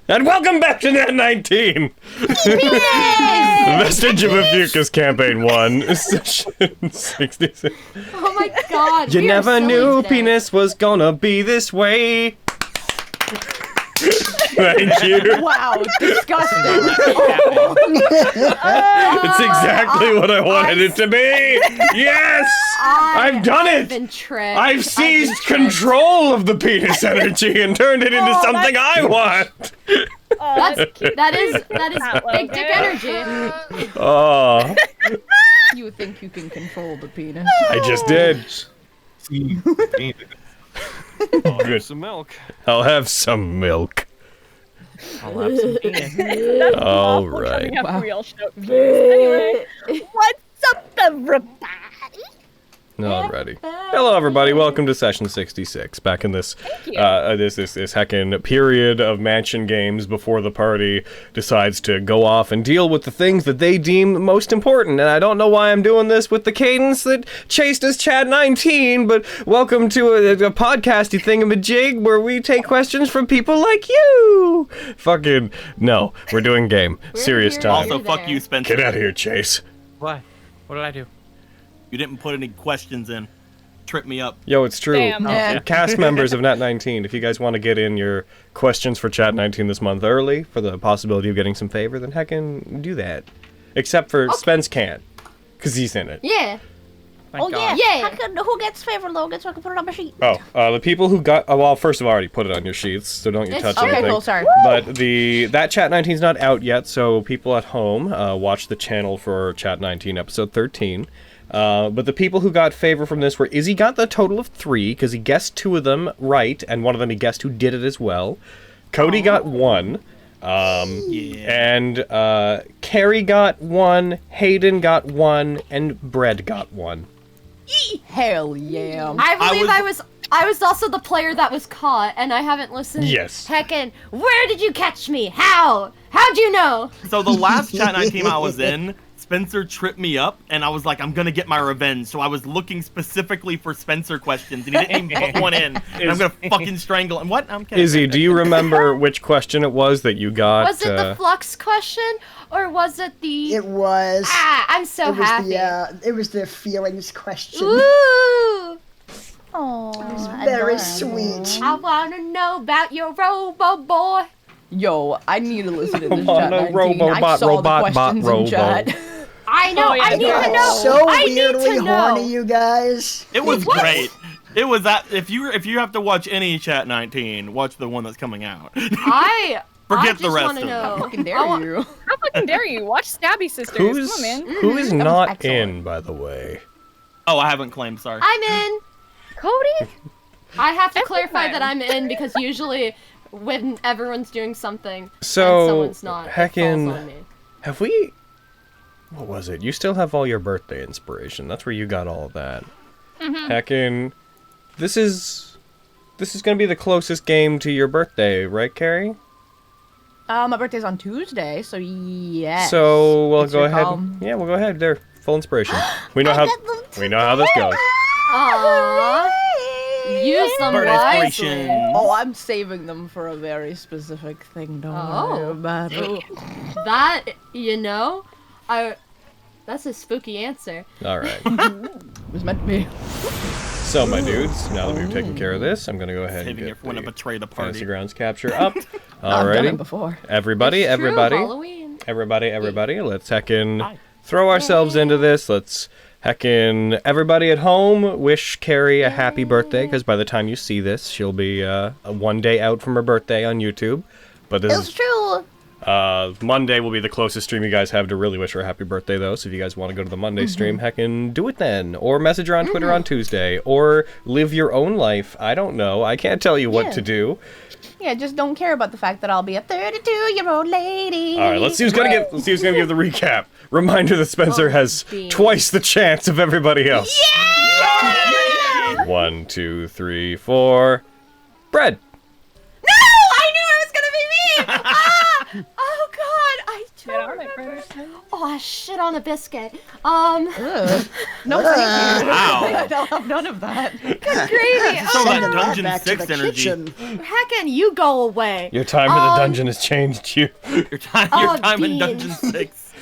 And welcome back to Nat19! Vestige of Ophiuchus Campaign 1, Session 66. Oh my god. You never knew penis was gonna be this way. Thank you. Wow, disgusting. It's exactly what I wanted it to be! Yes! I've done it! Been tricked. I've seized control of the penis energy and turned it into something I want! That is big dick energy. Oh, You think you can control the penis? I just did. I'll have some milk. I'll have some milk. I'll have some penis. That's All awful right. coming up Wow. real show views. Anyway, what's up, everybody? Alrighty. Hello, everybody. Welcome to Session 66. Back in this, you. this heckin' period of mansion games before the party decides to go off and deal with the things that they deem most important. And I don't know why I'm doing this with the cadence that chased us Chat19, but welcome to a podcasty thingamajig where we take questions from people like you. Fucking no, we're doing game. Serious here time. to- Also, fuck you, Spencer. Get out of here, Chase. What? What did I do? You didn't put any questions in. Trip me up. Yo, it's true. Damn. Yeah. Cast members of Nat19, if you guys want to get in your questions for Chat19 this month early for the possibility of getting some favor, then heckin' do that. Except for Spence can't, because he's in it. Yeah. Thank God. Yeah. Who gets favor, Logan, so I can put it on my sheet? Oh, the people who got... Oh, well, first of all, I already put it on your sheets, so don't you It's touch true. anything. Okay, cool, sorry. But that Chat19's not out yet, so people at home, watch the channel for Chat19 episode 13. But the people who got favor from this were Izzy got the total of 3, because he guessed 2 of them right, and one of them he guessed who did it as well. Cody got 1. And Carrie got 1, Hayden got 1, and Brett got 1. Hell yeah. I believe I was also the player that was caught, and I haven't listened. Yes. Heckin', where did you catch me? How? How'd you know? So the last Chat9 team I was in, Spencer tripped me up, and I was like, I'm gonna get my revenge. So I was looking specifically for Spencer questions, and he didn't even put one in. And I'm gonna fucking strangle him. What? I'm kidding. Izzy, do you remember which question it was that you got? Was it the flux question, or was it the... It was. I'm so it was happy. it was the feelings question. Ooh! Aww, Very sweet. I wanna know about your robo boy. Yo, I need to listen to this Come on, chat no 19. robot, I saw robot, the questions bot, in chat. I know, Oh, yeah, I need no. to know. So I need weirdly to know. horny, you guys. It was great. It was that. If you have to watch any Chat9, watch the one that's coming out. I Forget just the rest wanna of them. know. Fucking I dare want- you. How fucking dare you? Watch Stabby Sisters. Who's, Come on, man. who is That was not excellent. in, by the way? Oh, I haven't claimed. Sorry. I'm in. Cody? I have to Every clarify time. that I'm in because usually when everyone's doing something So, and someone's not, it falls heckin', on me. have we... What was it? You still have all your birthday inspiration. That's where you got all of that. Heckin', this is gonna be the closest game to your birthday, right, Carrie? My birthday's on Tuesday, so yes. So we'll It's go your ahead. call. Yeah, we'll go ahead. There, full inspiration. We know how this goes. Aww. Use them Bird wisely. inspiration. Oh, I'm saving them for a very specific thing. Don't worry about it. That, you know, that's a spooky answer. All right. It was meant to be. So, my dudes, now that we've taken care of this, I'm gonna go ahead and Saving it get for when I the betray the Fantasy party. Grounds capture up. I've done it Alrighty, before. everybody, It's true, everybody, Halloween. everybody, let's heckin' throw ourselves into this. Let's heckin' everybody at home wish Carrie a happy birthday, because by the time you see this, she'll be one day out from her birthday on YouTube. But this It's is true. Monday will be the closest stream you guys have to really wish her a happy birthday, though. So if you guys want to go to the Monday stream, heckin' do it then. Or message her on Twitter on Tuesday. Or live your own life. I don't know. I can't tell you what Yeah. to do. Yeah, just don't care about the fact that I'll be a 32-year-old lady. All right, let's see who's gonna give the recap. Reminder that Spencer has beans. twice the chance of everybody else. Yeah! 1, 2, 3, 4. Bread. I knew it was gonna be me! Oh god, I Get on it, British. Oh, I shit on a biscuit. Ugh. No, thank you. Wow. I'll have none of that. Gravy. Some of that Sending that Dungeon back to 6 the energy. kitchen. Heckin', you go away. Your time in the dungeon has changed you. Your time in Dungeon beans. 6.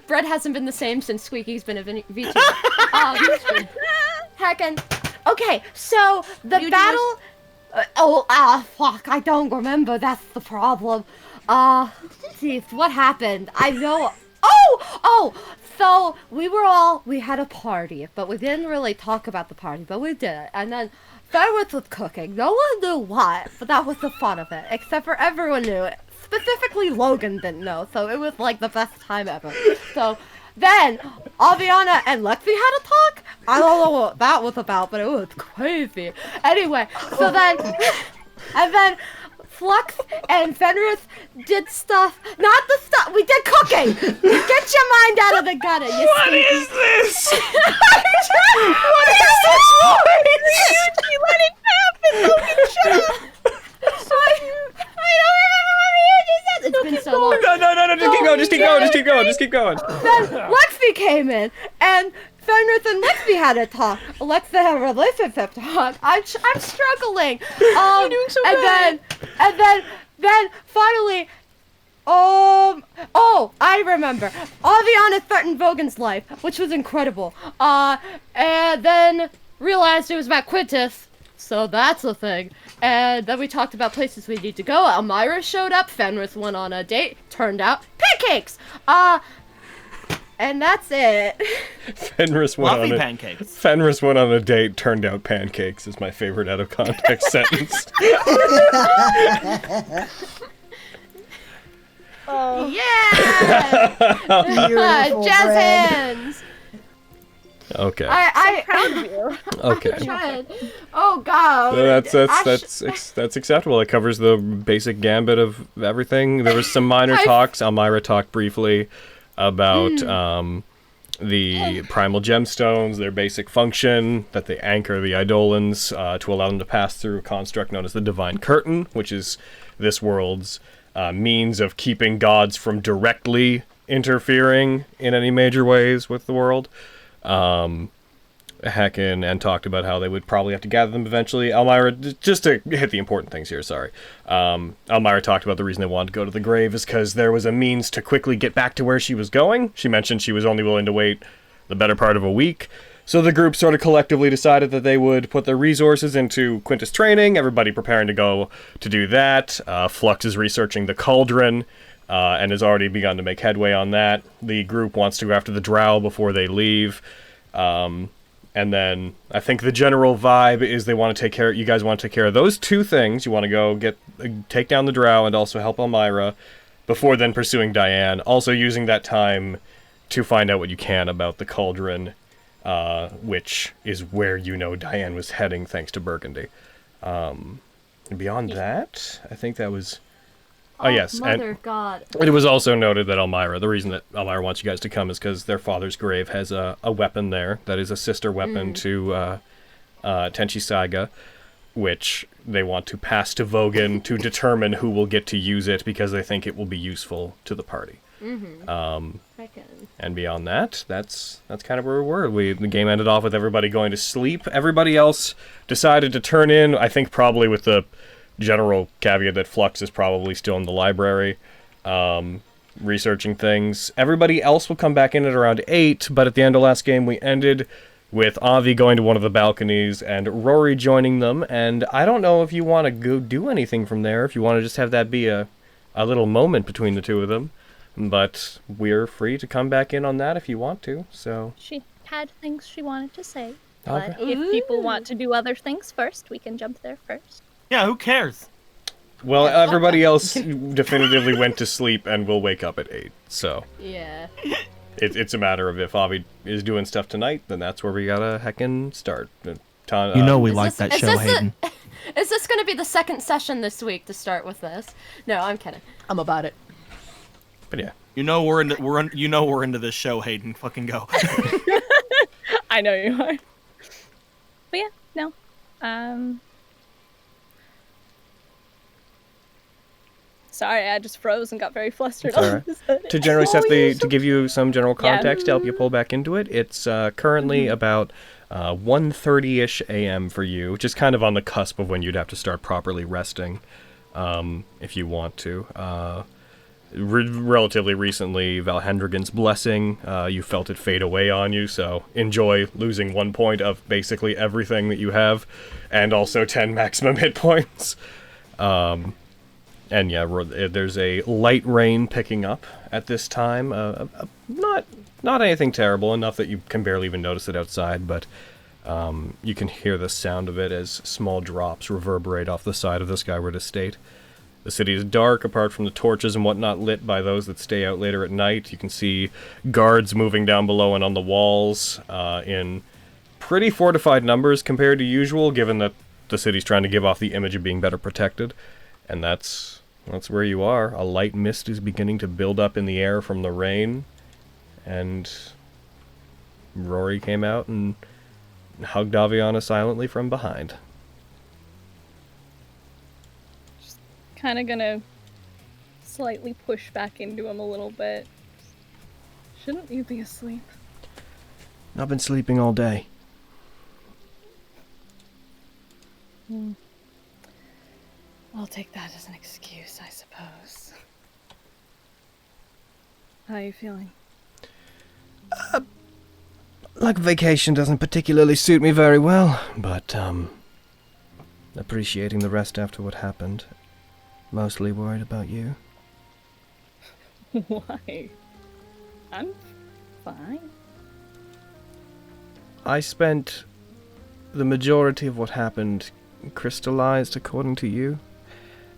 Bread hasn't been the same since Squeaky's been a VTuber. Heckin'. Okay, so the battle. Fuck! I don't remember. That's the problem. See what happened. I know. So we had a party, but we didn't really talk about the party, but we did. And then Ferris was cooking. No one knew what, but that was the fun of it. Except for everyone knew it. Specifically, Logan didn't know, so it was like the best time ever. So then Aviana and Lexi had a talk. I don't know what that was about, but it was crazy. Anyway, so then and then Flux and Fenris did stuff. Not the stuff. We did cooking. Get your mind out of the gutter. You What is this? What is this? Let it happen, Logan, shut up! I don't remember what you said. It's been so long. No, just keep going. Then Lexi came in, and Fenris and Lexi had a talk. Alexa had a relationship talk. I'm struggling. You're doing so good. And then finally, I remember. Aviana threatened Vogan's life, which was incredible. And then realized it was about Quintus, so that's a thing. And then we talked about places we need to go. Elmira showed up. Fenris went on a date. Turned out pancakes. And that's it. Fenris went on a date. Turned out pancakes is my favorite out of context sentence. Yeah. Beautiful, Jazz Brad. hands. Okay. I Proud of you. Okay. tried. Oh God. That's acceptable. It covers the basic gambit of everything. There was some minor talks. Elmira talked briefly about the primal gemstones, their basic function, that they anchor the Eidolons to allow them to pass through a construct known as the Divine Curtain, which is this world's means of keeping gods from directly interfering in any major ways with the world. Heckin and talked about how they would probably have to gather them eventually. Elmira, just to hit the important things here, sorry. Elmira talked about the reason they wanted to go to the grave is because there was a means to quickly get back to where she was going. She mentioned she was only willing to wait the better part of a week. So the group sort of collectively decided that they would put their resources into Quintus training, everybody preparing to go to do that. Flux is researching the cauldron, and has already begun to make headway on that. The group wants to go after the drow before they leave. And then I think the general vibe is they want to take care. You guys want to take care of those two things. You want to go take down the drow and also help Elmira before then pursuing Diane. Also using that time to find out what you can about the cauldron, which is where Diane was heading thanks to Burgundy. And beyond that, I think that was. Oh, yes, Mother and God. it was also noted that the reason that Elmira wants you guys to come is because their father's grave has a weapon there that is a sister weapon to Tenchi Saiga, which they want to pass to Vogan to determine who will get to use it because they think it will be useful to the party. And beyond that, that's kind of where we were. The game ended off with everybody going to sleep. Everybody else decided to turn in, I think probably with the general caveat that Flux is probably still in the library, researching things. Everybody else will come back in at around 8, but at the end of last game we ended with Avi going to one of the balconies and Rory joining them, and I don't know if you want to go do anything from there, if you want to just have that be a little moment between the two of them, but we're free to come back in on that if you want to, so... She had things she wanted to say, Okay. but if people want to do other things first, we can jump there first. Yeah, who cares? Well, everybody else definitively went to sleep and will wake up at 8, so... Yeah. It's a matter of if Avi is doing stuff tonight, then that's where we gotta heckin' start. We like this- that is show, this Hayden. Is this gonna be the second session this week to start with this? No, I'm kidding. I'm about it. But yeah. We're into this show, Hayden. Fucking go. I know you are. But yeah, no. Sorry, I just froze and got very flustered. It's all right. To generally to give you some general context to help you pull back into it, it's currently about 1:30ish a.m. for you, which is kind of on the cusp of when you'd have to start properly resting, if you want to. Relatively recently, Valhendragon's blessing, you felt it fade away on you, so enjoy losing 1 point of basically everything that you have, and also 10 maximum hit points. And yeah, there's a light rain picking up at this time. Not anything terrible, enough that you can barely even notice it outside, but you can hear the sound of it as small drops reverberate off the side of the Skyward Estate. The city is dark, apart from the torches and whatnot lit by those that stay out later at night. You can see guards moving down below and on the walls in pretty fortified numbers compared to usual, given that the city's trying to give off the image of being better protected. And that's where you are. A light mist is beginning to build up in the air from the rain, and Rory came out and hugged Aviana silently from behind. Just kind of gonna slightly push back into him a little bit. Shouldn't you be asleep? I've been sleeping all day. I'll take that as an excuse, I suppose. How are you feeling? Like vacation doesn't particularly suit me very well, but, appreciating the rest after what happened. Mostly worried about you. Why? I'm fine. I spent the majority of what happened crystallized according to you.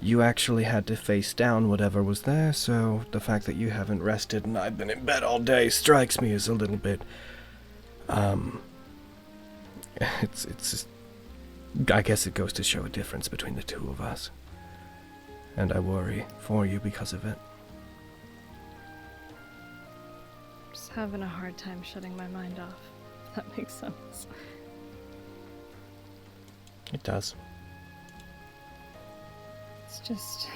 You actually had to face down whatever was there, so the fact that you haven't rested and I've been in bed all day strikes me as a little bit, it's just, I guess it goes to show a difference between the two of us. And I worry for you because of it. Just having a hard time shutting my mind off, if that makes sense. It does. It's just...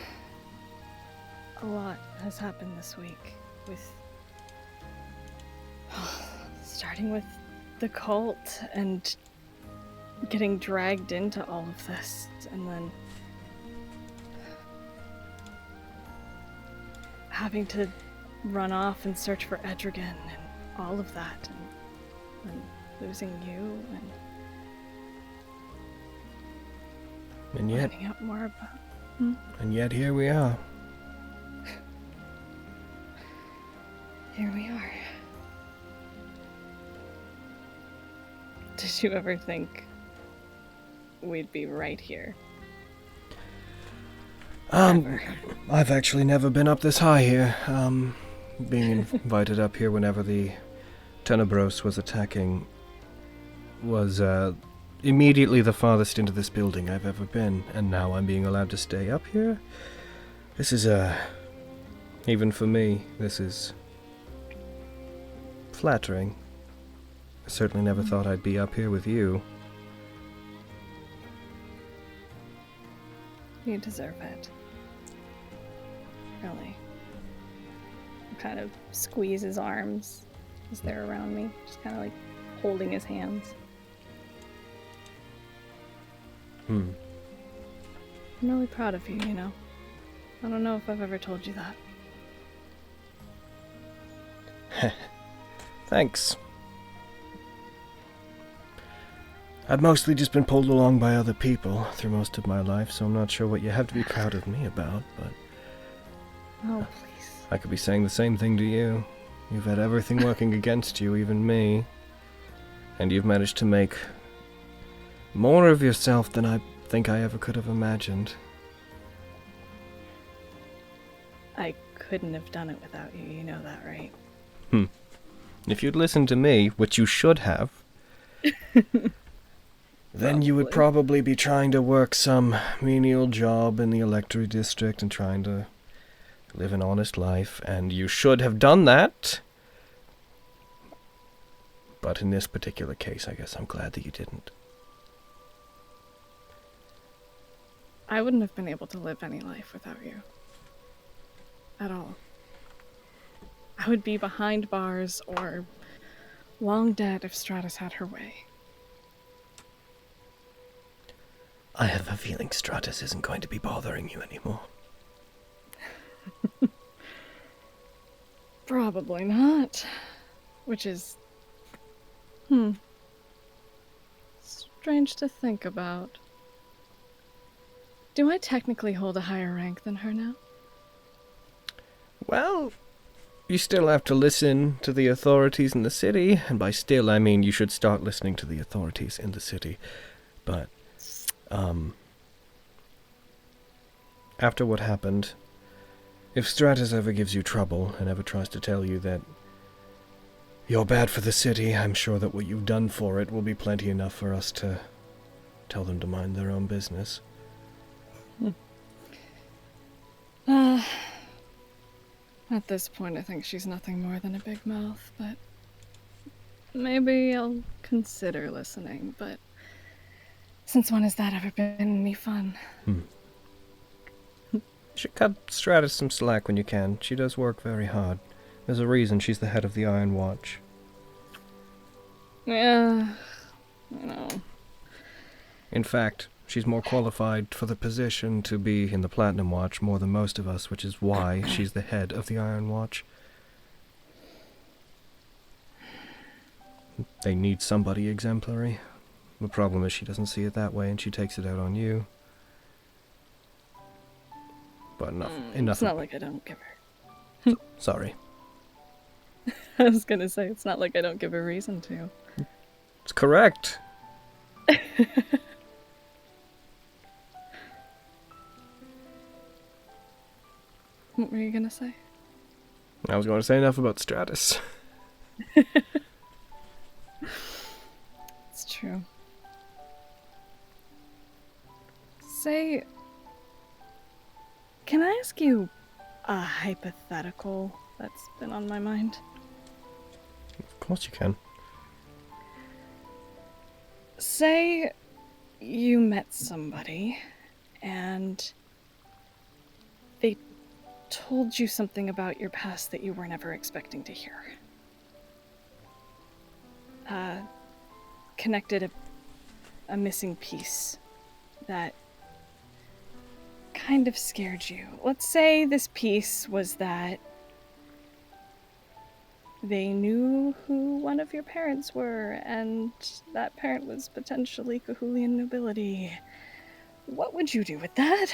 a lot has happened this week, with... starting with the cult, and getting dragged into all of this, and then... having to run off and search for Edragan, and all of that, and losing you, And yet... finding out more about... And yet here we are. Here we are. Did you ever think we'd be right here? I've actually never been up this high here. Being invited up here whenever the Tenebros was attacking was, immediately the farthest into this building I've ever been, and now I'm being allowed to stay up here? This is, even for me, this is flattering. I certainly never thought I'd be up here with you. You deserve it. Really. I kind of squeeze his arms as they're around me, just kind of like holding his hands. I'm really proud of you, you know? I don't know if I've ever told you that. Thanks. I've mostly just been pulled along by other people through most of my life, so I'm not sure what you have to be proud of me about, but... Oh, please. I could be saying the same thing to you. You've had everything working against you, even me. And you've managed to make more of yourself than I think I ever could have imagined. I couldn't have done it without you, you know that, right? If you'd listened to me, which you should have, then you would probably be trying to work some menial job in the electorate district and trying to live an honest life, and you should have done that. But in this particular case, I guess I'm glad that you didn't. I wouldn't have been able to live any life without you. at all. I would be behind bars or long dead if Stratus had her way. I have a feeling Stratus isn't going to be bothering you anymore. Probably not. Which is... strange to think about. Do I technically hold a higher rank than her now? Well, you still have to listen to the authorities in the city, and by still I mean you should start listening to the authorities in the city. But, after what happened, if Stratus ever gives you trouble and ever tries to tell you that you're bad for the city, I'm sure that what you've done for it will be plenty enough for us to tell them to mind their own business. At this point, I think she's nothing more than a big mouth, but maybe I'll consider listening, but since when has that ever been any fun? You should cut Stratus some slack when you can. She does work very hard. There's a reason she's the head of the Iron Watch. Yeah, I know. In fact, she's more qualified for the position to be in the Platinum Watch more than most of us, which is why she's the head of the Iron Watch. They need somebody exemplary. The problem is she doesn't see it that way, and she takes it out on you. But enough. It's not like I don't give her. Sorry. I was gonna say, it's not like I don't give her reason to. It's correct. What were you gonna say? I was going to say enough about Stratus. It's true. Say, can I ask you a hypothetical that's been on my mind? Of course you can. Say you met somebody and they told you something about your past that you were never expecting to hear. Connected a missing piece that kind of scared you. Let's say this piece was that they knew who one of your parents were, and that parent was potentially Cahulian nobility. What would you do with that?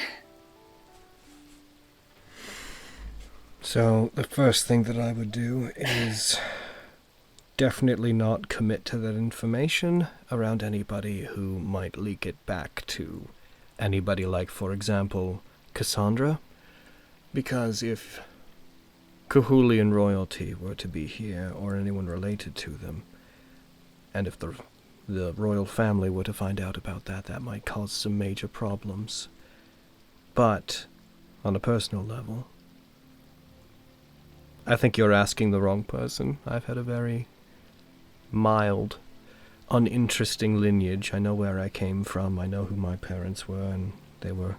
So, the first thing that I would do is definitely not commit to that information around anybody who might leak it back to anybody like, for example, Cassandra. Because if Cahulian royalty were to be here, or anyone related to them, and if the royal family were to find out about that, that might cause some major problems. But, on a personal level, I think you're asking the wrong person. I've had a very mild, uninteresting lineage. I know where I came from, I know who my parents were, and they were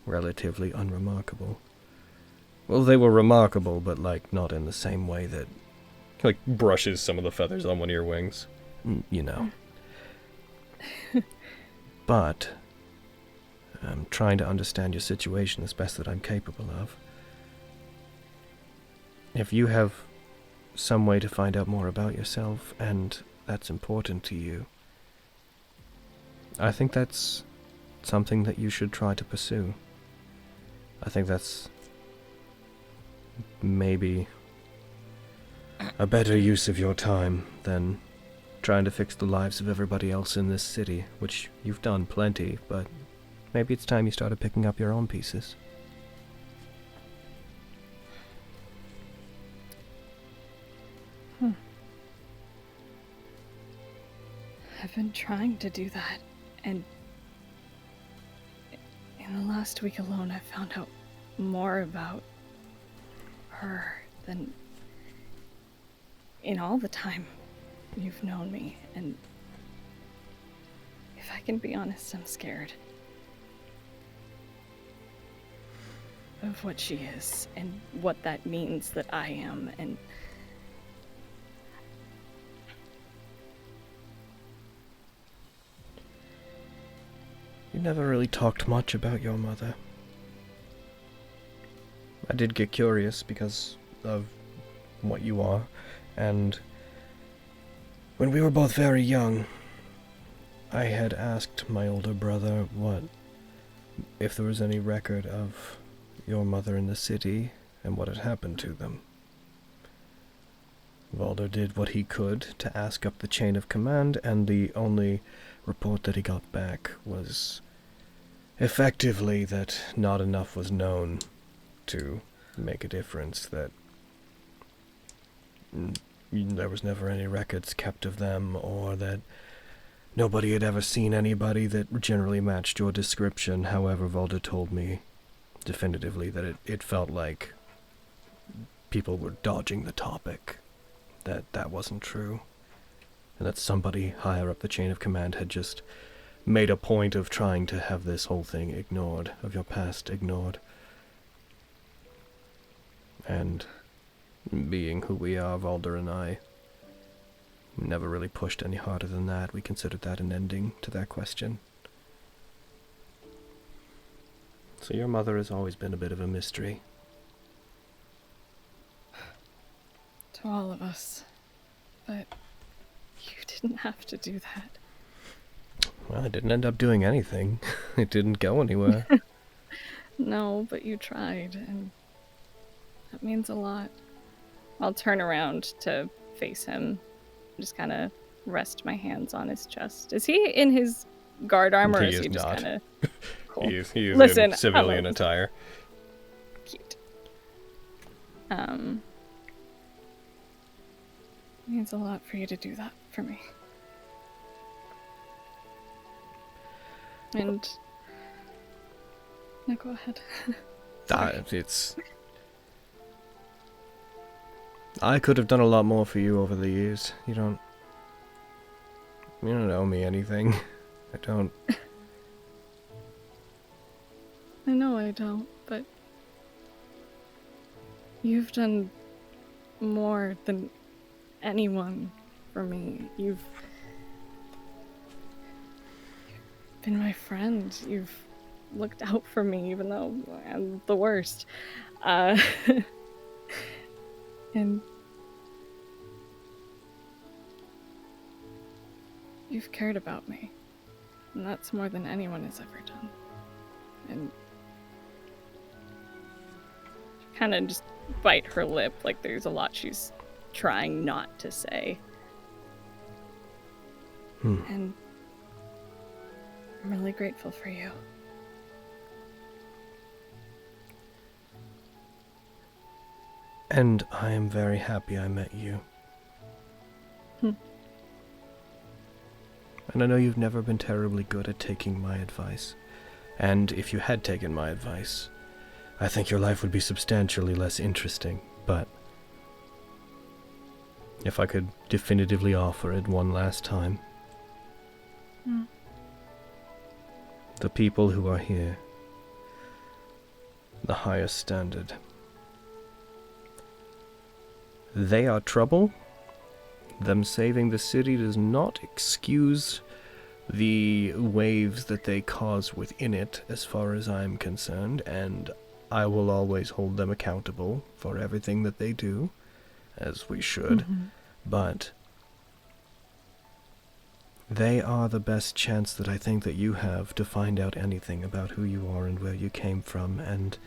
relatively unremarkable. Well, they were remarkable, but, like, not in the same way that... Like, brushes some of the feathers on one of your wings. You know. But I'm trying to understand your situation as best that I'm capable of. If you have some way to find out more about yourself, and that's important to you, I think that's something that you should try to pursue. I think that's maybe a better use of your time than trying to fix the lives of everybody else in this city, which you've done plenty, but maybe it's time you started picking up your own pieces. I've been trying to do that, and in the last week alone, I found out more about her than in all the time you've known me, and if I can be honest, I'm scared. of what she is and what that means that I am, and You never really talked much about your mother. I did get curious because of what you are, and when we were both very young, I had asked my older brother if there was any record of your mother in the city and what had happened to them. Valder did what he could to ask up the chain of command, and the only report that he got back was effectively that not enough was known to make a difference, that there was never any records kept of them, or that nobody had ever seen anybody that generally matched your description. However, Valder told me definitively that it felt like people were dodging the topic, that wasn't true, and that somebody higher up the chain of command had just made a point of trying to have this whole thing ignored, of your past ignored. And being who we are, Valder and I never really pushed any harder than that. We considered that an ending to that question. So your mother has always been a bit of a mystery. to all of us. But you didn't have to do that. Well, I didn't end up doing anything. It didn't go anywhere. No, but you tried, and that means a lot. I'll turn around to face him, just kind of rest my hands on his chest. Is he in his guard armor, or is he just kind of cool? He is Listen, in civilian attire. Cute. Means a lot for you to do that for me. And no, go ahead. I could have done a lot more for you over the years. You don't owe me anything. I don't. I know I don't, but you've done more than anyone for me. You've been my friend. You've looked out for me, even though I'm the worst. And you've cared about me. And that's more than anyone has ever done. And kind of just bite her lip, like there's a lot she's trying not to say. And I'm really grateful for you. And I am very happy I met you. And I know you've never been terribly good at taking my advice. And if you had taken my advice, I think your life would be substantially less interesting. But if I could definitively offer it one last time, the people who are here, the highest standard, they are trouble. Them saving the city does not excuse the waves that they cause within it, as far as I'm concerned, and I will always hold them accountable for everything that they do, as we should. But they are the best chance that I think that you have to find out anything about who you are and where you came from, and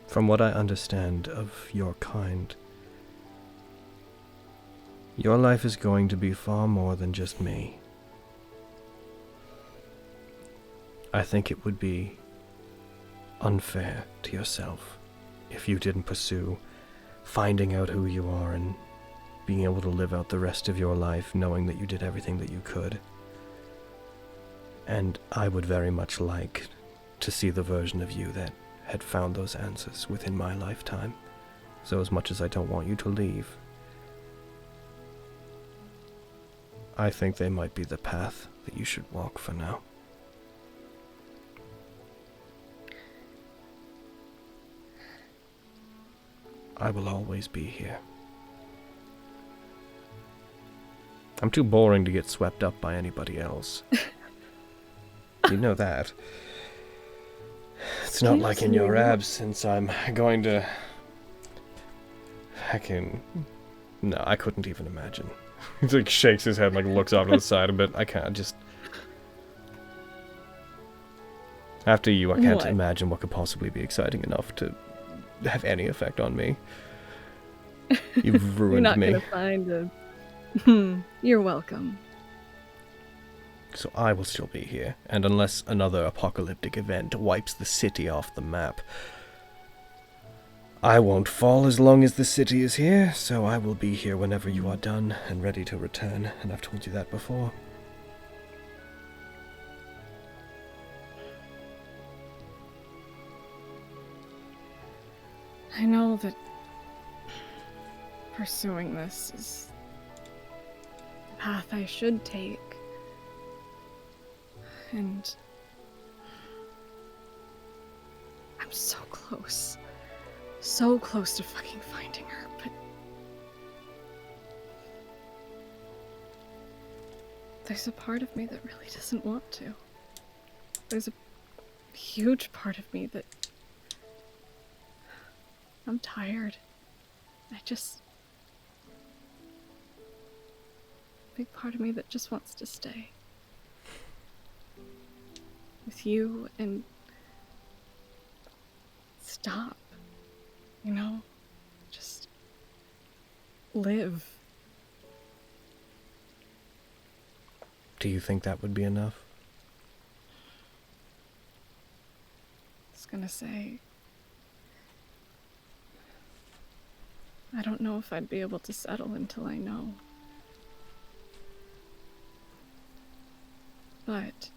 from what I understand of your kind, your life is going to be far more than just me. I think it would be unfair to yourself if you didn't pursue finding out who you are and being able to live out the rest of your life knowing that you did everything that you could. And I would very much like to see the version of you that had found those answers within my lifetime. So as much as I don't want you to leave, I think they might be the path that you should walk for now. I will always be here. I'm too boring to get swept up by anybody else. You know that. It's not like in your absence I'm going to... No, I couldn't even imagine. He like shakes his head, like looks off to the side a bit. I can't just... After you, I can't imagine what could possibly be exciting enough to have any effect on me. You've ruined me. You're not gonna find a... You're welcome. So I will still be here, and unless another apocalyptic event wipes the city off the map, I won't fall as long as the city is here, so I will be here whenever you are done and ready to return, and I've told you that before. I know that pursuing this is the path I should take. And I'm so close to fucking finding her, but there's a part of me that really doesn't want to. There's a huge part of me that I'm tired. Big part of me that just wants to stay. With you and stop, you know, just live. Do you think that would be enough? I was gonna say, I don't know if I'd be able to settle until I know. But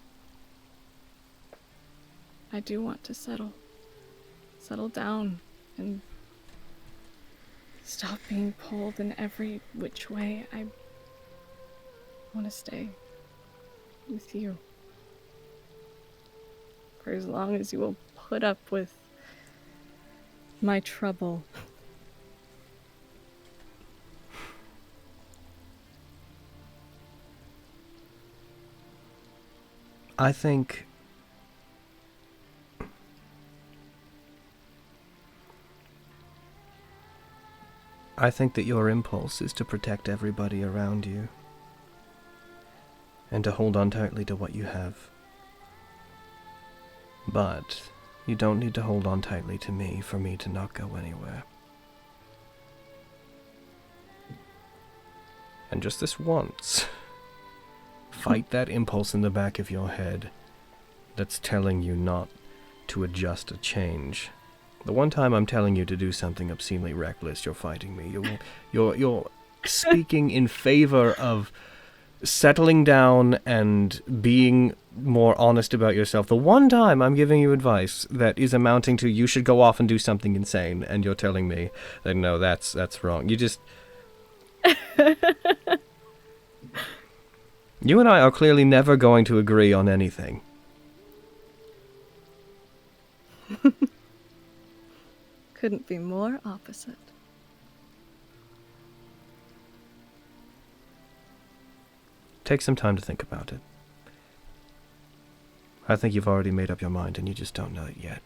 I do want to settle down and stop being pulled in every which way. I want to stay with you for as long as you will put up with my trouble. I think that your impulse is to protect everybody around you and to hold on tightly to what you have. But you don't need to hold on tightly to me for me to not go anywhere. And just this once, fight that impulse in the back of your head that's telling you not to adjust or change. The one time I'm telling you to do something obscenely reckless, you're fighting me. You're speaking in favor of settling down and being more honest about yourself. The one time I'm giving you advice that is amounting to you should go off and do something insane, and you're telling me that no, that's wrong. You just... You and I are clearly never going to agree on anything. Couldn't be more opposite. Take some time to think about it. I think you've already made up your mind and you just don't know it yet.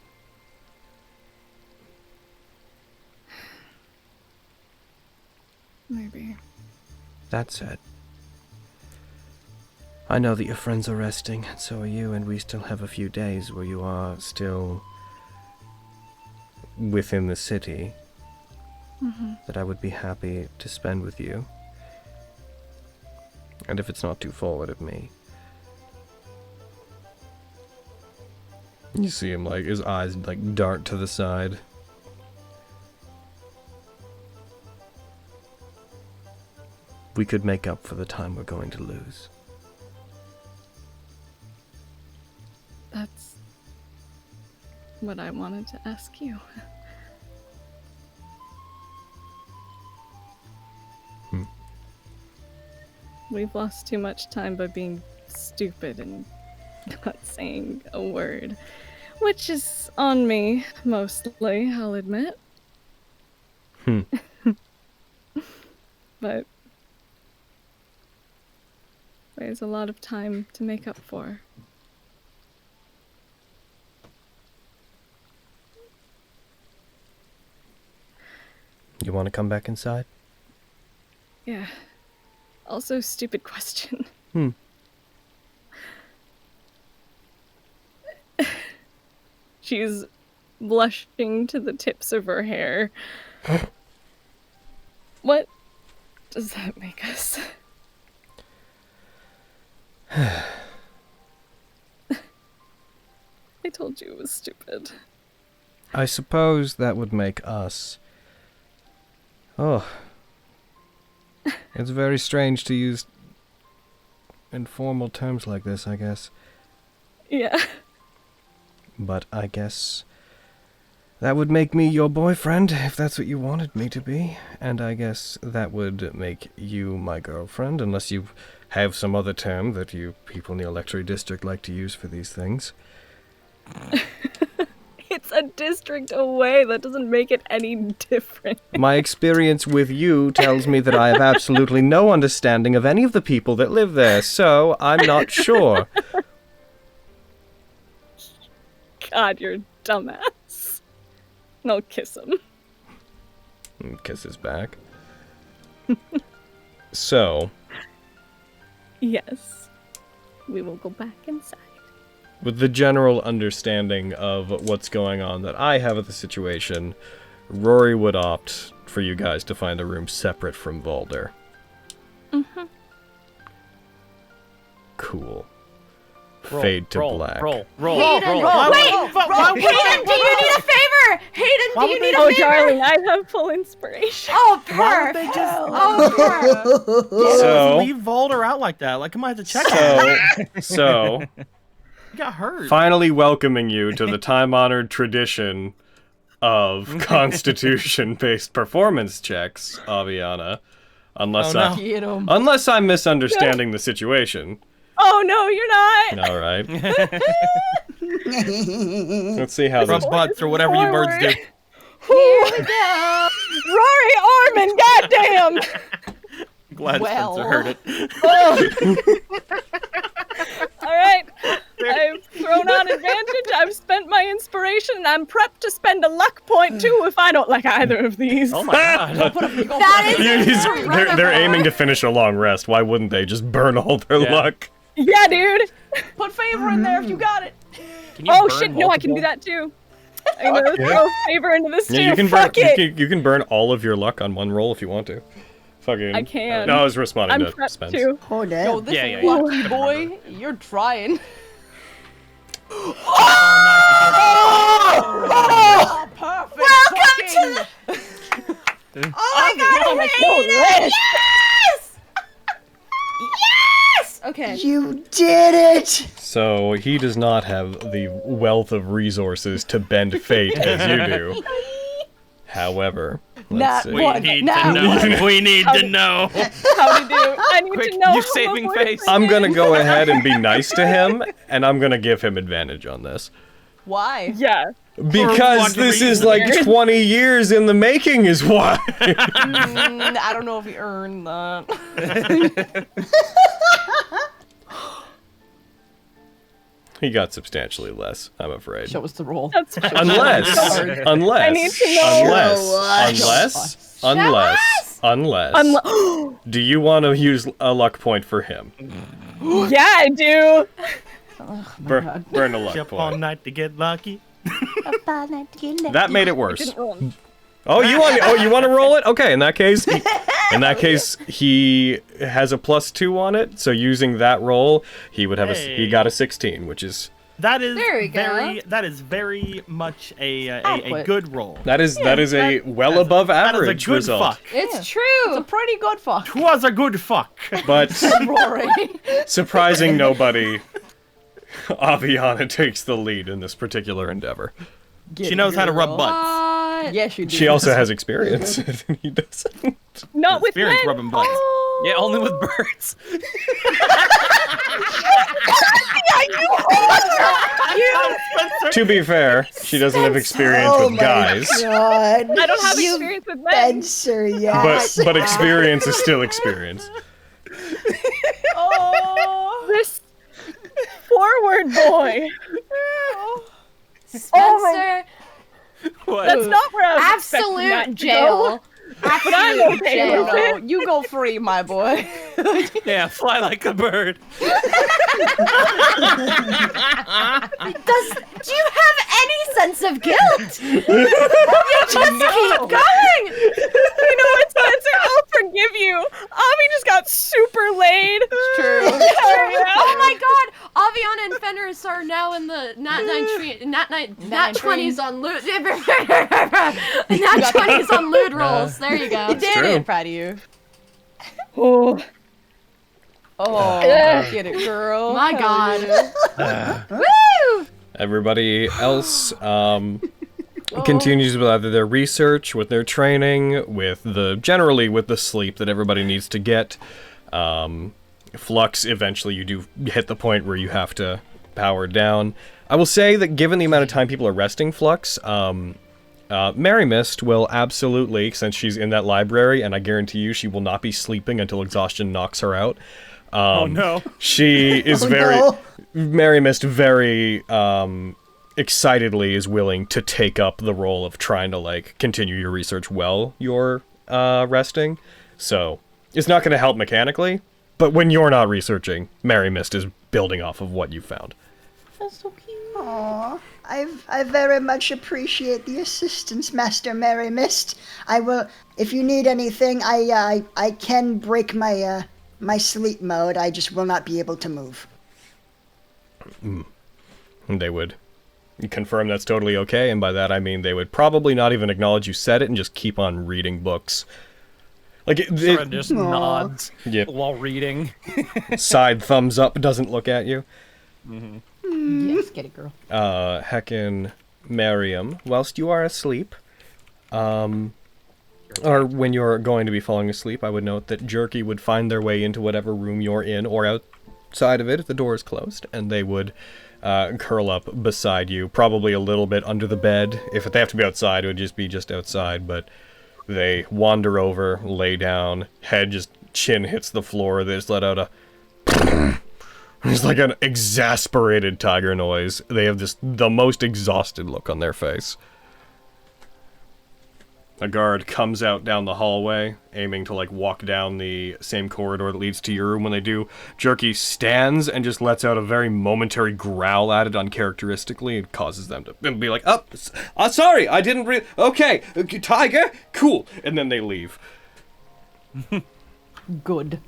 Maybe. That said, I know that your friends are resting, and so are you, and we still have a few days where you are still within the city that I would be happy to spend with you. And if it's not too forward of me. You see him, like, his eyes, like, dart to the side. We could make up for the time we're going to lose. That's what I wanted to ask you. We've lost too much time by being stupid and not saying a word. Which is on me, mostly, I'll admit. But there's a lot of time to make up for. You want to come back inside? Yeah. Also, stupid question. She's blushing to the tips of her hair. What does that make us? I told you it was stupid. I suppose that would make us... Oh. It's very strange to use informal terms like this, I guess. Yeah. But I guess that would make me your boyfriend, if that's what you wanted me to be. And I guess that would make you my girlfriend, unless you have some other term that you people in the electorate district like to use for these things. It's a district away. That doesn't make it any different. My experience with you tells me that I have absolutely no understanding of any of the people that live there, so I'm not sure. God, you're a dumbass. And I'll kiss him. And kiss his back. So, Yes. We will go back inside. with the general understanding of what's going on that I have of the situation, Rory would opt for you guys to find a room separate from Volder. Mm-hmm. Cool. Fade to black. Roll. Hayden, Why would- wait! why would- Hayden, do you need a favor? Hayden, Why do you would need they- a Oh, favor? darling, I have full inspiration. Oh, Why would they perfect. just Oh, perfect. So, leave Volder out like that? Like, I might have to check it. so, He got hurt. finally welcoming you to the time-honored tradition of Constitution-based performance checks, Aviana. Unless Oh, no. Get him. unless I'm misunderstanding the situation. Oh, no, you're not. All right. Let's see how Rub this. butts or whatever you birds do. Here we go. Rory Orman, goddamn. Glad Well. Spencer heard it. All right. I've thrown on advantage. I've spent my inspiration, and I'm prepped to spend a luck point too if I don't like either of these. Oh my god. That is They're aiming to finish a long rest. Why wouldn't they just burn all their Yeah. luck? Yeah, dude. Put favor in there if you got it. Can you Oh burn shit, no, I can do multiple? that too. I'm gonna throw favor into this too. Yeah, you can burn. Fuck it. You can burn all of your luck on one roll if you want to. Fucking. I can. No, I was responding I'm to prepped Spence. too. Oh, Yo, damn. this Yeah, yeah, lucky yeah. boy, you're trying. Oh, perfect. Welcome fucking- Oh my god, Hayden! Yes! Yes! Okay. You did it! So he does not have the wealth of resources to bend fate as you do. However, let's Nat see. We one. need Now. to know. We need to know. How'd he do? I need Quick, to know. you how saving my face. boyfriend I'm gonna is. go ahead and be nice to him, and I'm gonna give him advantage on this. Why? Yeah. Because what this is reason? like 20 years in the making is why. I don't know if he earned that. He got substantially less, I'm afraid. Show us the roll. That's true. Unless, I need to know. unless, do you want to use a luck point for him? Yeah, I do. Burn a luck Up all point. night to get lucky. That made it worse. Didn't roll. Oh, you want to roll it? Okay, in that case, he has a +2 on it. So using that roll, he would have he got a 16, which is That is There we go. That is very much a Adequate. good roll. that is a well above That is a average good result. fuck. It's It's true. a pretty good fuck. Twas a good fuck. But Rory. surprising nobody, Aviana takes the lead in this particular endeavor. She knows how to rub butts. What? Yes, you do. She also has experience. He doesn't. Not with Experience men. rubbing butts. Oh. Yeah, only with birds. Spencer To be fair, she doesn't have experience Oh with my guys, God. I don't have You experience with men. Spencer, yes. but experience is still experience. Oh, This forward boy. Spencer, What? That's not where I was expecting that absolute to jail. go. But I'm Absolute okay jail. with it. no, you go free, my boy. Yeah, fly like a bird. Do you have any sense of guilt? You just keep going. You know what, Spencer? I'll forgive you. Avi just got super laid. It's true. Oh my god! Aviana and Fenris are now in the Nat20s on loot. Nat20s on loot rolls. There you go. You did true. it, proud of you. Oh, Oh, Yeah. get it, girl. My Hell god. yeah. Woo! Everybody else continues with either their research, with their training, generally with the sleep that everybody needs to get. Flux, eventually you do hit the point where you have to power down. I will say that given the amount of time people are resting Flux, Mary Mist will absolutely, since she's in that library, and I guarantee you she will not be sleeping until exhaustion knocks her out. Oh no. She is Mary Mist very excitedly is willing to take up the role of trying to like continue your research while you're resting. So it's not going to help mechanically, but when you're not researching, Mary Mist is building off of what you found. That's so cute. Aw, I very much appreciate the assistance, Master Mary Mist. I will, if you need anything, I can break my my sleep mode. I just will not be able to move. They would confirm that's totally okay, and by that I mean they would probably not even acknowledge you said it and just keep on reading books. Like Sora just nods yeah, while reading. side thumbs up, doesn't look at you. Yes, get it, girl. Heckin' Miriam, whilst you are asleep, or when you're going to be falling asleep, I would note that Jerky would find their way into whatever room you're in or outside of it if the door is closed, and they would curl up beside you, probably a little bit under the bed. If they have to be outside, it would just be outside, but they wander over, lay down, chin hits the floor, they just let out a it's like an exasperated tiger noise. They have the most exhausted look on their face. A guard comes out down the hallway, aiming to like walk down the same corridor that leads to your room. When they do, Jerky stands and just lets out a very momentary growl at it uncharacteristically. It causes them to be like, sorry, I didn't okay, tiger, cool. And then they leave. Good.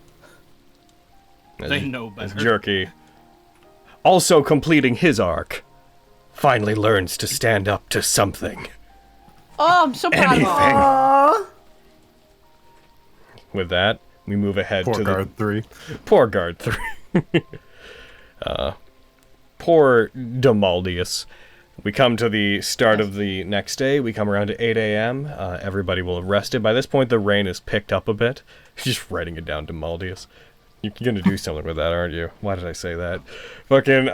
They know better. Jerky, also completing his arc, finally learns to stand up to something. Oh, I'm so proud of you. Aw. With that, we move ahead Poor to guard 3. Poor guard 3. Poor Demaldius. We come to the start of the next day. We come around to 8 a.m. Everybody will have rested. By this point, the rain has picked up a bit. Just writing it down, Demaldius. You're gonna do something with that, aren't you? Why did I say that? Fucking,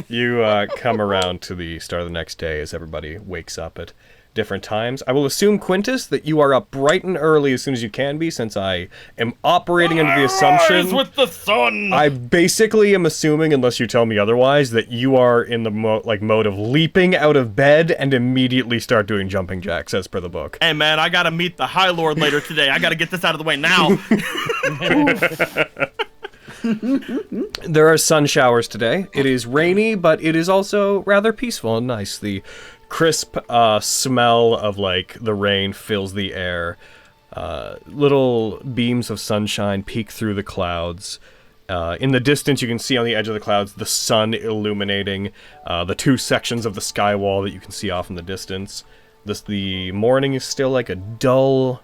you come around to the start of the next day as everybody wakes up at different times. I will assume, Quintus, that you are up bright and early as soon as you can be, since I am operating under the assumption... with the sun! I basically am assuming, unless you tell me otherwise, that you are in the mode of leaping out of bed and immediately start doing jumping jacks, as per the book. Hey man, I gotta meet the High Lord later today. I gotta get this out of the way now. There are sun showers today. It is rainy, but it is also rather peaceful and nice. The crisp smell of like the rain fills the air. Little beams of sunshine peek through the clouds. In the distance, you can see on the edge of the clouds the sun illuminating the two sections of the sky wall that you can see off in the distance. The morning is still like a dull...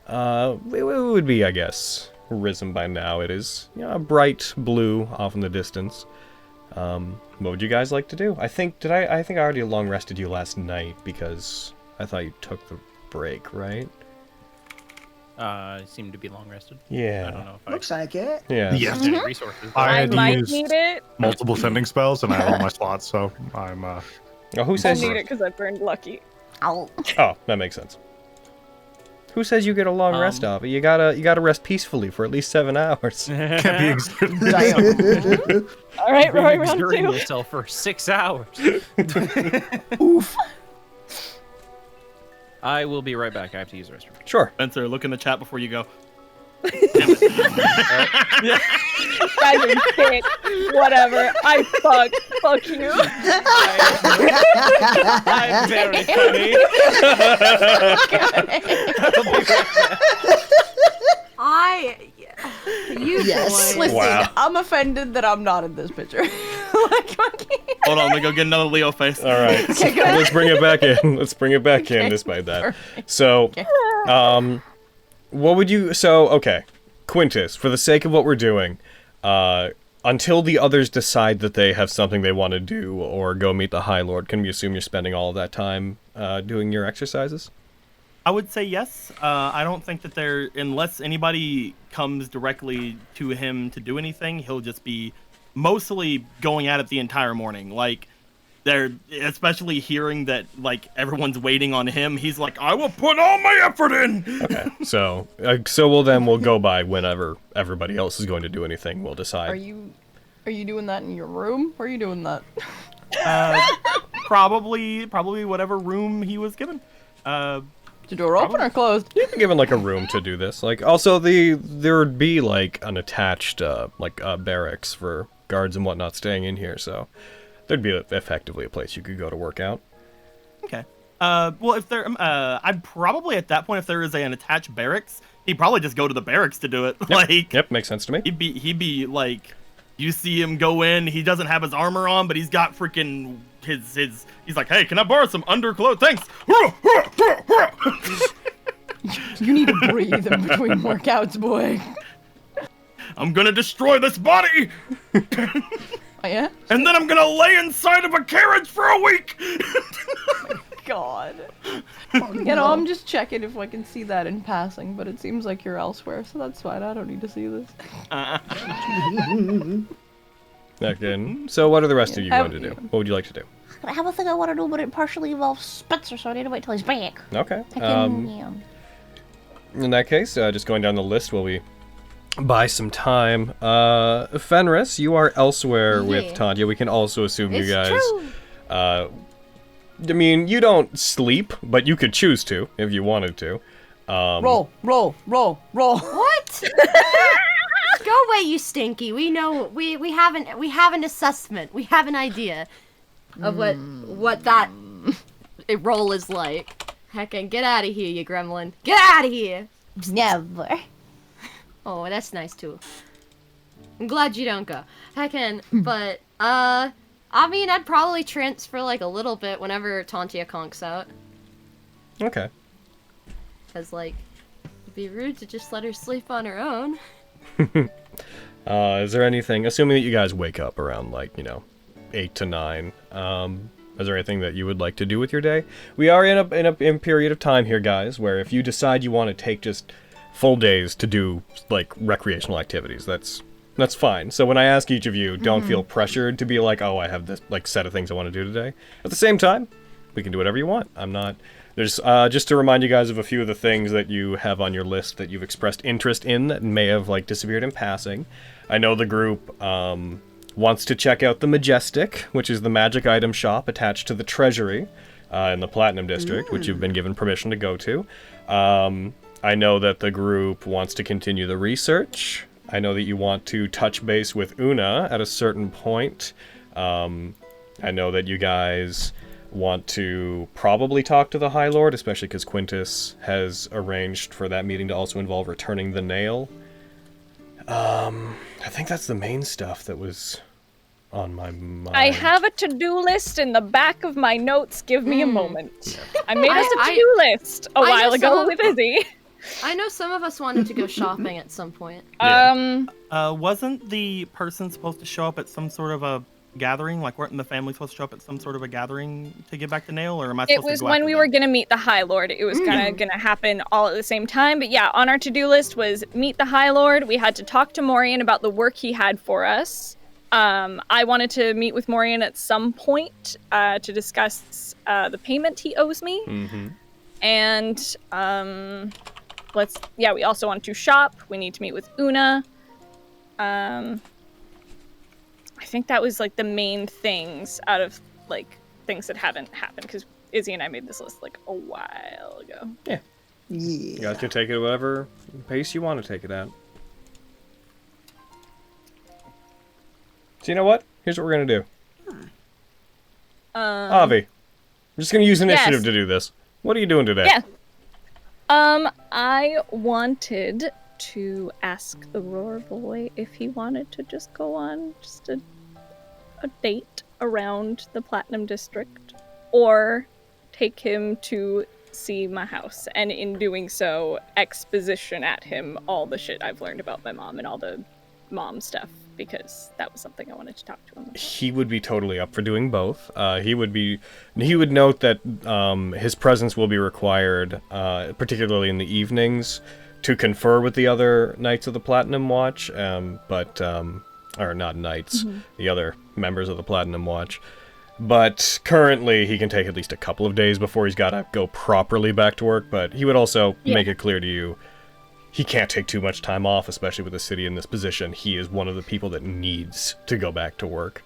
it would be, I guess, risen by now. It is a bright blue off in the distance. What would you guys like to do? I think I already long rested you last night because I thought you took the break, right? I seem to be long rested. Yeah. I don't know if Looks like it. Yeah. Yes. I any resources. I I had to might use need it. multiple sending spells, and I have all my slots, so I'm Oh, who I'll says? need it because I burned lucky. Ow. Oh, that makes sense. Who says you get a long rest off? You gotta rest peacefully for at least 7 hours. Can't be exerting All right, Roy, round exerting 2. yourself for 6 hours. Oof. I will be right back. I have to use the restroom. Sure. Spencer, look in the chat before you go. Guys are sick. Whatever. I fuck you. I'm very funny. You Yes. boy. Listen, Wow. I'm offended that I'm not in this picture. Hold on, let me go get another Leo face. All right. Let's bring it back in. Let's bring it back in despite that. So, what would you... So, okay. Quintus, for the sake of what we're doing, until the others decide that they have something they want to do or go meet the High Lord, can we assume you're spending all of that time doing your exercises? I would say yes. I don't think that unless anybody comes directly to him to do anything, he'll just be mostly going at it the entire morning. Like, they're especially hearing that like everyone's waiting on him. He's like, I will put all my effort in. Okay, so we'll go by whenever everybody else is going to do anything. We'll decide. Are you doing that in your room? Or are you doing that? Probably whatever room he was given. Is the door open or closed? You've been given like a room to do this. Like also there would be like an attached barracks for guards and whatnot staying in here, so there'd be effectively a place you could go to work out. Okay. Well, if there, I'd probably at that point, if there is an attached barracks, he'd probably just go to the barracks to do it. Yep. Yep, makes sense to me. He'd be like, you see him go in. He doesn't have his armor on, but he's got freaking his. He's like, hey, can I borrow some underclothes? Thanks. You need to breathe in between workouts, boy. I'm gonna destroy this body, Oh, yeah? and then I'm gonna lay inside of a carriage for a week. God. You know, I'm just checking if I can see that in passing, but it seems like you're elsewhere, so that's fine. I don't need to see this. Again. So what are the rest of you going to do? What would you like to do? I have a thing I want to do, but it partially involves Spencer, so I need to wait till he's back. Okay. Yeah. In that case, just going down the list while we buy some time. Fenris, you are elsewhere with Tanya. We can also assume you guys. True. I mean, you don't sleep, but you could choose to if you wanted to. Roll. What? Go away, you stinky. We know we have an assessment. We have an idea of what that role is like. Heckin', get out of here, you gremlin. Get out of here. Never. Oh, that's nice too. I'm glad you don't go. Heckin', but I mean, I'd probably transfer like a little bit whenever Tantia conks out. Okay. Cause like, it'd be rude to just let her sleep on her own. Is there anything, assuming that you guys wake up around, 8 to 9, is there anything that you would like to do with your day? We are in a period of time here, guys, where if you decide you want to take just full days to do, recreational activities, that's fine. So when I ask each of you, don't feel pressured to be like, oh, I have this, set of things I want to do today. At the same time, we can do whatever you want. I'm not... There's, just to remind you guys of a few of the things that you have on your list that you've expressed interest in that may have, disappeared in passing. I know the group, wants to check out the Majestic, which is the magic item shop attached to the Treasury, in the Platinum District, which you've been given permission to go to. I know that the group wants to continue the research. I know that you want to touch base with Una at a certain point. I know that you guys want to probably talk to the High Lord, especially because Quintus has arranged for that meeting to also involve returning the nail. I think that's the main stuff that was on my mind. I have a to-do list in the back of my notes. Give me a moment. I made us a to-do list a while ago with Izzy. I know some of us wanted to go shopping at some point. Wasn't the person supposed to show up at some sort of a gathering? Weren't the family supposed to show up at some sort of a gathering to get back the nail, or am I supposed to go It was when we were gonna meet the High Lord. It was gonna happen all at the same time. But yeah, on our to-do list was meet the High Lord. We had to talk to Morian about the work he had for us. I wanted to meet with Morian at some point to discuss the payment he owes me. Mm-hmm. And we also want to shop. We need to meet with Una. I think that was like the main things out of like things that haven't happened because Izzy and I made this list like a while ago. Yeah. You guys can take it whatever pace you want to take it at. So you know what? Here's what we're gonna do. Avi, I'm just gonna use initiative to do this. What are you doing today? Yeah. I wanted to ask the Roar Boy if he wanted to just go on just a date around the Platinum District, or take him to see my house, and in doing so, exposition at him all the shit I've learned about my mom and all the mom stuff, because that was something I wanted to talk to him about. He would be totally up for doing both. He would note that his presence will be required, particularly in the evenings, to confer with the other Knights of the Platinum Watch, or not Knights, the other members of the Platinum Watch. But currently, he can take at least a couple of days before he's got to go properly back to work, but he would also make it clear to you he can't take too much time off, especially with the city in this position. He is one of the people that needs to go back to work.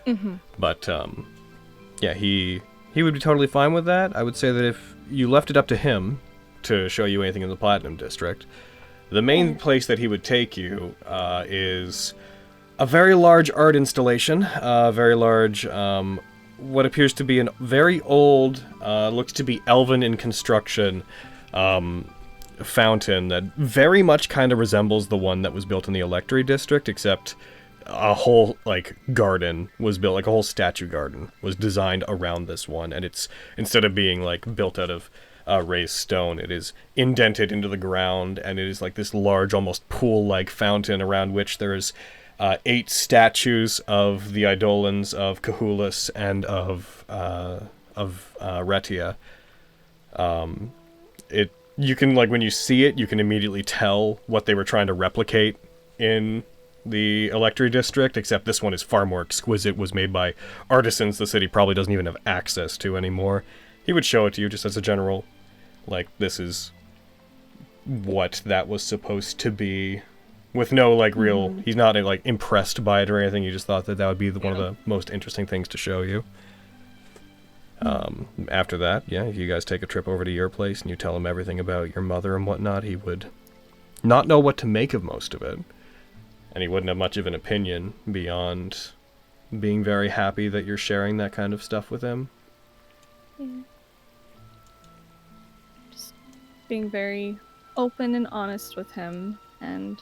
Mm-hmm. But, he would be totally fine with that. I would say that if you left it up to him to show you anything in the Platinum District, the main place that he would take you is a very large art installation, very large, what appears to be a very old, looks to be elven in construction, fountain that very much kind of resembles the one that was built in the Electri District, except a whole, garden was built, a whole statue garden was designed around this one, and it's, instead of being, built out of raised stone, it is indented into the ground, and it is this large, almost pool-like fountain around which there's 8 statues of the Eidolons of Cahulus and of Retia. You can, when you see it, you can immediately tell what they were trying to replicate in the Electri District, except this one is far more exquisite, was made by artisans the city probably doesn't even have access to anymore. He would show it to you just as a general, this is what that was supposed to be, with no, real, he's not, impressed by it or anything. He just thought that would be one of the most interesting things to show you. After that, if you guys take a trip over to your place and you tell him everything about your mother and whatnot, he would not know what to make of most of it. And he wouldn't have much of an opinion beyond being very happy that you're sharing that kind of stuff with him. Yeah. Just being very open and honest with him, and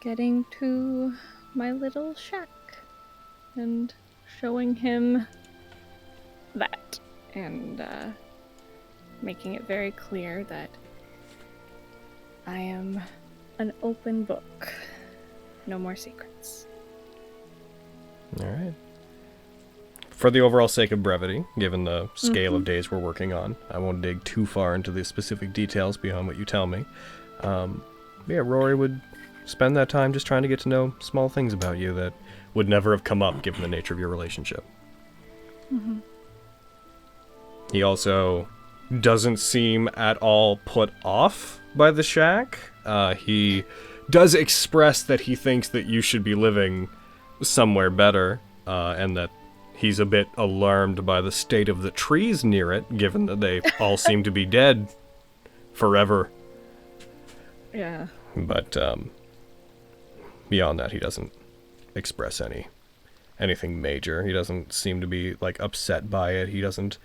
getting to my little shack and showing him that, and making it very clear that I am an open book. No more secrets. Alright. For the overall sake of brevity, given the scale of days we're working on, I won't dig too far into the specific details beyond what you tell me. Rory would spend that time just trying to get to know small things about you that would never have come up given the nature of your relationship. Mm-hmm. He also doesn't seem at all put off by the shack. He does express that he thinks that you should be living somewhere better, and that he's a bit alarmed by the state of the trees near it, given that they all seem to be dead forever. Yeah. But beyond that, he doesn't express anything major. He doesn't seem to be upset by it. He doesn't.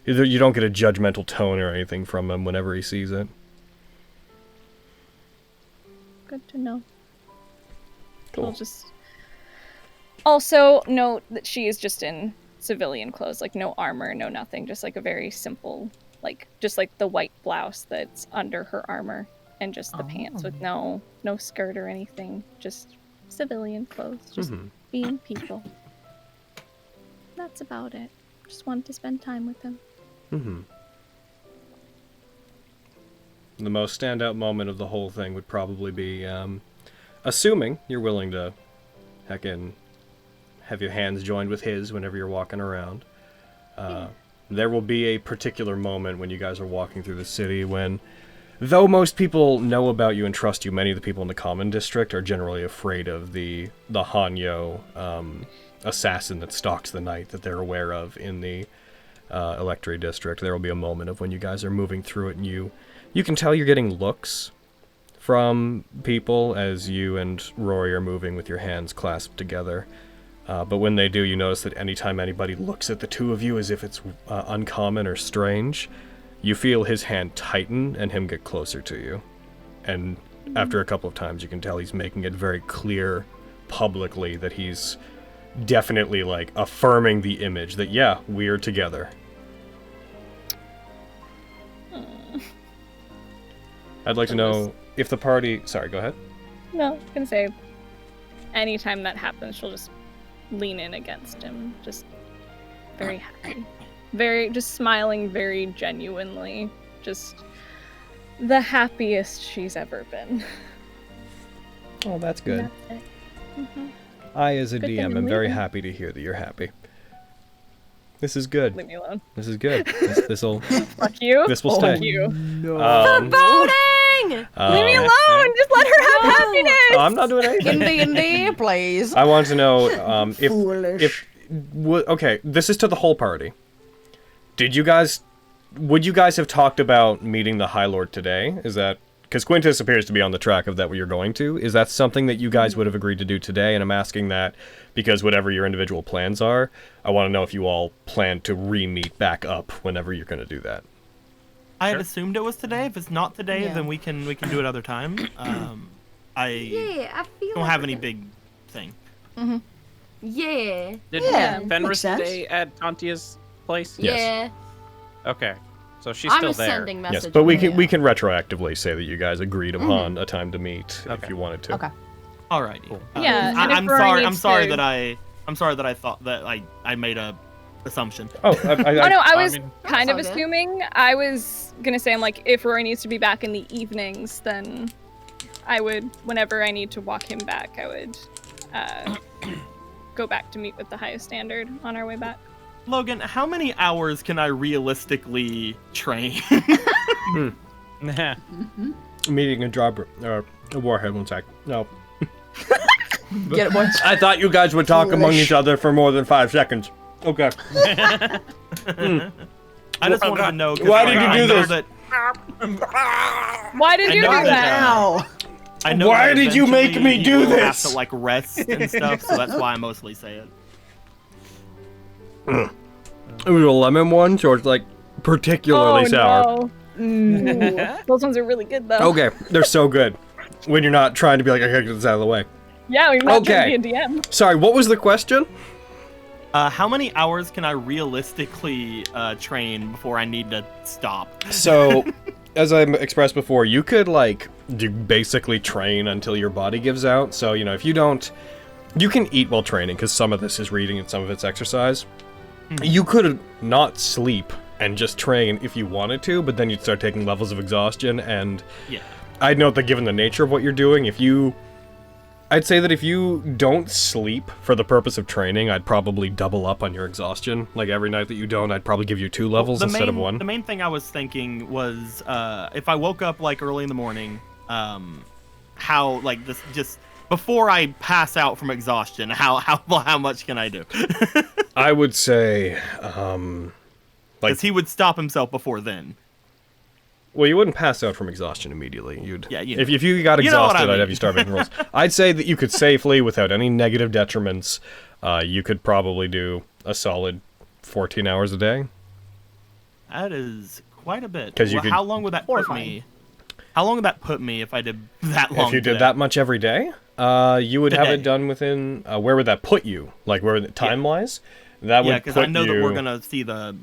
You don't get a judgmental tone or anything from him whenever he sees it. Good to know. Cool. I'll just also note that she is just in civilian clothes, no armor, no nothing, just a very simple, just the white blouse that's under her armor, and just the pants with no skirt or anything, just civilian clothes, just being people. That's about it. Just wanted to spend time with him. The most standout moment of the whole thing would probably be, assuming you're willing to heckin' have your hands joined with his whenever you're walking around. There will be a particular moment when you guys are walking through the city when, though most people know about you and trust you, many of the people in the Common District are generally afraid of the Hanyo assassin that stalks the night that they're aware of in the Electri District. There will be a moment of when you guys are moving through it and you can tell you're getting looks from people as you and Rory are moving with your hands clasped together. But when they do, you notice that anytime anybody looks at the two of you as if it's uncommon or strange, you feel his hand tighten and him get closer to you. And after a couple of times, you can tell he's making it very clear publicly that he's definitely, like, affirming the image that, yeah, we're together. I'd like to know if the party... Sorry, go ahead. No, I was gonna say, anytime that happens, she'll just lean in against him, just very happy. Just smiling very genuinely. Just the happiest she's ever been. Oh, that's good. Mm-hmm. I, as a Good DM, thing am to very leave. happy to hear that you're happy. This is good. Leave me alone. This is good. This'll... Fuck you. This will stay. Fuck you. Foreboding! Leave me alone! Just let her have happiness! I'm not doing anything. D&D, please. I want to know Foolish. okay, this is to the whole party. Would you guys have talked about meeting the High Lord today? Is that because Quintus appears to be on the track of that what you're going to? Is that something that you guys would have agreed to do today? And I'm asking that because whatever your individual plans are, I want to know if you all plan to re-meet back up whenever you're going to do that. I had assumed it was today. If it's not today, Yeah. then we can do it other time. I Yeah, I feel don't like have we any could- big thing. Yeah. Did Yeah, Fenris makes sense. stay at Tantia's place? Yes. Yeah. Okay. So she's I'm still there. sending messages. Yes, but we can retroactively say that you guys agreed upon a time to meet if Okay. you wanted to. Okay. Alrighty. Cool. Yeah, and if I'm Rory sorry. I'm needs sorry to- that I thought that I made a assumption. Oh, Oh no, I was mean, kind of all good. assuming. I was gonna say, I'm like, if Rory needs to be back in the evenings, then I would, whenever I need to walk him back, I would go back to meet with the highest standard on our way back. Logan, how many hours can I realistically train? Nah. meeting a job a warhead one sec. No. Get it, boys. I thought you guys would talk among Foolish. each other for more than 5 seconds. Okay. I just wanted to know. 'cause, Why like, did you I do know this? that- Why did I you do know that, that? Ow. I know Why that did you make me eventually do we'll this? Have to like rest and stuff, so that's why I mostly say it. It was a lemon one, so it's like particularly sour. No. Ooh, those ones are really good though. Okay, they're so good. When you're not trying to be like, I gotta get this out of the way. Yeah, we've not Okay. been DM. Sorry, what was the question? How many hours can I realistically train before I need to stop? So, as I expressed before, you could like basically train until your body gives out. So, you know, if you don't, you can eat while training because some of this is reading and some of it's exercise. You could not sleep and just train if you wanted to, but then you'd start taking levels of exhaustion. And Yeah. I'd note that given the nature of what you're doing, I'd say that if you don't sleep for the purpose of training, I'd probably double up on your exhaustion. Like every night that you don't, I'd probably give you 2 levels instead of 1. The main thing I was thinking was if I woke up like early in the morning, how like this just before I pass out from exhaustion, how much can I do? I would say, Because he would stop himself before then. well, you wouldn't pass out from exhaustion immediately. You'd, Yeah, you if know. you got You know what exhausted, I I'd have mean. you start making rolls. I'd say that you could safely, without any negative detriments, you could probably do a solid 14 hours a day. That is quite a bit. 'Cause you Well, could- how long would that put me? How long would that put me if I did that long? If you did today? that much every day, you would have it Today. done within. Where would that put you? Like where time wise? That Yeah, would because put I know you, that we're gonna see the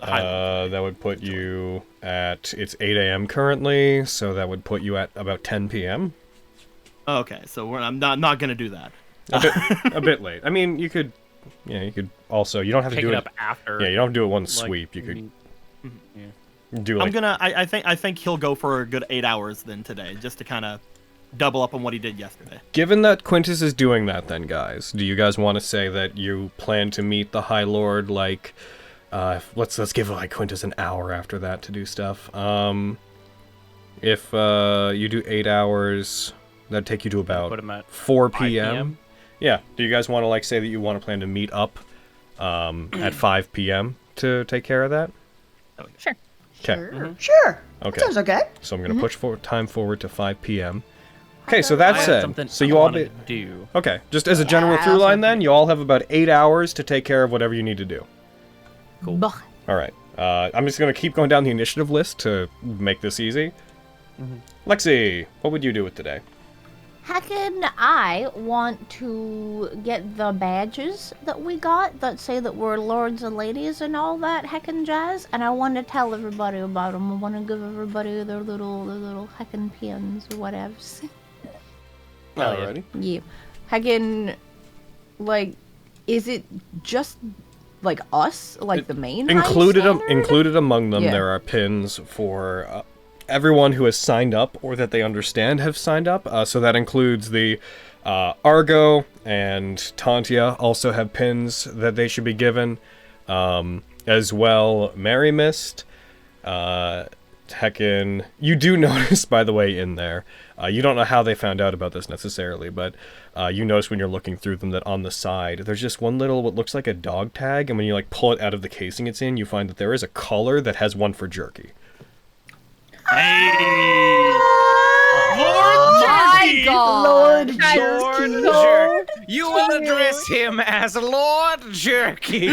highlight. that would put you at. It's 8 a.m. currently, so that would put you at about 10 p.m. Okay, so I'm not gonna do that. A bit late. I mean, you could. Yeah, you could also. You don't have to Pick do it it. up after. Yeah, you don't have to do it one like, sweep. You could Yeah. do like. I think he'll go for a good 8 hours then today, just to kind of double up on what he did yesterday. Given that Quintus is doing that, then, guys, do you guys want to say that you plan to meet the High Lord, like, let's give, like, Quintus an hour after that to do stuff. If you do 8 hours, that'd take you to about Put him at 4 5 p.m. Yeah. Do you guys want to, like, say that you want to plan to meet up at 5 p.m. to take care of that? Sure. Okay. Sure. Okay. Sounds okay. So I'm going to push time forward to 5 p.m. Okay, so that I had said, something so I you all wanted to do. Okay, just as a general through line then, you all have about 8 hours to take care of whatever you need to do. Cool. Alright, I'm just going to keep going down the initiative list to make this easy. Lexi, what would you do with today? Heckin' I want to get the badges that we got that say that we're lords and ladies and all that heckin' jazz, and I want to tell everybody about them. I want to give everybody their little heckin' pins or whatevs. Alrighty. Yeah. Heckin', like, is it just, like, us? Like, the main Included high standard? included among them, Yeah. there are pins for everyone who has signed up or that they understand have signed up. So that includes the Argo and Tantia also have pins that they should be given. As well, Mary Mist, Heckin. You do notice, by the way, in there, you don't know how they found out about this necessarily, but you notice when you're looking through them that on the side, there's just one little, what looks like a dog tag, and when you like pull it out of the casing it's in, you find that there is a collar that has one for jerky. Hey! My God. Lord Lord Jerky. You will address him as Lord Jerky.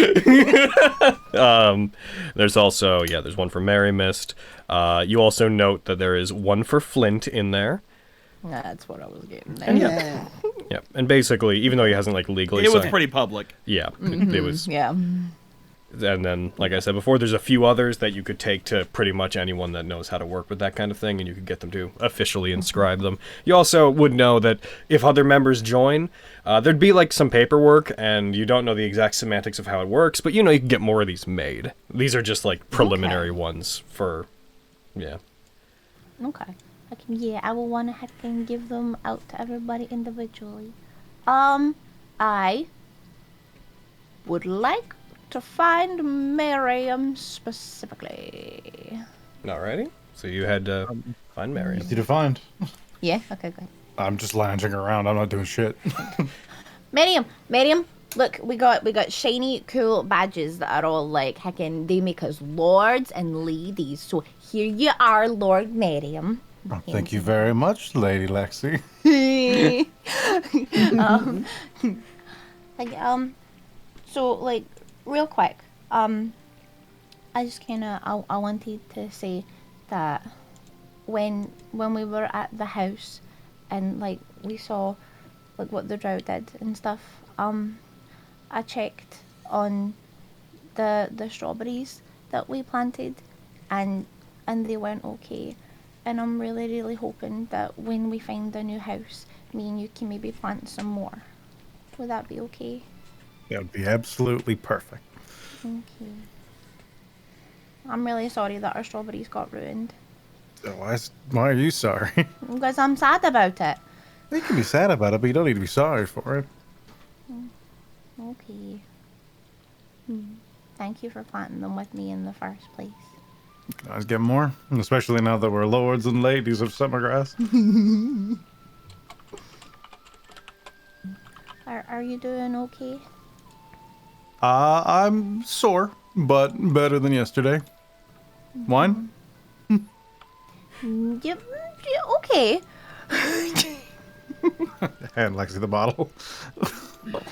There's also, there's one for Mary Mist. You also note that there is one for Flint in there. That's what I was getting there. Yeah. Yeah, and basically, even though he hasn't like legally It was signed, pretty public. yeah, it was. Yeah. And then, like I said before, there's a few others that you could take to pretty much anyone that knows how to work with that kind of thing, and you could get them to officially inscribe them. You also would know that if other members join, there'd be like some paperwork, and you don't know the exact semantics of how it works, but you know you can get more of these made. These are just like preliminary ones for, yeah. Okay. I will want to heckin' give them out to everybody individually. I would like to find Miriam specifically. Alrighty. So you had to find Miriam. Easy to find. Yeah? Okay, good. I'm just lounging around. I'm not doing shit. Miriam, look, we got shiny, cool badges that are all like heckin', they make us lords and ladies. So here you are, Lord Miriam. Oh, thank you very much, Lady Lexi. So like, real quick, I just kinda, I wanted to say that when we were at the house and like we saw like what the drought did and stuff, I checked on the strawberries that we planted and they went okay. And I'm really hoping that when we find a new house, me and you can maybe plant some more. Would that be okay? That would be absolutely perfect. Thank you. I'm really sorry that our strawberries got ruined. Why are you sorry? Because I'm sad about it. You can be sad about it, but you don't need to be sorry for it. Okay. Thank you for planting them with me in the first place. You can always get more, especially now that we're lords and ladies of Summergrass. Are you doing okay? I'm sore, but better than yesterday. Wine? Yep. Okay. And Lexi the bottle.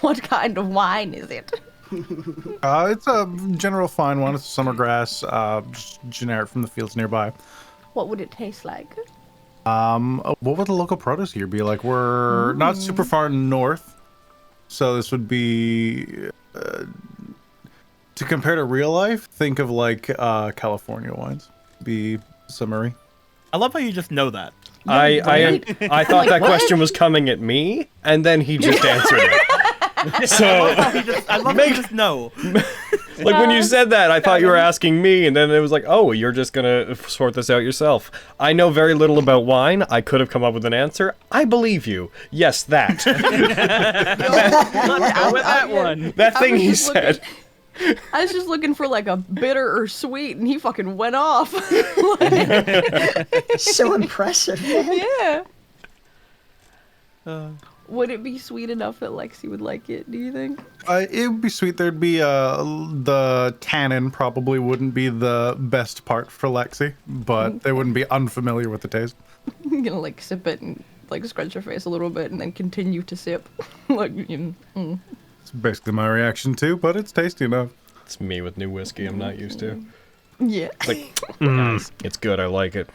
What kind of wine is it? It's a general fine one. It's Summergrass, just generic from the fields nearby. What would it taste like? What would the local produce here be like? We're not super far north, so this would be to compare to real life. Think of like California wines. Be summery. I love how you just know that. I thought that question was coming at me, and then he just answered it. So I love that you just know. like when you said that, I thought you were asking me, and then it was like, oh, you're just gonna sort this out yourself. I know very little about wine. I could have come up with an answer. I believe you. Yes, that. Out with that one. That thing he said. I was just looking for like a bitter or sweet, and he fucking went off. So impressive, man. Yeah. Would it be sweet enough that Lexi would like it, do you think? It would be sweet. There'd be the tannin probably wouldn't be the best part for Lexi, but they wouldn't be unfamiliar with the taste. I'm gonna like sip it and like scrunch her face a little bit and then continue to sip. Like, It's basically my reaction too, but it's tasty enough. It's me with new whiskey I'm not used to. Yeah. It's like, it's good, I like it.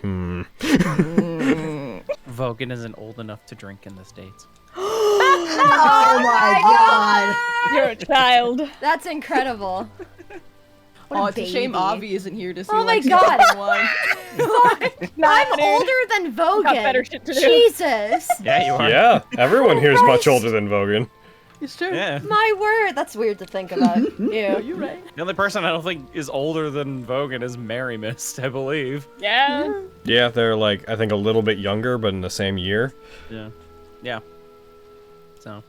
Vogan isn't old enough to drink in the States. Oh my god. You're a child. That's incredible. Oh, it's a shame Avi isn't here to see Oh my Lexi God. drinking wine. I'm older than Vogan. Got better shit to do. Jesus. Yeah, you are. Yeah, everyone here is much older than Vogan. It's true. Yeah. My word. That's weird to think about. Yeah. You're right. The only person I don't think is older than Vogan is Mary Mist, I believe. Yeah. Yeah, they're like, I think a little bit younger, but in the same year. Yeah. Yeah. So.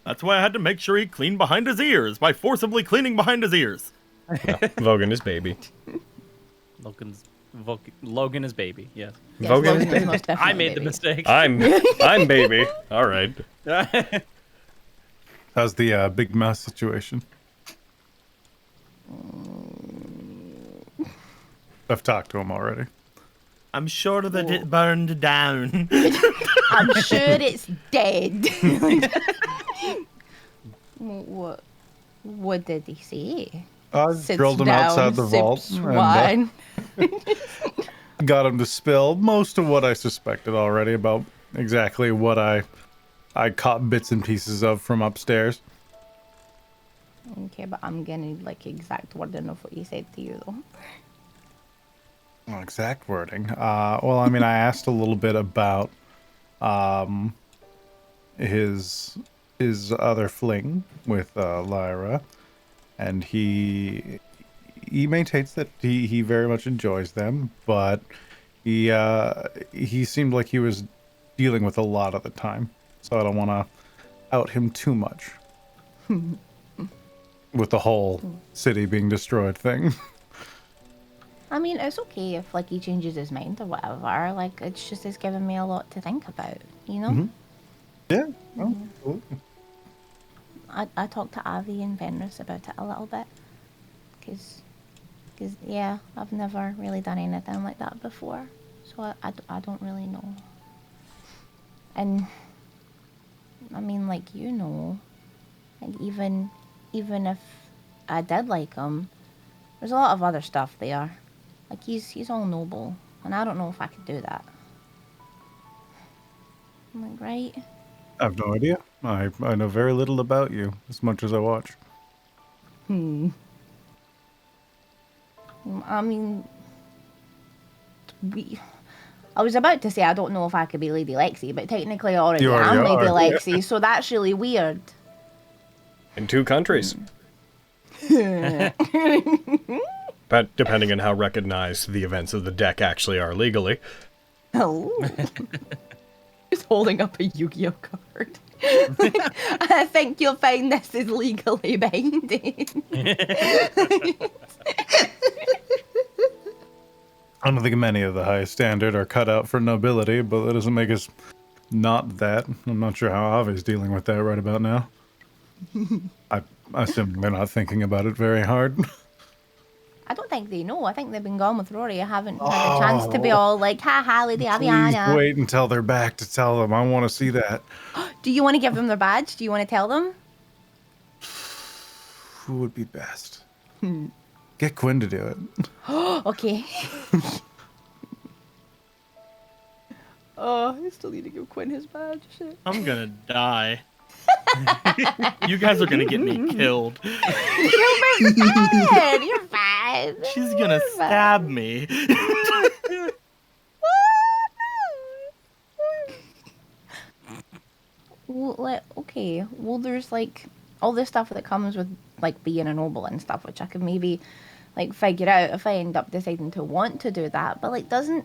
That's why I had to make sure he cleaned behind his ears by forcibly cleaning behind his ears. Vogan is baby. Logan is baby, yes. Yes, Vogan Logan is baby. most definitely I made the baby. mistake. I'm baby. All right. How's the big mouth situation? I've talked to him already. I'm sure that it burned down. I'm sure it's dead. What did he say? I Sits drilled him down, outside the vault sips and wine. got him to spill most of what I suspected already about exactly what I caught bits and pieces of from upstairs. Okay, but I'm gonna like exact wording of what he said to you though. Well, exact wording. Well, I mean, I asked a little bit about his other fling with Lyra, and he maintains that he very much enjoys them, but he seemed like he was dealing with a lot at the time, so I don't want to out him too much with the whole city being destroyed thing. I mean, it's okay if like he changes his mind or whatever. Like it's giving me a lot to think about, you know. Yeah. Oh, absolutely. I talked to Avi and Fenris about it a little bit, cause yeah, I've never really done anything like that before, so I don't really know. And I mean, like like even if I did like him, there's a lot of other stuff there. Like he's all noble, and I don't know if I could do that. I'm like, right? I have no idea. I know very little about you, as much as I watch. I mean, I was about to say I don't know if I could be Lady Lexi, but technically I already You already am Lady are. Lexi, so that's really weird. In 2 countries. But depending on how recognized the events of the deck actually are legally. Oh. He's holding up a Yu-Gi-Oh card. I think you'll find this is legally binding. I don't think many of the high standard are cut out for nobility, but that doesn't make us not that. I'm not sure how Avi's dealing with that right about now. I assume they're not thinking about it very hard. I don't think they know. I think they've been gone with Rory. I haven't had a chance to be all like, ha ha, Lady Please Aviana. wait until they're back to tell them. I want to see that. Do you want to give them their badge? Do you want to tell them? Who would be best? Get Quinn to do it. Okay. Oh, I still need to give Quinn his badge. Shit. I'm gonna die. You guys are gonna get me killed. You're fine. You're fine. She's gonna stab me. Well, okay. Well, there's like all this stuff that comes with like being a noble and stuff, which I could maybe like figure out if I end up deciding to want to do that. But like, doesn't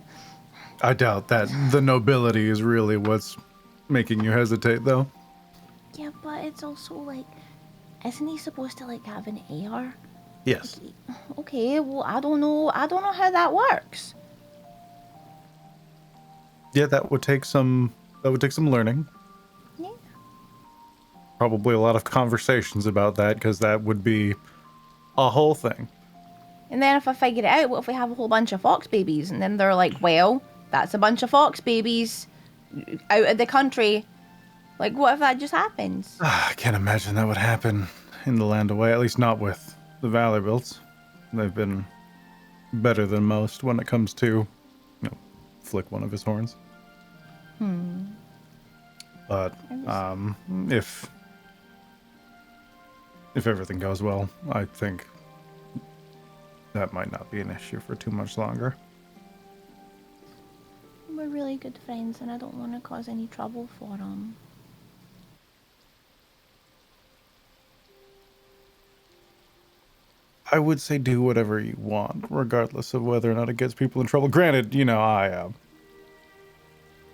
I doubt that the nobility is really what's making you hesitate, though. yeah, but it's also like, isn't he supposed to like have an AR? Yes. Okay, well, I don't know how that works. Yeah, that would take some learning. Yeah. Probably a lot of conversations about that, because that would be a whole thing. And then if I figure it out, what if we have a whole bunch of fox babies? And then they're like, well, that's a bunch of fox babies out of the country. Like, what if that just happens? I can't imagine that would happen in the land away, at least not with the Vanderbilts. They've been better than most when it comes to, flick one of his horns. But if everything goes well, I think that might not be an issue for too much longer. We're really good friends, and I don't want to cause any trouble for them. I would say do whatever you want, regardless of whether or not it gets people in trouble. Granted,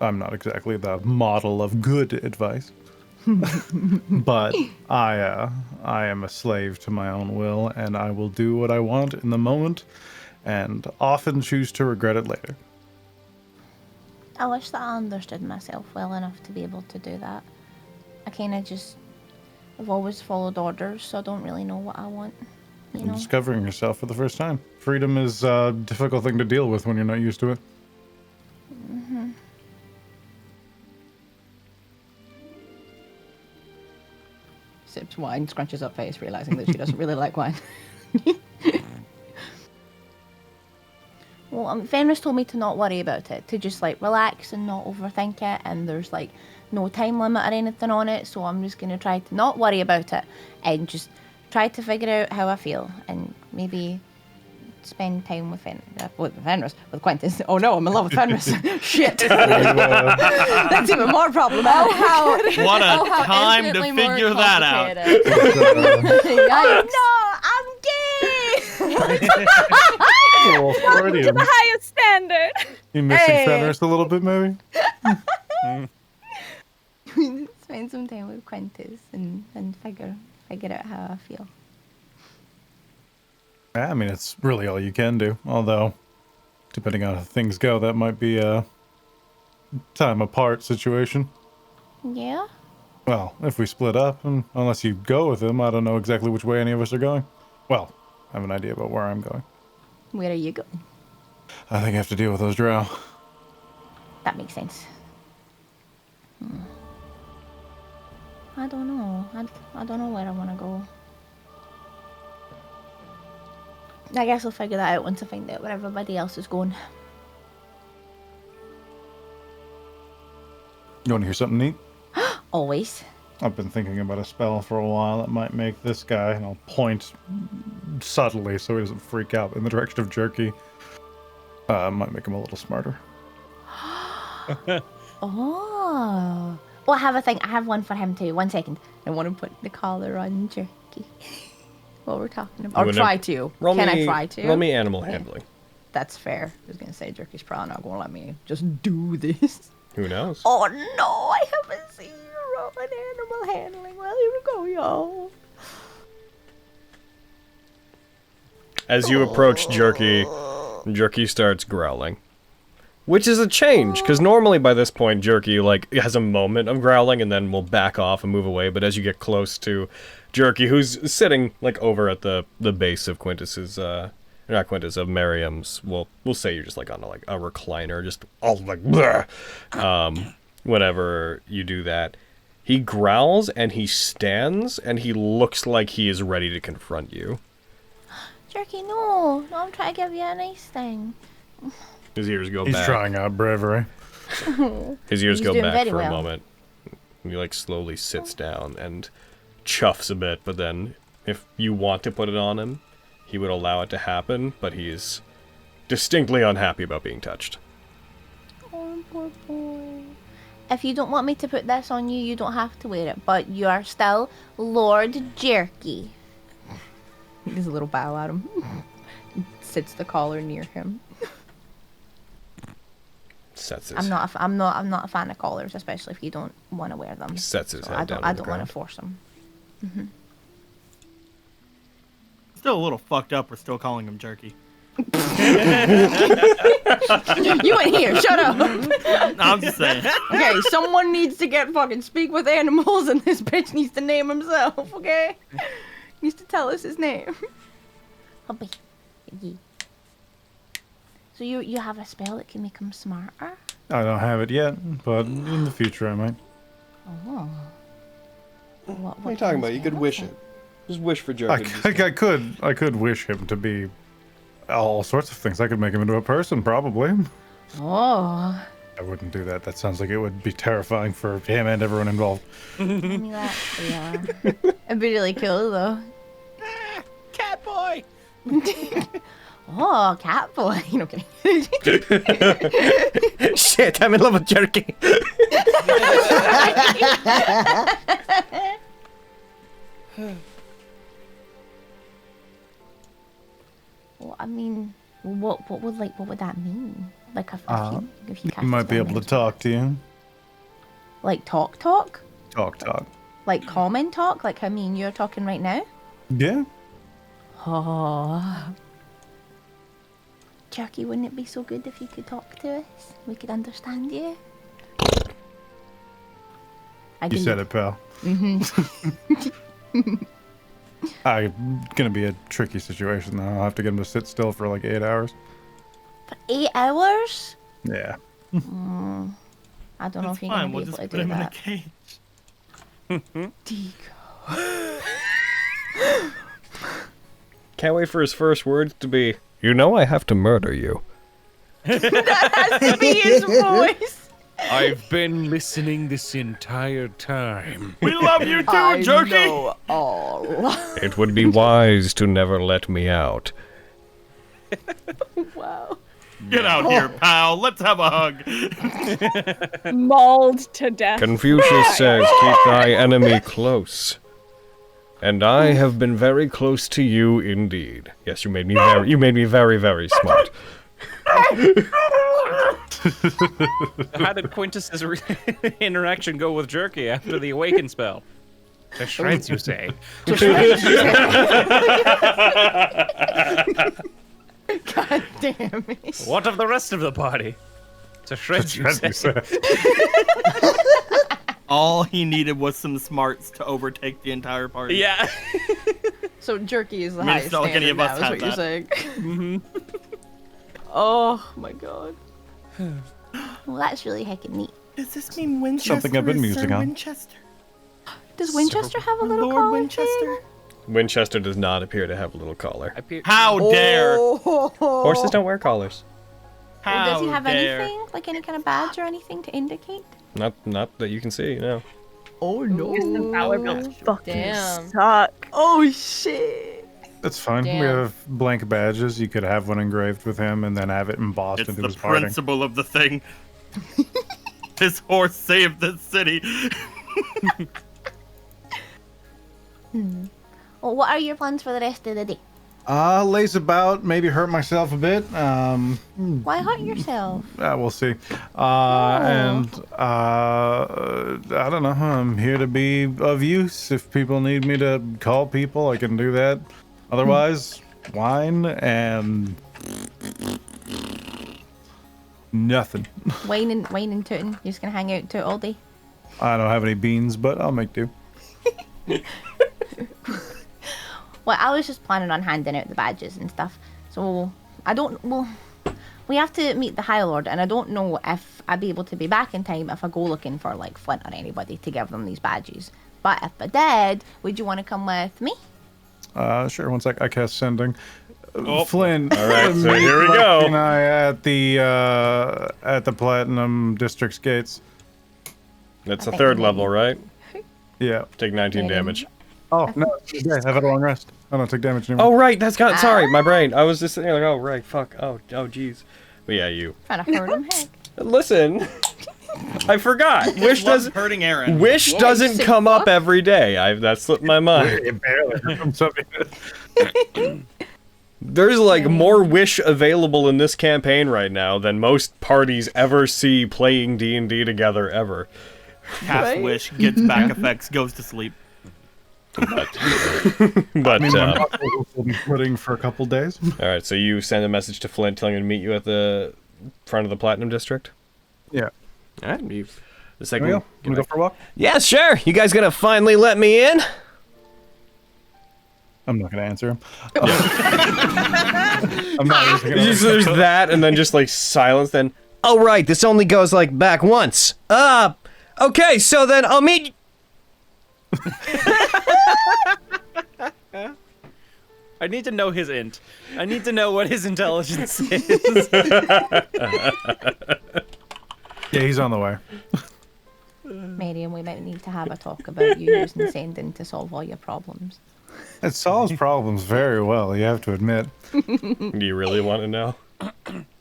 I'm not exactly the model of good advice, but I am a slave to my own will, and I will do what I want in the moment, and often choose to regret it later. I wish that I understood myself well enough to be able to do that. I've always followed orders, so I don't really know what I want. You know? Discovering yourself for the first time. Freedom is a difficult thing to deal with when you're not used to it. Mm-hmm. Sips wine, scrunches up face, realizing that she doesn't really like wine. Well, Fenris told me to not worry about it, to just like relax and not overthink it, and there's like no time limit or anything on it, so I'm just gonna try to not worry about it and just try to figure out how I feel and maybe spend time with Fenris, with Quentin. Oh no, I'm in love with Fenris. Shit. That's even more problematic. What a time to figure that out. No, I'm gay! To the highest standard. You missing Fenris a little bit, maybe? Spend some time with Quentin and figure out how I feel. I mean, it's really all you can do. Although, depending on how things go, that might be a time apart situation. Yeah? Well, if we split up, and unless you go with him, I don't know exactly which way any of us are going. Well, I have an idea about where I'm going. Where are you going? I think I have to deal with those drow. That makes sense. I don't know. I don't know where I want to go. I guess I'll figure that out once I find out where everybody else is going. You want to hear something neat? Always. I've been thinking about a spell for a while that might make this guy, and I'll point subtly so he doesn't freak out in the direction of Jerky. Might make him a little smarter. Oh. Well, I have a thing. I have one for him too. 1 second. I want to put the collar on Jerky. What we're talking about. Or try to. Can I try to? Roll me animal handling. That's fair. I was going to say Jerky's probably not going to let me just do this. Who knows? Oh no, I haven't seen you roll an animal handling. Well, here we go, y'all. As you approach Jerky, Jerky starts growling. Which is a change, because normally by this point Jerky has a moment of growling and then will back off and move away, but as you get close to Jerky, who's sitting over at the base of Quintus's, not Quintus, of Miriam's, we'll say you're just on a recliner, just all bleh. Whenever you do that, he growls and he stands and he looks like he is ready to confront you. Jerky, no, I'm trying to give you a nice thing. His ears go He's back. He's trying out bravery. His ears He's go doing back very for a well. moment. He slowly sits down and chuffs a bit, but then if you want to put it on him, he would allow it to happen, but he's distinctly unhappy about being touched. Oh, poor boy. if you don't want me to put this on you, you don't have to wear it. But you are still Lord Jerky. He does a little bow at him. Sits the collar near him. Sets his, I'm not a fan of collars, especially if you don't want to wear them. Sets his So head down. I on the don't want ground. to force them. Still a little fucked up. We're still calling him Jerky. You ain't here. Shut up. No, I'm just saying. Okay, someone needs to get fucking speak with animals, and this bitch needs to name himself. Okay, needs to tell us his name. Hubby. Yeah. So you have a spell that can make him smarter? I don't have it yet, but in the future I might. Oh. What are you talking about? You could wish it. Just wish for Jerky. I could wish him to be all sorts of things. I could make him into a person, probably. Oh. I wouldn't do that. That sounds like it would be terrifying for him and everyone involved. I mean, yeah. It'd be really cool though. Cat boy. Oh, cat boy. No kidding. Shit, I'm in love with Jerky. Well, I mean, what would that mean? Like if you cast He might be spell able to into- talk to you. Like talk? Talk. Like common talk? Like how me and you're talking right now? Yeah. Oh. Jerky, wouldn't it be so good if you could talk to us? We could understand you. You said it, pal. I'm gonna be a tricky situation though. I'll have to get him to sit still for like 8 hours. For 8 hours? Yeah. I don't know That's if you're fine. gonna be We'll able just to put do him in a that. cage. Can't wait for his first words to be, you know I have to murder you. That has to be his voice. I've been listening this entire time. We love you too, Jerky. know all. It would be wise to never let me out. Wow. Get out here, pal. Let's have a hug. Mauled to death. Confucius says, keep thy enemy close. And I have been very close to you indeed. Yes, you made me very, very smart. How did Quintus's interaction go with Jerky after the awaken spell? To shreds, you say? God damn it. What of the rest of the body? To shreds, you say? All he needed was some smarts to overtake the entire party. Yeah. So Jerky is the I mean, highest it's not like any standard of us now, is have what you're that. saying. Oh my god. Well, that's really heckin' neat. Does this mean Winchester? Something I've been is musing Sir on. Winchester? Does Winchester have a little Lord collar Winchester? Winchester does not appear to have a little collar. How dare! Horses don't wear collars. How Does he have dare! anything? Like any kind of badge or anything to indicate? Not that you can see, no. Oh no. The valor belts fucking Damn. suck. Oh shit. That's fine. We Damn. have blank badges. You could have one engraved with him and then have it embossed It's into the his parting. principle of the thing. This horse saved the city. Well, what are your plans for the rest of the day? Lace about, maybe hurt myself a bit. Why hurt yourself? We'll see. And I don't know. I'm here to be of use. If people need me to call people, I can do that. Otherwise, wine and nothing. Wine and tooting. You're just gonna hang out toot all day? I don't have any beans, but I'll make do. Well, I was just planning on handing out the badges and stuff. So we have to meet the High Lord, and I don't know if I'd be able to be back in time if I go looking for like Flint or anybody to give them these badges. But if I did, would you want to come with me? Sure. One sec. I cast sending. Oh. Flynn. All right, so meet here we Lucky go. And I at the Platinum District's gates. That's the think third maybe. level, right? Yeah. Take 19 Yeah. damage. Oh no! Yeah, have a long rest. I don't take damage anymore. Oh, right, that's got. Sorry, my brain. I was just sitting there like, oh, right, fuck. Oh, jeez. But yeah, you. Trying to hurt him, heck. Listen. I forgot. Wish Loves doesn't hurting Aaron. Wish doesn't sick come fuck. up every day. That slipped my mind. It barely comes up. There's like more Wish available in this campaign right now than most parties ever see playing D&D together ever. Cast Wish, gets back effects, goes to sleep. But We'll be quitting for a couple days. all right, so you send a message to Flint telling him to meet you at the front of the Platinum District. Yeah. All right, the Here second. we go. Wanna go for a walk? Yeah, sure. You guys gonna finally let me in? I'm not gonna answer him. I'm not even gonna. There's that, and then just like silence. Then, oh right, this only goes like back once. Okay, so then I'll meet. I need to know his int. I need to know what his intelligence is. Yeah, he's on the way. Marion, we might need to have a talk about you using sending to solve all your problems. It solves problems very well, you have to admit. Do you really want to know,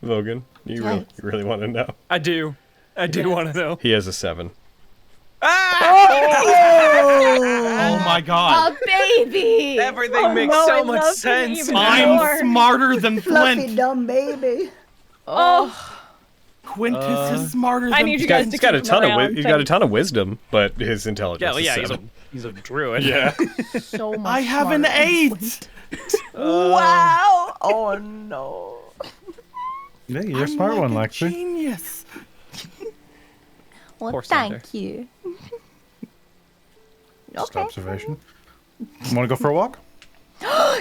Logan? You really want to know? I do. I do want to know. He has a 7. Oh my god. A baby! Everything makes so much sense. I'm smarter than Fluffy Flint. dumb baby. Quintus is smarter than need you Flint. guys to He's got a keep ton him of around, he's got a ton of wisdom, but his intelligence Yeah, well, yeah, is 7. he's a druid. Yeah. So much I have an smarter than 8. Flint. Wow! Oh no. Yeah, you're a smart one, Lexi. Genius. Well, Poor Sander. thank you. Just Okay. observation. Want to go for a walk?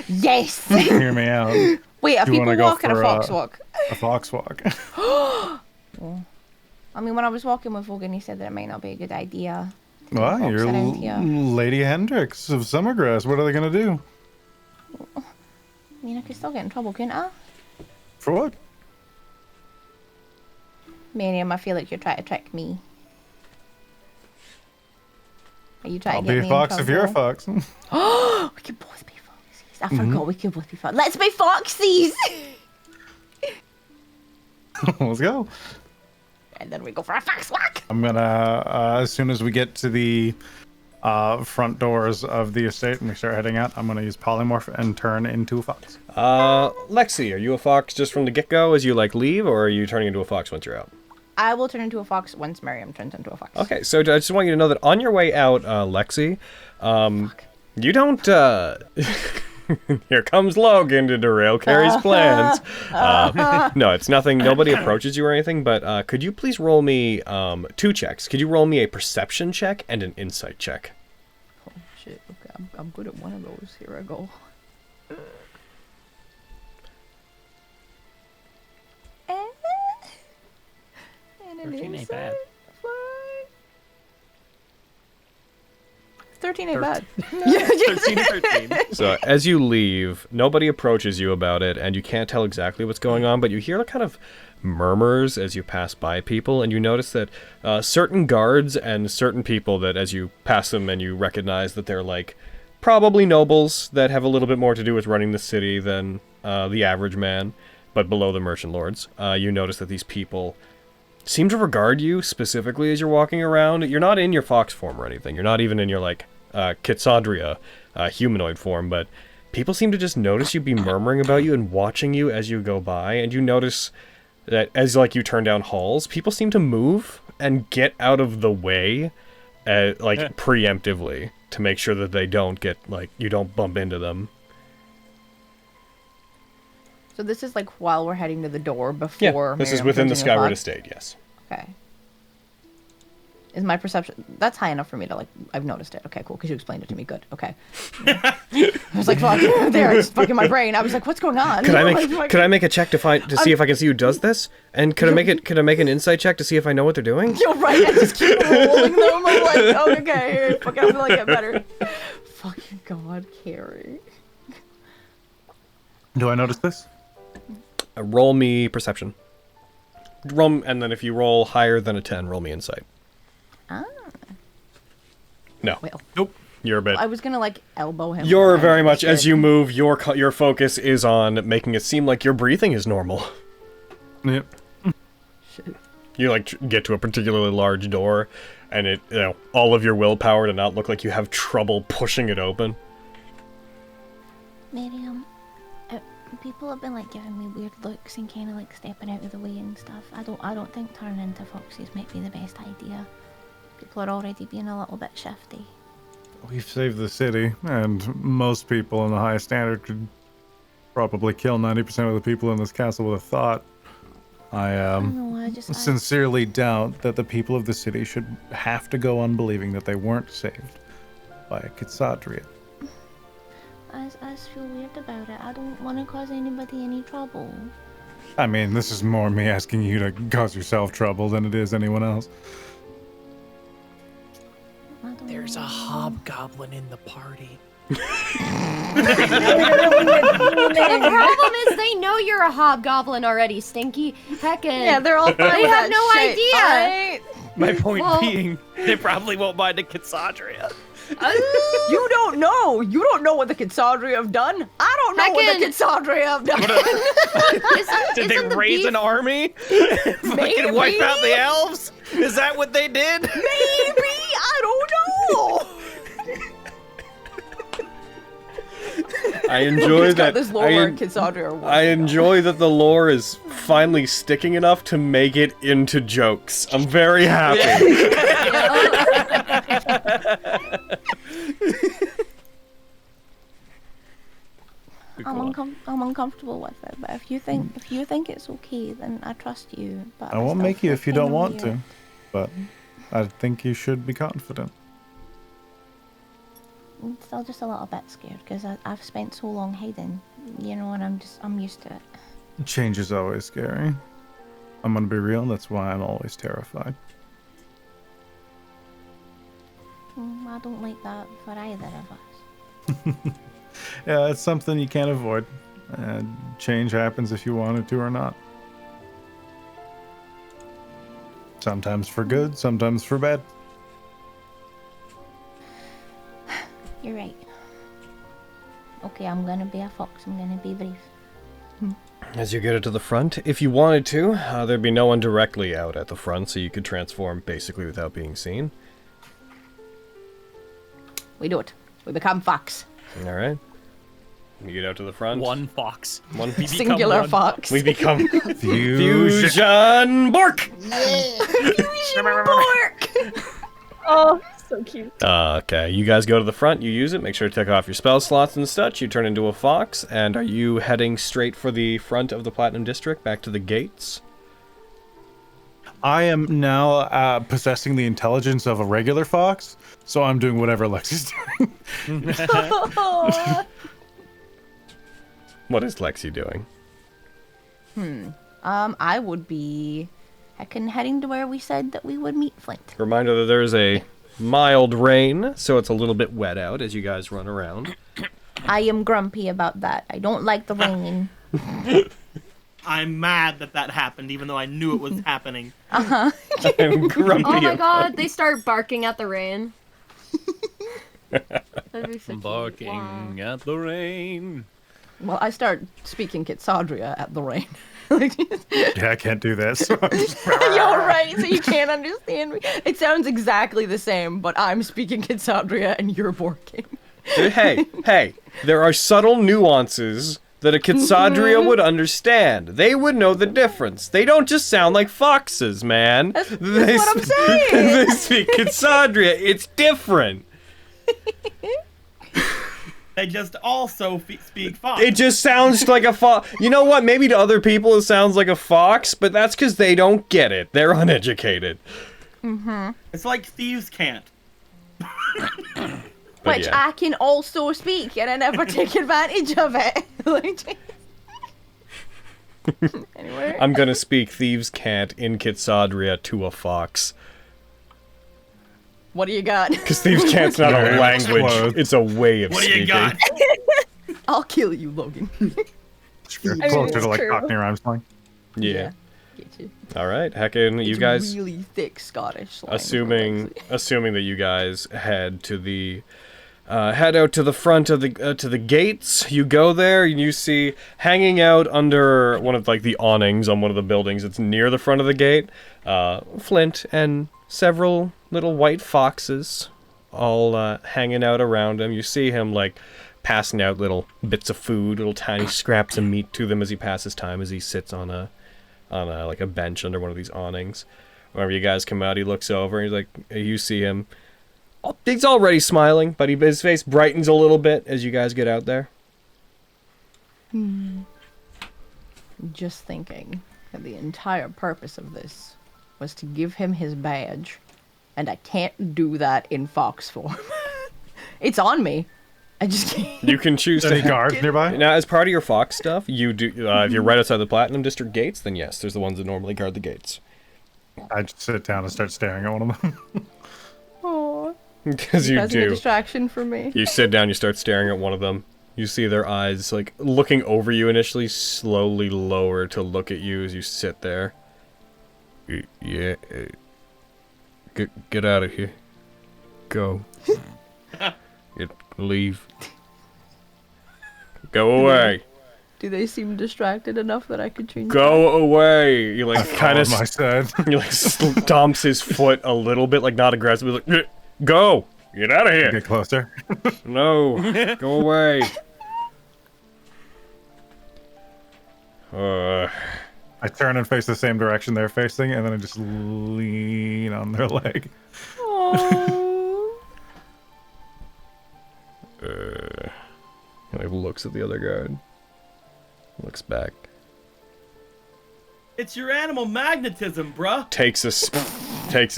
Yes! Hear me out. Wait, a Do you wanna people go walk and a for, fox walk? A fox walk. I mean, when I was walking with Logan, he said that it might not be a good idea. Well, Fox you're around here. Lady Hendrix of Summergrass. What are they gonna do? I mean, I could still get in trouble, couldn't I? For what? Miriam, I feel like you're trying to trick me. Are you trying I'll to get be a me fox in if you're a trouble? fox. We can both be foxes. I forgot we could both be foxes. Let's be foxes! Let's go. And then we go for a fox walk. I'm gonna, as soon as we get to the front doors of the estate and we start heading out, I'm gonna use polymorph and turn into a fox. Lexi, are you a fox just from the get-go as you like leave, or are you turning into a fox once you're out? I will turn into a fox once Miriam turns into a fox. Okay, so I just want you to know that on your way out, Lexi, you don't, here comes Logan to derail Carrie's plans. No, it's nothing, nobody approaches you or anything, but could you please roll me 2 checks? Could you roll me a perception check and an insight check? Oh shit, okay, I'm good at one of those. Here I go. And 13 ain't bad. 13 ain't bad. 13. So as you leave, nobody approaches you about it, and you can't tell exactly what's going on, but you hear kind of murmurs as you pass by people, and you notice that certain guards and certain people that as you pass them and you recognize that they're like probably nobles that have a little bit more to do with running the city than the average man, but below the merchant lords. You notice that these people seem to regard you specifically as you're walking around. You're not in your fox form or anything. You're not even in your, like, Kitsandria humanoid form, but people seem to just notice you be murmuring about you and watching you as you go by, and you notice that as, like, you turn down halls, people seem to move and get out of the way, preemptively, to make sure that they don't get, like, you don't bump into them. So this is like while we're heading to the door before. This is Miriam within the turns into a Skyward fox? Estate, yes. Okay. Is my perception that's high enough for me to like? I've noticed it. Okay, cool. Because you explained it to me. Good. Okay. I was like, fuck, there. It's fucking my brain. I was like, what's going on? Could I make a check to see if I can see who does this? And could I make an insight check to see if I know what they're doing? You're right. I just keep rolling them. I'm like, oh, okay, here, fucking, I feel like I better. Fucking God, Carrie. Do I notice this? Roll me perception. And then if you roll higher than a 10, roll me insight. Ah. No. Well, Nope. You're a bit. I was gonna like elbow him. You're behind very the much, as shit. you move, your focus is on making it seem like your breathing is normal. Yep. Shit. You like get to a particularly large door, and it, all of your willpower to not look like you have trouble pushing it open. Miriam, people have been like giving me weird looks and kind of like stepping out of the way and stuff. I don't think turning into foxes might be the best idea. People are already being a little bit shifty. We've saved the city, and most people in the high standard could probably kill 90% of the people in this castle with a thought. I sincerely doubt that the people of the city should have to go on believing that they weren't saved by a Kitsadria. I feel weird about it. I don't want to cause anybody any trouble. I mean, this is more me asking you to cause yourself trouble than it is anyone else. There's a hobgoblin in the party. The problem is they know you're a hobgoblin already, Stinky. Heckin'. Yeah, they're all fine They with have that no shit. idea. My point Well- being, they probably won't mind a Kitsadria. You don't know. You don't know what the Kitsadria have done. I don't know what the Kitsadria have done. Did they raise an army? Fucking wipe out the elves? Is that what they did? Maybe. I don't know. I enjoy It's got that. this lore where Kitsadria are I enjoy that the lore is finally sticking enough to make it into jokes. I'm very happy. I'm uncomfortable with it, but if you think it's okay, then I trust you. But I won't still make you if you feel don't want weird. to, but I think you should be confident. I'm still just a little bit scared because I've spent so long hiding, and I'm used to it. Change is always scary. I'm gonna be real, that's why I'm always terrified. I don't like that for either of us. Yeah, it's something you can't avoid. Change happens if you want it to or not. Sometimes for good, sometimes for bad. You're right. Okay, I'm gonna be a fox. I'm gonna be brave. As you get it to the front, if you wanted to, there'd be no one directly out at the front, so you could transform basically without being seen. We do it. We become fox. All right. You get out to the front. One fox. One Singular one fox. We become Fusion Bork! Oh, so cute. Okay, you guys go to the front, you use it, make sure to take off your spell slots and such, you turn into a fox, and are you heading straight for the front of the Platinum District, back to the gates? I am now possessing the intelligence of a regular fox, so I'm doing whatever Lexi's doing. What is Lexi doing? I would be heading to where we said that we would meet Flint. Reminder that there's a mild rain, so it's a little bit wet out as you guys run around. I am grumpy about that. I don't like the rain. I'm mad that happened, even though I knew it was happening. I'm grumpy. Oh my god, they start barking at the rain. That'd be so cute. Barking at the rain. Well, I start speaking Kitsadria at the rain. Yeah, I can't do that. So I'm just... You're right, so you can't understand me. It sounds exactly the same, but I'm speaking Kitsadria and you're barking. Hey, there are subtle nuances that a Kitsadria would understand. They would know the difference. They don't just sound like foxes, man. That's what I'm saying. They speak Kitsadria. It's different. They just also speak fox. It just sounds like a fox. You know what? Maybe to other people it sounds like a fox, but that's because they don't get it. They're uneducated. It's like thieves can't. Which yeah. I can also speak, and I never take advantage of it. Anyway. I'm gonna speak thieves can't in Kitsadria to a fox. What do you got? Because thieves can't's not a language. It's a way of What do speaking. you got? I'll kill you, Logan. Closer to like Cockney rhyme slang. Yeah. Get you. All right, heckin', you It's guys. really thick Scottish slang. Assuming that you guys head to the head out to the front of the gates. You go there, and you see hanging out under one of like the awnings on one of the buildings that's near the front of the gate, Flint and several little white foxes, all hanging out around him. You see him like passing out little bits of food, little tiny scraps of meat to them as he passes time, as he sits on a like a bench under one of these awnings. Whenever you guys come out, he looks over and he's like, you see him. He's already smiling, but his face brightens a little bit as you guys get out there. Just thinking that the entire purpose of this was to give him his badge, and I can't do that in fox form. It's on me. I just can't. You can choose Any guards nearby? Now, as part of your fox stuff, you do. If you're right outside the Platinum District gates, then yes, there's the ones that normally guard the gates. I just sit down and start staring at one of them. Aww. Because you Causing a do. distraction for me. You sit down, you start staring at one of them. You see their eyes, like, looking over you initially, slowly lower to look at you as you sit there. Yeah. Get out of here. Go. Leave. Go away. Do they seem distracted enough that I could change? Go away. You like kind of. I said. You like stomps his foot a little bit, like not aggressively. Like, go. Get out of here. Get closer. No. Go away. I turn and face the same direction they're facing, and then I just lean on their leg. He like looks at the other guard. Looks back. It's your animal magnetism, bruh. Takes a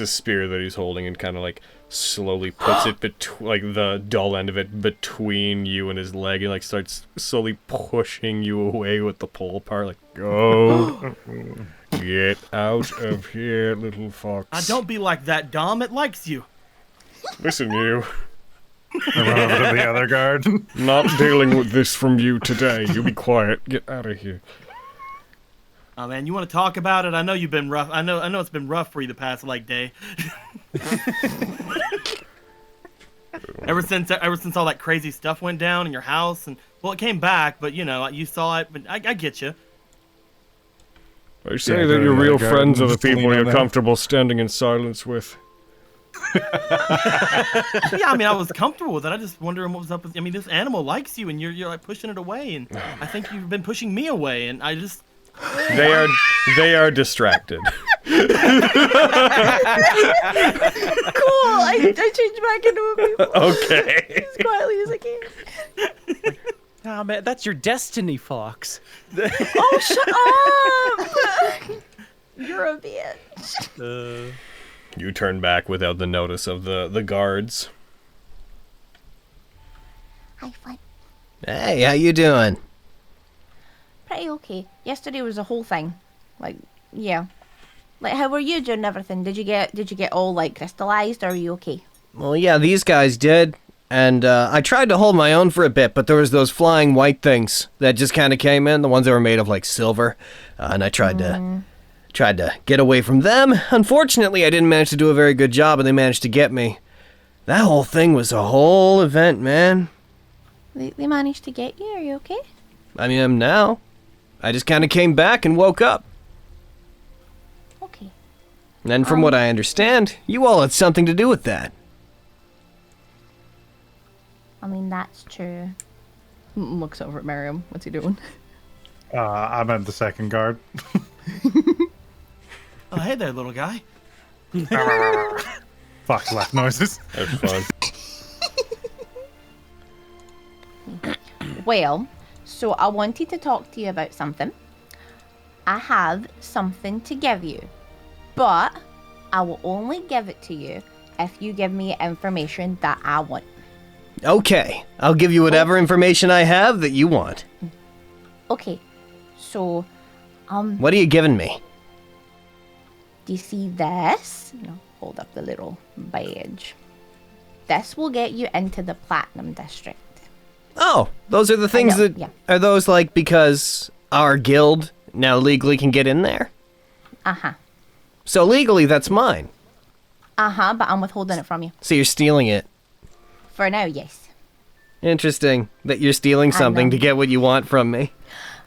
spear that he's holding and kind of like slowly puts it like the dull end of it between you and his leg, and like starts slowly pushing you away with the pole part. Like, go, get out of here, little fox. Don't be like that, Dom. It likes you. Listen, you. I run over to the other guard. Not dealing with this from you today. You be quiet. Get out of here. Oh man, you want to talk about it? I know you've been rough. I know it's been rough for you the past like day. ever since all that crazy stuff went down in your house, and well, it came back, but you know, you saw it. But I get you. I say that your real friends are the people you're comfortable standing in silence with. Yeah, I mean, I was comfortable with it. I just wondering what was up with. I mean, this animal likes you, and you're like pushing it away, and I think you've been pushing me away, and I just. They are distracted. Cool. I changed back into a people. Okay. As quietly as I can. Oh man, that's your destiny, Fox. Oh, shut up! You're a bitch. You turn back without the notice of the guards. Hi, Flint. Hey, how you doing? Pretty okay. Yesterday was a whole thing. Like, yeah. Like, how were you during everything? Did you get all like crystallized, or are you okay? Well, yeah, these guys did. And I tried to hold my own for a bit, but there was those flying white things that just kind of came in, the ones that were made of like silver. And I tried to get away from them. Unfortunately, I didn't manage to do a very good job, and they managed to get me. That whole thing was a whole event, man. They managed to get you. Are you okay? I mean, I'm now. I just kind of came back and woke up. Okay. And from what I understand, you all had something to do with that. I mean, that's true. Looks over at Miriam. What's he doing? I'm at the second guard. Oh, hey there, little guy. Fox laugh noises. That's fun. Well, so I wanted to talk to you about something. I have something to give you, but I will only give it to you if you give me information that I want. Okay, I'll give you whatever information I have that you want. Okay, so, What are you giving me? do you see this? Hold up the little badge. This will get you into the Platinum District. Oh, those are the things know, that... yeah. Are those, like, because our guild now legally can get in there? Uh-huh. So legally, that's mine. Uh-huh, but I'm withholding it from you. So you're stealing it. For now, yes. Interesting that you're stealing something to get what you want from me.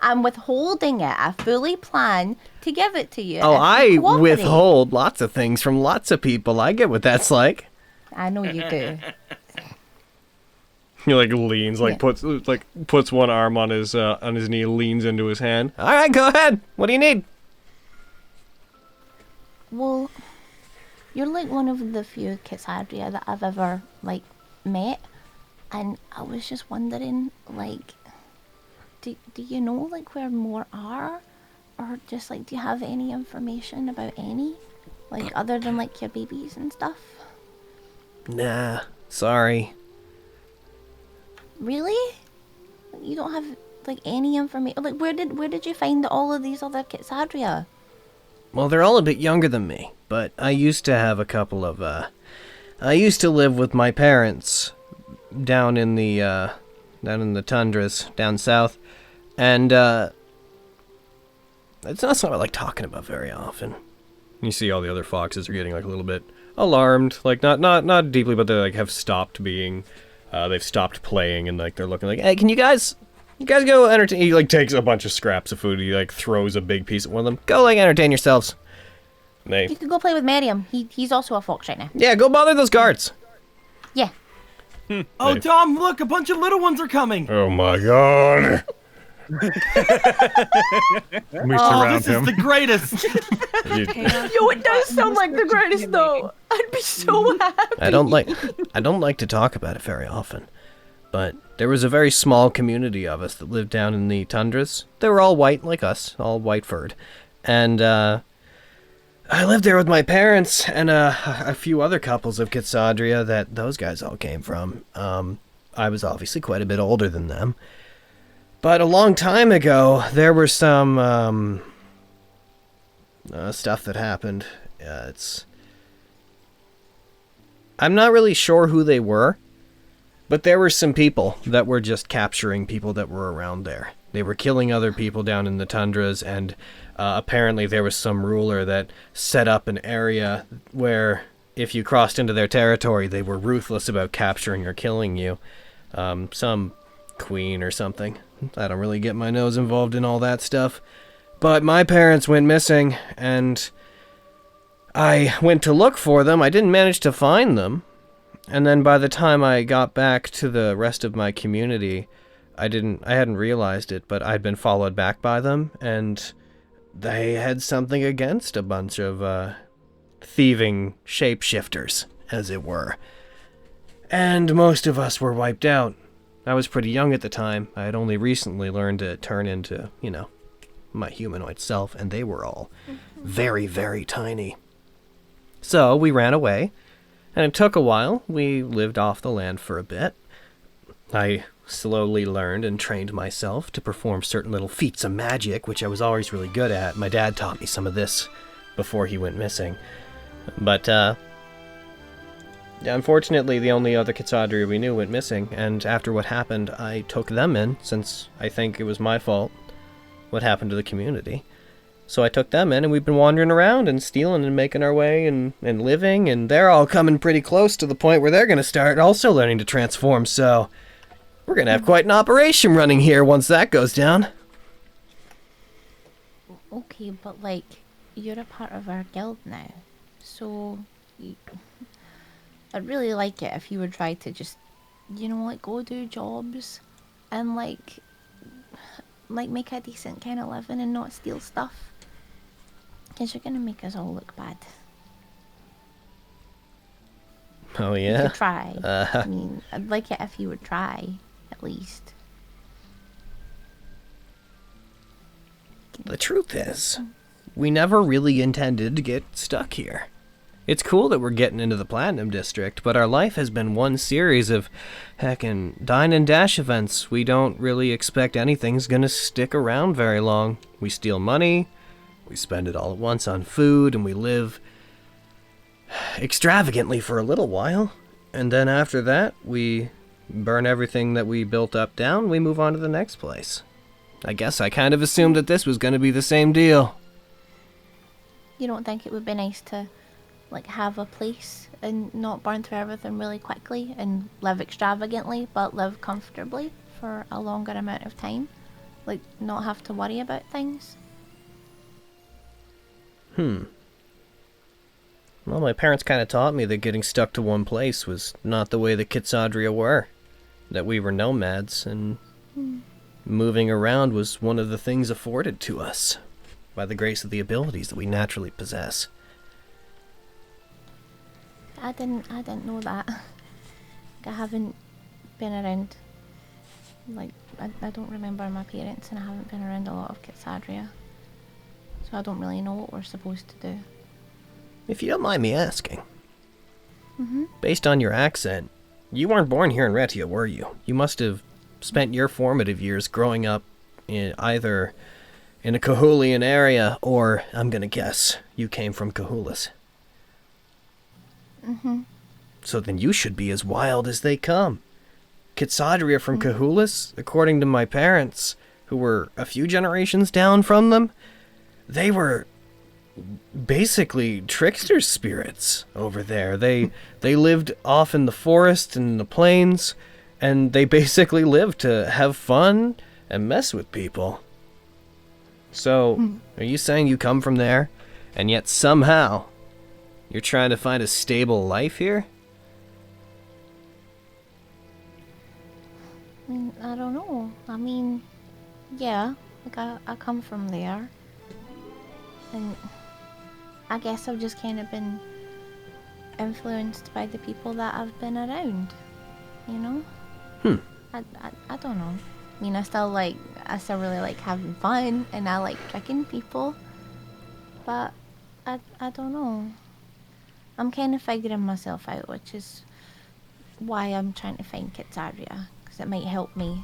I'm withholding it. I fully plan to give it to you. Oh, if I you cooperate. withhold lots of things from lots of people. I get what that's like. I know you do. He like leans, puts one arm on his knee, leans into his hand. All right, go ahead. What do you need? Well, you're like one of the few Kitsadria that I've ever met, and I was just wondering, do you know where more are, or just do you have any information about any, other than your babies and stuff? Nah, sorry. Really? You don't have any information? Where did you find all of these other Kitsadria? Well, they're all a bit younger than me, but I used to have a couple of, I used to live with my parents down in the tundras down south, and, it's not something I like talking about very often. You see all the other foxes are getting a little bit alarmed, not deeply, but they have stopped being, they've stopped playing, and they're looking hey, can you guys go entertain? He takes a bunch of scraps of food. He throws a big piece at one of them. Go entertain yourselves. You can go play with Miriam. He's also a fox right now. Yeah, go bother those guards. Yeah. Oh, Tom, look, a bunch of little ones are coming. Oh my god. We surround this is the greatest. Yo, it does sound like the greatest though. I'd be so happy. I don't like to talk about it very often, but there was a very small community of us that lived down in the tundras. They were all white like us, all white-furred, and I lived there with my parents and a few other couples of Kitsadria that those guys all came from. I was obviously quite a bit older than them. But a long time ago, there were some stuff that happened. I'm not really sure who they were, but there were some people that were just capturing people that were around there. They were killing other people down in the tundras, and apparently there was some ruler that set up an area where if you crossed into their territory, they were ruthless about capturing or killing you. Some queen or something. I don't really get my nose involved in all that stuff. But my parents went missing, and I went to look for them. I didn't manage to find them. And then by the time I got back to the rest of my community, I hadn't realized it, but I'd been followed back by them, and they had something against a bunch of thieving shapeshifters, as it were. And most of us were wiped out. I was pretty young at the time. I had only recently learned to turn into, my humanoid self, and they were all very, very tiny. So we ran away, and it took a while. We lived off the land for a bit. I slowly learned and trained myself to perform certain little feats of magic, which I was always really good at. My dad taught me some of this before he went missing. But, unfortunately, the only other Kitsadria we knew went missing, and after what happened, I took them in, since I think it was my fault what happened to the community. So I took them in, and we've been wandering around and stealing and making our way and living, and they're all coming pretty close to the point where they're going to start also learning to transform, so we're going to have quite an operation running here once that goes down. Okay, but you're a part of our guild now, so I'd really like it if you would try to just, go do jobs and make a decent kind of living and not steal stuff. Because you're going to make us all look bad. Oh, yeah? You could try. I mean, I'd like it if you would try, at least. The truth is, we never really intended to get stuck here. It's cool that we're getting into the Platinum District, but our life has been one series of heckin' dine and dash events. We don't really expect anything's gonna stick around very long. We steal money, we spend it all at once on food, and we live extravagantly for a little while. And then after that, we burn everything that we built up down, we move on to the next place. I guess I kind of assumed that this was gonna be the same deal. You don't think it would be nice to like have a place and not burn through everything really quickly and live extravagantly, but live comfortably for a longer amount of time. Like, not have to worry about things. Well, my parents kind of taught me that getting stuck to one place was not the way the Kitsadria were. That we were nomads, and moving around was one of the things afforded to us by the grace of the abilities that we naturally possess. I didn't know that. I haven't been around, like, I don't remember my parents, and I haven't been around a lot of Kitsadria. So I don't really know what we're supposed to do. If you don't mind me asking, based on your accent, you weren't born here in Retia, were you? You must have spent your formative years growing up in either in a Cahulian area, or, I'm gonna guess, you came from Cahulas. So then you should be as wild as they come. Kitsadria from Cahulas, according to my parents, who were a few generations down from them, they were basically trickster spirits over there. They lived off in the forest and the plains, and they basically lived to have fun and mess with people. So, are you saying you come from there, and yet somehow you're trying to find a stable life here? I don't know. I mean, yeah, like I come from there. And I guess I've just kind of been influenced by the people that I've been around, you know? I don't know. I mean, I still really like having fun, and I like tricking people. But I don't know. I'm kind of figuring myself out, which is why I'm trying to find Kitsadria, because it might help me.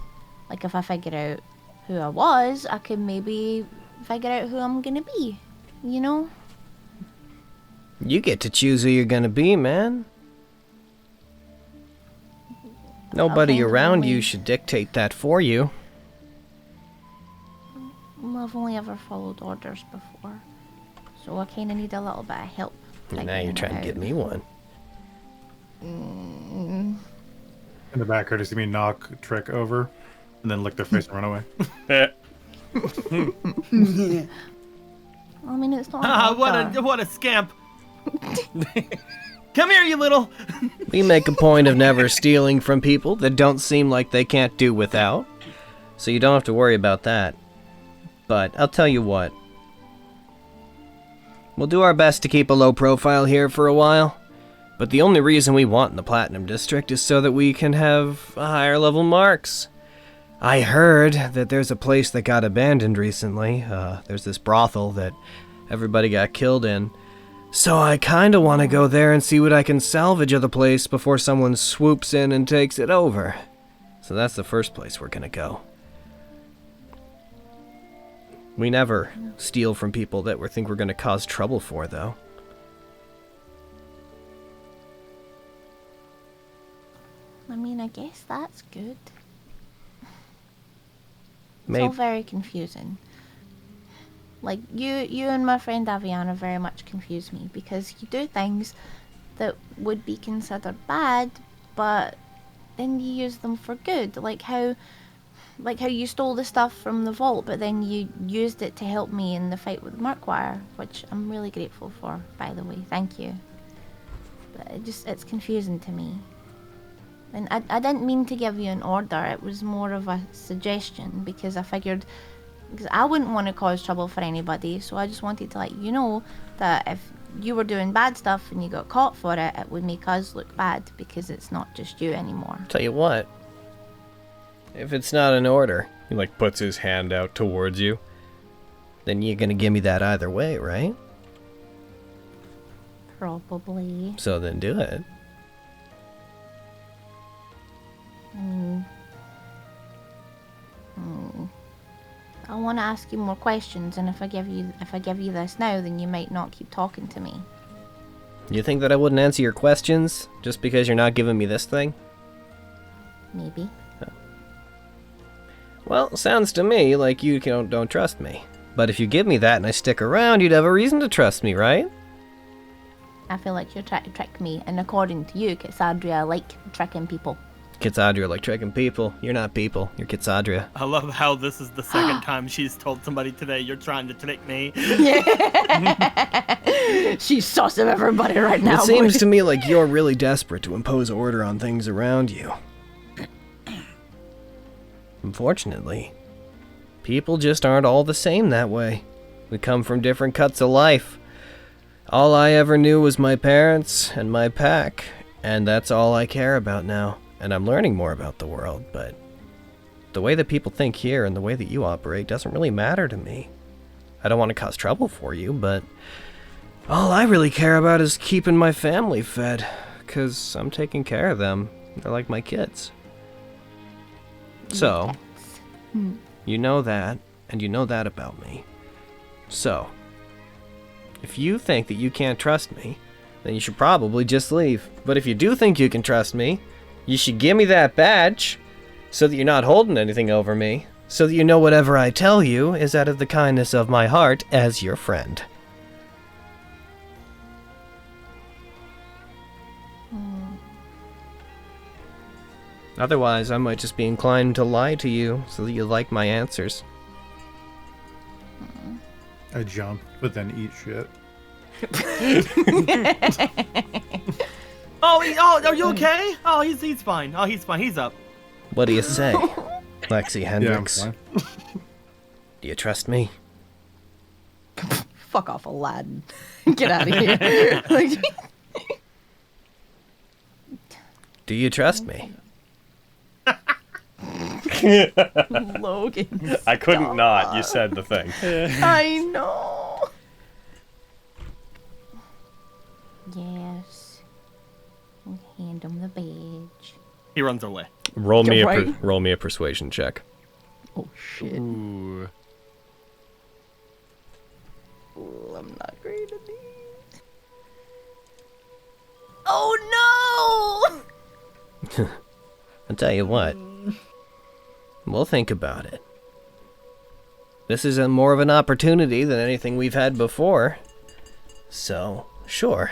Like, if I figure out who I was, I could maybe figure out who I'm gonna be, you know? You get to choose who you're gonna be, man. Nobody Okay, around only- you should dictate that for you. Well, I've only ever followed orders before, so I kind of need a little bit of help. Now figuring you're it trying to out. get me one. In the back, you see me knock Trick over, and then lick their face and run away. I mean, it's not. Ah, vodka. what a scamp! Come here, you little. We make a point of never stealing from people that don't seem like they can't do without, so you don't have to worry about that. But I'll tell you what. We'll do our best to keep a low profile here for a while, but the only reason we want in the Platinum District is so that we can have higher level marks. I heard that there's a place that got abandoned recently. There's this brothel that everybody got killed in. So I kinda wanna go there and see what I can salvage of the place before someone swoops in and takes it over. So that's the first place we're gonna go. We never steal from people that we think we're gonna cause trouble for, though. I mean, I guess that's good. It's Maybe. all very confusing. Like, you and my friend Aviana very much confuse me, because you do things that would be considered bad, but then you use them for good. Like how you stole the stuff from the vault, but then you used it to help me in the fight with Murkwire, which I'm really grateful for, by the way. Thank you. But it's confusing to me. And I didn't mean to give you an order, it was more of a suggestion, because I figured, because I wouldn't want to cause trouble for anybody, so I just wanted to let you know that if you were doing bad stuff and you got caught for it, it would make us look bad, because it's not just you anymore. Tell you what. If it's not an order, He like puts his hand out towards you. then you're gonna give me that either way, right? Probably. So then do it. I want to ask you more questions, and if I give you this now, then you might not keep talking to me. You think that I wouldn't answer your questions just because you're not giving me this thing? Maybe. Well, sounds to me like you don't trust me. But if you give me that and I stick around, you'd have a reason to trust me, right? I feel like you're trying to trick me, and according to you, Kitsadria like tricking people. Kitsadria like tricking people. You're not people. You're Kitsadria. I love how this is the second time she's told somebody today, you're trying to trick me. She's sus of everybody right now. It seems to me like you're really desperate to impose order on things around you. Unfortunately, people just aren't all the same that way. We come from different cuts of life. All I ever knew was my parents and my pack, and that's all I care about now. And I'm learning more about the world, but the way that people think here and the way that you operate doesn't really matter to me. I don't want to cause trouble for you, but all I really care about is keeping my family fed, because I'm taking care of them. They're like my kids. So, you know that, and you know that about me. So, if you think that you can't trust me, then you should probably just leave. But if you do think you can trust me, you should give me that badge, so that you're not holding anything over me, so that you know whatever I tell you is out of the kindness of my heart as your friend. Otherwise, I might just be inclined to lie to you so that you like my answers. I jump, but then eat shit. Are you okay? Oh, he's fine. Oh, he's fine. He's up. What do you say, Lexi Hendricks? Yeah, I'm fine. Do you trust me? Fuck off, Aladdin. Get out of here. Do you trust me? Logan. I couldn't not. You said the thing. I know. Yes. Hand him the badge. He runs away. Roll me You're a persuasion check. Oh shit. Ooh. Ooh, I'm not great at these. Oh no! I'll tell you what. We'll think about it. This is more of an opportunity than anything we've had before. So, sure.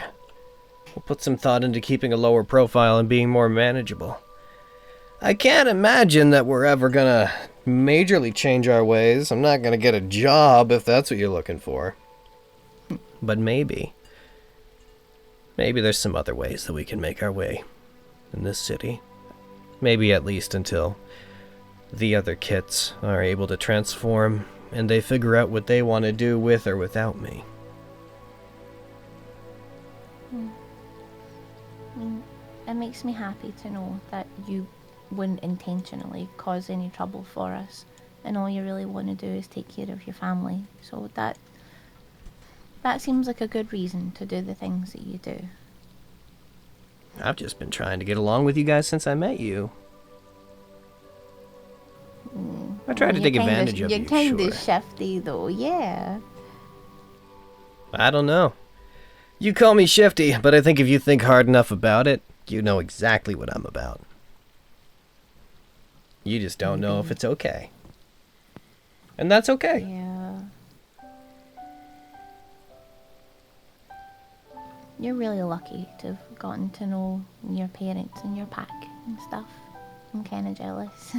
We'll put some thought into keeping a lower profile and being more manageable. I can't imagine that we're ever gonna majorly change our ways. I'm not gonna get a job if that's what you're looking for. But maybe. Maybe there's some other ways that we can make our way in this city. Maybe at least until the other kits are able to transform and they figure out what they want to do with or without me. It makes me happy to know that you wouldn't intentionally cause any trouble for us, and all you really want to do is take care of your family. So that seems like a good reason to do the things that you do. I've just been trying to get along with you guys since I met you. I tried to take advantage of you, You're kind sure. of shifty, though, yeah. I don't know. You call me shifty, but I think if you think hard enough about it, you know exactly what I'm about. You just don't know if it's okay. And that's okay. Yeah. You're really lucky to have gotten to know your parents and your pack and stuff. I'm kind of jealous.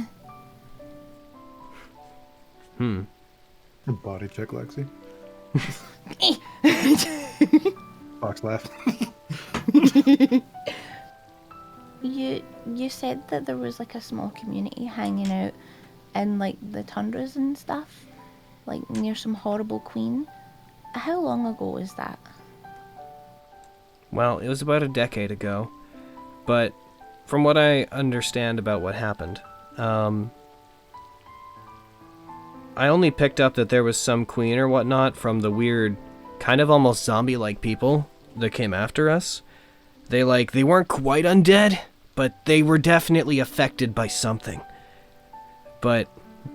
Body check, Lexi. Fox laugh. You said that there was like a small community hanging out in like the tundras and stuff, like near some horrible queen. How long ago was that? Well, it was about a decade ago. But from what I understand about what happened, I only picked up that there was some queen or whatnot from the weird, kind of almost zombie-like people that came after us. They weren't quite undead, but they were definitely affected by something. But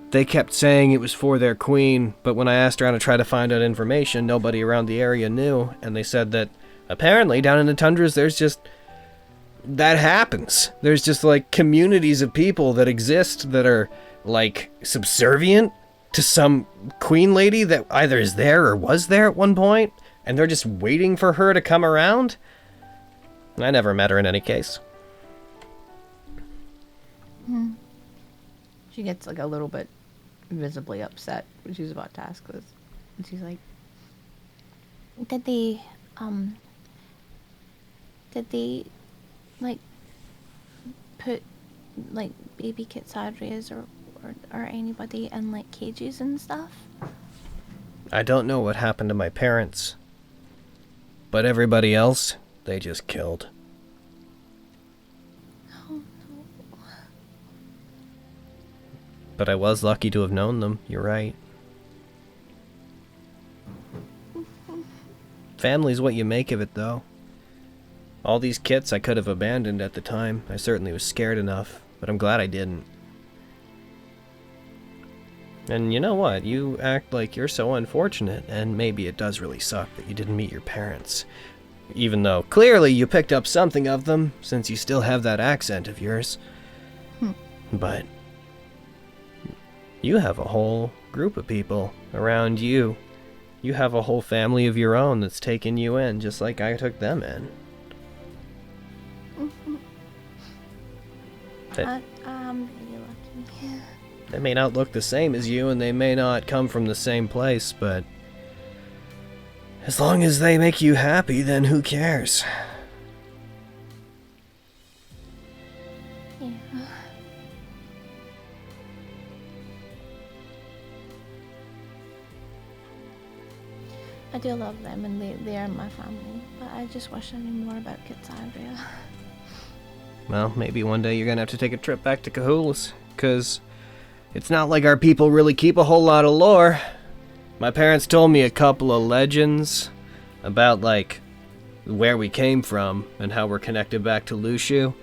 they kept saying it was for their queen, but when I asked around to try to find out information, nobody around the area knew, and they said that apparently down in the tundras there's just... that happens. There's just like communities of people that exist that are like subservient to some queen lady that either is there or was there at one point, and they're just waiting for her to come around. I never met her in any case. She gets like a little bit visibly upset when she's about to ask this. And she's like, Did they, like, put, like, baby Kitsadrias or anybody in, like, cages and stuff? I don't know what happened to my parents. But everybody else, they just killed. Oh, no. But I was lucky to have known them, you're right. Family's what you make of it, though. All these kits I could have abandoned at the time. I certainly was scared enough, but I'm glad I didn't. And you know what? You act like you're so unfortunate, and maybe it does really suck that you didn't meet your parents. Even though, clearly, you picked up something of them, since you still have that accent of yours. But you have a whole group of people around you. You have a whole family of your own that's taken you in, just like I took them in. I'm really lucky. They may not look the same as you, and they may not come from the same place, but as long as they make you happy, then who cares? Yeah. I do love them, and they are my family, but I just wish I knew more about Kitsadria. Well, maybe one day you're gonna have to take a trip back to Cahulus, 'cause it's not like our people really keep a whole lot of lore. My parents told me a couple of legends about, like, where we came from and how we're connected back to Lushu,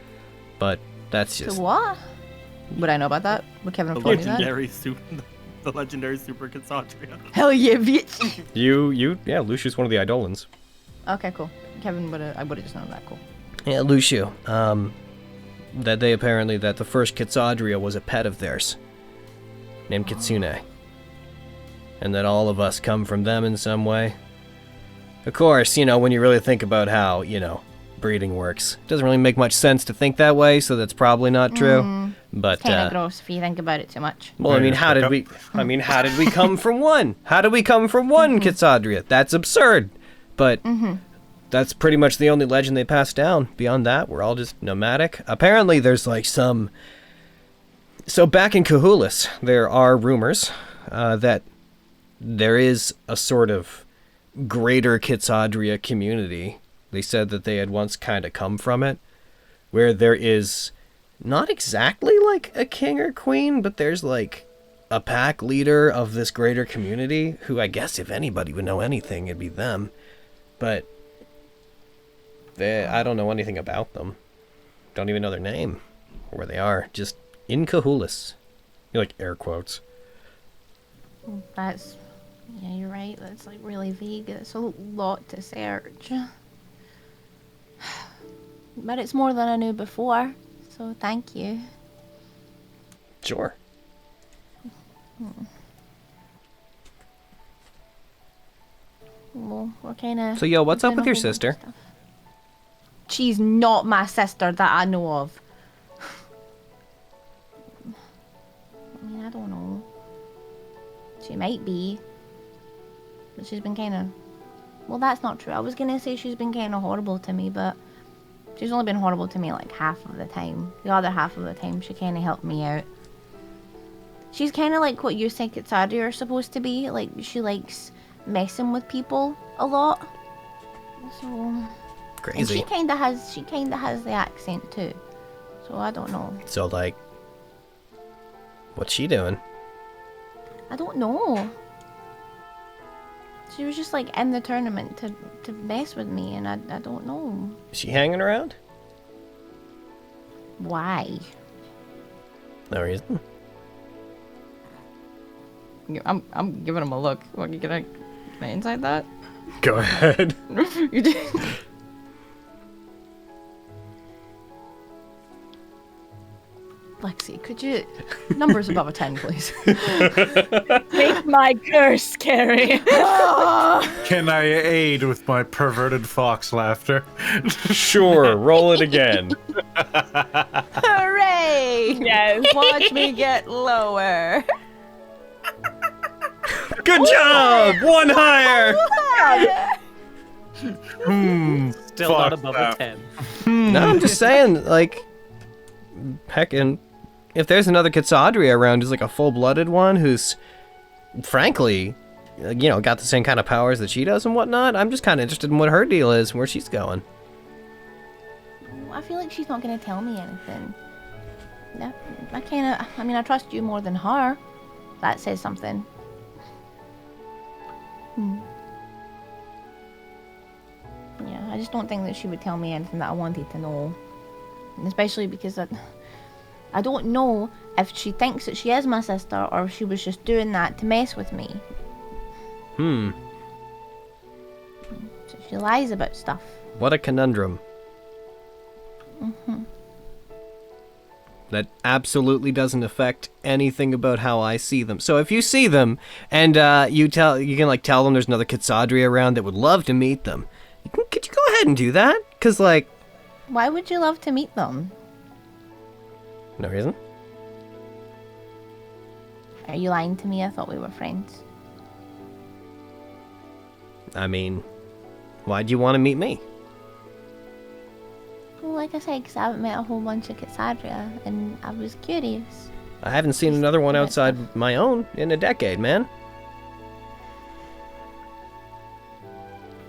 but that's just... So what? Would I know about that? Would Kevin have told me that? The legendary Super Cassandria. Hell yeah, bitch! Yeah, Lucius one of the Eidolons. Okay, cool. Kevin I would have just known that. Cool. Yeah, Lushu. That the first Kitsadria was a pet of theirs, named Kitsune. And that all of us come from them in some way. Of course, when you really think about how, breeding works, it doesn't really make much sense to think that way, so that's probably not true. But It's kind of gross if you think about it too much. well, how did we come from one? How did we come from one Kitsadria? That's absurd. But that's pretty much the only legend they passed down. Beyond that, we're all just nomadic. Apparently, there's like some... So back in Cahulus, there are rumors that there is a sort of greater Kitsadria community. They said that they had once kind of come from it, where there is not exactly like a king or queen, but there's like a pack leader of this greater community, who I guess if anybody would know anything, it'd be them. But I don't know anything about them. Don't even know their name or where they are. Just in Cahulus. Like air quotes. Yeah, you're right. That's like really vague. It's a lot to search. But it's more than I knew before, so thank you. Sure. Well, we're kind of... So, yo, what's up with your sister? She's not my sister that I know of. I mean, I don't know. She might be. But she's been kind of... Well, that's not true. I was going to say she's been kind of horrible to me, but she's only been horrible to me like half of the time. The other half of the time, she kind of helped me out. She's kind of like what you think Kitsadria are supposed to be. Like, she likes messing with people a lot. So... Crazy. And she kind of has the accent too. So I don't know. So, like, what's she doing? I don't know. She was just like in the tournament to mess with me, and I don't know. Is she hanging around? Why? No reason. I'm giving him a look. What, can I inside that? Go ahead. You did. Lexi, could you... Numbers above a 10, please. Make my curse, Carrie. Can I aid with my perverted fox laughter? Sure, roll it again. Hooray! Yes. Watch me get lower. Good job! One higher! Still not above a 10. No, I'm just saying, like, heckin', if there's another Kitsadria around who's like a full-blooded one who's, frankly, you know, got the same kind of powers that she does and whatnot, I'm just kind of interested in what her deal is and where she's going. I feel like she's not gonna tell me anything. Yeah, I mean, I trust you more than her. That says something. Yeah, I just don't think that she would tell me anything that I wanted to know. And especially because I don't know if she thinks that she is my sister or if she was just doing that to mess with me. So she lies about stuff. What a conundrum. That absolutely doesn't affect anything about how I see them. So if you see them and you can like tell them there's another Kitsadria around that would love to meet them, could you go ahead and do that? Cause like, Why would you love to meet them? no reason. Are you lying to me? I thought we were friends. I mean, why'd you want to meet me? Well, like I said, because I haven't met a whole bunch of Kitsadria, and I was curious. I haven't seen another one outside my own in a decade, man.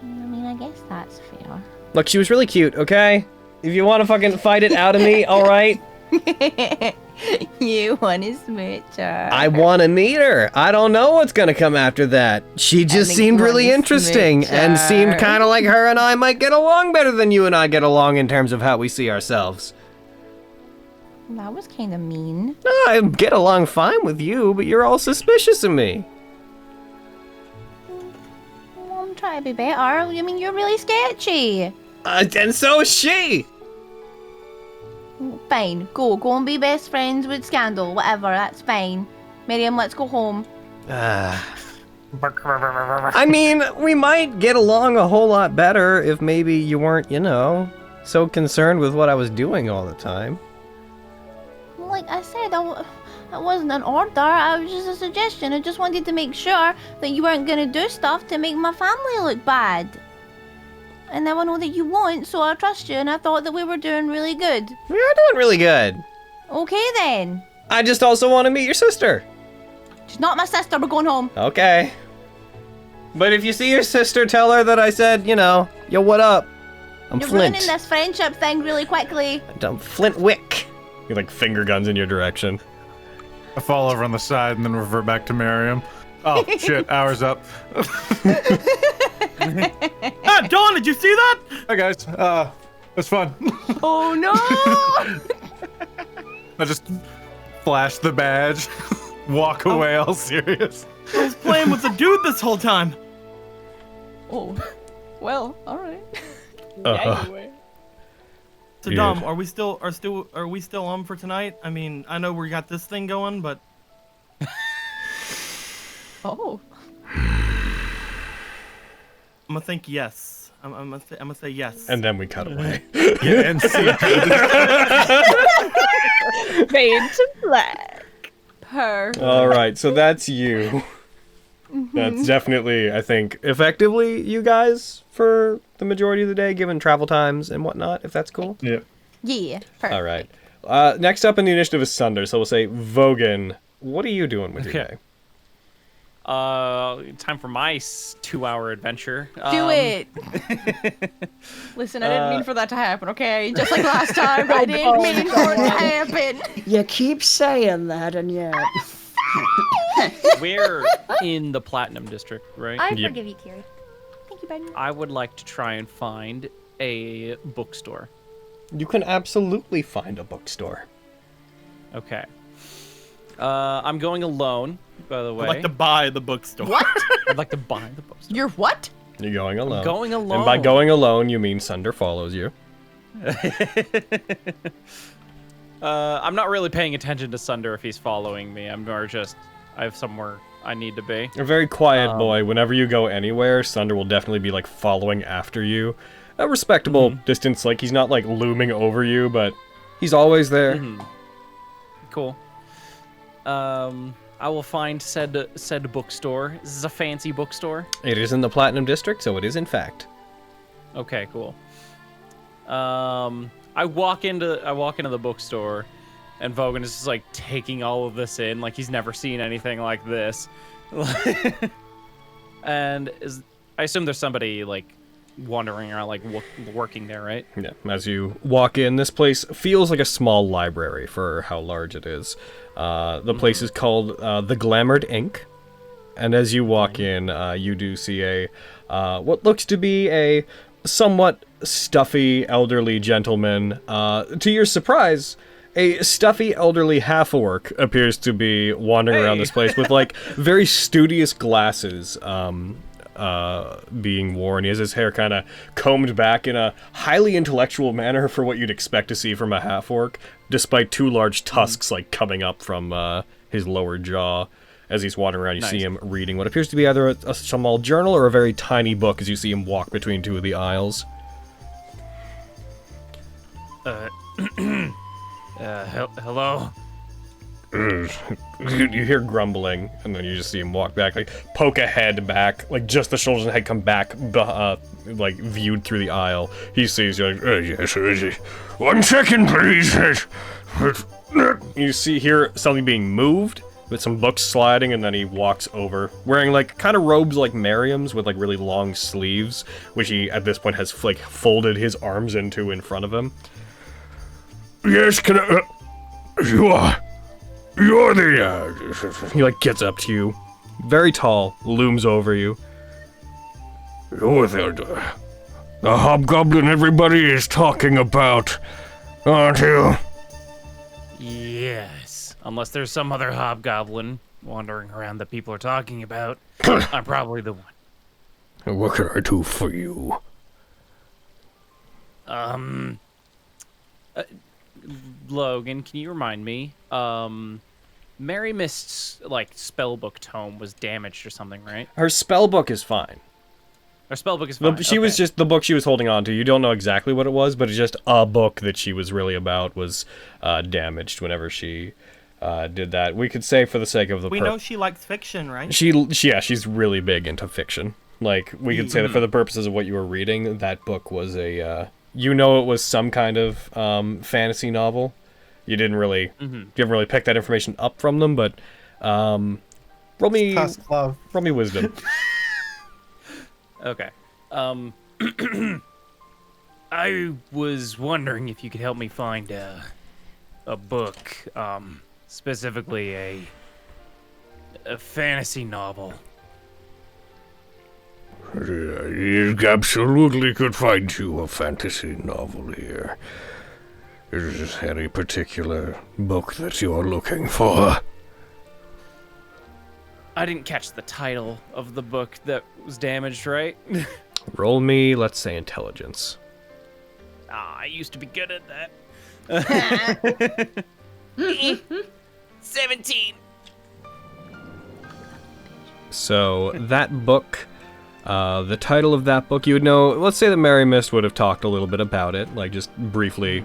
I mean, I guess that's fair. Look, she was really cute, okay? If you want to fucking fight it out of me, alright? You want to smooch her. I want to meet her. I don't know what's going to come after that. She just think seemed you really wanna interesting smooch and seemed her. kind of like her and I might get along better than you and I get along in terms of how we see ourselves. That was kind of mean. I get along fine with you, but you're all suspicious of me. Well, I'm trying to be better. I mean, you're really sketchy. And so is she. Fine, go and be best friends with Scandal, whatever, that's fine. Miriam, let's go home. I mean, we might get along a whole lot better if maybe you weren't, you know, so concerned with what I was doing all the time. Like I said, that wasn't an order, I was just a suggestion. I just wanted to make sure that you weren't gonna do stuff to make my family look bad. And now I know that you won't, so I trust you, and I thought that we were doing really good. We are doing really good. Okay then. I just also want to meet your sister. She's not my sister, we're going home. Okay. But if you see your sister, tell her that I said, you know, yo, what up? I'm You're Flint. ruining this friendship thing really quickly. I'm Flint Wick. He like finger guns in your direction. I fall over on the side and then revert back to Miriam. Oh, shit, hour's up. Ah, Dawn, did you see that? Hi, guys. It's fun. Oh no! I just flash the badge, walk away all serious. I was playing with the dude this whole time. Oh, well, all right. Uh-huh. So Yeah. Dom, are we still on for tonight? I mean, I know we got this thing going, but Oh, I'm gonna think yes. I'm gonna say yes. And then we cut away. Yeah, and see. Fade to black. All right, so that's you. That's definitely, I think, effectively you guys for the majority of the day, given travel times and whatnot, if that's cool. Yeah. Yeah, perfect. All right. Next up in the initiative is Sunder, so we'll say Vogan. What are you doing with your day? Time for my 2-hour adventure. do it! Listen, I didn't mean for that to happen, okay? Just like last time, I didn't mean for it to happen. You keep saying that, and yet. We're in the Platinum District, right? I Yep. forgive you, Kiri. Thank you, Ben. I would like to try and find a bookstore. You can absolutely find a bookstore. Okay. I'm going alone, by the way. I'd like to buy the bookstore. What? I'd like to buy the bookstore. You're what? You're going alone. Going alone. And by going alone, you mean Sunder follows you. I'm not really paying attention to Sunder if he's following me. I'm more just, I have somewhere I need to be. A very quiet boy. Whenever you go anywhere, Sunder will definitely be like following after you. A respectable distance, like he's not like looming over you, but he's always there. Cool. I will find said bookstore. This is a fancy bookstore. It is in the Platinum District, so it is in fact. Okay, cool. I walk into the bookstore, and Vogan is just like taking all of this in, like he's never seen anything like this. And I assume there's somebody like wandering around, like working there, right? Yeah. As you walk in, this place feels like a small library for how large it is. The place is called the Glamored Ink, and as you walk in, you do see a what looks to be a somewhat stuffy elderly gentleman. To your surprise, a stuffy elderly half-orc appears to be wandering around this place with like very studious glasses being worn. He has his hair kind of combed back in a highly intellectual manner for what you'd expect to see from a half-orc, despite two large tusks like coming up from his lower jaw. As he's wandering around, you see him reading what appears to be either a small journal or a very tiny book as you see him walk between two of the aisles. Hello? You hear grumbling, and then you just see him walk back, like poke a head back, like just the shoulders and head come back, like viewed through the aisle. He sees you, like, yes, 1 second, please. You hear something being moved, with some books sliding, and then he walks over, wearing like kind of robes like Miriam's with like really long sleeves, which he at this point has like folded his arms into in front of him. Yes, can I? You're the. He like gets up to you, very tall, looms over you. You're the hobgoblin everybody is talking about, aren't you? Yes, unless there's some other hobgoblin wandering around that people are talking about. I'm probably the one. What can I do for you? Logan, can you remind me? Mary Mist's like spellbook tome was damaged or something, right? Her spellbook is fine. Her spellbook is fine. She was just the book she was holding on to. You don't know exactly what it was, but it's just a book that she was really about was damaged whenever she did that. We could say for the sake of the we know she likes fiction, right? She's really big into fiction. Like we could say that for the purposes of what you were reading, that book was a it was some kind of fantasy novel. You didn't really you haven't really picked that information up from them, but roll me wisdom. Okay. I was wondering if you could help me find a book, specifically a fantasy novel. You absolutely could find you a fantasy novel here. Is there any particular book that you're looking for? I didn't catch the title of the book that was damaged, right? Roll me, let's say, intelligence. I used to be good at that. 17. So that book, the title of that book, you would know. Let's say that Mary Mist would have talked a little bit about it, like just briefly,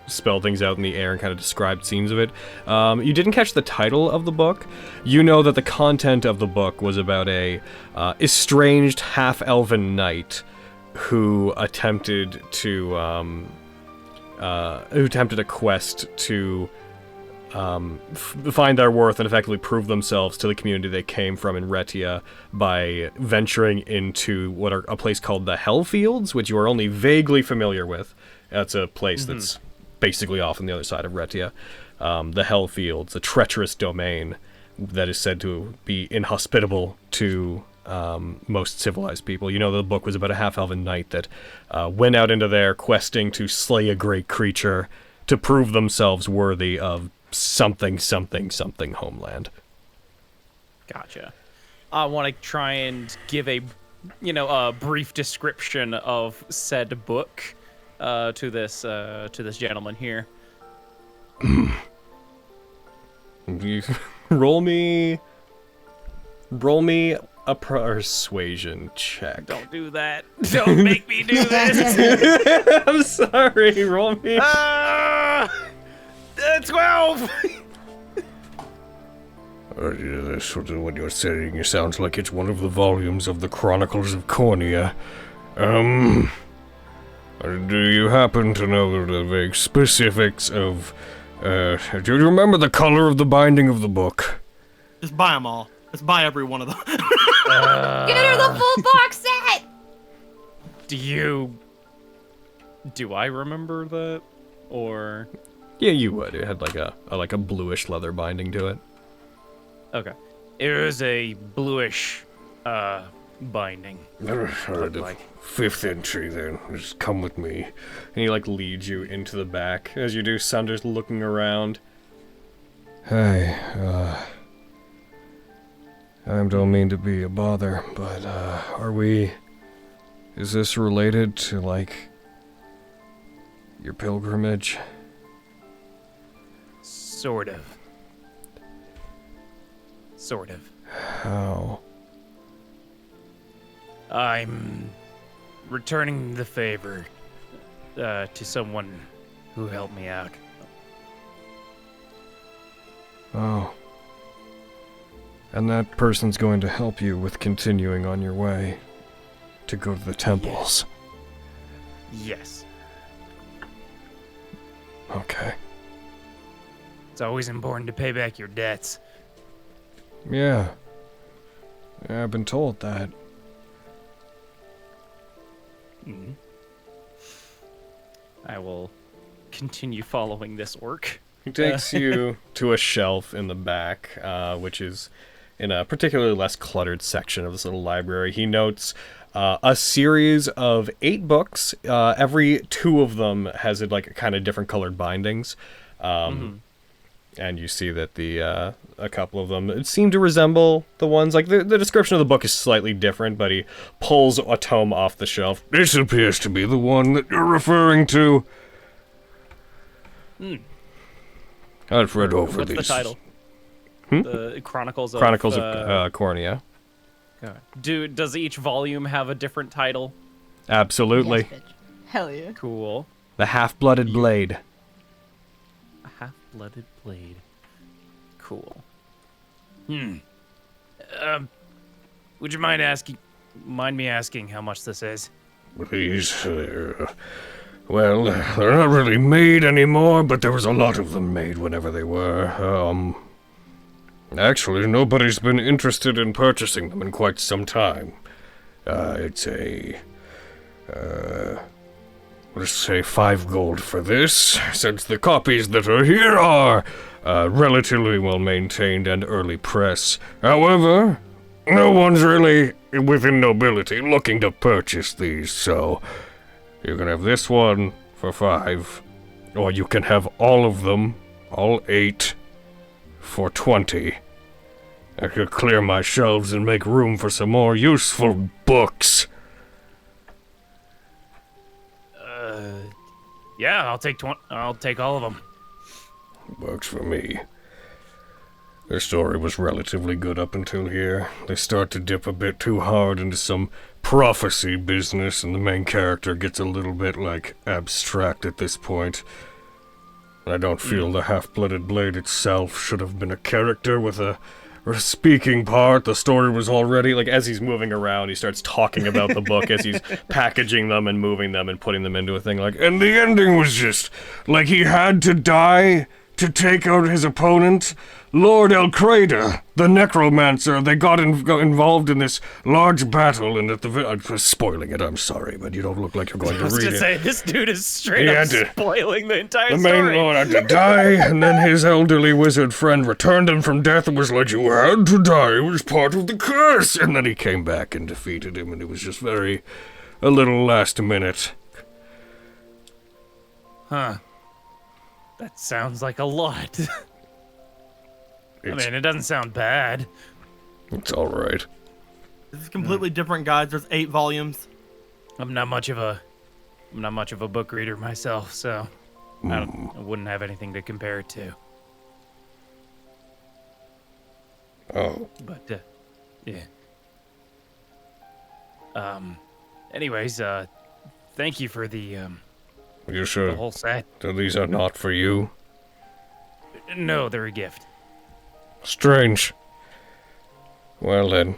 spell things out in the air and kind of described scenes of it. You didn't catch the title of the book. You know that the content of the book was about a estranged half-elven knight who attempted a quest to find their worth and effectively prove themselves to the community they came from in Retia by venturing into what are a place called the Hellfields, which you are only vaguely familiar with. That's a place that's basically off on the other side of Retia. The Hellfields, a treacherous domain that is said to be inhospitable to most civilized people. You know, the book was about a half-elven knight that went out into there questing to slay a great creature to prove themselves worthy of something homeland. Gotcha. I want to try and give a brief description of said book to this gentleman here. You roll me a persuasion check. Don't do that. Don't make me do this. I'm sorry. Roll me. 12. This, what you're saying, it sounds like it's one of the volumes of the Chronicles of Cornea. Do you happen to know the vague specifics of, do you remember the color of the binding of the book? Just buy them all. Let's buy every one of them. Get her the full box set! Do I remember that? Or... Yeah, you would. It had like a bluish leather binding to it. Okay. It was a bluish, binding. Alright, the 5th entry then. Just come with me. And he leads you into the back. As you do, Sunder's looking around. Hey, I don't mean to be a bother, but, is this related to, your pilgrimage? Sort of. How? I'm returning the favor, to someone who helped me out. Oh. And that person's going to help you with continuing on your way to go to the temples. Yes. Okay. It's always important to pay back your debts. Yeah. I've been told that. Mm-hmm. I will continue following this orc. He takes you to a shelf in the back, which is in a particularly less cluttered section of this little library. He notes a series of 8 books. Every 2 of them has kind of different colored bindings. And you see that a couple of them seem to resemble the ones, the description of the book is slightly different, but he pulls a tome off the shelf. This appears to be the one that you're referring to. I've read over these. What's the title? The Chronicles of Cornea. Does each volume have a different title? Absolutely. Yes, bitch. Hell yeah. Cool. The Half-Blooded Blade. A Half-Blooded Blade. Cool. Would you mind me asking how much this is? These, well, they're not really made anymore, but there was a lot of them made whenever they were. Actually, nobody's been interested in purchasing them in quite some time. It's let's say 5 gold for this, since the copies that are here are, relatively well maintained and early press. However, no one's really within nobility looking to purchase these, so you can have this one for 5, or you can have all of them, all 8, for 20. I could clear my shelves and make room for some more useful books. Yeah, I'll take all of them. Works for me. Their story was relatively good up until here. They start to dip a bit too hard into some prophecy business, and the main character gets a little bit, abstract at this point. I don't feel the Half-Blooded Blade itself should have been a character with a speaking part. The story was already, as he's moving around, he starts talking about the book as he's packaging them and moving them and putting them into a thing, and the ending was just, he had to die to take out his opponent. Lord Elcrada, the necromancer, they got involved in this large battle, and at the I'm spoiling it, I'm sorry, but you don't look like you're going to read it. I was gonna say, this dude is straight up spoiling the entire story. The main lord had to die, and then his elderly wizard friend returned him from death and was like, you had to die, it was part of the curse, and then he came back and defeated him, and it was just a little last minute. Huh. That sounds like a lot. It doesn't sound bad. It's alright. This is completely different, guys. There's 8 volumes. I'm not much of a book reader myself, so I wouldn't have anything to compare it to. Oh. But, yeah. Anyways, thank you for the, You sure the whole set. that these are not for you? No, they're a gift. Strange. Well then,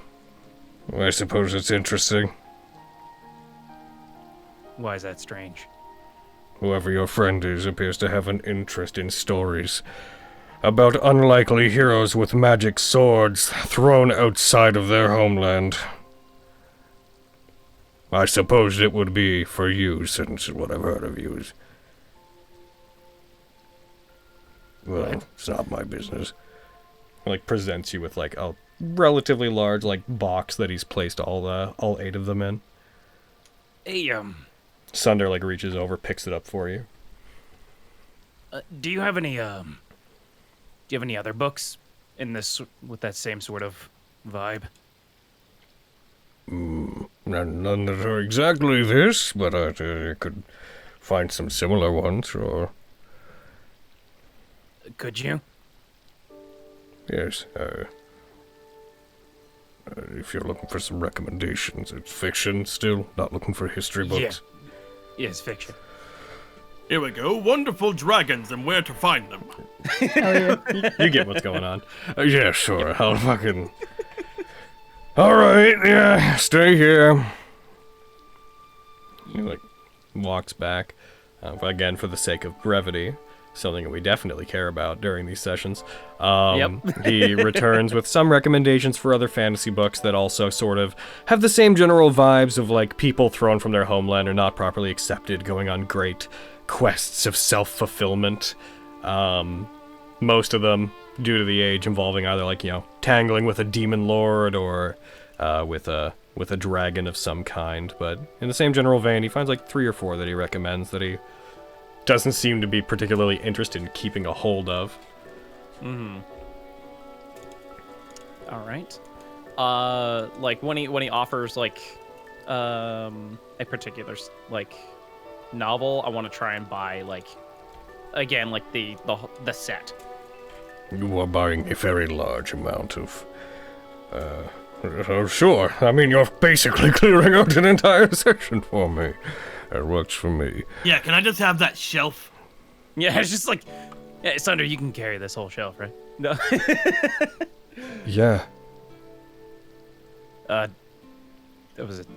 I suppose it's interesting. Why is that strange? Whoever your friend is appears to have an interest in stories about unlikely heroes with magic swords thrown outside of their homeland. I suppose it would be for you, since what I've heard of you is... Well, it's not my business. Like, presents you with, like, a relatively large, like, box that he's placed all 8 of them in. Hey, Sunder, like, reaches over, picks it up for you. do you have any other books in this, with that same sort of vibe? None that are exactly this, but I could find some similar ones, or... Could you? Yes, if you're looking for some recommendations, it's fiction still, not looking for history books. Yeah, it's fiction. Here we go. Wonderful dragons and where to find them. You get what's going on. Yeah, sure, I'll fucking... Alright, yeah, stay here. He, like, walks back. Again, for the sake of brevity, something that we definitely care about during these sessions. He returns with some recommendations for other fantasy books that also sort of have the same general vibes of, like, people thrown from their homeland or not properly accepted, going on great quests of self-fulfillment. Most of them, due to the age, involving either, like, tangling with a demon lord or with a dragon of some kind. But in the same general vein, he finds, like, 3 or 4 that he recommends that he doesn't seem to be particularly interested in keeping a hold of. All right. Like when he offers like a particular like novel, I want to try and buy like again like the set. You are buying a very large amount of... oh, sure. I mean, you're basically clearing out an entire section for me. That works for me. Yeah, can I just have that shelf? Yeah, it's just like, yeah, Sunder, you can carry this whole shelf, right? No. Yeah. That was it.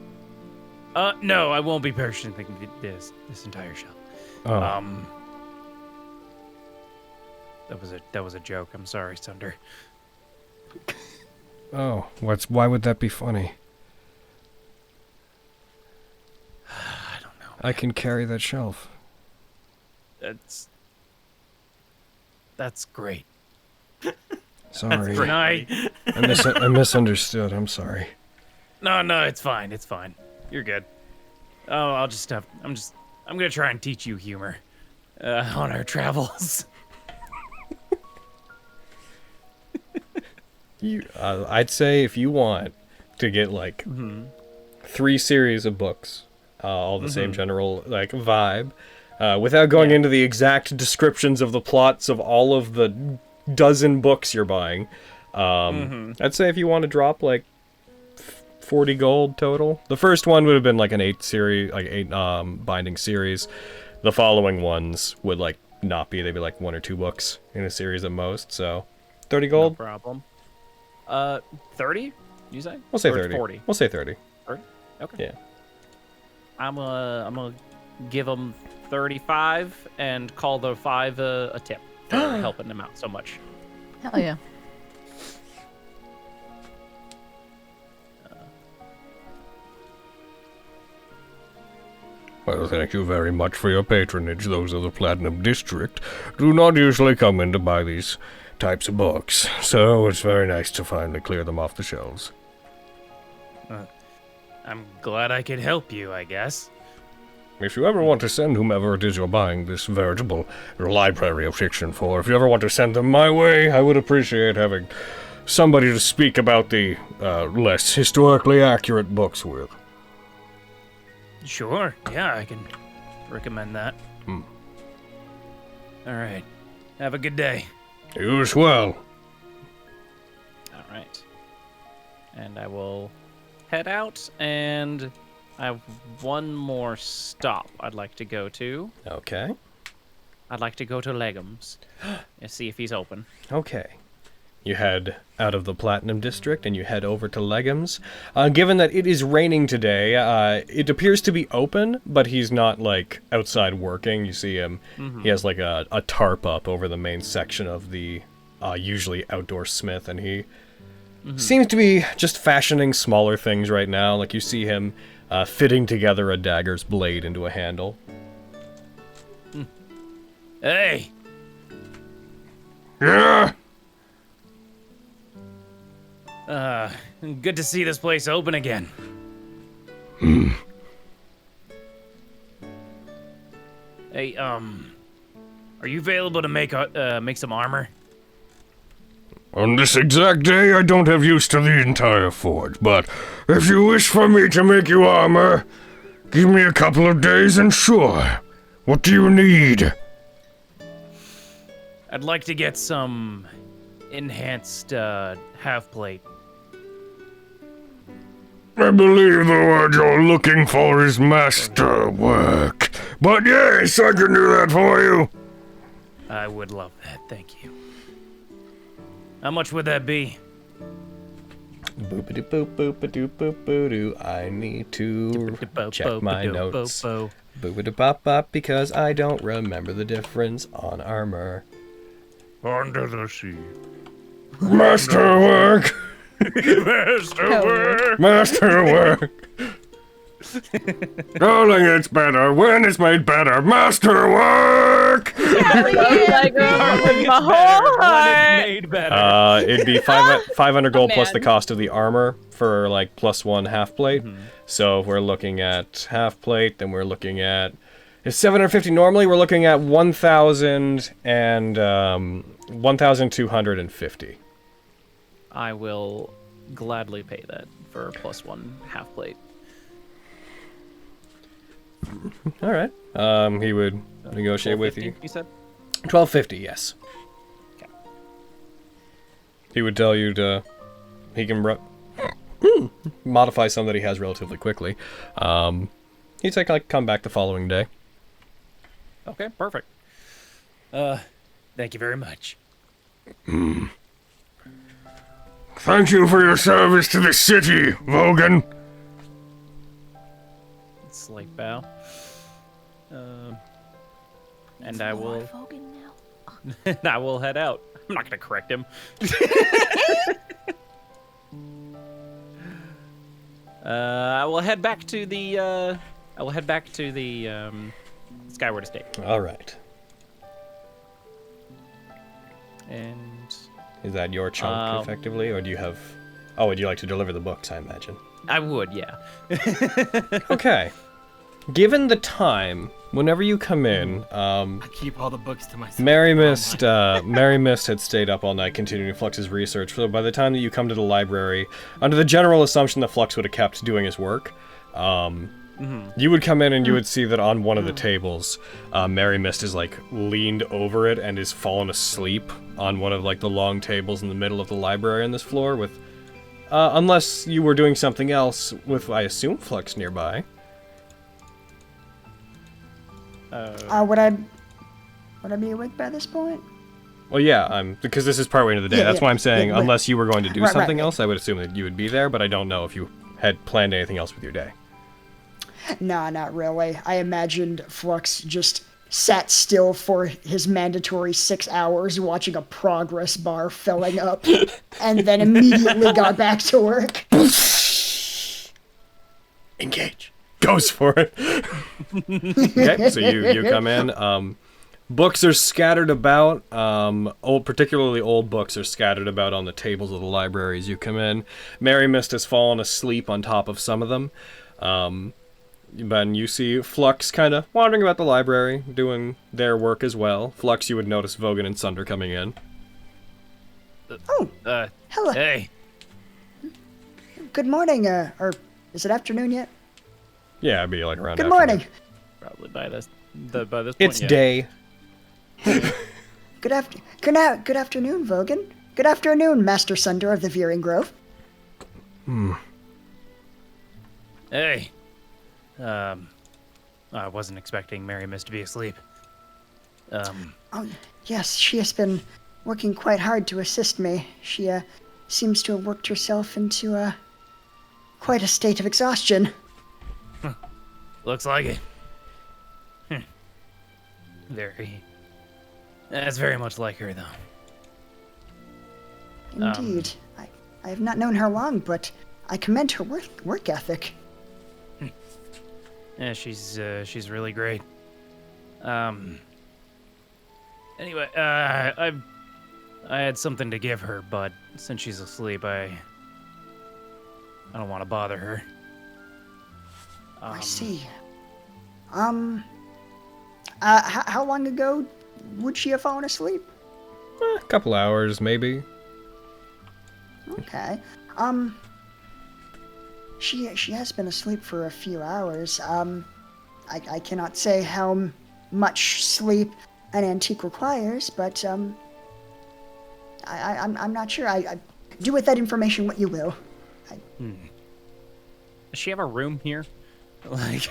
No, I won't be purchasing this entire shelf. Oh. That was a joke. I'm sorry, Sunder. Oh, why would that be funny? I don't know. I can carry that shelf. That's great. Sorry. That's I misunderstood. I'm sorry. No, it's fine. It's fine. You're good. Oh, I'm gonna try and teach you humor on our travels. I'd say if you want to get like 3 series of books, all the same general like vibe, without going into the exact descriptions of the plots of all of the dozen books you're buying, I'd say if you want to drop like 40 gold total, the first one would have been like an 8 binding series. The following ones would like not be; they'd be like 1 or 2 books in a series at most. So 30 gold. No problem. 30? You say? We'll say Or 30. 40. We'll say 30. 30? Okay. Yeah. I'm gonna give them 35 and call the 5 a tip for helping them out so much. Hell yeah. Well, thank you very much for your patronage. Those of the Platinum District do not usually come in to buy these types of books, so it's very nice to finally clear them off the shelves. I'm glad I could help you, I guess. If you ever want to send whomever it is you're buying this veritable library of fiction for, if you ever want to send them my way, I would appreciate having somebody to speak about the less historically accurate books with. Sure, yeah, I can recommend that. All right. Have a good day. You as well. All right. And I will head out, and I have one more stop I'd like to go to. Okay. I'd like to go to Legum's and see if he's open. Okay. You head out of the Platinum District and you head over to Legum's. Given that it is raining today, it appears to be open, but he's not, like, outside working. You see him, he has, like, a tarp up over the main section of the usually outdoor smith, and he seems to be just fashioning smaller things right now. Like, you see him fitting together a dagger's blade into a handle. Hey! Yeah? Good to see this place open again. Hey, are you available to make some armor? On this exact day, I don't have use to the entire forge, but if you wish for me to make you armor, give me a couple of days and sure. What do you need? I'd like to get some enhanced half-plate. I believe the word you're looking for is masterwork. But yes, I can do that for you. I would love that, thank you. How much would that be? Boop-a-doop-boop-boop-a-doop-boop-boo-doo. I need to check my notes. Boop-a-doop-bop-bop, because I don't remember the difference on armor. Under the sea. Masterwork! Masterwork! Masterwork! Darling, it's better when it's made better. Masterwork! Made better. It'd be 500 gold plus the cost of the armor for like +1 half plate. So if we're looking at half plate, then we're looking at it's 750 normally. We're looking at 1,000 and 1,250. I will gladly pay that for +1 half plate. All right. He would negotiate with you. You said 1250. Yes. Okay. He would tell you to. He can modify some that he has relatively quickly. He'd say like come back the following day. Okay, perfect. Thank you very much. Thank you for your service to the city, Vogan. Slight bow. And I will. And I will head out. I'm not gonna correct him. I will head back to the. Skyward Estate. All right. And is that your chunk effectively, or do you have? Oh, would you like to deliver the books? I imagine. I would, yeah. Okay. Given the time, whenever you come in, I keep all the books to myself. Mary Mist had stayed up all night continuing Flux's research. So by the time that you come to the library, under the general assumption that Flux would have kept doing his work, you would come in and you would see that on one of the tables, Mary Mist is like leaned over it and is fallen asleep on one of like the long tables in the middle of the library on this floor with, unless you were doing something else with, I assume, Flux nearby. Would I be awake by this point? Well, yeah, because this is partway into the day. That's why I'm saying, yeah, unless you were going to do something right. else, I would assume that you would be there, but I don't know if you had planned anything else with your day. Nah, not really. I imagined Flux just sat still for his mandatory 6 hours watching a progress bar filling up, and then immediately got back to work. Engage. Goes for it. Okay, so you come in. Books are scattered about. Particularly old books are scattered about on the tables of the library as you come in. Mary Mist has fallen asleep on top of some of them. Then you see Flux kind of wandering about the library, doing their work as well. Flux, you would notice Vogan and Sunder coming in. Hello. Hey. Good morning, or is it afternoon yet? Yeah, it'd be like around Good afternoon. morning. Probably by this point. It's day. Good afternoon, Vogan. Good afternoon, Master Sunder of the Veering Grove. Hey. I wasn't expecting Mary Miss to be asleep. Oh, yes, she has been working quite hard to assist me. She seems to have worked herself into quite a state of exhaustion. Looks like it. That's very much like her, though. Indeed. I have not known her long, but I commend her work ethic. Yeah, she's really great. Anyway, I had something to give her, but since she's asleep, I don't want to bother her. I see. How long ago would she have fallen asleep? A couple hours, maybe. Okay. She has been asleep for a few hours. I cannot say how much sleep an antique requires, but I'm not sure. I do with that information what you will. Does she have a room here?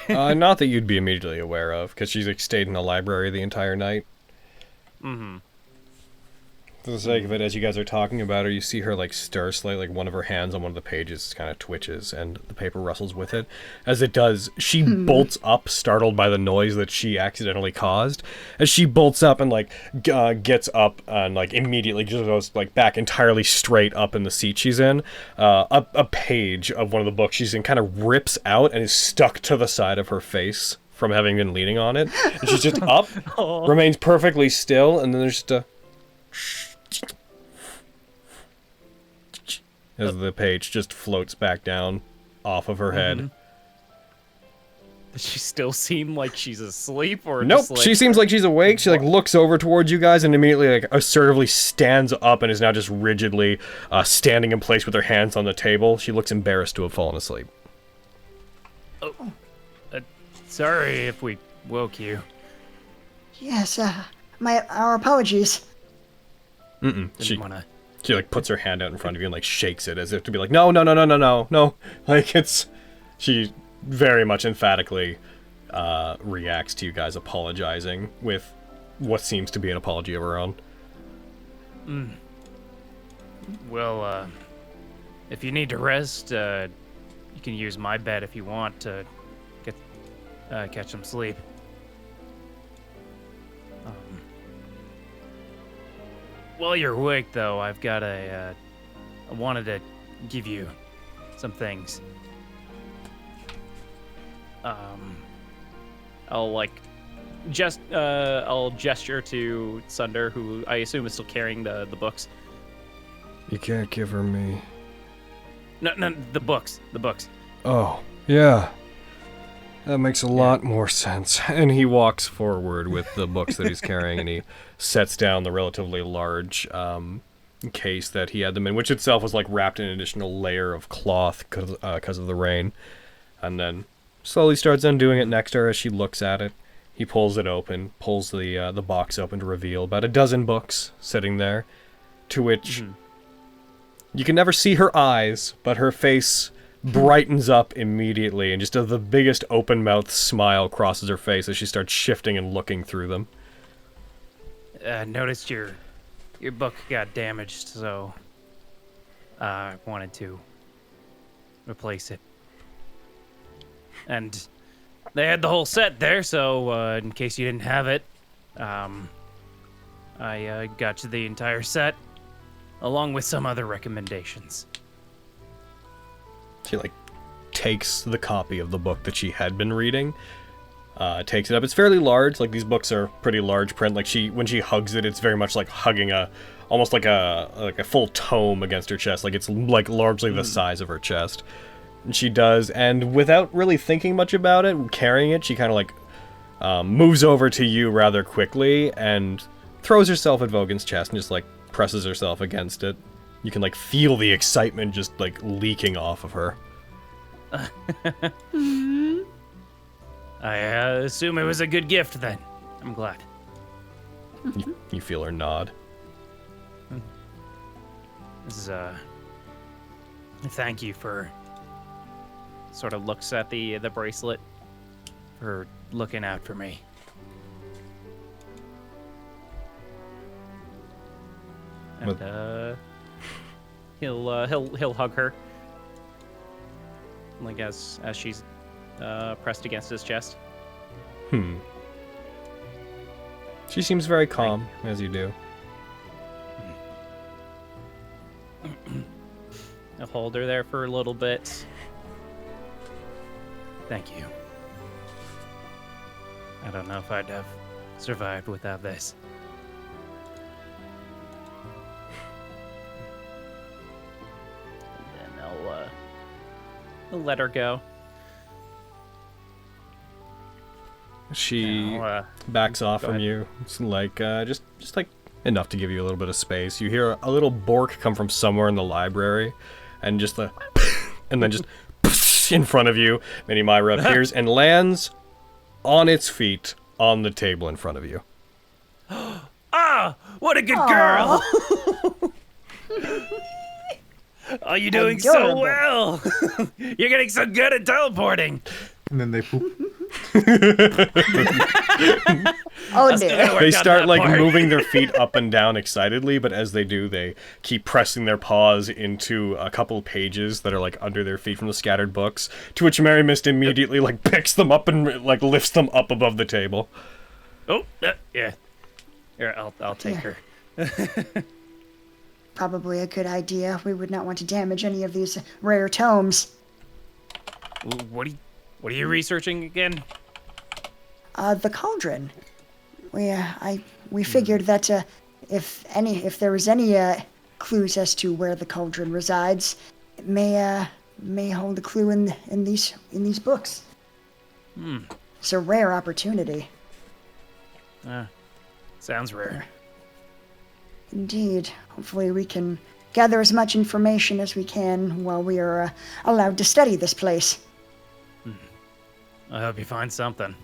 Not that you'd be immediately aware of, because she's stayed in the library the entire night. Mm-hmm. For the sake of it, as you guys are talking about her, you see her stir slightly, one of her hands on one of the pages kind of twitches, and the paper rustles with it. As it does, she bolts up, startled by the noise that she accidentally caused. As she bolts up and gets up and immediately just goes back entirely straight up in the seat she's in, a page of one of the books she's in kind of rips out and is stuck to the side of her face from having been leaning on it. And she's just up, remains perfectly still, and then there's just a as the page just floats back down off of her head. Does she still seem like she's asleep, or Nope, just she seems like she's awake. She looks over towards you guys and immediately assertively stands up and is now just rigidly standing in place with her hands on the table. She looks embarrassed to have fallen asleep. Oh, sorry if we woke you. Yes, our apologies. She puts her hand out in front of you and shakes it as if to be no. She very much emphatically reacts to you guys apologizing with what seems to be an apology of her own. Well, if you need to rest, you can use my bed if you want to catch some sleep. While you're awake, though, I've got I wanted to give you some things. I'll gesture to Sunder, who I assume is still carrying the books. You can't give her me. No, the books. Oh, yeah. That makes a lot more sense. And he walks forward with the books that he's carrying, and he sets down the relatively large case that he had them in, which itself was wrapped in an additional layer of cloth because of the rain. And then slowly starts undoing it next to her as she looks at it. He pulls it open, pulls the box open to reveal about a dozen books sitting there, to which you can never see her eyes, but her face brightens up immediately, and just the biggest open-mouthed smile crosses her face as she starts shifting and looking through them. Noticed your book got damaged, so I wanted to replace it. And they had the whole set there, so in case you didn't have it, I got you the entire set, along with some other recommendations. She takes the copy of the book that she had been reading, takes it up. It's fairly large. These books are pretty large print. When she hugs it, it's very much like hugging almost like a full tome against her chest. It's largely the size of her chest. And she does, and without really thinking much about it, carrying it, she kind of moves over to you rather quickly and throws herself at Vogan's chest and just presses herself against it. You can feel the excitement just leaking off of her. I assume it was a good gift then. I'm glad. You feel her nod. Thank you for... Sort of looks at the bracelet. For looking out for me. And, he'll hug her. Like, as she's, pressed against his chest. She seems very calm, as you do. I'll hold her there for a little bit. Thank you. I don't know if I'd have survived without this. And then I'll let her go. She backs off from you. It's like, just like enough to give you a little bit of space. You hear a little bork come from somewhere in the library, and just and then just in front of you, Mini Myra appears and lands on its feet on the table in front of you. Ah, what a good girl! Oh, you're doing so well! You're getting so good at teleporting! And then they poop. Oh dear. They start like moving their feet up and down excitedly, but as they do, they keep pressing their paws into a couple pages that are like under their feet from the scattered books, to which Mary Mist immediately like picks them up and like lifts them up above the table. Oh, yeah. Here, I'll take her. Probably a good idea. We would not want to damage any of these rare tomes. What are you researching again? The cauldron. We figured that if there was any clues as to where the cauldron resides, it may hold a clue in these books. It's a rare opportunity. Sounds rare. Indeed. Hopefully we can gather as much information as we can while we are allowed to study this place. I hope you find something.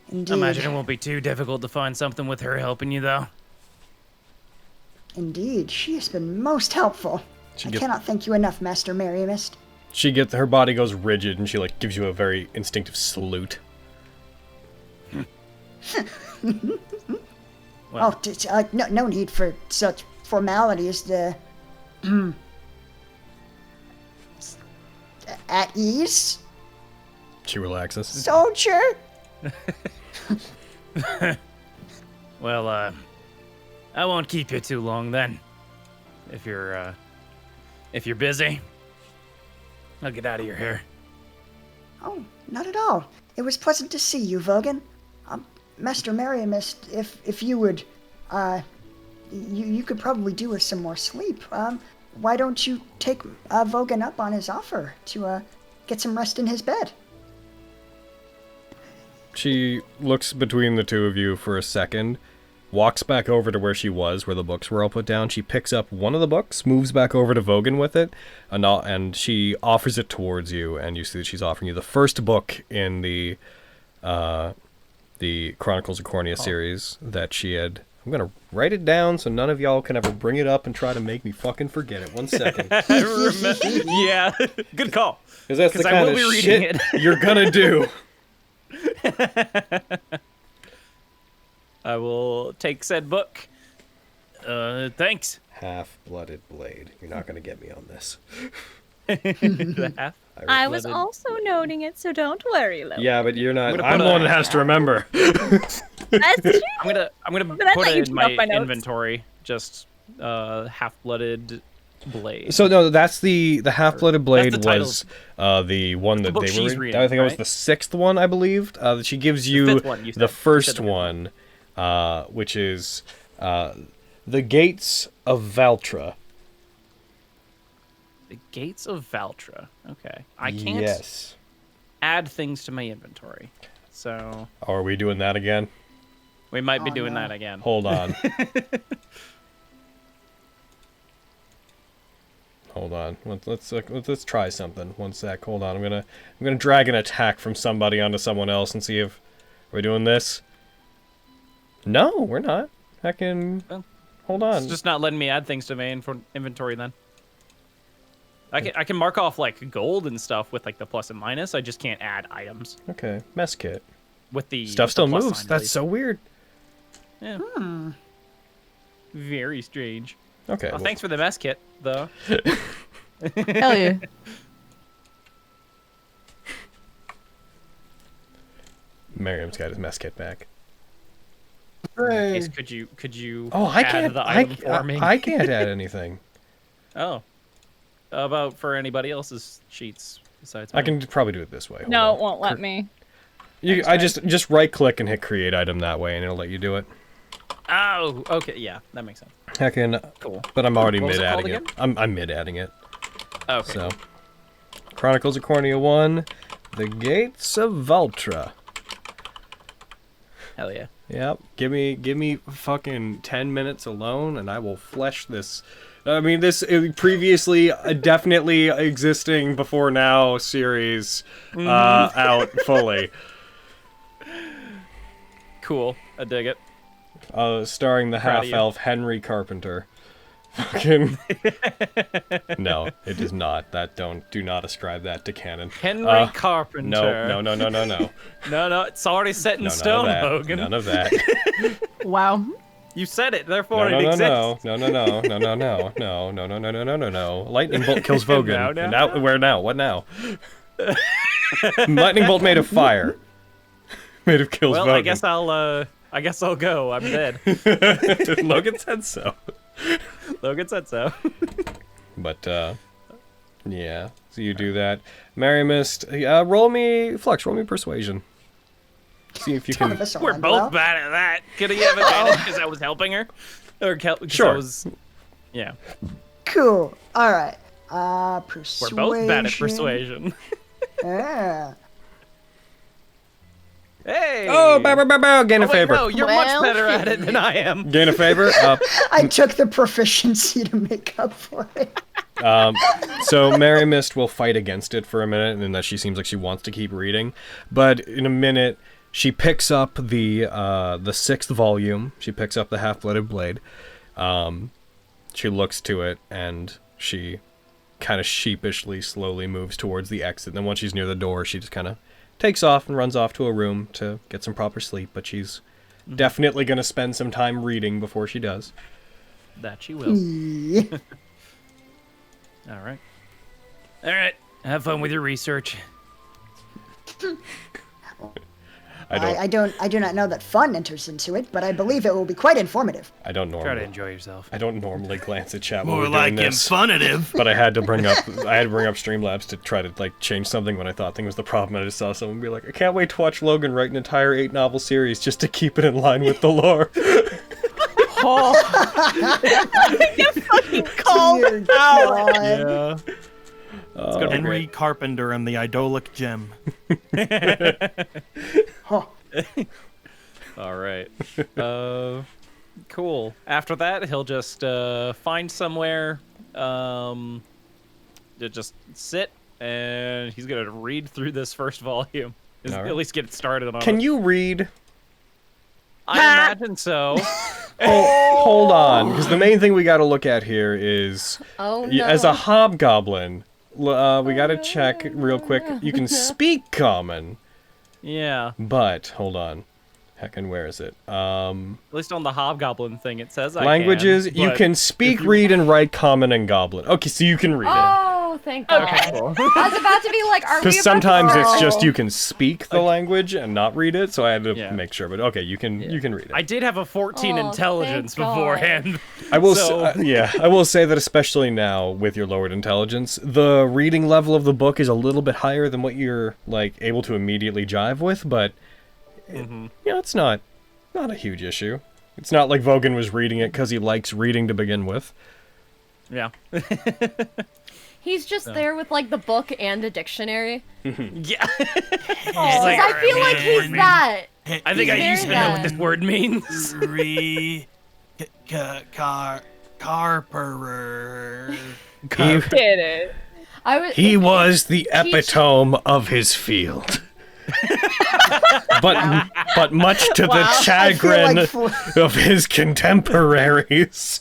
Indeed. I imagine it won't be too difficult to find something with her helping you, though. Indeed, she has been most helpful. I cannot thank you enough, Master Mary Mist. Her body goes rigid, and she like gives you a very instinctive salute. Well, no need for such formalities. At ease? She relaxes. Soldier? Well, I won't keep you too long then. If you're busy, I'll get out of your hair. Oh, not at all. It was pleasant to see you, Vogan. Master Merriamist, if you would, you could probably do with some more sleep. Why don't you take Vogan up on his offer to get some rest in his bed? She looks between the two of you for a second, walks back over to where she was, where the books were all put down. She picks up one of the books, moves back over to Vogan with it, and she offers it towards you, and you see that she's offering you the first book in the Chronicles of Cornea series that she had. I'm going to write it down so none of y'all can ever bring it up and try to make me fucking forget it. 1 second. Yeah, good call. Because that's the kind of shit you're going to do. I will take said book. Thanks. Half-blooded blade. You're not going to get me on this. The half? I was also noting it, so don't worry, Lo. Yeah, but you're not. I'm the one that has to remember. That's true. I'm gonna put it in my inventory. Just half-blooded blade. So no, that's the half-blooded blade was the one that they were reading. I think it was the 6th one, I believe. That she gives you the first one, which is the Gates of Valtra. The Gates of Valtra. Okay. I can't add things to my inventory. So. Oh, are we doing that again? We might be doing that again. Hold on. Hold on. Let's try something. 1 sec. Hold on. I'm gonna drag an attack from somebody onto someone else and see if we're doing this. No, we're not. I can... Hold on. It's just not letting me add things to my inventory then. I can mark off like gold and stuff with like the plus and minus. I just can't add items. Okay, mess kit. With the stuff with still the plus moves. sign, That's please. so weird. Yeah. Very strange. Okay. Well, thanks for the mess kit, though. Hell yeah. Miriam's got his mess kit back. Case, could you? Oh, I add can't. the item for me? I can't add anything. Oh. How about for anybody else's sheets besides? I mine? can probably do it this way. Hold No, on. it won't let me. I just right click and hit create item that way, and it'll let you do it. Oh, okay, yeah, that makes sense. Heckin'. Cool. But I'm already What was mid it called adding it. again? I'm mid adding it. Okay. So, Chronicles of Cornea 1, The Gates of Valtra. Hell yeah. Yep. Give me fucking 10 minutes alone, and I will flesh this. I mean, this previously definitely existing before now series out fully. Cool. I dig it. Starring the Proud of you. half-elf Henry Carpenter. Fucking. No, it is not. Do not ascribe that to canon. Henry Carpenter. No. No, it's already set in No, stone, none of that. Hogan. None of that. Wow. You said it, therefore No. it exists. No. Lightning bolt kills Vogan. Now. And now, where now? What now? Lightning bolt made of fire. Made of kills Well, Vogan. I guess I'll go. I'm dead. Logan said so. Logan said so. But yeah. So you do that. Mary Mist, roll me persuasion. See if you can. We're both bad at that. Could he have advantage because I was helping her? Or Sure. I was... Yeah. Cool. All right. Persuasion. We're both bad at persuasion. Yeah. Hey! Oh, bow, gain a favor. No, you're much better at it than I am. Gain a favor. I took the proficiency to make up for it. So Mary Mist will fight against it for a minute, and then she seems like she wants to keep reading. But in a minute, she picks up the 6th volume. She picks up the Half-Blooded Blade. She looks to it, and she kind of sheepishly, slowly moves towards the exit. And then once she's near the door, she just kind of takes off and runs off to a room to get some proper sleep. But she's definitely going to spend some time reading before she does. That she will. Yeah. All right. Have fun with your research. I do not know that fun enters into it, but I believe it will be quite informative. I don't normally Try to enjoy yourself. I don't normally glance at chat while More we're like doing this, infunitive. but I had to bring up Streamlabs to try to like change something when I thought thing was the problem. I just saw someone be like, I can't wait to watch Logan write an entire 8-novel series just to keep it in line with the lore. You fucking called Dear out. God. Yeah. Henry Carpenter and the Idolic Gem. Huh. All right. Cool. After that, he'll just find somewhere to just sit, and he's gonna read through this first volume. All right. At least get started on Can it. you read? I imagine so. Hold on, because the main thing we got to look at here is, Oh no. as a hobgoblin, we got to check real quick. You can speak common, Yeah. but hold on. Heckin', where is it? At least on the hobgoblin thing, it says Languages, I can. you but can speak, if you- read, and write common and goblin. Okay, so you can read it. Oh, thank God. I was about to be like, are we Because about sometimes to it's roll? just you can speak the language and not read it, so I had to Yeah. make sure. But okay, you can read it. I did have a 14 Oh, intelligence thank God. beforehand. I will So- I will say that especially now with your lowered intelligence, the reading level of the book is a little bit higher than what you're like able to immediately jive with, but it's not a huge issue. It's not like Vogan was reading it because he likes reading to begin with. Yeah. He's just there with like the book and a dictionary. Yeah. Because I feel like he's that. I think I Very used to know what bad. this word means. Carperer. Did it. I was. He was the epitome of his field. but much to the I chagrin feel like of his contemporaries.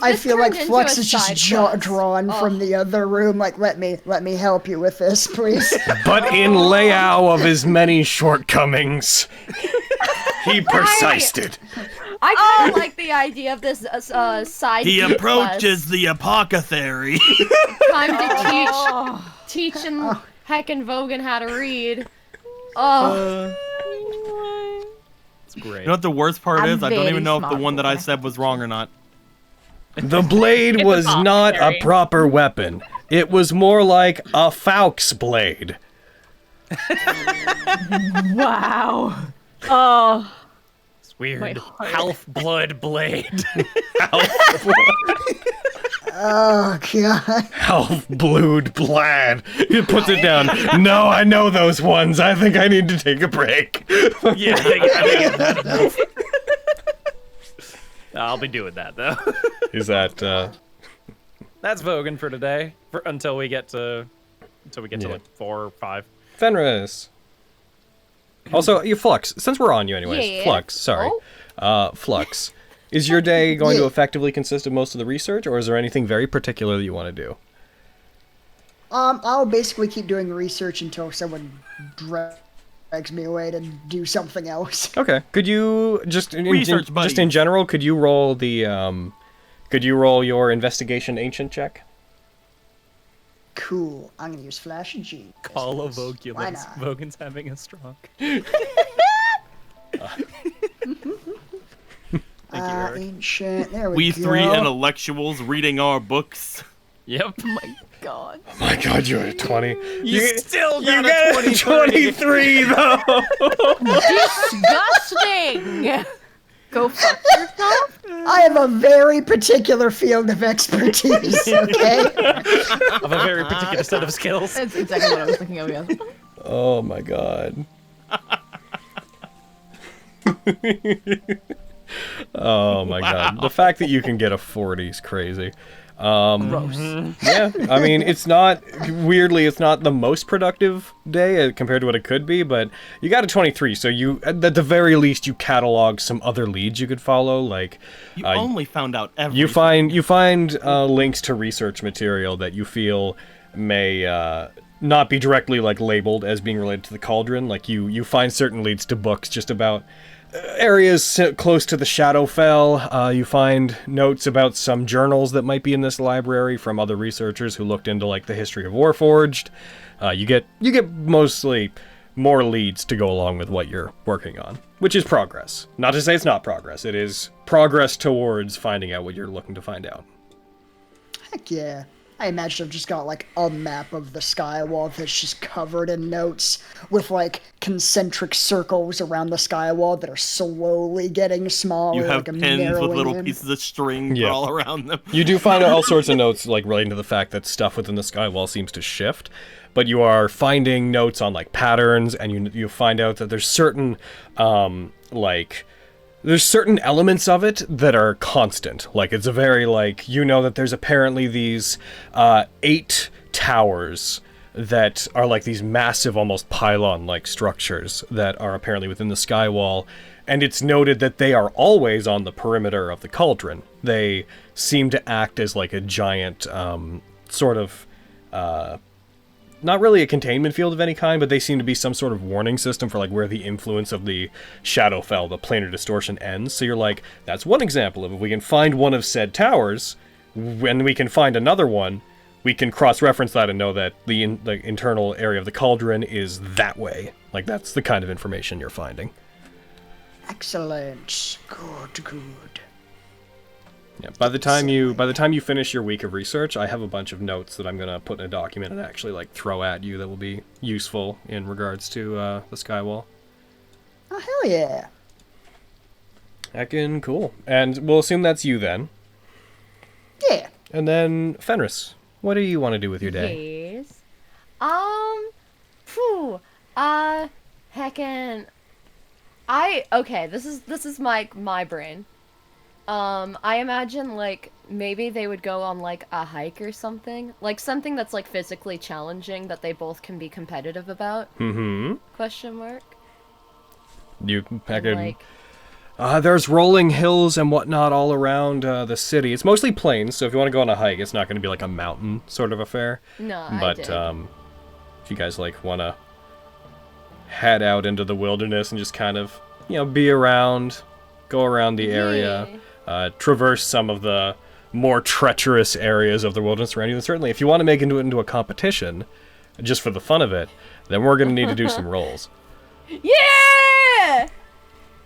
I feel like turned into Flux a is just side quest. drawn from the other room. Like, let me help you with this, please. But in layout of his many shortcomings, he precised it. I kind of like the idea of this side He quest. approaches the apothecary. Time to teach and heckin' Vogan how to read. Oh. It's great. You know what the worst part I'm is? I don't very even know if the smart one that I boy. said was wrong or not. The blade was not a proper weapon. It was more like a Faux blade. Wow. Oh. It's weird. Half-blood blade. Oh god. Half-blued blad. He puts it down. No, I know those ones. I think I need to take a break. Yeah, I think I've had enough. I'll be doing that though. Is that That's Vogan for today. Until we get to like 4 or 5. Fenris? Also, you Flux. Since we're on you anyways, Yeah. Flux. Sorry, Flux. Is your day going to effectively consist of most of the research, or is there anything very particular that you want to do? I'll basically keep doing research until someone drags me away to do something else. Okay. Could you just Research buddies. just in general? Could you roll the Could you roll your investigation ancient check? Cool. I'm gonna use Flash and G. Call of Why Voculus. not? Vogan's having a stroke. Thank you, Eric. Ancient. There we We go. three intellectuals reading our books. Yep. God. Oh my god, you're at 20. You still got you a got 23. 23 though. Disgusting. Go fuck yourself. I have a very particular field of expertise, okay? Of a very particular set of skills. That's exactly what I was thinking of. Yes. Oh my god. Oh my god. The fact that you can get a 40 is crazy. Gross. Yeah, I mean, it's not, weirdly, it's not the most productive day compared to what it could be, but you got a 23, so you, at the very least, you catalog some other leads you could follow, like... You only found out everything. You find links to research material that you feel may not be directly, like, labeled as being related to the Cauldron, like, you find certain leads to books just about areas close to the Shadowfell. You find notes about some journals that might be in this library from other researchers who looked into like the history of Warforged. You get mostly more leads to go along with what you're working on, which is progress. Not to say it's not progress. It is progress towards finding out what you're looking to find out. Heck yeah. I imagine I've just got like a map of the skywall that's just covered in notes with like concentric circles around the skywall that are slowly getting smaller. You have like, pins with narrowing little in. pieces of string Yeah. all around them. You do find all sorts of notes like relating to the fact that stuff within the skywall seems to shift, but you are finding notes on like patterns, and you find out that there's certain there's certain elements of it that are constant. Like it's a very like, you know that there's apparently these 8 towers that are like these massive, almost pylon-like structures that are apparently within the skywall, and it's noted that they are always on the perimeter of the cauldron. They seem to act as like a giant sort of not really a containment field of any kind, but they seem to be some sort of warning system for like where the influence of the Shadowfell, the planar distortion, ends. So you're like, that's one example of if we can find one of said towers, when we can find another one, we can cross-reference that and know that the internal area of the cauldron is that way. Like that's the kind of information you're finding. Excellent. Good. Yeah. By the time you finish your week of research, I have a bunch of notes that I'm gonna put in a document and actually like throw at you that will be useful in regards to the skywall. Oh, hell yeah. Heckin' cool. And we'll assume that's you then. Yeah. And then Fenris, what do you want to do with your day? Yes. Heckin'. Okay, this is my brain. I imagine, like, maybe they would go on, like, a hike or something. Like, something that's, like, physically challenging that they both can be competitive about. Mm-hmm. Question mark. You pack And, in... like, there's rolling hills and whatnot all around the city. It's mostly plains, so if you want to go on a hike, it's not going to be like a mountain sort of affair. no, But if you guys like want to head out into the wilderness and just kind of, be around, go around the area, traverse some of the more treacherous areas of the wilderness around you, then certainly if you want to make it into a competition, just for the fun of it, then we're going to need to do some rolls. Yeah!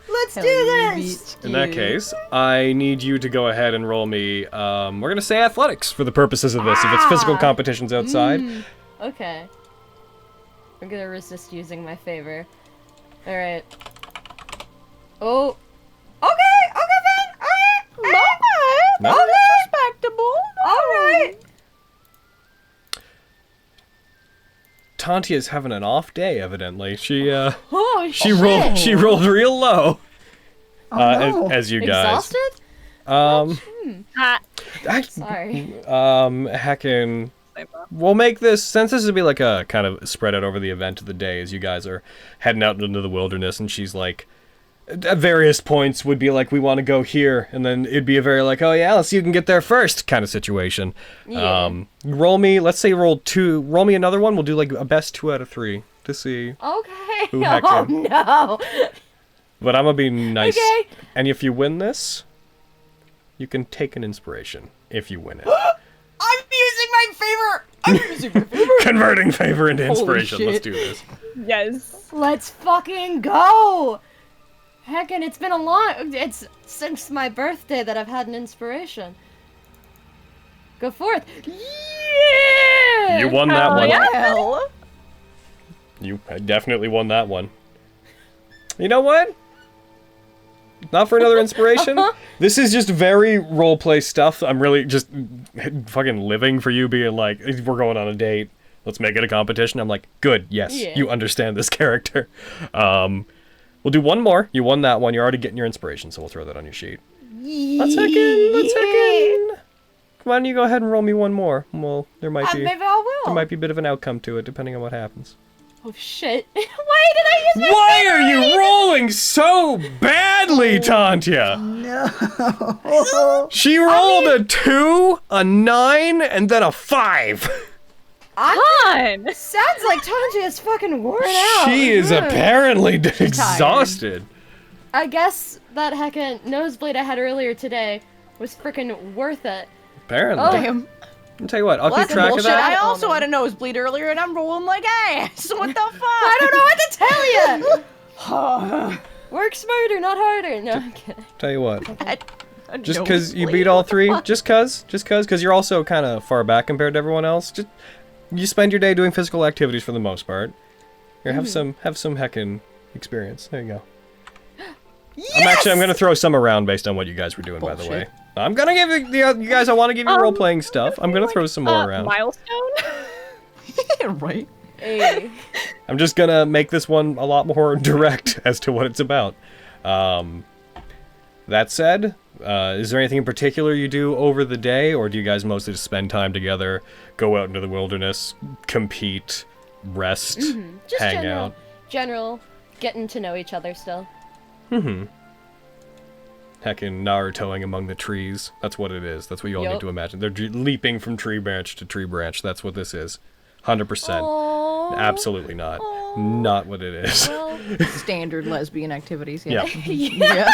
Let's do this! In that case, I need you to go ahead and roll me, we're going to say athletics for the purposes of this. If it's physical competitions outside. Okay. I'm gonna resist using my favor. Alright. Oh. Okay, then! Alright! No? Okay! Respectable. Alright! Tantia's having an off day, evidently. She She rolled real low. no. As you guys. Exhausted? Sorry. Heckin'. We'll make this, since this would be like a kind of spread out over the event of the day as you guys are heading out into the wilderness, and she's like, at various points would be like, we want to go here, and then it'd be a very like, oh yeah, let's see who can get there first kind of situation. Yeah. Roll me another one, we'll do like a best 2 out of 3 to see. Okay. Who Oh heckin'. no. But I'm gonna be nice. Okay. And if you win this, you can take an inspiration if you win it. I'm using my favor. I'm using my favor. Converting favor into Holy inspiration. Let's shit. do this. Yes. Let's fucking go! Heckin', it's been it's since my birthday that I've had an inspiration. Go forth. Yeah! You won that one. Hell. You definitely won that one. You know what? Not for another inspiration. This is just very roleplay stuff. I'm really just fucking living for you being like, we're going on a date. Let's make it a competition. I'm like, good, yes, Yeah. you understand this character. We'll do one more. You won that one. You're already getting your inspiration, so we'll throw that on your sheet. Let's heck in. Why don't you go ahead and roll me one more? Well, there might be Maybe I will. there might be a bit of an outcome to it, depending on what happens. Oh shit. Why did I use my Why favor? are you rolling so badly, Tantia? No. She rolled a 2, a 9, and then a 5. Sounds like Tanji is fucking worn out. She is Ugh. apparently exhausted. I guess that heckin' nosebleed I had earlier today was freaking worth it. Apparently. Oh. Damn. I'll tell you what, I'll Well, keep that's track of bullshit. that. I also had a nosebleed earlier, and I'm rolling like ass. What the fuck? I don't know what to tell you. Work smarter, not harder. No, I'm kidding. Tell you what, A just because you nosebleed? beat all 3, just cause you're also kind of far back compared to everyone else. Just you spend your day doing physical activities for the most part. Here, have some heckin' experience. There you go. Yes! I'm gonna throw some around based on what you guys were doing, by the way. Bullshit. I'm gonna give you guys. I want to give you role playing stuff. I'm gonna throw some more around. Milestone? Right. Hey. I'm just gonna make this one a lot more direct as to what it's about. That said, is there anything in particular you do over the day, or do you guys mostly just spend time together, go out into the wilderness, compete, rest, Just hang out? general, getting to know each other still. Heckin' Narutoing among the trees. That's what it is. That's what you all need Yup. to imagine. They're leaping from tree branch to tree branch. That's what this is. 100%. Aww. Absolutely not. Not what it is. Well, Standard lesbian activities. Yeah. Yeah.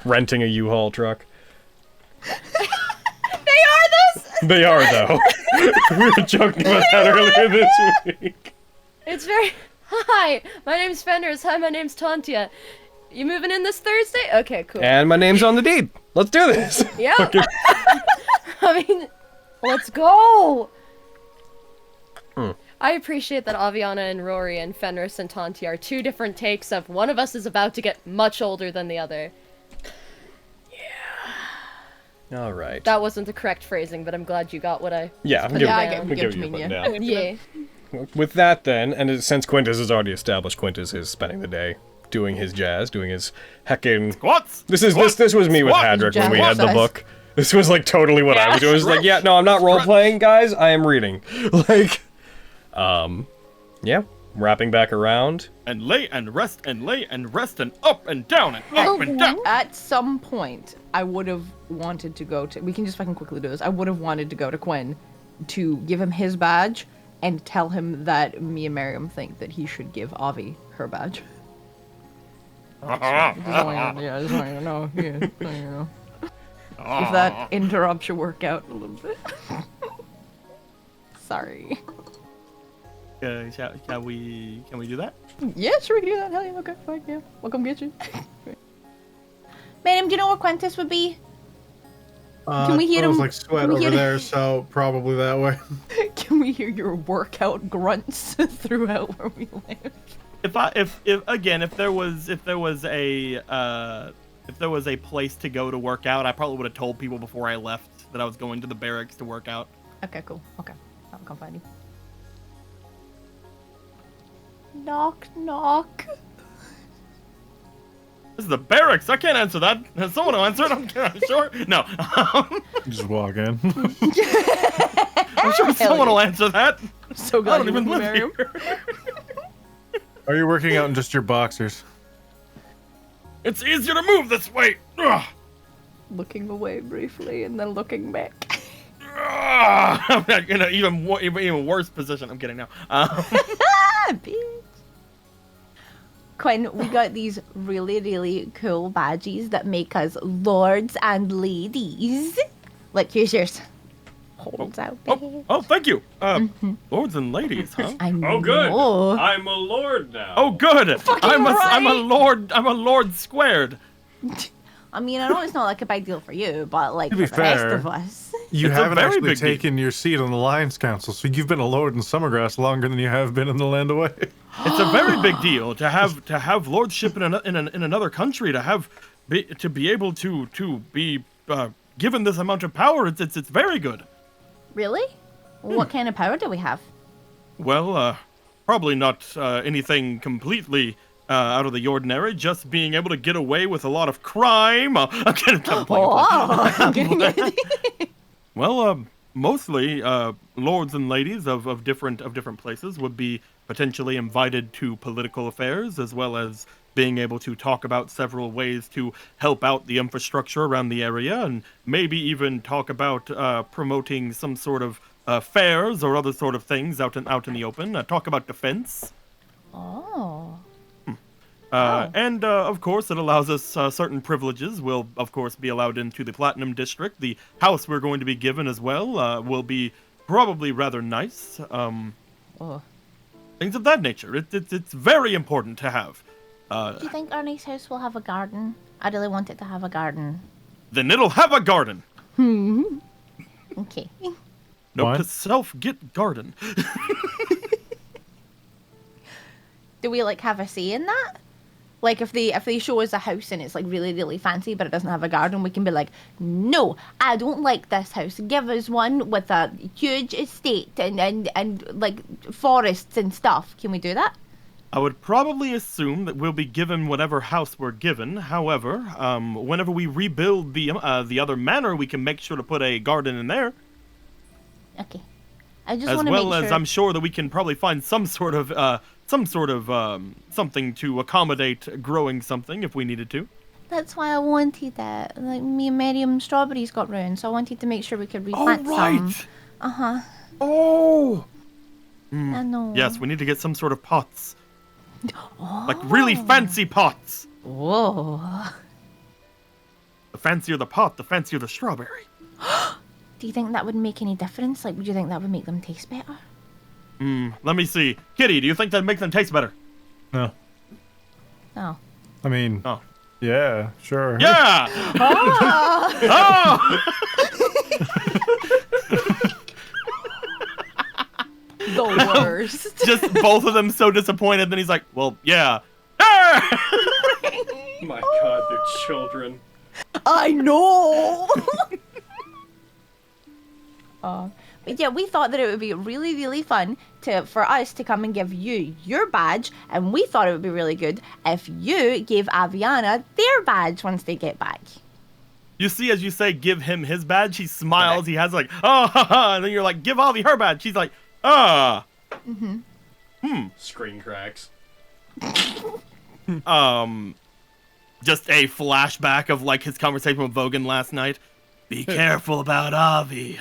Renting a U-Haul truck. they are those. They are, though. We were joking about that earlier this week. It's very. Hi, my name's Fenders. Hi, my name's Tantia. You moving in this Thursday? Okay, cool. And my name's on the deed. Let's do this. Yeah. I mean, let's go. I appreciate that Aviana and Rory and Fenris and Tanti are 2 different takes of one of us is about to get much older than the other. All right. That wasn't the correct phrasing, but I'm glad you got what I. Yeah, I'm put giving, down. I get I'm what giving you you mean, a yeah. foot down. Yeah. With that then, and since Quintus is already established, Quintus is spending the day doing his jazz, doing his heckin' squats. This was me with Hadrick when we had the book. This was like totally what I was doing. It was like, yeah, no, I'm not role playing, guys. I am reading. Like, yeah, wrapping back around. And lay and rest and lay and rest and up and down and up and down. At some point, I would have wanted to go to. We can just fucking quickly do this. I would have wanted to go to Quinn to give him his badge and tell him that me and Miriam think that he should give Avi her badge. I just want you to know. Yeah, just want you to know. If that interrupts your workout a little bit. Sorry. Can we do that? Yeah, sure, we can do that. Hell yeah, okay, fine, yeah. We'll come get you. Miriam, do you know where Quintus would be? Can we hear him? Like sweat over there, so probably that way. Can we hear your workout grunts throughout where we live? If there was a place to go to work out, I probably would have told people before I left that I was going to the barracks to work out. Okay, cool. Okay, I'll come find you. Knock, knock. This is the barracks. I can't answer that. Someone will answer it. I'm sure. No. Just walk in. I'm sure someone will answer that. So glad I don't even live here. Are you working out in just your boxers? It's easier to move this way. Ugh. Looking away briefly and then looking back. I'm in an even worse position. I'm kidding now. Bitch. Quinn, we got these really, really cool badges that make us lords and ladies. Look, here's yours. Holds out. Oh, thank you. Lords and ladies, huh? I know. Oh, good. I'm a lord now. Oh, good. I'm a lord. I'm a lord squared. I mean, I know it's not like a big deal for you, but like To be for the rest fair, of us. You It's a haven't very actually big deal. taken your seat on the Lions Council, so you've been a lord in Summergrass longer than you have been in the Land Away. It's a very big deal to have lordship in another country, to be able to be given this amount of power. It's very good. Really? What kind of power do we have? Well, probably not anything completely out of the ordinary. Just being able to get away with a lot of crime. I'm kidding. Well, mostly lords and ladies of different places would be potentially invited to political affairs, as well as being able to talk about several ways to help out the infrastructure around the area, and maybe even talk about promoting some sort of fairs or other sort of things out in the open. Talk about defense. Oh. And of course, it allows us certain privileges. We'll of course be allowed into the Platinum District. The house we're going to be given as well will be probably rather nice. Things of that nature. It's very important to have. Do you think our nice house will have a garden? I really want it to have a garden. Then it'll have a garden. Okay. Note to self, get garden. Do we like have a say in that? Like if they show us a house and it's like really, really fancy but it doesn't have a garden, we can be like, no, I don't like this house. Give us one with a huge estate and like forests and stuff. Can we do that? I would probably assume that we'll be given whatever house we're given. However, whenever we rebuild the other manor, we can make sure to put a garden in there. Okay. I just want to As make well sure. as I'm sure that we can probably find some sort of something to accommodate growing something if we needed to. That's why I wanted that. Like me and Miriam's strawberries got ruined, so I wanted to make sure we could replant some. Uh-huh. Oh. I know. Yes, we need to get some sort of pots. Like really fancy pots. Whoa. The fancier the pot, the fancier the strawberry. Do you think that would make any difference? Like, would you think that would make them taste better? Let me see. Kitty, do you think that'd make them taste better? No. No. I mean, Oh. Yeah, sure. Yeah! Oh! The worst. Just both of them so disappointed, then he's like, well, yeah. My god, they're children. I know! But yeah, we thought that it would be really, really fun for us to come and give you your badge, and we thought it would be really good if you gave Aviana their badge once they get back. You see, as you say, give him his badge, he smiles, he has like, oh, ha, ha, and then you're like, give Avi her badge. She's like, ah. Screen cracks. Just a flashback of like his conversation with Vogan last night. Be careful about Avi.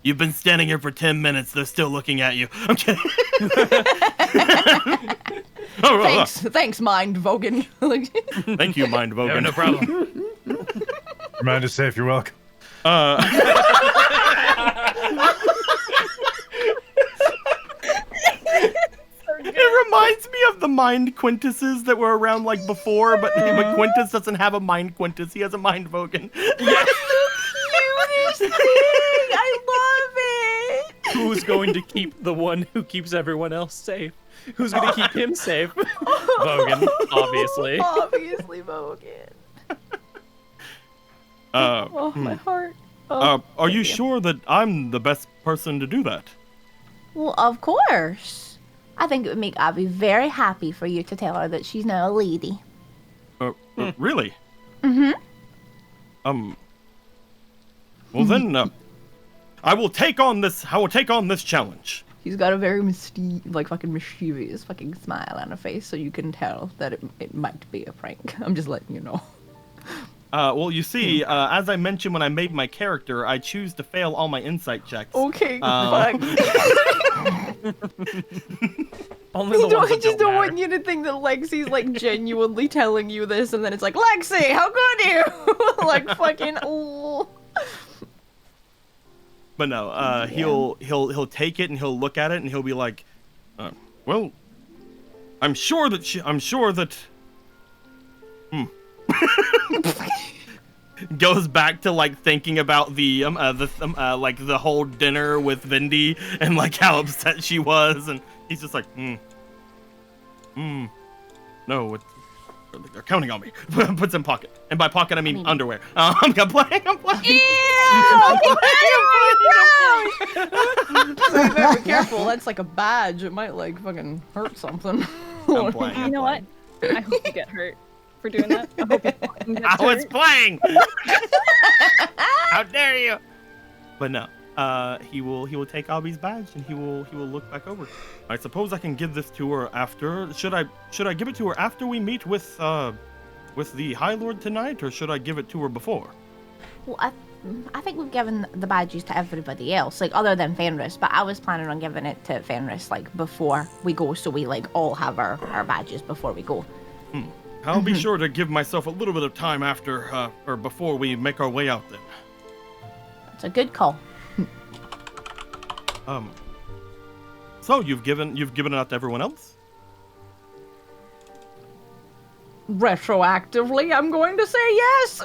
You've been standing here for 10 minutes. They're still looking at you. I'm kidding. Thanks, Mind Vogan. Thank you, Mind Vogan. No problem. Remind us safe, you're welcome. It reminds me of the Mind Quintuses that were around like before, but Quintus doesn't have a Mind Quintus. He has a Mind Vogan. Cutest thing! I love it! Who's going to keep the one who keeps everyone else safe? Who's going to keep him safe? Vogan, obviously. Obviously, Vogan. My heart. Are you sure that I'm the best person to do that? Well, of course. I think it would make Abby very happy for you to tell her that she's now a lady. Really? Mm-hmm. Well then, I will take on this challenge. He's got a very mischievous fucking smile on her face, so you can tell that it might be a prank. I'm just letting you know. Well, you see, as I mentioned when I made my character, I choose to fail all my insight checks. Okay, fuck. Only the ones I that just don't matter. want you to think that Lexi's like genuinely telling you this, and then it's like, Lexi, how could you? Like fucking. Oh. But no, he'll take it and he'll look at it and he'll be like, well, I'm sure that. Goes back to like thinking about the whole dinner with Vindy and like how upset she was, and he's just like, no, they're counting on me. Puts in pocket, and by pocket I mean underwear. I'm playing. So you better be careful. That's like a badge. It might like fucking hurt something. I'm playing. You know what? I hope you get hurt for doing that. I hope you fucking get I was hurt. playing. How dare you? But no, he will take Abby's badge and he will look back over. I suppose I can give this to her after. Should I give it to her after we meet with the High Lord tonight, or should I give it to her before? Well, I think we've given the badges to everybody else, like other than Fenris, but I was planning on giving it to Fenris like before we go, so we like all have our badges before we go. I'll be sure to give myself a little bit of time after or before we make our way out then. It's a good call. So you've given it out to everyone else? Retroactively, I'm going to say yes.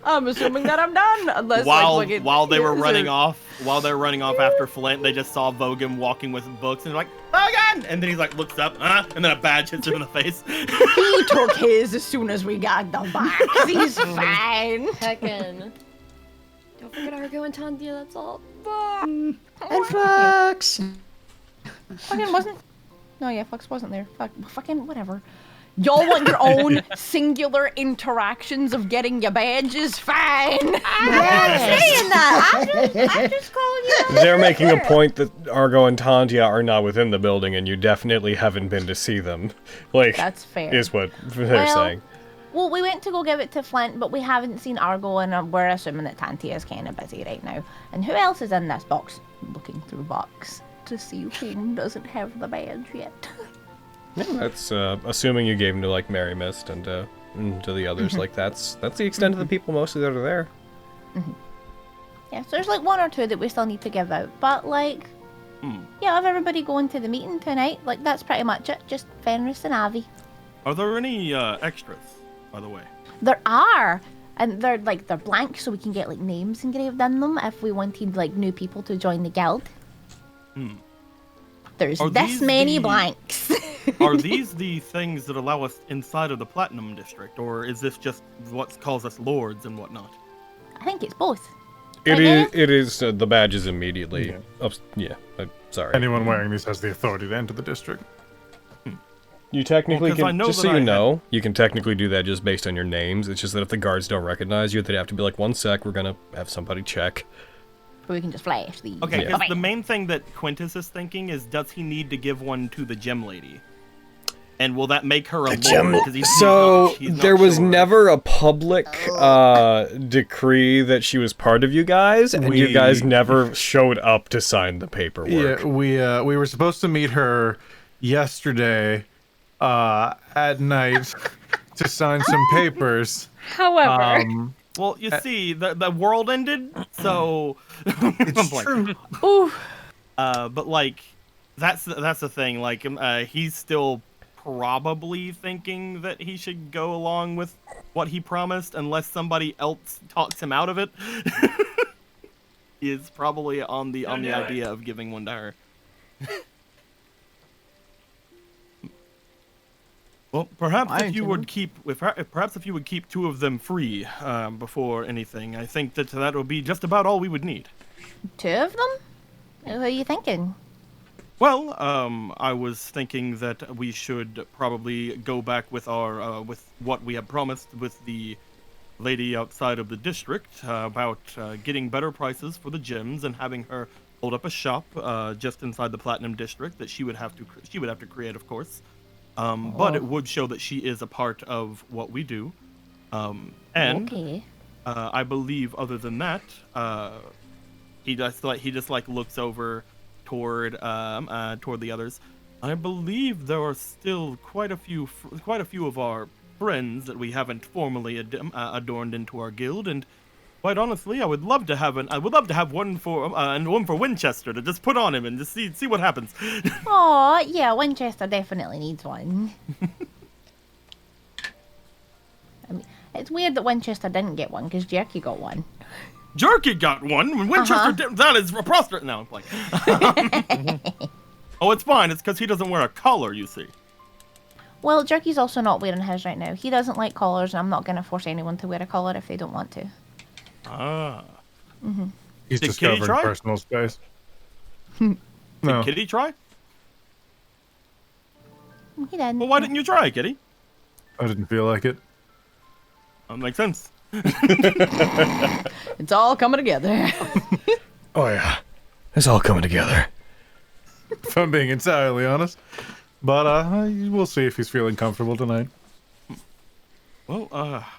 I'm assuming that I'm done. Unless while they were running off after Flint, they just saw Vogan walking with books and they're like, Vogan! And then he's like looks up, and then a badge hits him in the face. He took his as soon as we got the box. He's fine. Heckin'. Don't forget Argo and Tandia, that's all. And Fox. Fucking wasn't. No, yeah, Fox wasn't there. Fucking whatever. Y'all want your own singular interactions of getting your badges? Fine. I'm not saying that. I'm just calling you out. They're making a point that Argo and Tandia are not within the building, and you definitely haven't been to see them. Like, that's fair. Is what they're saying. Well, we went to go give it to Flint, but we haven't seen Argo, and we're assuming that Tantia is kind of busy right now. And who else is in this box? Looking through the box to see who doesn't have the badge yet. Yeah, that's assuming you gave them to like Mary Mist and to the others. Like that's the extent of the people mostly that are there. Yeah, so there's like one or two that we still need to give out, but like, yeah, of everybody going to the meeting tonight, like that's pretty much it. Just Fenris and Avi. Are there any extras, by the way? There are, and they're blank, so we can get like names engraved on them if we wanted like new people to join the guild. There's this many blanks. Are these the things that allow us inside of the Platinum District, or is this just what calls us lords and whatnot? I think it's both. It Right, is. Daniel? It is. The badge is immediately. Yeah. Up, yeah. Sorry. Anyone wearing these has the authority to enter the district. You technically 'cause I can. know Just that so you I know, you can technically do that just based on your names. It's just that if the guards don't recognize you, they'd have to be like, 1 sec. We're gonna have somebody check. But we can just flash these. Okay, Yeah. because the main thing that Quintus is thinking is, does he need to give one to the gem lady? And will that make her a lord? 'Cause So he's not there was sure. never a public decree that she was part of you guys, and you guys never showed up to sign the paperwork. Yeah, we were supposed to meet her yesterday at night to sign some papers. However, Well, you see, the world ended, so it's true. Ooh. But like, that's the thing. Like, he's still probably thinking that he should go along with what he promised, unless somebody else talks him out of it. He is probably on the idea of giving one to her. Well, perhaps if you would keep, perhaps if you would keep 2 of them free before anything, I think that will be just about all we would need. 2 of them? What are you thinking? Well, I was thinking that we should probably go back with our with what we had promised with the lady outside of the district about getting better prices for the gems and having her hold up a shop just inside the Platinum District that she would have to create, of course. But it would show that she is a part of what we do. And Okay. I believe, other than that, he just looks over toward the others. I believe there are still quite a few of our friends that we haven't formally adorned into our guild, and quite honestly, I would love to have one for Winchester to just put on him and just see what happens. Oh, yeah, Winchester definitely needs one. I mean, it's weird that Winchester didn't get one, because Jerky got one. Jerky got one when Winchester did. That is preposterous. No, I'm playing. Oh, it's fine. It's because he doesn't wear a collar, you see. Well, Jerky's also not wearing his right now. He doesn't like collars, and I'm not going to force anyone to wear a collar if they don't want to. Ah. Mm-hmm. He's Did just Kitty covering try? personal space. Did No. Kitty try? He didn't. Well, why didn't you try, Kitty? I didn't feel like it. That makes sense. It's all coming together. Oh yeah, it's all coming together. If I'm being entirely honest. But we'll see if he's feeling comfortable tonight. Well,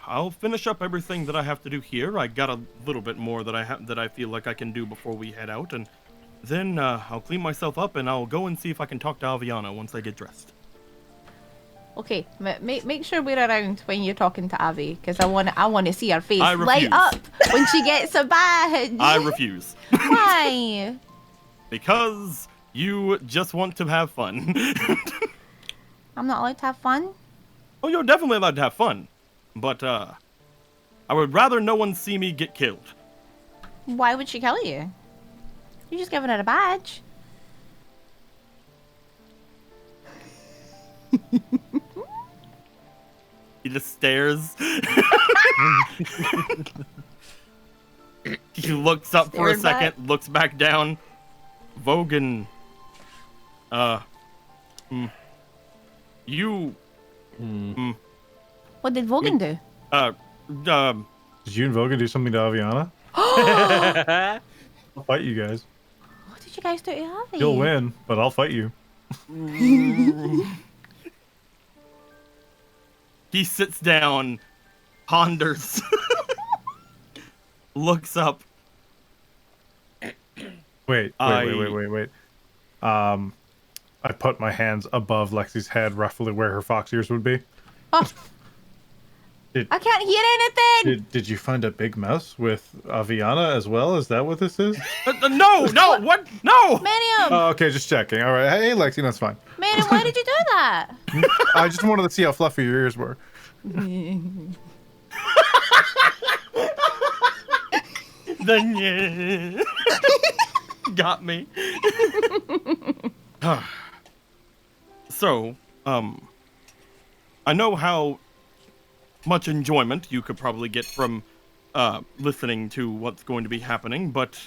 I'll finish up everything that I have to do here. I got a little bit more that I feel like I can do before we head out, and then I'll clean myself up and I'll go and see if I can talk to Aviana once I get dressed. Okay, make sure we're around when you're talking to Avi, because I want to see her face I light refuse. up when she gets a badge. I refuse. Why? Because you just want to have fun. I'm not allowed to have fun? Oh, you're definitely allowed to have fun. But, I would rather no one see me get killed. Why would she kill you? You're just giving her a badge. He just stares. He looks up for a Staring second, looks back down. Vogan. You. What did Vogan do? Did you and Vogan do something to Aviana? I'll fight you guys. What did you guys do to Avi? You'll win, but I'll fight you. He sits down, ponders, looks up. Wait. I put my hands above Lexi's head, roughly where her fox ears would be. Oh. I can't hear anything! Did you find a big mouse with Aviana as well? Is that what this is? No, what? No! Miriam! Oh, okay, just checking. All right. Hey, Lexi, that's fine. Miriam, why did you do that? I just wanted to see how fluffy your ears were. Then got me. So, I know how much enjoyment you could probably get from listening to what's going to be happening, but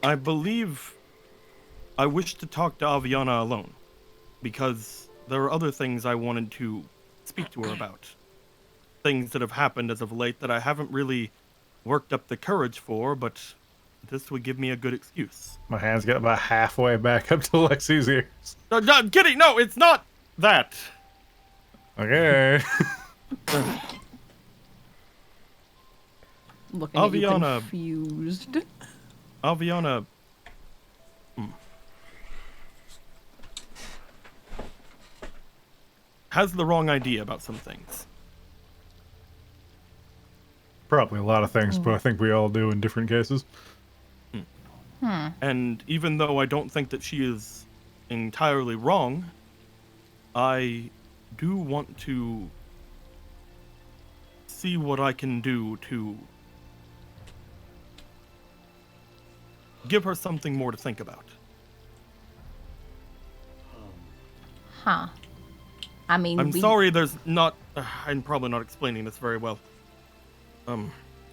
I believe I wish to talk to Aviana alone, because there are other things I wanted to speak to her about. Things that have happened as of late that I haven't really worked up the courage for, but this would give me a good excuse. My hands get about halfway back up to Lexi's ears. No, I'm kidding! No, it's not that! Okay. Looking at you Aviana. confused. Aviana... has the wrong idea about some things. Probably a lot of things, but I think we all do in different cases. And even though I don't think that she is entirely wrong, I do want to see what I can do to give her something more to think about. Huh. I mean, I'm sorry there's not... I'm probably not explaining this very well.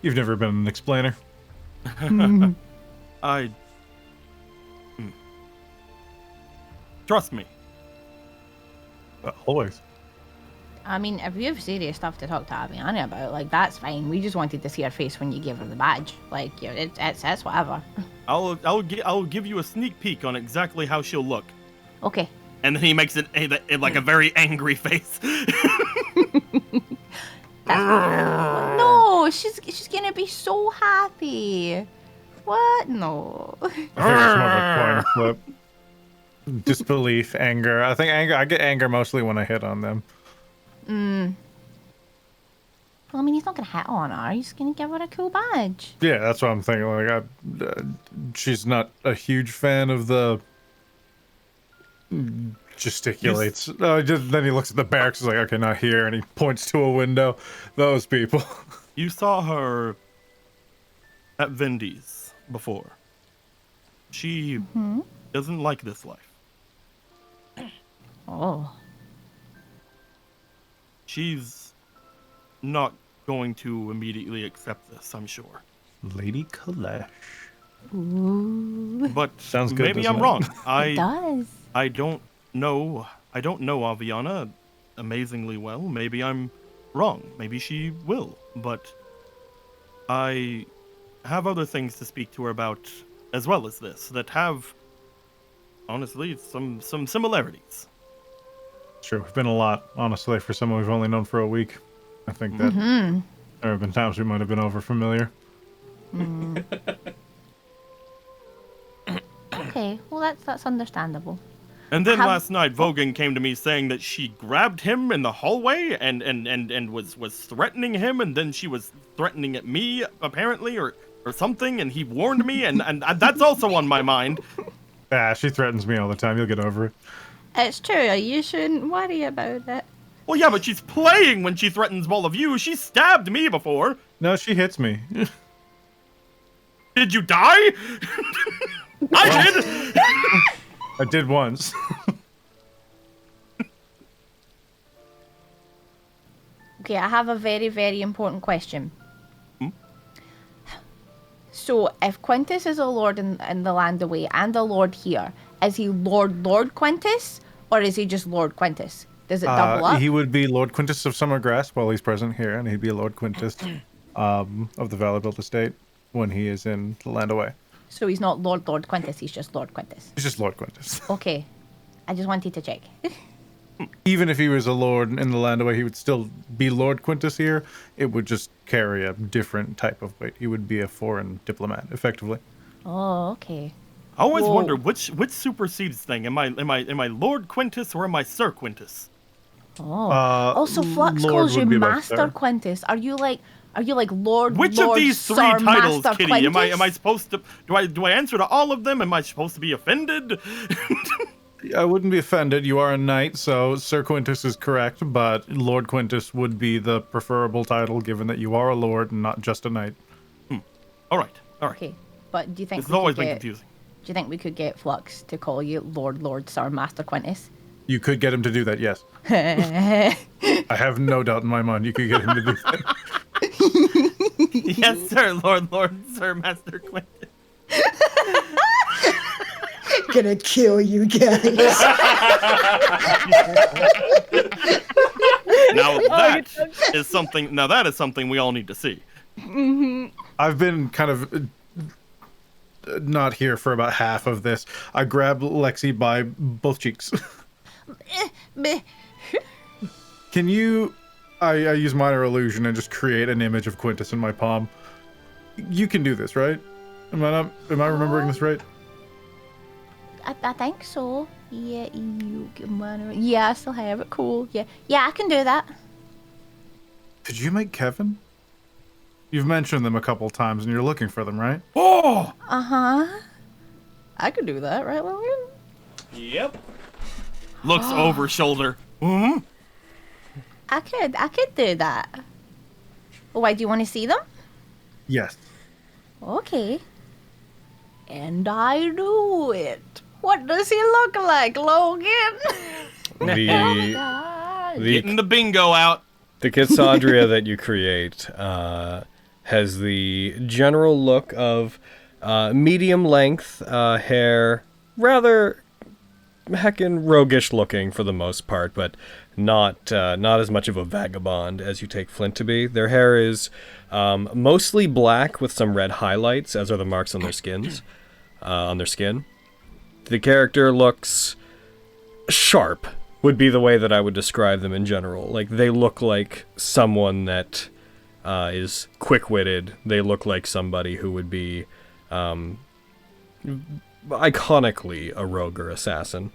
You've never been an explainer. I... Trust me. Always. I mean, if you have serious stuff to talk to Aviana about, like, that's fine. We just wanted to see her face when you gave her the badge. Like, yeah, it's whatever. I'll give you a sneak peek on exactly how she'll look. Okay. And then he makes it like a very angry face. No, she's gonna be so happy. What? No. I think it's more of a coin flip. Disbelief, anger. I think anger. I get anger mostly when I hit on them. Well, I mean, he's not gonna hit on her. He's gonna give her a cool badge. Yeah, that's what I'm thinking. Like, she's not a huge fan of the gesticulates. Then he looks at the barracks. He's like, okay, not here, and he points to a window. Those people. You saw her at Vendy's before. She doesn't like this life. Oh. She's not going to immediately accept this, I'm sure. Lady Kalesh. Ooh. But Sounds good, maybe doesn't I'm it? wrong. It does. I don't know Aviana amazingly well. Maybe I'm wrong. Maybe she will. But I have other things to speak to her about as well as this that have, honestly, some similarities. True, we've been a lot, honestly, for someone we've only known for a week. I think that there have been times we might have been over familiar. Okay, well that's understandable. And then last night, Vogan came to me saying that she grabbed him in the hallway and was threatening him, and then she was threatening at me, apparently, or something, and he warned me, and that's also on my mind. Ah, she threatens me all the time. You'll get over it. It's true. You shouldn't worry about it. Well, yeah, but she's playing when she threatens all of you. She stabbed me before. No, she hits me. Did you die? I did! I did once. Okay, I have a very, very important question. So, if Quintus is a lord in the land away and a lord here, is he Lord Quintus, or is he just Lord Quintus? Does it double up? He would be Lord Quintus of Summergrass while he's present here, and he'd be Lord Quintus of the Valleybuilt Estate when he is in the land away. So he's not Lord Quintus, he's just Lord Quintus. He's just Lord Quintus. Okay. I just wanted to check. Even if he was a lord in the land away, he would still be Lord Quintus here. It would just carry a different type of weight. He would be a foreign diplomat, effectively. Oh, okay. I always wonder which supersedes thing. Am I Lord Quintus or am I Sir Quintus? Oh. Also, Flux Lord calls you would be like Master Sir. Quintus. Are you like Lord? Which Lord, of these three Sir, titles, Master Kitty? Am Quintus? I supposed to? Do I answer to all of them? Am I supposed to be offended? I wouldn't be offended. You are a knight, so Sir Quintus is correct, but Lord Quintus would be the preferable title, given that you are a lord and not just a knight. All right. Okay, but do you think This has always been confusing. Do you think we could get Flux to call you Lord, Sir, Master Quintus? You could get him to do that, yes. I have no doubt in my mind you could get him to do that. Yes, sir, Lord, Sir, Master Quentin. Gonna kill you guys. Now that is something we all need to see. I've been kind of not here for about half of this. I grabbed Lexi by both cheeks. Can you... I use minor illusion and just create an image of Quintus in my palm. You can do this, right? Am I remembering this right? I think so. Yeah, you can. Yeah, I still have it. Cool. Yeah, I can do that. Could you make Kevin? You've mentioned them a couple times, and you're looking for them, right? Oh! I could do that, right, Logan? Yep. Looks over shoulder. I could do that. Why, do you want to see them? Yes. Okay. And I do it. What does he look like, Logan? Getting the bingo out. The Cassandria that you create has the general look of medium length hair, rather heckin' roguish looking for the most part, but not as much of a vagabond as you take Flint to be. Their hair is mostly black with some red highlights, as are the marks on their skins. On their skin. The character looks sharp, would be the way that I would describe them in general. Like, they look like someone that is quick-witted. They look like somebody who would be iconically a rogue or assassin.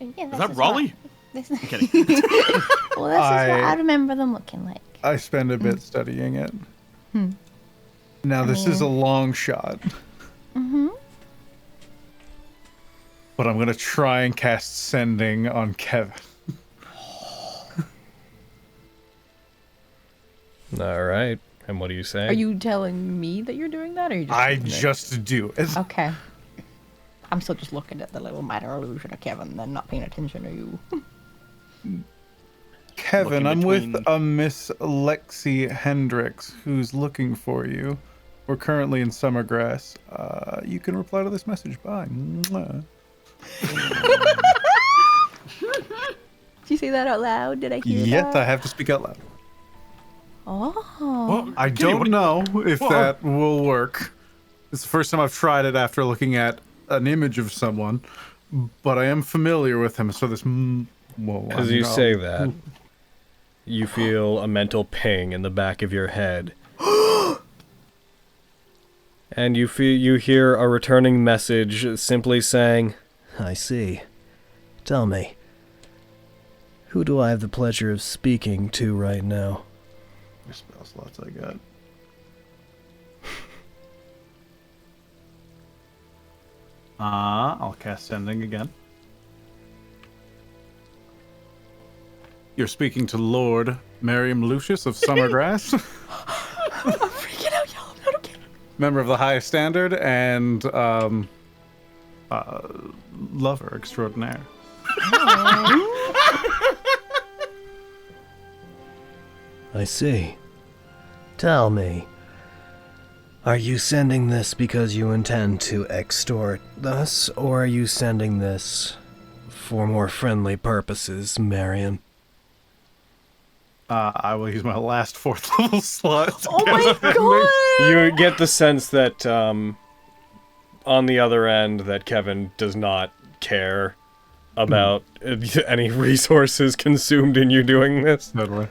Yeah, is that Raleigh? I'm kidding. Well, this is what I remember them looking like. I spend a bit studying it. Now, this is a long shot. But I'm going to try and cast Sending on Kevin. All right. And what are you saying? Are you telling me that you're doing that, or are you just I doing it? just do it. Okay. I'm still just looking at the little minor illusion of Kevin, then not paying attention to you. Kevin, I'm with a Miss Lexi Hendricks, who's looking for you. We're currently in Summergrass. You can reply to this message. Bye. Mwah. Did you say that out loud? Did I hear that? Yes, I have to speak out loud. Oh. I don't know if that will work. It's the first time I've tried it after looking at an image of someone, but I am familiar with him, so this... As you say that, you feel a mental ping in the back of your head. And you hear a returning message simply saying, I see. Tell me, who do I have the pleasure of speaking to right now? Your spell slots I got. I'll cast Sending again. You're speaking to Lord Merriam Lucius of Summergrass. I'm freaking out, y'all. I'm not okay. Member of the Highest Standard and lover extraordinaire. I see. Tell me, are you sending this because you intend to extort us, or are you sending this for more friendly purposes, Marion? I will use my last 4th level slot. Oh my god! you get the sense that on the other end that Kevin does not care about any resources consumed in you doing this. Totally.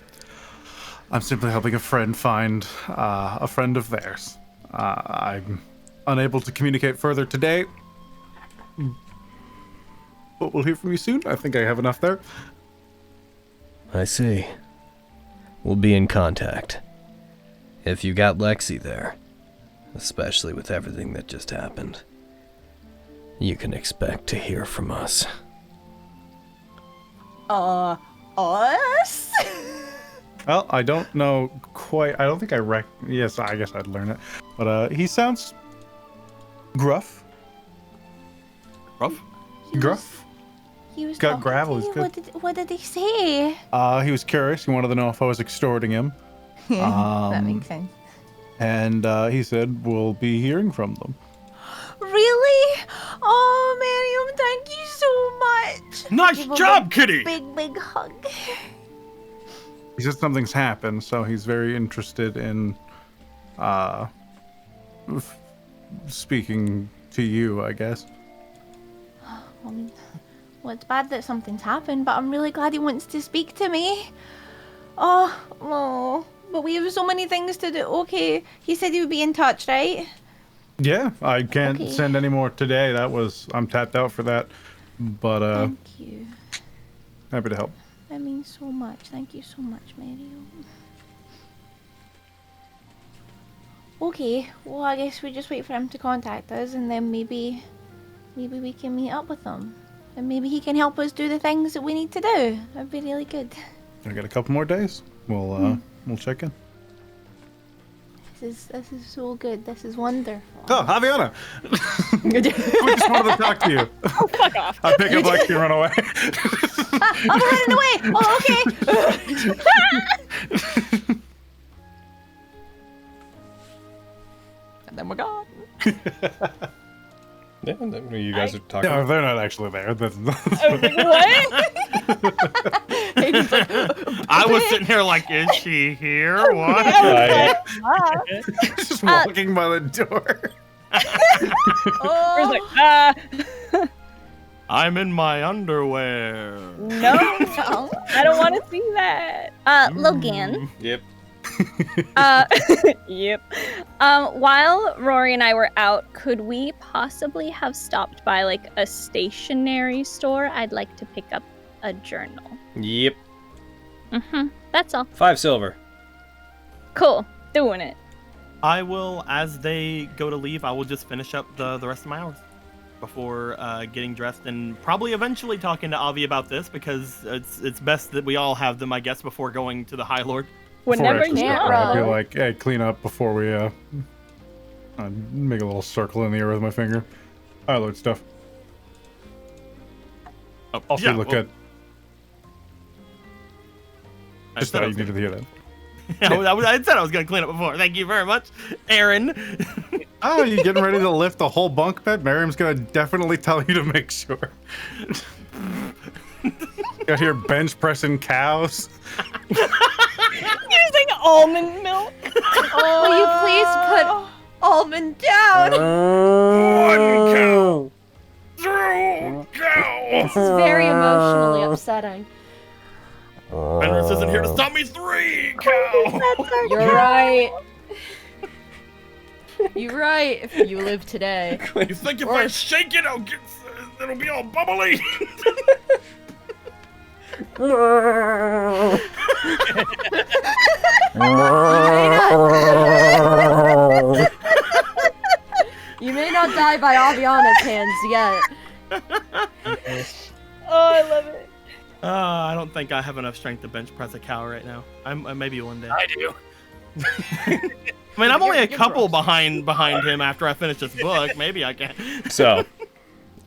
I'm simply helping a friend find a friend of theirs. I'm unable to communicate further today, but we'll hear from you soon. I think I have enough there. I see. We'll be in contact. If you got Lexi there, especially with everything that just happened, you can expect to hear from us. Us? Well, I don't know quite. I don't think I Yes, I guess I'd learn it. But he sounds gruff. Gruff? Gruff? He was got talking gravel, to he's you? good. What did he say? He was curious. He wanted to know if I was extorting him. That makes sense. And he said we'll be hearing from them. Really? Oh, Mariam, thank you so much. Nice Give a job, big, kitty. Big hug. He said something's happened, so he's very interested in speaking to you, I guess. Well, it's bad that something's happened, but I'm really glad he wants to speak to me. Oh, but we have so many things to do. Okay, he said he would be in touch, right? Yeah, I can't Okay. send any more today. I'm tapped out for that. But Thank you. happy to help. That means so much. Thank you so much, Mario. Okay, well, I guess we just wait for him to contact us, and then maybe we can meet up with him. And maybe he can help us do the things that we need to do. That'd be really good. I got a couple more days. We'll check in. This is so good. This is wonderful. Oh, Javiana! We just wanted to talk to you. Oh, fuck off. I pick up like you run away. I'm running away! Oh, okay! And then we're gone. Yeah, you guys are talking. No, they're not actually there. What? I was sitting here like, is she here? What? Just walking by the door. Oh. I'm in my underwear. No, I don't want to see that. Logan. Yep. Yep. While Rory and I were out, could we possibly have stopped by like a stationery store? I'd like to pick up a journal. Yep. That's all. 5 silver. Cool. Doing it. I will, as they go to leave, I will just finish up the rest of my hours before getting dressed and probably eventually talking to Avi about this, because it's best that we all have them, I guess, before going to the High Lord. Whenever you I'd be like, hey, clean up before we I'd make a little circle in the air with my finger. High Lord stuff. Also, you look good. Just thought you needed to hear that. I said I was going to clean up before. Thank you very much, Aaron. Oh, you getting ready to lift the whole bunk bed? Miriam's gonna definitely tell you to make sure. Got here bench pressing cows. Using almond milk. Will you please put almond down? One cow. 2 cow. This is very emotionally upsetting. Fenris isn't here to stop me. 3 cow. You're right. You're right. If you live today. You think if I shake it, it'll be all bubbly? You may not die by Aviana's hands yet. Oh, I love it. I don't think I have enough strength to bench press a cow right now. Maybe one day. I do. I mean, I'm only a couple behind him after I finish this book. Maybe I can. So,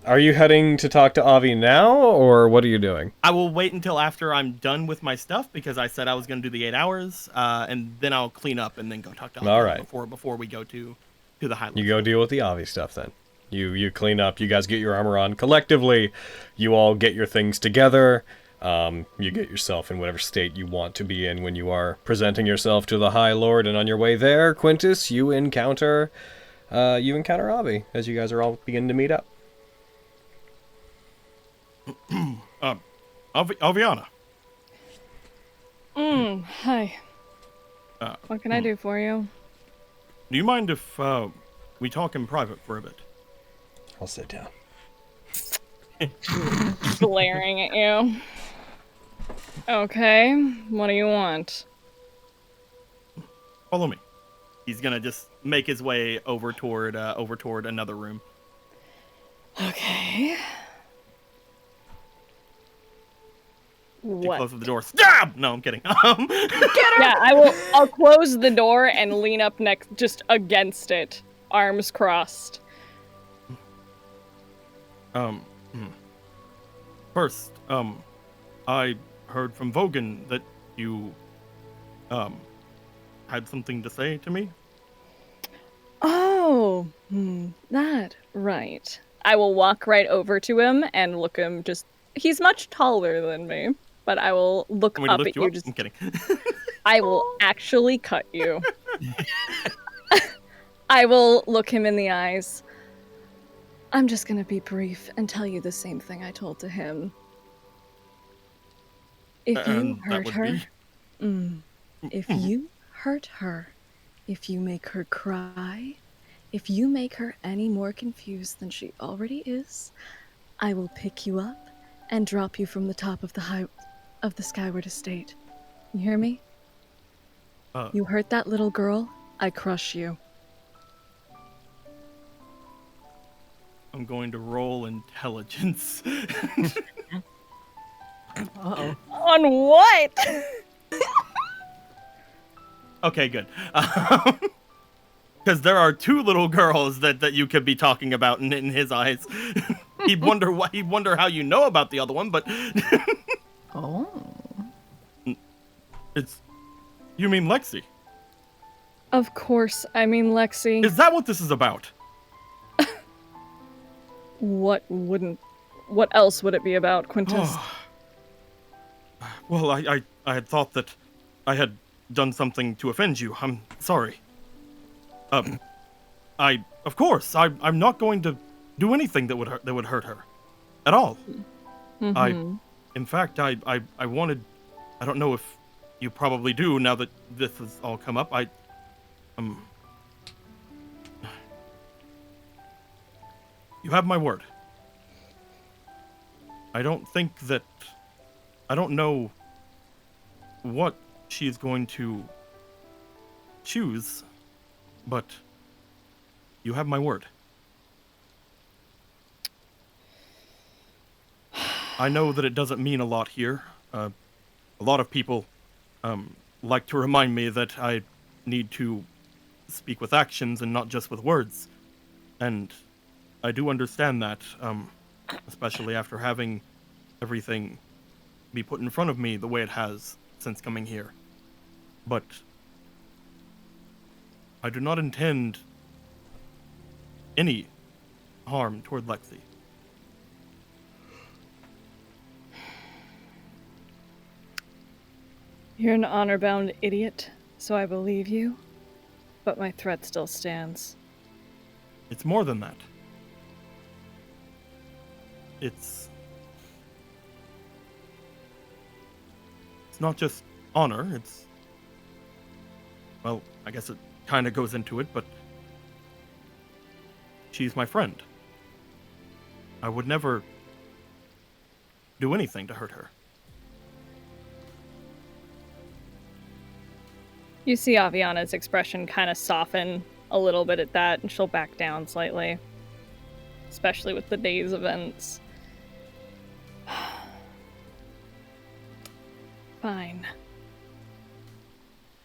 are you heading to talk to Avi now, or what are you doing? I will wait until after I'm done with my stuff, because I said I was going to do the 8 hours, and then I'll clean up and then go talk to Avi. All right. Before we go to the Highlands. You go deal with the Avi stuff then. You clean up. You guys get your armor on collectively. You all get your things together. You get yourself in whatever state you want to be in when you are presenting yourself to the High Lord, and on your way there, Quintus, you encounter Avi as you guys are all beginning to meet up. Aviana. Hi. What can I do for you? Do you mind if we talk in private for a bit? I'll sit down. Glaring at you. Okay, what do you want? Follow me. He's gonna just make his way over toward another room. Okay. What? Close the door. Stab! No, I'm kidding. Get her! Yeah, I'll close the door and lean up next, just against it, arms crossed. first, I heard from Vogan that you, had something to say to me. Oh, that, right. I will walk right over to him and look him just... He's much taller than me, but I will look Want me to up lift at you you up? just... I'm kidding. I will actually cut you. I will look him in the eyes. I'm just gonna be brief and tell you the same thing I told to him. If you That hurt would her, be? if you hurt her, if you make her cry, if you make her any more confused than she already is, I will pick you up and drop you from the top of the Skyward Estate. You hear me? You hurt that little girl, I crush you. I'm going to roll intelligence. Uh-oh. On what? Okay, good. Because there are two little girls that you could be talking about in his eyes. He'd wonder how you know about the other one, but Oh. You mean Lexi? Of course, I mean Lexi. Is that what this is about? What else would it be about, Quintus? Well, I had thought that I had done something to offend you. I'm sorry. Of course, I'm not going to do anything that would hurt her, at all. Mm-hmm. In fact, I wanted. I don't know if you probably do now that this has all come up. You have my word. I don't know what she is going to choose, but you have my word. I know that it doesn't mean a lot here. A lot of people like to remind me that I need to speak with actions and not just with words. And I do understand that, especially after having everything be put in front of me the way it has since coming here. But I do not intend any harm toward Lexi. You're an honor-bound idiot, so I believe you, but my threat still stands. It's more than that. It's not just honor, it's... Well, I guess it kind of goes into it, but... She's my friend. I would never do anything to hurt her. You see Aviana's expression kind of soften a little bit at that, and she'll back down slightly. Especially with the day's events. Fine.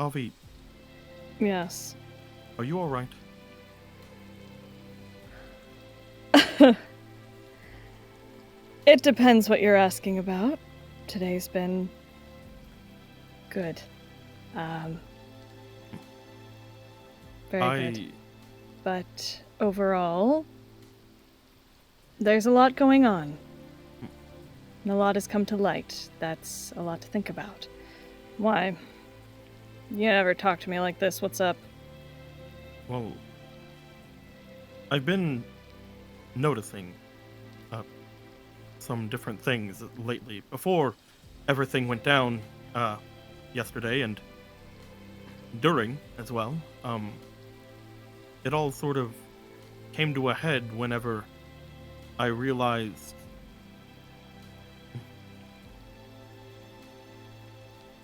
Avi, Yes. are you alright? It depends what you're asking about. Today's been good. Very good. But overall, there's a lot going on. And a lot has come to light. That's a lot to think about. Why? You never talk to me like this. What's up? Well, I've been noticing some different things lately. Before everything went down yesterday and during as well, it all sort of came to a head whenever I realized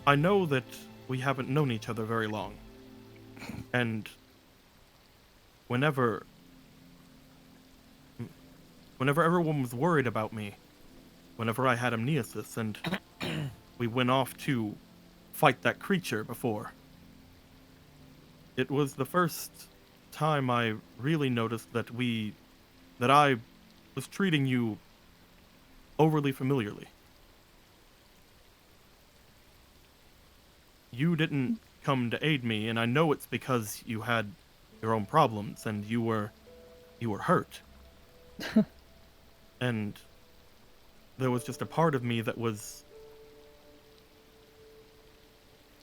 I know that we haven't known each other very long, and whenever everyone was worried about me, whenever I had amnesis and we went off to fight that creature before, it was the first time I really noticed that I was treating you overly familiarly. You didn't come to aid me, and I know it's because you had your own problems and you were hurt. And there was just a part of me that was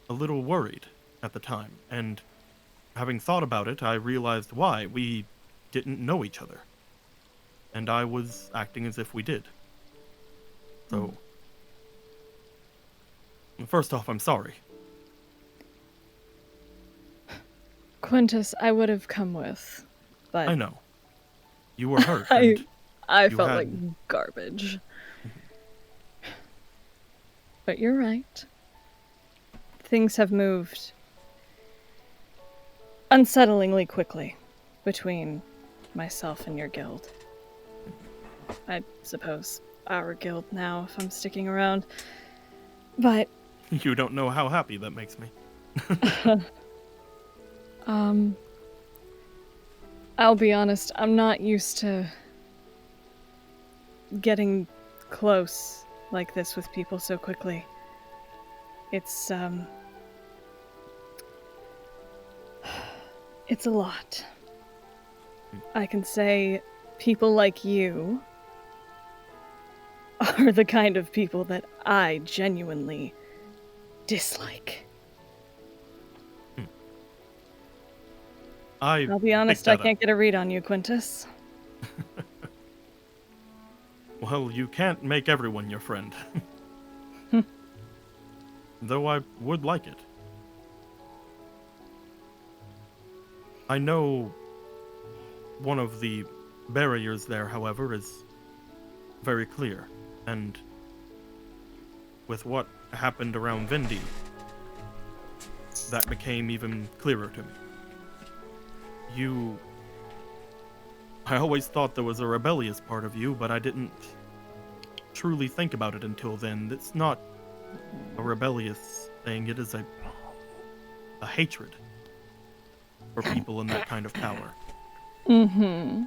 a little worried at the time, and having thought about it, I realized why. We didn't know each other, and I was acting as if we did. So, first off, I'm sorry. Quintus, I would have come with, but I know. You were hurt. I you felt had- like garbage. But you're right. Things have moved unsettlingly quickly between myself and your guild. I suppose our guild now, if I'm sticking around. But You don't know how happy that makes me. I'll be honest, I'm not used to getting close like this with people so quickly. It's it's a lot. I can say people like you are the kind of people that I genuinely dislike. I'll be honest, I can't get a read on you, Quintus. Well, you can't make everyone your friend. Though I would like it. I know one of the barriers there, however, is very clear, and with what happened around Vindy, that became even clearer to me. I always thought there was a rebellious part of you, but I didn't truly think about it until then. It's not a rebellious thing, it is a hatred for people in that kind of power. Mm-hmm.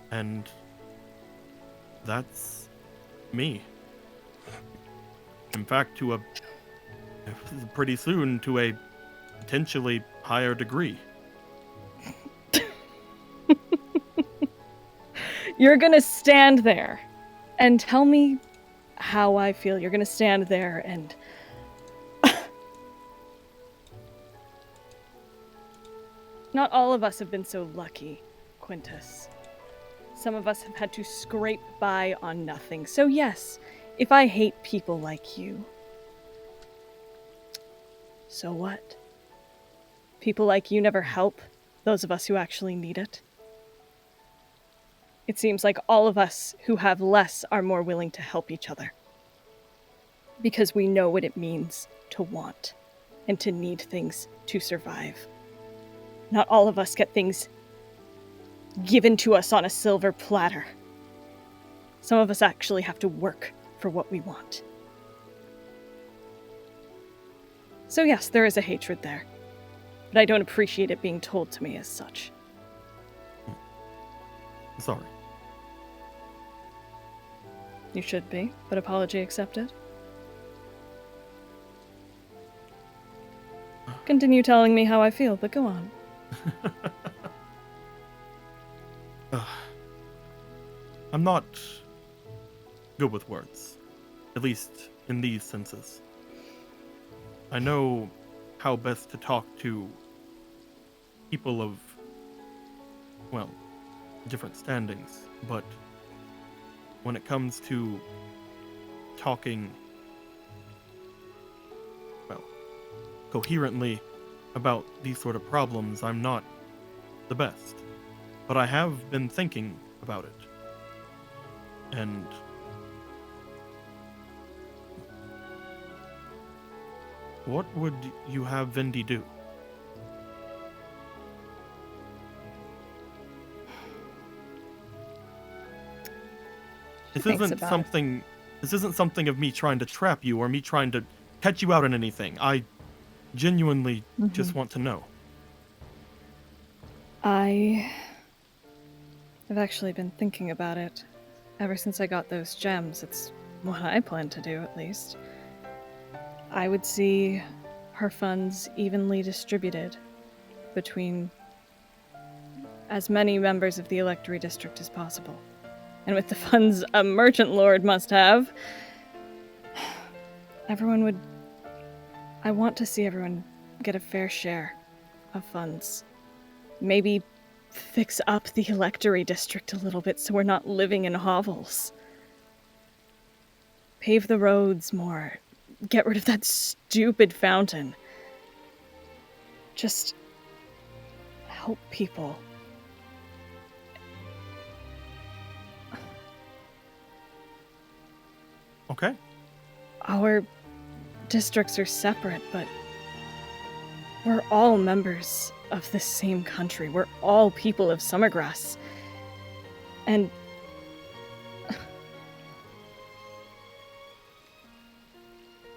And that's me. In fact, pretty soon to a potentially higher degree. You're gonna stand there and tell me how I feel. You're gonna stand there and... Not all of us have been so lucky, Quintus. Some of us have had to scrape by on nothing. So yes, if I hate people like you, so what? People like you never help those of us who actually need it. It seems like all of us who have less are more willing to help each other. Because we know what it means to want and to need things to survive. Not all of us get things given to us on a silver platter. Some of us actually have to work for what we want. So yes, there is a hatred there, but I don't appreciate it being told to me as such. Sorry. You should be, but apology accepted. Continue telling me how I feel, but go on. I'm not good with words, at least in these senses. I know how best to talk to people of, well, different standings, but when it comes to talking, well, coherently about these sort of problems, I'm not the best. But I have been thinking about it. And what would you have Vindy do? This isn't something of me trying to trap you or me trying to catch you out on anything. I genuinely just want to know. I have actually been thinking about it. ever since I got those gems, it's what I plan to do, at least. I would see her funds evenly distributed between as many members of the Electory District as possible. And with the funds a merchant lord must have, I want to see everyone get a fair share of funds. Maybe fix up the Electory District a little bit so we're not living in hovels. Pave the roads more. Get rid of that stupid fountain. Just help people. Okay. Our districts are separate, but we're all members of the same country. We're all people of Summergrass. And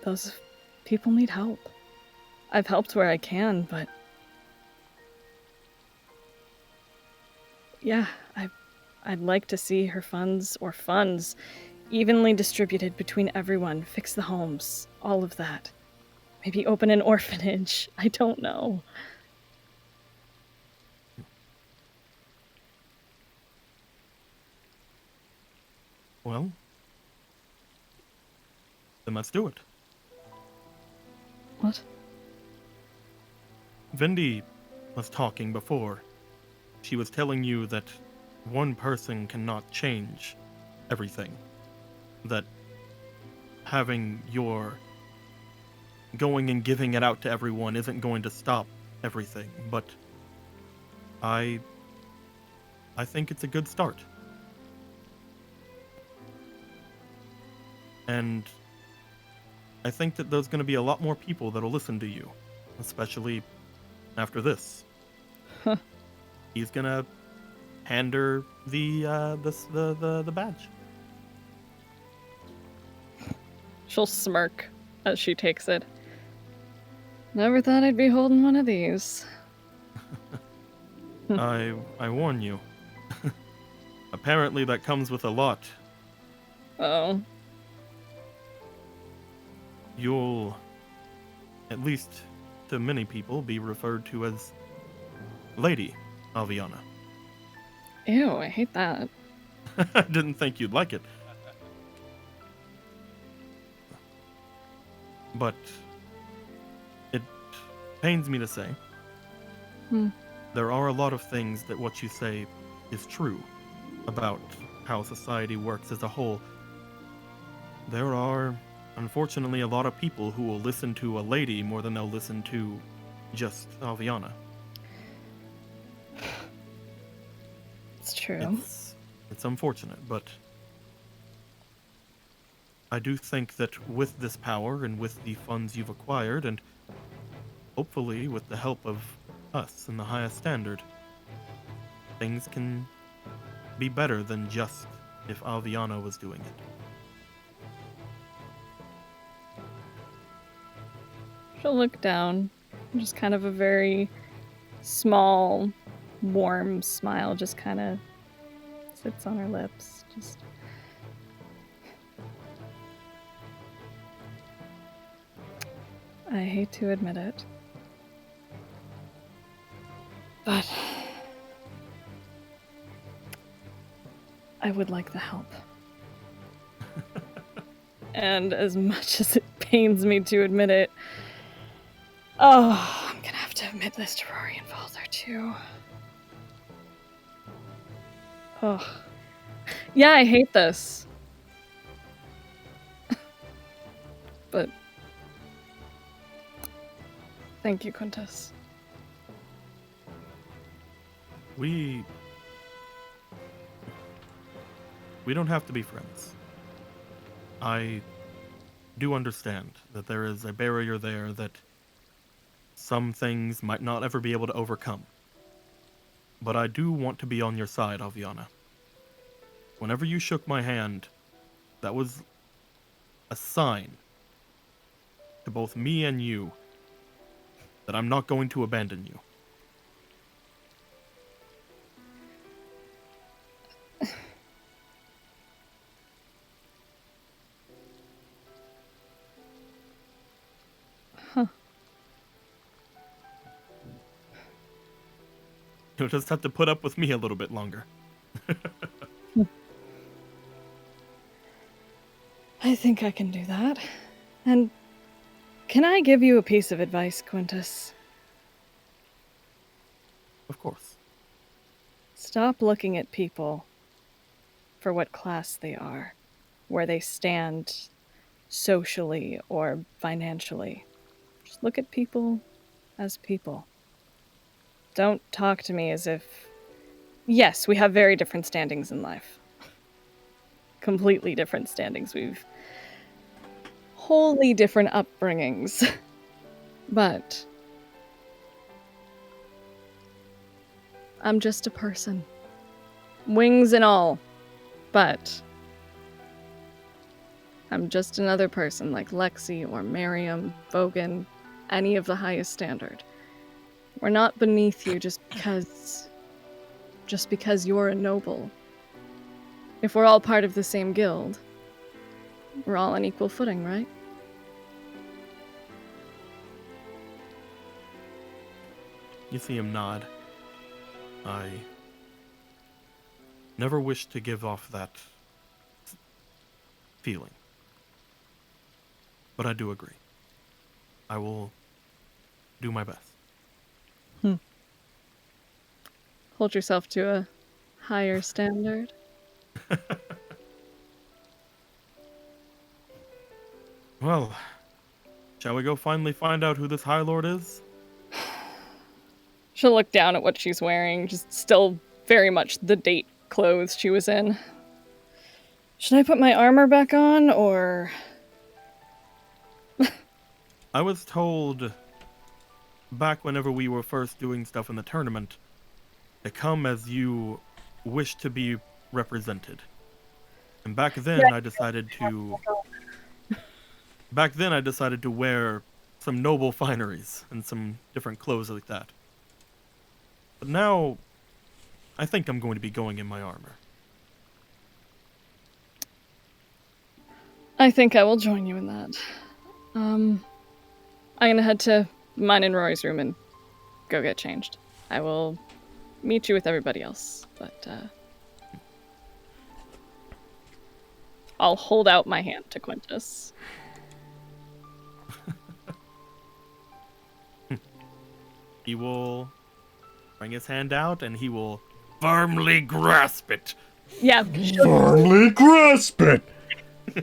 those people need help. I've helped where I can, but yeah, I'd like to see her funds evenly distributed between everyone, fix the homes, all of that. Maybe open an orphanage. I don't know. Well, then let's do it. What? Vendi was talking before. She was telling you that one person cannot change everything. That having your going and giving it out to everyone isn't going to stop everything, but I think it's a good start. And I think that there's going to be a lot more people that'll listen to you, especially after this. Huh. He's gonna hand her the badge. She'll smirk as she takes it. Never thought I'd be holding one of these. I warn you. Apparently that comes with a lot. Oh. You'll, at least to many people, be referred to as Lady Alviana. Ew, I hate that. I didn't think you'd like it. But it pains me to say, there are a lot of things that what you say is true about how society works as a whole. There are, unfortunately, a lot of people who will listen to a lady more than they'll listen to just Alviana. It's true. It's unfortunate, but I do think that with this power and with the funds you've acquired, and hopefully with the help of us in the highest standard, things can be better than just if Alviana was doing it. She'll look down. Just kind of a very small, warm smile just kind of sits on her lips. Just... I hate to admit it, but I would like the help. And as much as it pains me to admit it, oh, I'm gonna have to admit this to Rory and Valder too. Oh. Yeah, I hate this. But thank you, Quintus. We don't have to be friends. I do understand that there is a barrier there that some things might not ever be able to overcome. But I do want to be on your side, Alviana. Whenever you shook my hand, that was a sign to both me and you that I'm not going to abandon you. You'll just have to put up with me a little bit longer. I think I can do that. And can I give you a piece of advice, Quintus? Of course. Stop looking at people for what class they are, where they stand socially or financially. Just look at people as people. Don't talk to me as if... Yes, we have very different standings in life. Completely different standings. We've wholly different upbringings. But I'm just a person. Wings and all. But I'm just another person like Lexi or Miriam, Vogan, any of the highest standard. We're not beneath you just because you're a noble. If we're all part of the same guild, we're all on equal footing, right? You see him nod. I never wished to give off that feeling. But I do agree. I will do my best. Hold yourself to a higher standard. Well, shall we go finally find out who this High Lord is? She'll look down at what she's wearing, just still very much the date clothes she was in. Should I put my armor back on, or... I was told back whenever we were first doing stuff in the tournament to come as you wish to be represented. And back then I decided to wear some noble fineries and some different clothes like that. But now I think I'm going to be going in my armor. I think I will join you in that. I'm gonna head to mine and Rory's room and go get changed. I will meet you with everybody else, but I'll hold out my hand to Quintus. He will bring his hand out and he will firmly grasp it. Yeah. Firmly grasp it!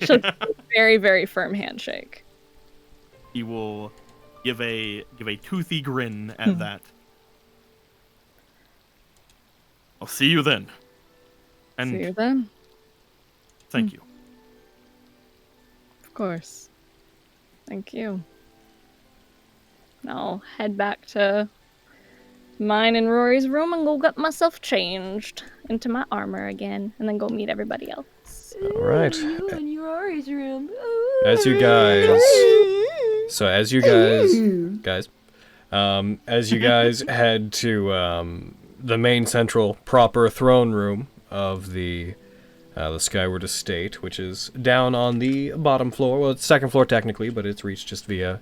She'll give a very, very firm handshake. He will give a toothy grin at that. I'll see you then. And See you then. thank you. Of course. Thank you. I'll head back to mine and Rory's room and go get myself changed into my armor again, and then go meet everybody else. All right. You in Rory's room. As you guys head to the main central proper throne room of the Skyward Estate, which is down on the bottom floor. Well, it's second floor technically, but it's reached just via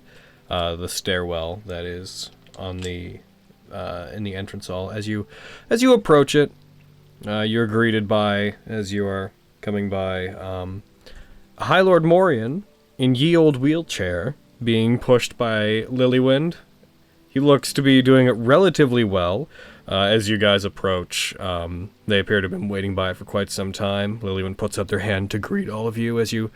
the stairwell that is on the in the entrance hall. As you approach it, you're greeted by, as you are coming by, High Lord Morian in ye old wheelchair, being pushed by Lilywind. He looks to be doing it relatively well. As you guys approach, they appear to have been waiting by for quite some time. Lilywind puts up their hand to greet all of you as you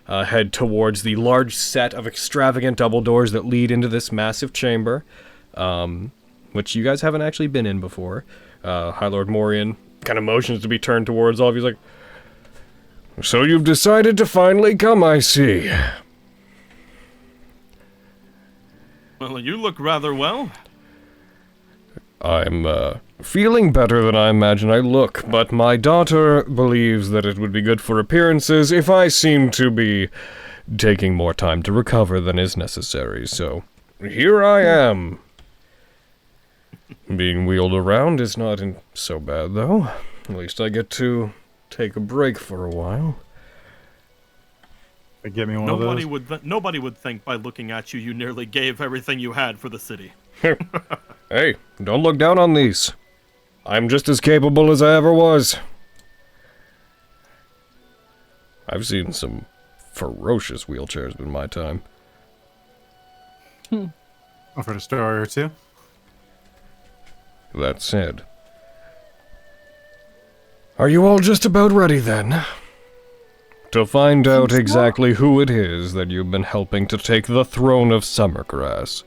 head towards the large set of extravagant double doors that lead into this massive chamber, which you guys haven't actually been in before. High Lord Morian kind of motions to be turned towards all of you. He's like, So you've decided to finally come, I see. Well, you look rather well. I'm feeling better than I imagine I look, but my daughter believes that it would be good for appearances if I seem to be taking more time to recover than is necessary, so here I am. Being wheeled around is not so bad, though. At least I get to take a break for a while. Get me one of those. Nobody would think by looking at you nearly gave everything you had for the city. Hey, don't look down on these. I'm just as capable as I ever was. I've seen some ferocious wheelchairs in my time. Offered a story or two. That said, are you all just about ready then? To find out exactly who it is that you've been helping to take the throne of Summergrass.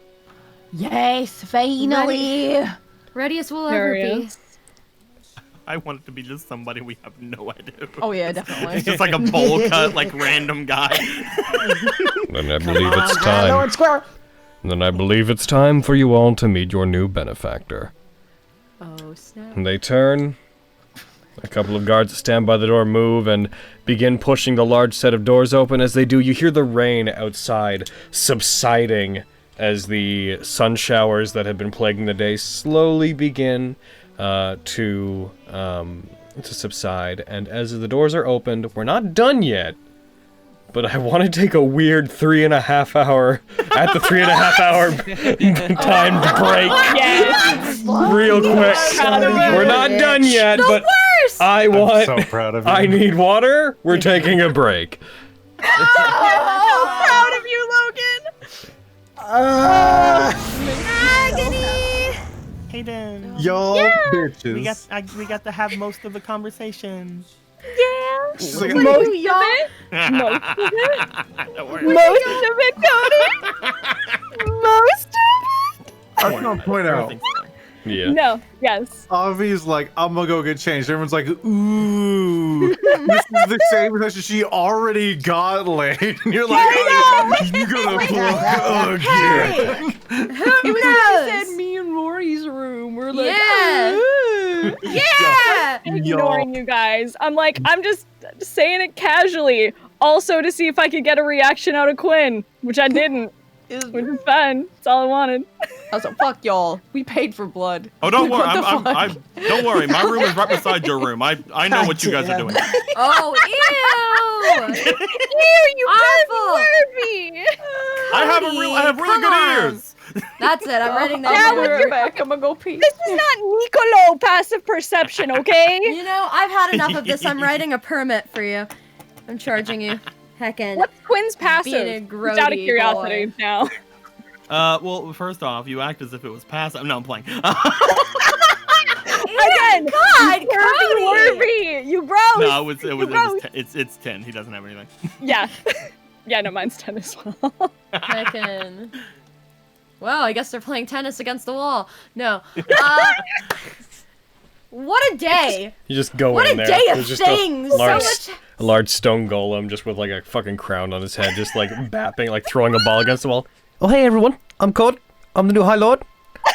Yes, finally. Ready as we'll ever be. I want it to be just somebody we have no idea who. Oh yeah, definitely. It's just like a bowl cut, like random guy. Then I believe it's time. Lord Squirrel. Then I believe it's time for you all to meet your new benefactor. Oh, snap. And they turn. A couple of guards that stand by the door move and begin pushing the large set of doors open. As they do, you hear the rain outside subsiding as the sun showers that have been plaguing the day slowly begin to subside. And as the doors are opened, we're not done yet, but I want to take a weird 3.5 hour at the 3.5 hour timed break. Yes. Real quick. We're not done yet, but I want. I'm so proud of you. I need water. We're taking a break. Oh, proud of you, Logan. Agony! Hayden. Y'all bitches. We got to have most of the conversation. Yeah. She's like, Most of it. Most of it. Don't worry. Most of it, Cody. Most of it. I just want to point out. Yeah. No. Yes. Avi's like, I'm gonna go get changed. Everyone's like, ooh, this is the same position she already got laid. And you're like, you gotta plug again. Who It knows? said me and Rory's room. We're like, Yeah. "Ooh." Yeah! Ignoring you guys. I'm like, I'm just saying it casually. Also to see if I could get a reaction out of Quinn, which I didn't. Which is fun. That's all I wanted. I was like, fuck y'all. We paid for blood. Oh, don't worry. What the I'm, fuck? don't worry. My room is right beside your room. I know what you guys are doing. Oh, ew! Ew, you Awful. me. I have really Come good on. ears. That's it, I'm writing I'll that be down. right back. I'm gonna go pee. This is not Niccolo passive perception, okay? You know, I've had enough of this. I'm writing a permit for you. I'm charging you. Heckin'. What's Quinn's passive? Being a Just out of grody curiosity boy. now. Well, first off, you act as if it was passive. No, I'm playing. Again, God, Cody! Cody! You gross! No, it's 10. He doesn't have anything. Yeah. Yeah, no, mine's 10 as well. Heckin'. Well, I guess they're playing tennis against the wall. No. What a day! You just go What in a there. day of There's just things! a large stone golem just with like a fucking crown on his head, just like bapping, like throwing a ball against the wall. Oh, hey everyone. I'm Cod. I'm the new High Lord. Oh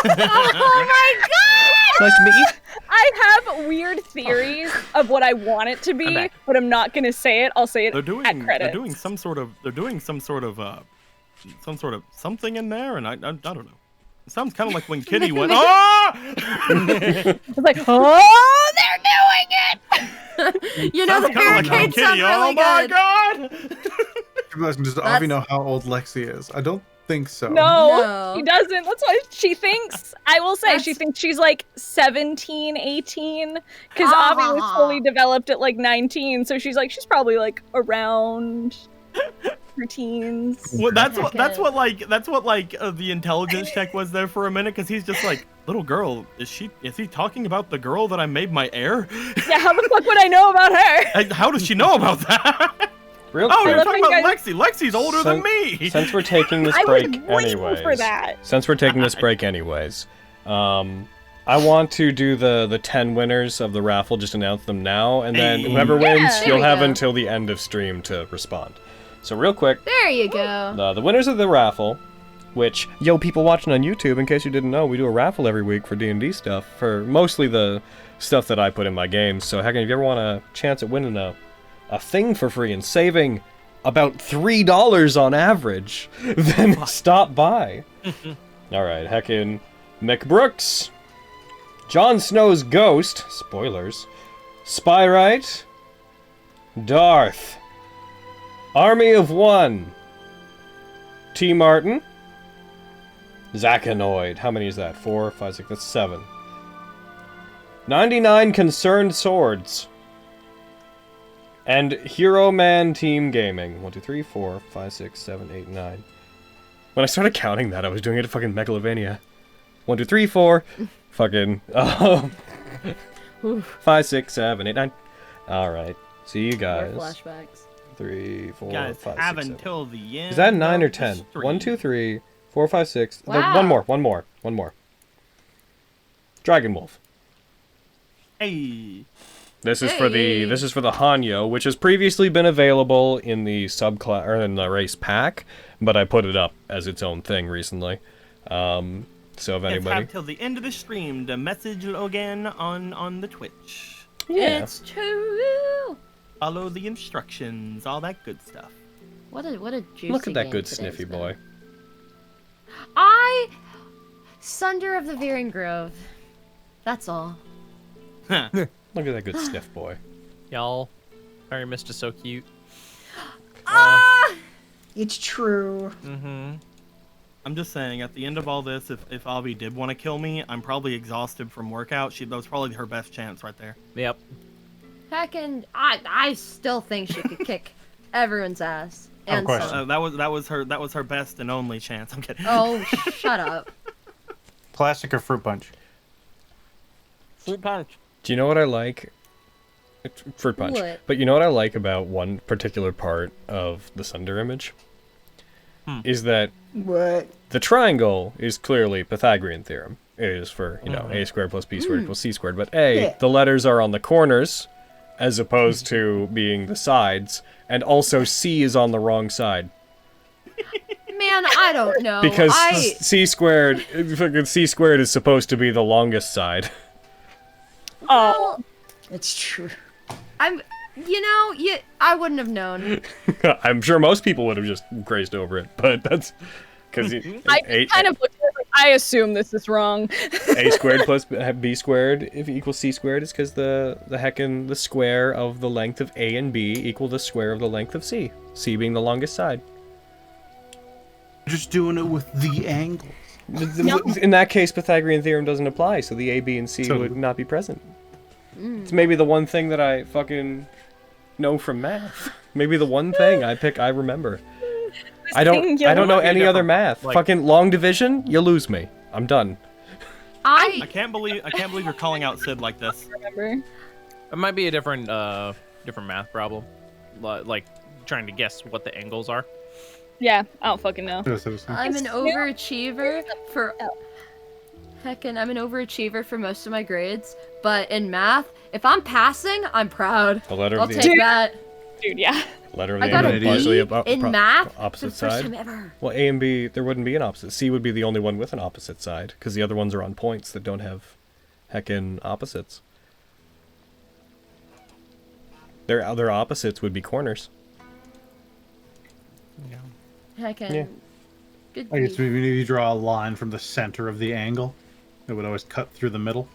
my god! Nice to meet you. I have weird theories of what I want it to be, but I'm not gonna say it. I'll say it at credits. They're doing some sort of something in there, and I don't know. It sounds kind of like when Kitty went. Ah! It's like, oh, they're doing it. You know, the barricades sound really my good. god! Does Avi know how old Lexi is? I don't think so. No, she doesn't. That's why she thinks. I will say she thinks she's like 17, 18, because Avi was fully developed at like 19, so she's probably like around her teens. Well, that's what the intelligence check was there for a minute, because he's just like, little girl, is he talking about the girl that I made my heir? Yeah, how the fuck would I know about her? How does she know about that? Real Oh, quick. you're talking about Lexi. Lexi's older than me. Since we're taking this I was break waiting anyways. for that. Since we're taking this break anyways, I want to do the 10 winners of the raffle, just announce them now, and then whoever wins, there you'll we have go. until the end of stream to respond. So real quick, There you go. the winners of the raffle, which, yo, people watching on YouTube, in case you didn't know, we do a raffle every week for D&D stuff, for mostly the stuff that I put in my games. So heck, if you ever want a chance at winning a thing for free and saving about $3 on average, then stop by. Alright, heckin' Mick Brooks, Jon Snow's Ghost, spoilers, Spyrite, Darth, Army of One, T. Martin, Zachanoid. How many is that? 4, 5, 6, that's 7. 99 Concerned Swords. And Hero Man Team Gaming. 1, 2, 3, 4, 5, 6, 7, 8, 9. When I started counting that, I was doing it at fucking Megalovania. 1, 2, 3, 4. Fucking. 5, 6, 7, 8, 9. Alright. See you guys. More flashbacks. 3, 4, Guys 5, have 6, 7. until the end. Is that 9 or of the 10? stream. 1, 2, 3, 4, 5, 6. Wow. One more. Dragon Wolf. Hey. This is for the Hanyo, which has previously been available in the subclass or in the race pack, but I put it up as its own thing recently. So if anybody, Have till the end of the stream to message Logan on the Twitch. Yeah. It's true. Follow the instructions, all that good stuff. What a juicy Look at that game good today's sniffy been. boy. Sunder of the Veering Grove. That's all. Look at that good sniff boy. Y'all, Mary Mist is so cute. It's true. I'm just saying, at the end of all this, if Avi did want to kill me, I'm probably exhausted from workout. That was probably her best chance right there. Yep. Heckin', I still think she could kick everyone's ass. And question. some. That was her best and only chance. I'm kidding. Oh, shut up. Plastic or fruit punch? Fruit punch. Do you know what I like? Fruit punch. What? But you know what I like about one particular part of the Sunder image? Is that What? the triangle is clearly Pythagorean theorem. It is for, a squared plus b squared equals c squared. But Yeah. the letters are on the corners as opposed to being the sides. And also c is on the wrong side. Man, I don't know. Because c squared is supposed to be the longest side. Oh. It's true. I wouldn't have known. I'm sure most people would have just grazed over it, but that's because I kind of looked at it like, I assume this is wrong. a squared plus b squared if equals c squared is because the square of the length of a and b equal the square of the length of c. C being the longest side. Just doing it with the angles. In that case, Pythagorean theorem doesn't apply, so the a, b, and c would not be present. It's maybe the one thing that I fucking know from math. Maybe the one thing I remember. I don't know any other math. Fucking long division, you lose me. I'm done. I can't believe you're calling out Sid like this. Remember? It might be a different math problem, like trying to guess what the angles are. Yeah, I don't fucking know. I'm an overachiever for... Heckin', I'm an overachiever for most of my grades, but in math, if I'm passing, I'm proud. The letter I'll of the take that. Dude, yeah. Letter of I the got a angel partially B in math opposite for the first side. time ever. Well, A and B, there wouldn't be an opposite. C would be the only one with an opposite side, because the other ones are on points that don't have heckin' opposites. Their other opposites would be corners. Heckin'. Yeah. Good I guess B. maybe if you draw a line from the center of the angle, it would always cut through the middle.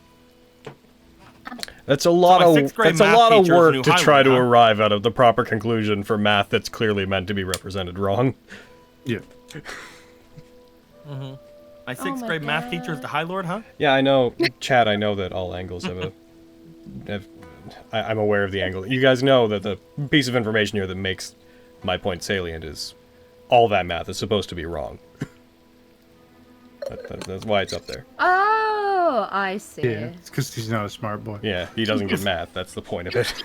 That's a lot my of sixth grade that's a math lot of teacher is a work new to try highway, to huh? arrive at the proper conclusion for math that's clearly meant to be represented wrong. Yeah. My sixth grade math teacher is the High Lord, huh? Yeah, I know, Chad. I know that all angles I'm aware of the angle. You guys know that the piece of information here that makes my point salient is all that math is supposed to be wrong. That's why it's up there. Oh, I see. Yeah, it's because he's not a smart boy. Yeah, he doesn't get math. That's the point of it.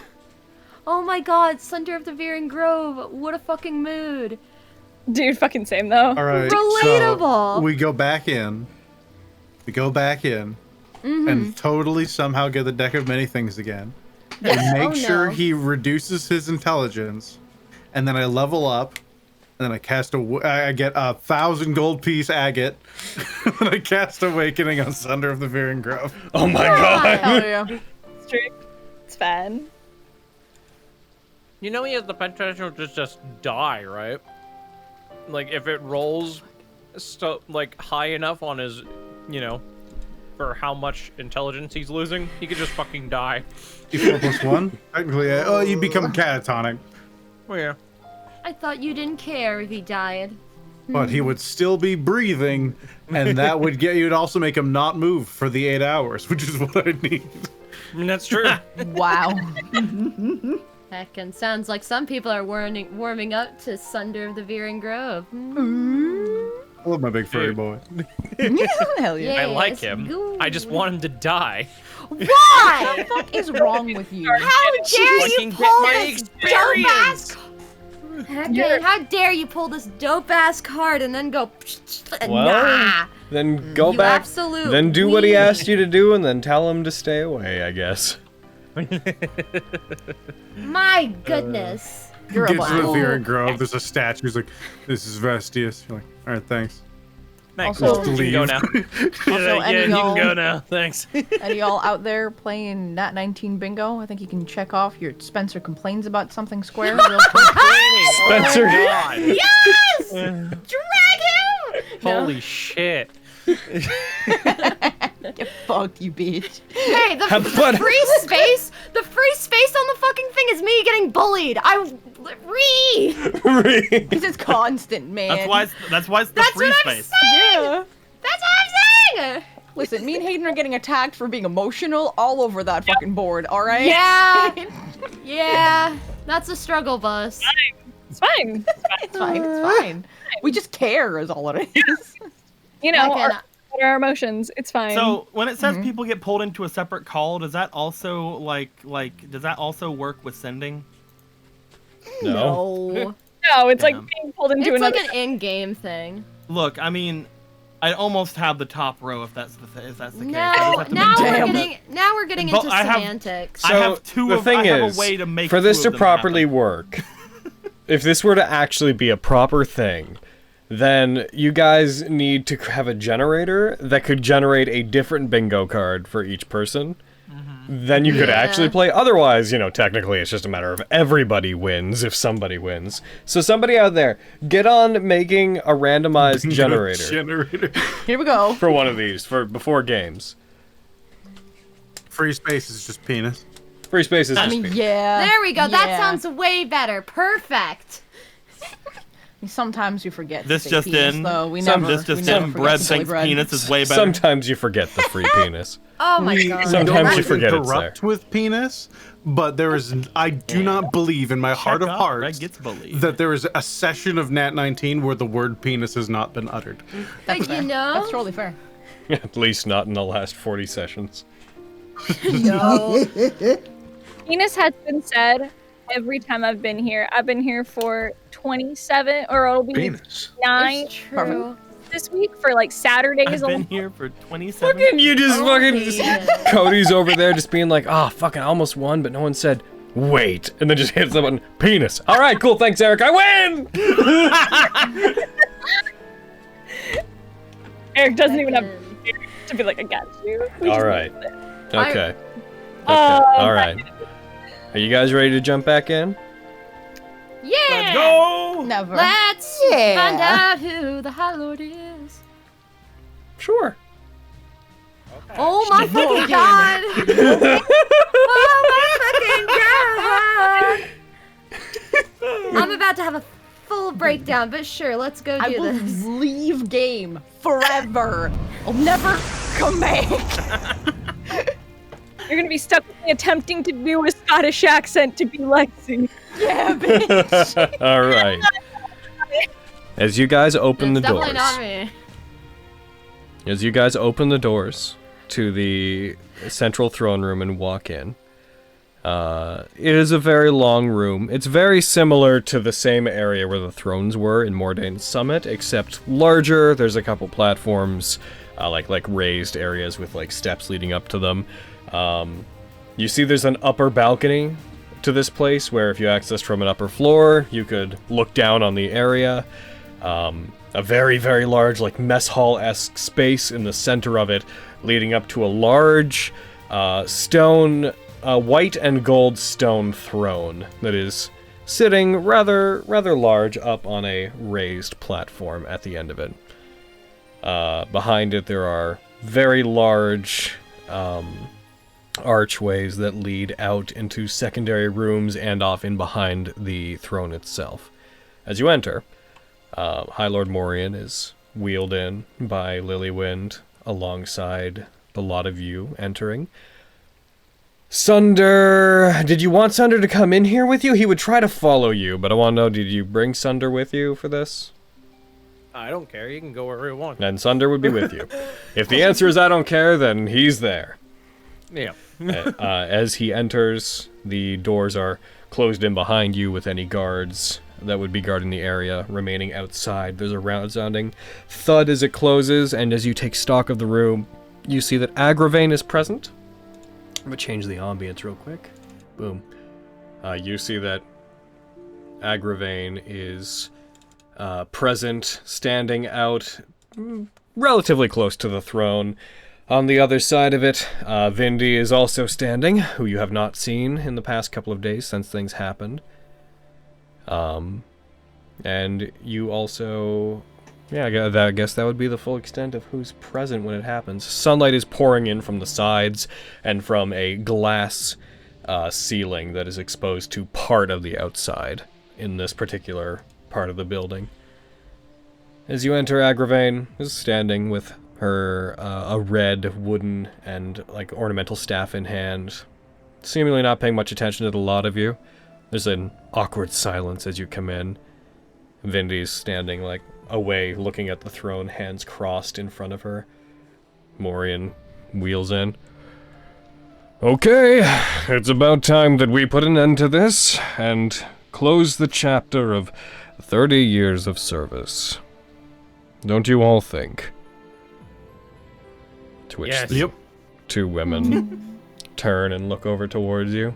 Oh my god, Sunder of the Veering Grove. What a fucking mood. Dude, fucking same though. All right. Relatable. So we go back in. And totally somehow get the deck of many things again. And make sure he reduces his intelligence. And then I level up. And then I cast I get 1,000 gold piece agate. And I cast Awakening on Sunder of the Veering Grove. Oh my god! Hell yeah. It's true. It's fun. You know he has the potential to just die, right? Like if it rolls high enough on his, for how much intelligence he's losing, he could just fucking die. You 4+1? Technically, you become catatonic. Oh yeah. I thought you didn't care if he died. But he would still be breathing, and that would also make him not move for the 8 hours, which is what I need. mean, that's true. Wow. Heckin' sounds like some people are warming up to Sunder of the Veering Grove. I love my big furry boy. Hell yeah. I like him. I just want him to die. Why? What the fuck is wrong with you? How dare you Fucking pull get my this dope-ass... Heckin', how dare you pull this dope-ass card and then go... Well, nah. then go You back. absolute Then do what he weeb. asked you to do, and then tell him to stay away. I guess. My goodness. You're a Gets to the black. Veering Grove. There's a statue. He's like, "This is Vestius." You're like, "All right, thanks." Thanks. Also- You can go now. Also, yeah, any you can y'all- go now. Thanks. Any y'all out there playing Nat19 bingo? I think you can check off your Spencer complains about something square. Real quick. Spencer. Oh, God. Yes! Drag him! Holy shit. Get fucked, you bitch. Hey, the But- free space on the fucking thing is me getting bullied. This is constant, man. That's why it's the free what I'm space. saying. Yeah. That's what I'm saying. Listen, me and Hayden are getting attacked for being emotional all over that fucking board, alright? Yeah. Yeah. That's a struggle bus. It's fine. It's fine, it's fine. We just care is all it is. You know, Heckin', our emotions. It's fine. So when it Mm-hmm. says people get pulled into a separate call, does that also does that also work with sending? No. no, it's like Damn. being pulled into It's another. like an in-game thing. Look, I mean, I almost have the top row if that's the case. I just Now, have to now make we're getting But into I have- semantics. I have two the of- thing I have a is, way to make for this two to of them properly work, if this were to actually be a proper thing, then you guys need to have a generator that could generate a different bingo card for each person. Then you could actually play. Otherwise, technically it's just a matter of everybody wins if somebody wins. So somebody out there, get on making a randomized generator Here we go. for one of these before games. Free space is just penis. Free space is I just mean, penis. yeah. There we go. That yeah. sounds way better. Perfect. Sometimes you forget. This to say just penis, in. Though. We Some never, this just we never in. forget Bread to say thinks bread. penis is way better. Sometimes you forget the free penis. Oh my god. Sometimes you don't forget it's there. interrupt with penis, but there is. I do not believe in my heart of up, hearts Greg gets bullied. that there is a session of Nat19 where the word penis has not been uttered. But you know, That's totally fair. At least not in the last 40 sessions. no. Penis has been said every time I've been here. I've been here for 27, or it'll be Penis. 9 It's true. this week for like Saturdays. I've been here for 27. Fucking you just Oh, fucking Hayden. Cody's over there just being like, oh fucking I almost won, but no one said wait, and then just hits the button. Penis. All right, cool, thanks, Eric. I win. Eric doesn't even have to be like, I got you. We All just- right. Okay. Okay. Um, All right. Are you guys ready to jump back in? Yeah. Let's go. Never. Let's Yeah. find out who the High Lord is. Sure. Oh my fucking god! Oh my fucking god! I'm about to have a full breakdown, but sure, let's go I do will this. leave game forever. I'll never come back. You're gonna be stuck with me attempting to do a Scottish accent to be Lexi. Yeah, bitch. All right. As you guys open It's the definitely doors. not me. As you guys open the doors to the central throne room and walk in, it is a very long room. It's very similar to the same area where the thrones were in Mordane's Summit, except larger. There's a couple platforms, like raised areas with like steps leading up to them. You see there's an upper balcony to this place where if you accessed from an upper floor, you could look down on the area. A very, very large, like mess hall-esque space in the center of it, leading up to a large stone, white and gold stone throne that is sitting rather large up on a raised platform at the end of it. Behind it, there are very large archways that lead out into secondary rooms and off in behind the throne itself. As you enter, High Lord Morian is wheeled in by Lilywind alongside the lot of you entering. Sunder, did you want Sunder to come in here with you? He would try to follow you, but I want to know, did you bring Sunder with you for this? I don't care. You can go wherever you want. And Sunder would be with you. If the answer is I don't care, then he's there. Yeah. As he enters, the doors are closed in behind you with any guards that would be guarding the area remaining outside. There's a resounding thud as it closes, and as you take stock of the room, you see that Agravain is present. I'm gonna change the ambience real quick. Boom. You see that Agravain is present, standing out relatively close to the throne. On the other side of it, Vindy is also standing, who you have not seen in the past couple of days since things happened. And you also... Yeah, I guess that would be the full extent of who's present when it happens. Sunlight is pouring in from the sides and from a glass ceiling that is exposed to part of the outside in this particular part of the building. As you enter, Agravain is standing with her a red wooden and like ornamental staff in hand, seemingly not paying much attention to the lot of you. There's an awkward silence as you come in. Vindy's standing like away, looking at the throne, hands crossed in front of her. Morian wheels in. Okay, it's about time that we put an end to this and close the chapter of 30 years of service. Don't you all think? To which Yes. the two women turn and look over towards you.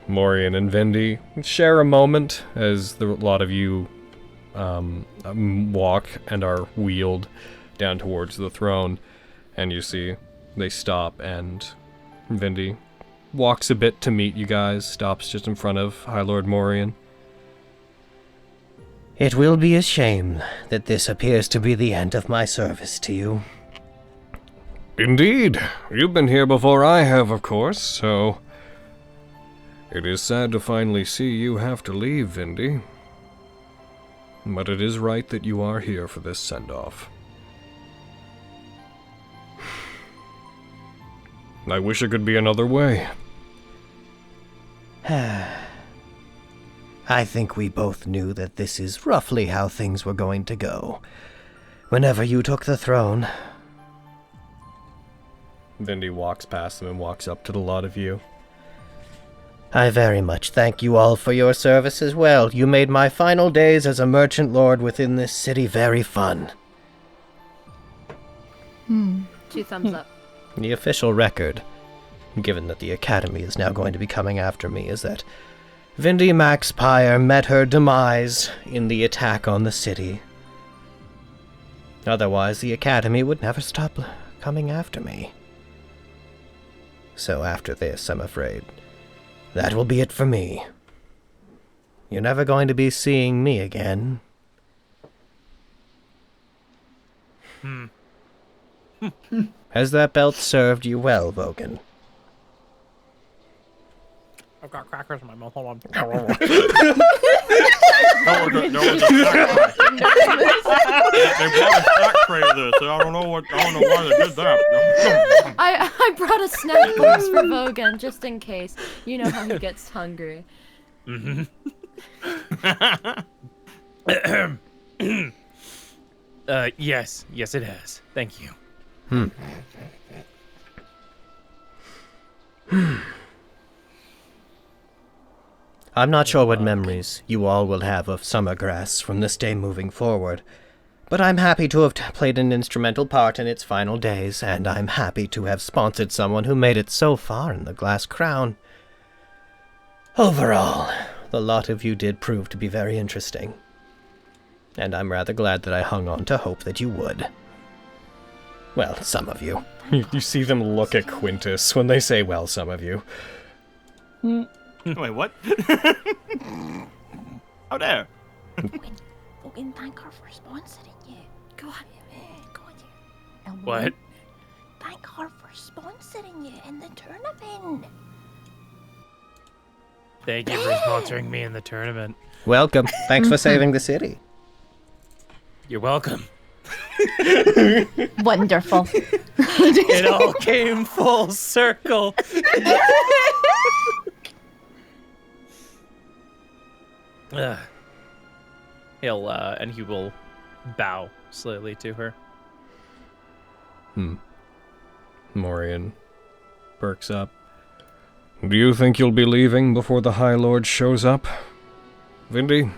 Morian and Vindy share a moment as the lot of you walk and are wheeled down towards the throne, and you see they stop, and Vindy walks a bit to meet you guys, stops just in front of High Lord Morian. It will be a shame that this appears to be the end of my service to you. Indeed. You've been here before I have, of course, so... It is sad to finally see you have to leave, Vindy. But it is right that you are here for this send-off. I wish it could be another way. I think we both knew that this is roughly how things were going to go. Whenever you took the throne. Vindy walks past them and walks up to the lot of you. I very much thank you all for your service as well. You made my final days as a merchant lord within this city very fun. 2 thumbs up. The official record, given that the Academy is now going to be coming after me, is that Vindy Maxpire met her demise in the attack on the city. Otherwise, the Academy would never stop coming after me. So after this, I'm afraid, that will be it for me. You're never going to be seeing me again. Has that belt served you well, Vogan? I've got crackers in my mouth. Hold on. There was a they brought a snack tray of this. I don't know why they did that. I brought a snack box for Vogan just in case. You know how he gets hungry. Yes, it has. Thank you. I'm not sure what memories you all will have of Summergrass from this day moving forward, but I'm happy to have played an instrumental part in its final days, and I'm happy to have sponsored someone who made it so far in the Glass Crown. Overall, the lot of you did prove to be very interesting, and I'm rather glad that I hung on to hope that you would. Well, some of you. You see them look at Quintus when they say, well, some of you. Wait, what? Oh, there. Vogan, thank her for sponsoring you. Go on. What? Thank her for sponsoring you in the tournament. Thank you for sponsoring me in the tournament. Welcome. Thanks for saving the city. You're welcome. Wonderful. It all came full circle. He will bow slowly to her. Morian perks up. Do you think you'll be leaving before the High Lord shows up, Vindy?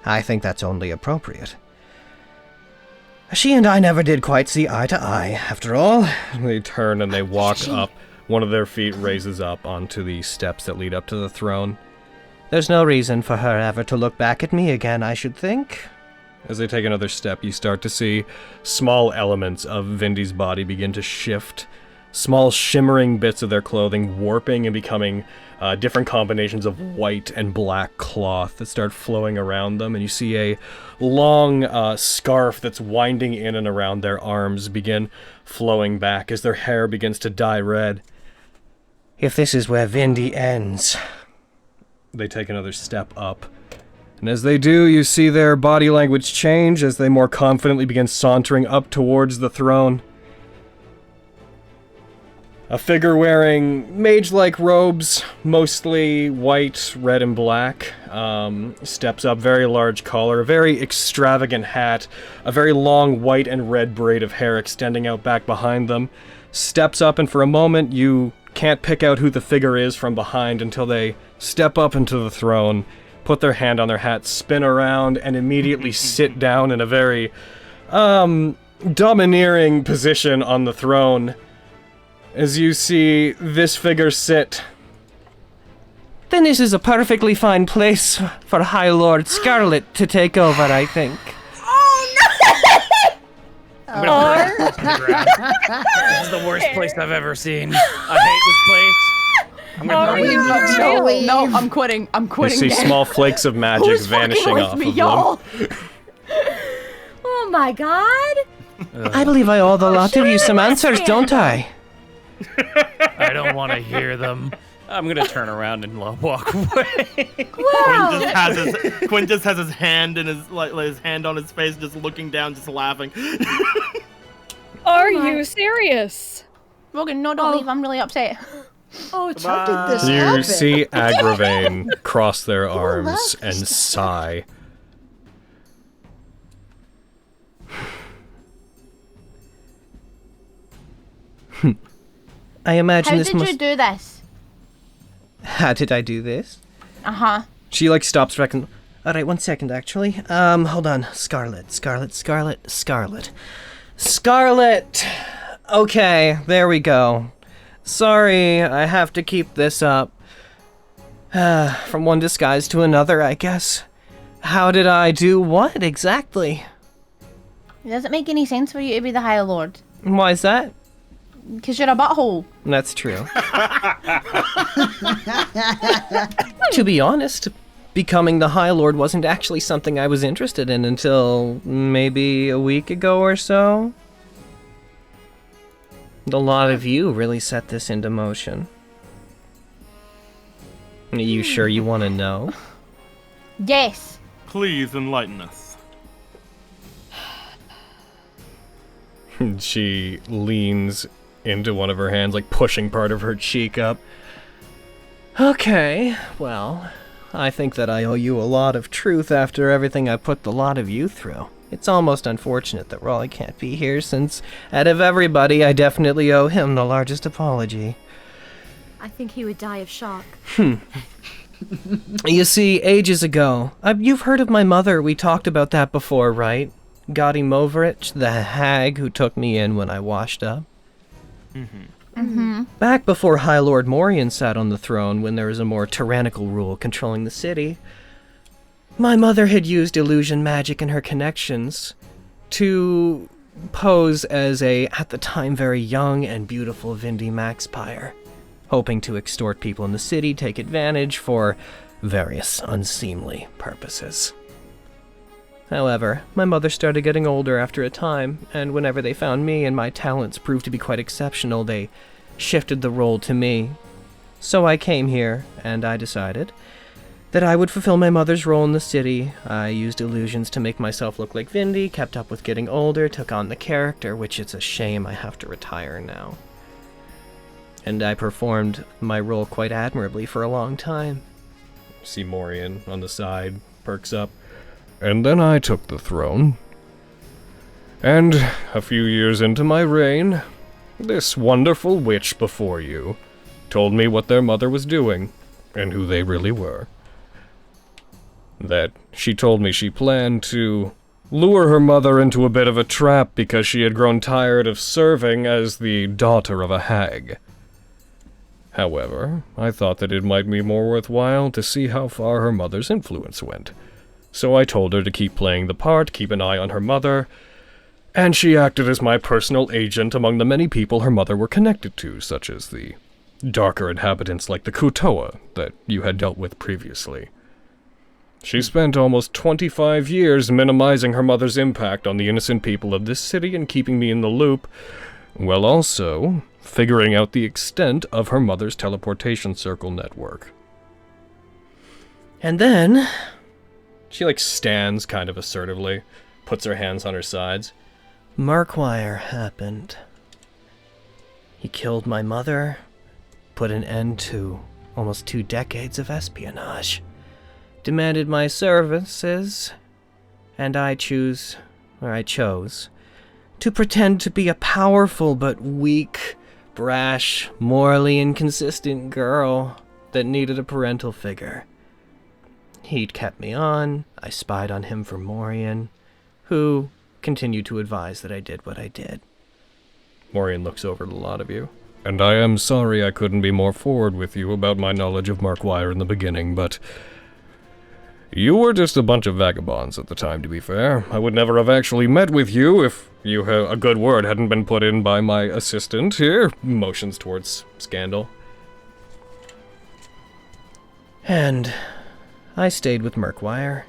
I think that's only appropriate. She and I never did quite see eye to eye, after all. They turn and they walk up. One of their feet raises up onto the steps that lead up to the throne. There's no reason for her ever to look back at me again, I should think. As they take another step, you start to see small elements of Vindy's body begin to shift. Small shimmering bits of their clothing warping and becoming different combinations of white and black cloth that start flowing around them. And you see a long scarf that's winding in and around their arms begin flowing back as their hair begins to dye red. If this is where Vindy ends... They take another step up. And as they do, you see their body language change as they more confidently begin sauntering up towards the throne. A figure wearing mage-like robes, mostly white, red, and black, steps up, very large collar, a very extravagant hat, a very long white and red braid of hair extending out back behind them, steps up, and for a moment you can't pick out who the figure is from behind until they step up into the throne, put their hand on their hat, spin around, and immediately sit down in a very, domineering position on the throne. As you see this figure sit. Then this is a perfectly fine place for High Lord Scarlet to take over, I think. I'm gonna burn this to the ground. This is the worst place I've ever seen. I hate this place. I'm gonna burn it. No, I'm quitting. I'm You quitting. see small flakes of magic Who's vanishing fucking with off me, of y'all? them. Oh my god! I believe I owe the lot of you some answers, don't I? I don't want to hear them. I'm gonna turn around and walk away. Quinn just has his hand in his hand on his face, just looking down, just laughing. Are you serious? Rogan, no, don't leave. I'm really upset. Oh, how did this You happen? see Agravain cross their arms and sigh. I imagine How this did must... you do this? How did I do this? Uh-huh. She, stops reckon... Alright, 1 second, actually. Hold on. Scarlet. Okay, there we go. Sorry, I have to keep this up. From one disguise to another, I guess. How did I do what, exactly? It doesn't make any sense for you to be the High Lord. Why is that? Because you're a butthole. That's true. To be honest, becoming the High Lord wasn't actually something I was interested in until maybe a week ago or so. A lot of you really set this into motion. Are you sure you want to know? Yes. Please enlighten us. She leans into one of her hands, pushing part of her cheek up. Okay, well, I think that I owe you a lot of truth after everything I put the lot of you through. It's almost unfortunate that Raleigh can't be here, since out of everybody, I definitely owe him the largest apology. I think he would die of shock. You see, ages ago, you've heard of my mother, we talked about that before, right? Gotti Moverich, the hag who took me in when I washed up. Back before High Lord Morian sat on the throne, when there was a more tyrannical rule controlling the city, my mother had used illusion magic and her connections to pose as a, at the time, very young and beautiful Vindy Maxpire, hoping to extort people in the city, take advantage for various unseemly purposes. However, my mother started getting older after a time, and whenever they found me and my talents proved to be quite exceptional, they shifted the role to me. So I came here, and I decided, that I would fulfill my mother's role in the city. I used illusions to make myself look like Vindy, kept up with getting older, took on the character, which it's a shame I have to retire now. And I performed my role quite admirably for a long time. See Morian on the side, perks up. And then I took the throne. And a few years into my reign, this wonderful witch before you told me what their mother was doing and who they really were. That she told me she planned to lure her mother into a bit of a trap because she had grown tired of serving as the daughter of a hag. However, I thought that it might be more worthwhile to see how far her mother's influence went. So I told her to keep playing the part, keep an eye on her mother, and she acted as my personal agent among the many people her mother were connected to, such as the darker inhabitants like the Kutoa that you had dealt with previously. She spent almost 25 years minimizing her mother's impact on the innocent people of this city and keeping me in the loop, while also figuring out the extent of her mother's teleportation circle network. And then... She, stands kind of assertively, puts her hands on her sides. Murkwire happened. He killed my mother, put an end to almost 2 decades of espionage, demanded my services, and I chose to pretend to be a powerful but weak, brash, morally inconsistent girl that needed a parental figure. He'd kept me on, I spied on him for Morian, who continued to advise that I did what I did. Morian looks over at a lot of you. And I am sorry I couldn't be more forward with you about my knowledge of Murkwire in the beginning, but you were just a bunch of vagabonds at the time, to be fair. I would never have actually met with you if a good word hadn't been put in by my assistant here. Motions towards Scandal. And I stayed with Murkwire.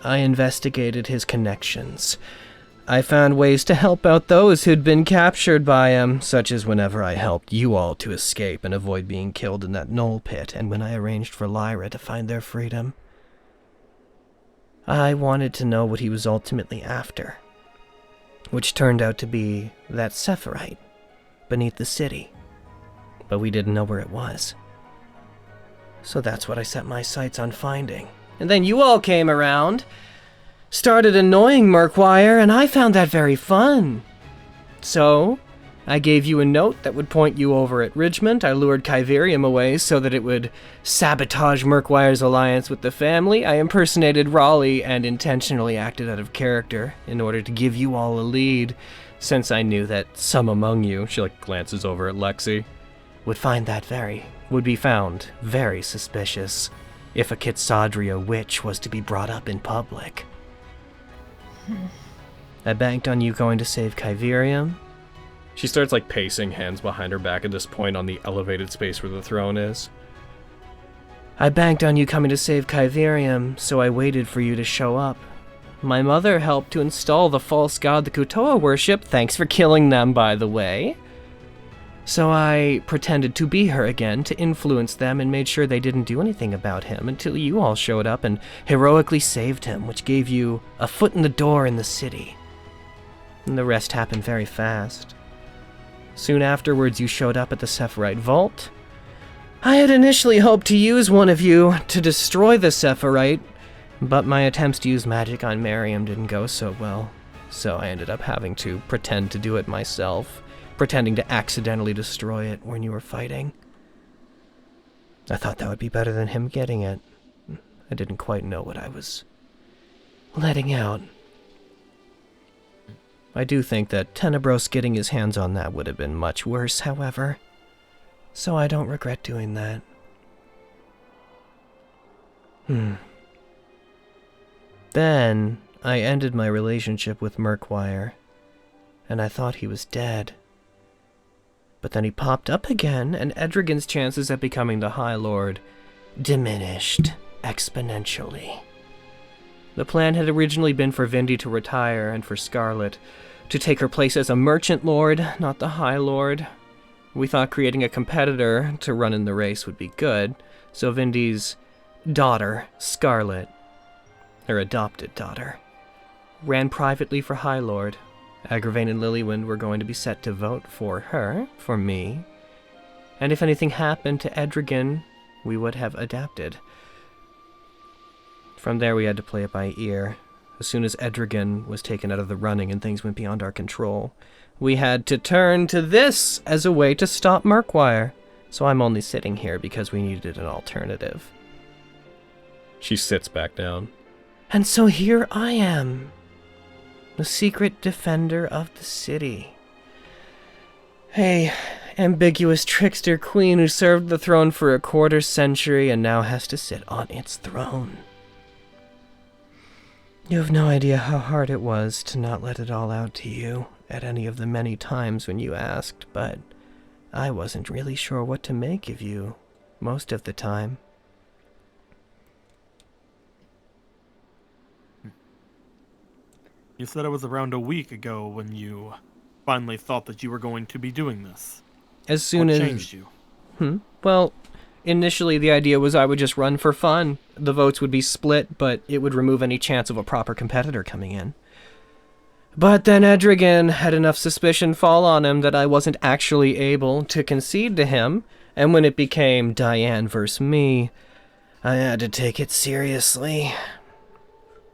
I investigated his connections. I found ways to help out those who'd been captured by him, such as whenever I helped you all to escape and avoid being killed in that knoll pit, and when I arranged for Lyra to find their freedom. I wanted to know what he was ultimately after, which turned out to be that Sephirite beneath the city, but we didn't know where it was. So that's what I set my sights on finding. And then you all came around, started annoying Murkwire, and I found that very fun. So I gave you a note that would point you over at Ridgemont. I lured Kyverium away so that it would sabotage Murkwire's alliance with the family. I impersonated Raleigh and intentionally acted out of character in order to give you all a lead, since I knew that some among you, she glances over at Lexi, would be found very suspicious if a Kitsadria witch was to be brought up in public. I banked on you going to save Kyverium. She starts pacing, hands behind her back at this point on the elevated space where the throne is. I banked on you coming to save Kyverium, so I waited for you to show up. My mother helped to install the false god the Kutoa worship. Thanks for killing them, by the way. So I pretended to be her again to influence them and made sure they didn't do anything about him until you all showed up and heroically saved him, which gave you a foot in the door in the city. And the rest happened very fast. Soon afterwards, you showed up at the Sephirite Vault. I had initially hoped to use one of you to destroy the Sephirite, but my attempts to use magic on Miriam didn't go so well, so I ended up having to pretend to do it myself, pretending to accidentally destroy it when you were fighting. I thought that would be better than him getting it. I didn't quite know what I was letting out. I do think that Tenebros getting his hands on that would have been much worse, however, so I don't regret doing that. Then, I ended my relationship with Murkwire, and I thought he was dead. But then he popped up again, and Edrigan's chances at becoming the High Lord diminished exponentially. The plan had originally been for Vindy to retire and for Scarlet to take her place as a Merchant Lord, not the High Lord. We thought creating a competitor to run in the race would be good, so Vindy's daughter, Scarlet, her adopted daughter, ran privately for High Lord. Agravain and Lilywind were going to be set to vote for her, for me, and if anything happened to Edragan, we would have adapted. From there we had to play it by ear. As soon as Edragan was taken out of the running and things went beyond our control, we had to turn to this as a way to stop Murkwire. So I'm only sitting here because we needed an alternative. She sits back down. And so here I am, the secret defender of the city. A ambiguous trickster queen who served the throne for a quarter century and now has to sit on its throne. You have no idea how hard it was to not let it all out to you at any of the many times when you asked, but I wasn't really sure what to make of you most of the time. You said it was around a week ago when you finally thought that you were going to be doing this. As soon What as... changed you? Well, initially the idea was I would just run for fun. The votes would be split, but it would remove any chance of a proper competitor coming in. But then Edragan had enough suspicion fall on him that I wasn't actually able to concede to him, and when it became Diane versus me, I had to take it seriously.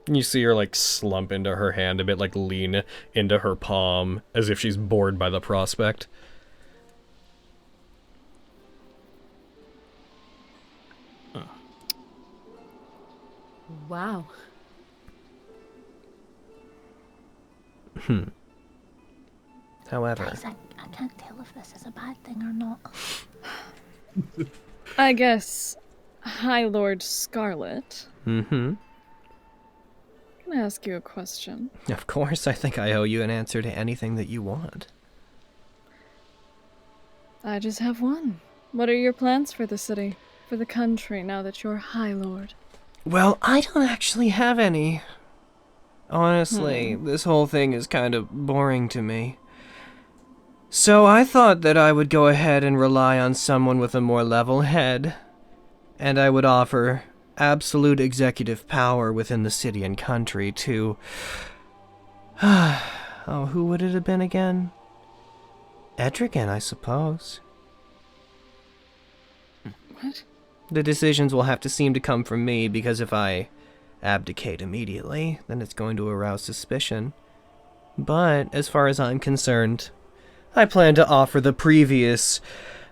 You see her, like, slump into her hand a bit, like, lean into her palm, as if she's bored by the prospect. Wow. However... Guys, I can't tell if this is a bad thing or not. I guess High Lord Scarlet. Mm-hmm. Can I ask you a question? Of course, I think I owe you an answer to anything that you want. I just have one. What are your plans for the city, for the country, now that you're High Lord? Well, I don't actually have any. Honestly, this whole thing is kind of boring to me. So I thought that I would go ahead and rely on someone with a more level head, and I would offer absolute executive power within the city and country to... oh, who would it have been again? Edragan, I suppose. What? The decisions will have to seem to come from me, because if I abdicate immediately, then it's going to arouse suspicion. But, as far as I'm concerned, I plan to offer the previous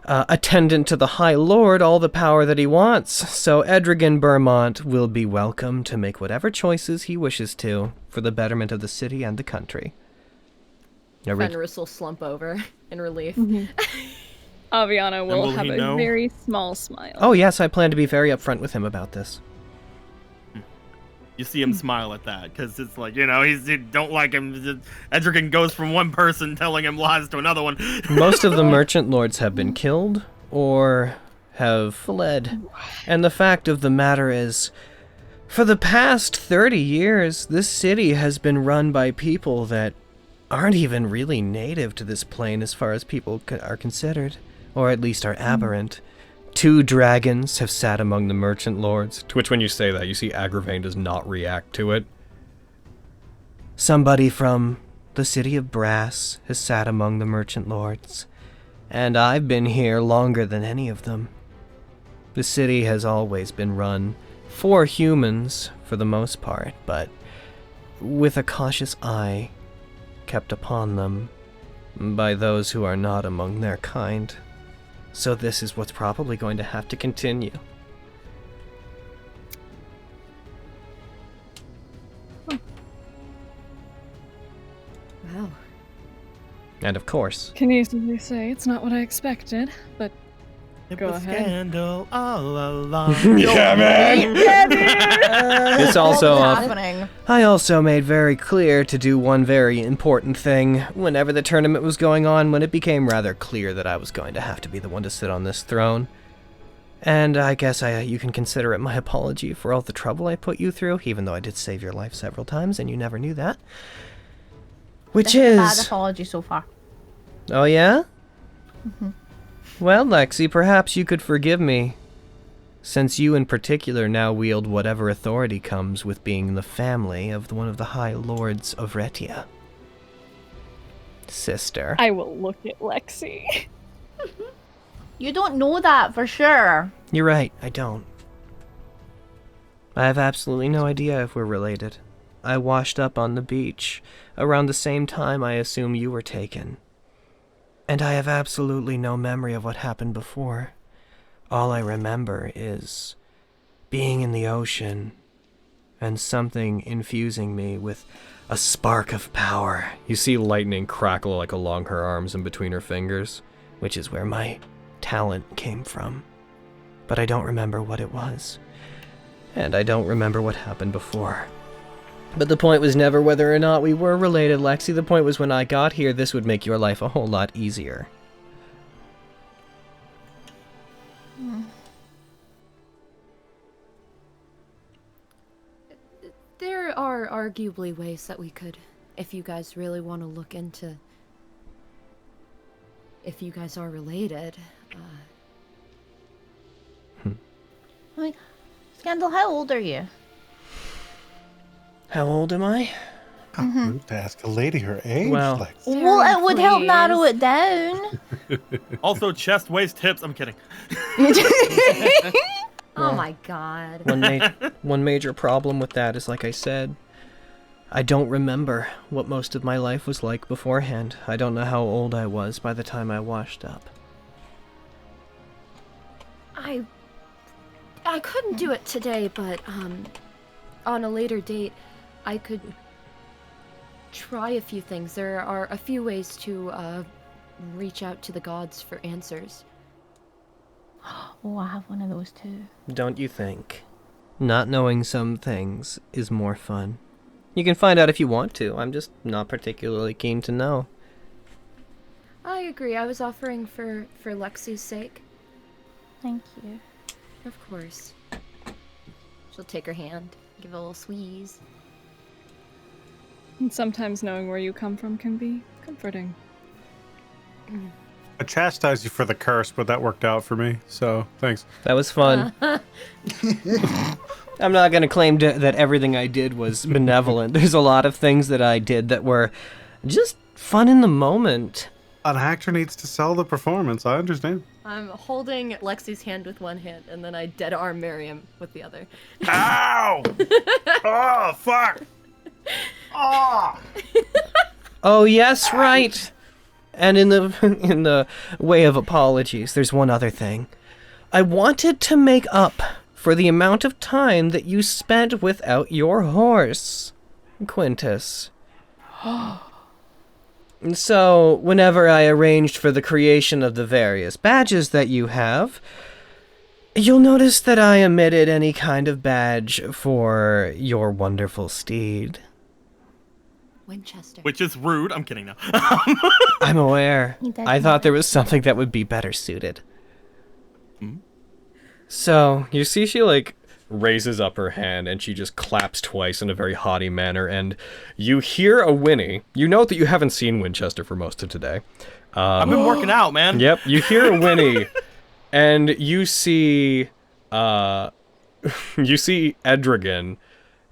attendant to the High Lord all the power that he wants, so Edragan Bermont will be welcome to make whatever choices he wishes to for the betterment of the city and the country. Fenris will slump over in relief. Aviana will will have he a know? very small smile. Oh yes, I plan to be very upfront with him about this. You see him smile at that, because it's like, you don't like him. Edragan goes from one person telling him lies to another one. Most of the merchant lords have been killed or have fled. And the fact of the matter is, for the past 30 years, this city has been run by people that aren't even really native to this plane as far as people are considered, or at least are aberrant. 2 dragons have sat among the merchant lords, To which when you say that, you see Agravain does not react to it. Somebody from the city of Brass has sat among the merchant lords, and I've been here longer than any of them. The city has always been run for humans, for the most part, but with a cautious eye kept upon them by those who are not among their kind. So this is what's probably going to have to continue. Wow. And of course, Can easily say it's not what I expected, but It Go was ahead. scandal all along. Yeah, man! this also happening. I also made very clear to do one very important thing whenever the tournament was going on, when it became rather clear that I was going to have to be the one to sit on this throne. And I guess you can consider it my apology for all the trouble I put you through, even though I did save your life several times and you never knew that. Which This is a is... bad apology so far. Oh yeah? Well, Lexi, perhaps you could forgive me since you in particular now wield whatever authority comes with being the family of one of the High Lords of Retia. Sister. I will look at Lexi. You don't know that for sure. You're right, I don't. I have absolutely no idea if we're related. I washed up on the beach around the same time I assume you were taken. And I have absolutely no memory of what happened before. All I remember is being in the ocean and something infusing me with a spark of power. You see lightning crackle like along her arms and between her fingers, which is where my talent came from. But I don't remember what it was. And I don't remember what happened before. But the point was never whether or not we were related, Lexi. The point was when I got here, this would make your life a whole lot easier. There are arguably ways that we could, if you guys really want to look into if you guys are related. Wait, Scandal, how old are you? How old am I? Rude to ask a lady her age. Well, like, Well, it would help narrow it down. Also, chest, waist, hips. I'm kidding. Oh my god. One major problem with that is, like I said, I don't remember what most of my life was like beforehand. I don't know how old I was by the time I washed up. I couldn't do it today, but on a later date, I could try a few things. There are a few ways to reach out to the gods for answers. Oh, I have one of those too. Don't you think? Not knowing some things is more fun. You can find out if you want to. I'm just not particularly keen to know. I agree. I was offering for Lexi's sake. Thank you. Of course. She'll take her hand, give it a little squeeze. And sometimes knowing where you come from can be comforting. I chastised you for the curse, but that worked out for me, so thanks. That was fun. I'm not going to claim that everything I did was benevolent. There's a lot of things that I did that were just fun in the moment. An actor needs to sell the performance, I understand. I'm holding Lexi's hand with one hand, and then I dead arm Miriam with the other. Ow! Oh, fuck! Oh! Oh, yes, right. And in the way of apologies, there's one other thing. I wanted to make up for the amount of time that you spent without your horse, Quintus. And so, whenever I arranged for the creation of the various badges that you have, you'll notice that I omitted any kind of badge for your wonderful steed. Winchester. Which is rude. I'm kidding now. I'm aware. I thought there was something that would be better suited. So, you see she, like, raises up her hand and she just claps twice in a very haughty manner, and you hear a whinny. You note that you haven't seen Winchester for most of today. I've been working out, man. Yep, you hear a whinny, and you see Edragan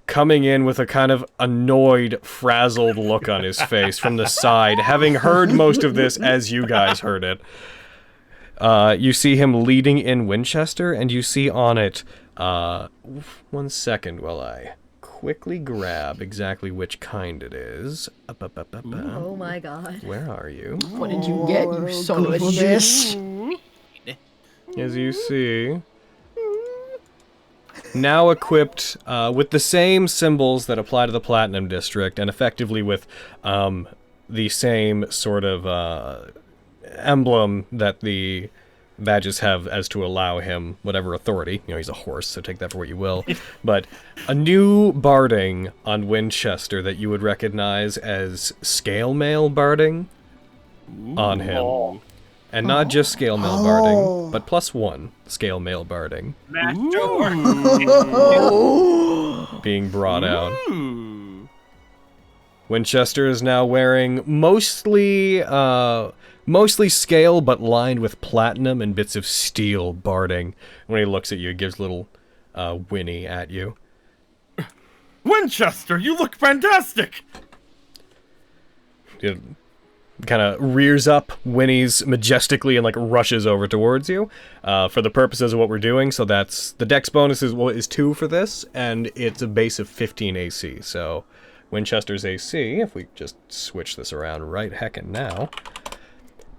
coming in with a kind of annoyed, frazzled look on his face from the side, having heard most of this as you guys heard it. You see him leading in Winchester, and you see on it, 1 second while I quickly grab exactly which kind it is. Oh my god. Where are you? What did you get, you son of a bitch? As you see, now equipped with the same symbols that apply to the Platinum District, and effectively with the same sort of emblem that the badges have as to allow him whatever authority. You know, he's a horse, so take that for what you will. But a new barding on Winchester that you would recognize as scale mail barding on him. And not just scale mail barding, but +1 scale mail barding being brought out. Winchester is now wearing mostly mostly scale, but lined with platinum and bits of steel barding. When he looks at you, he gives a little whinny at you. Winchester, you look fantastic! It kind of rears up, whinnies majestically, and like rushes over towards you. For the purposes of what we're doing, so that's the dex bonus is 2 for this, and it's a base of 15 AC. So Winchester's AC, if we just switch this around right heckin' now,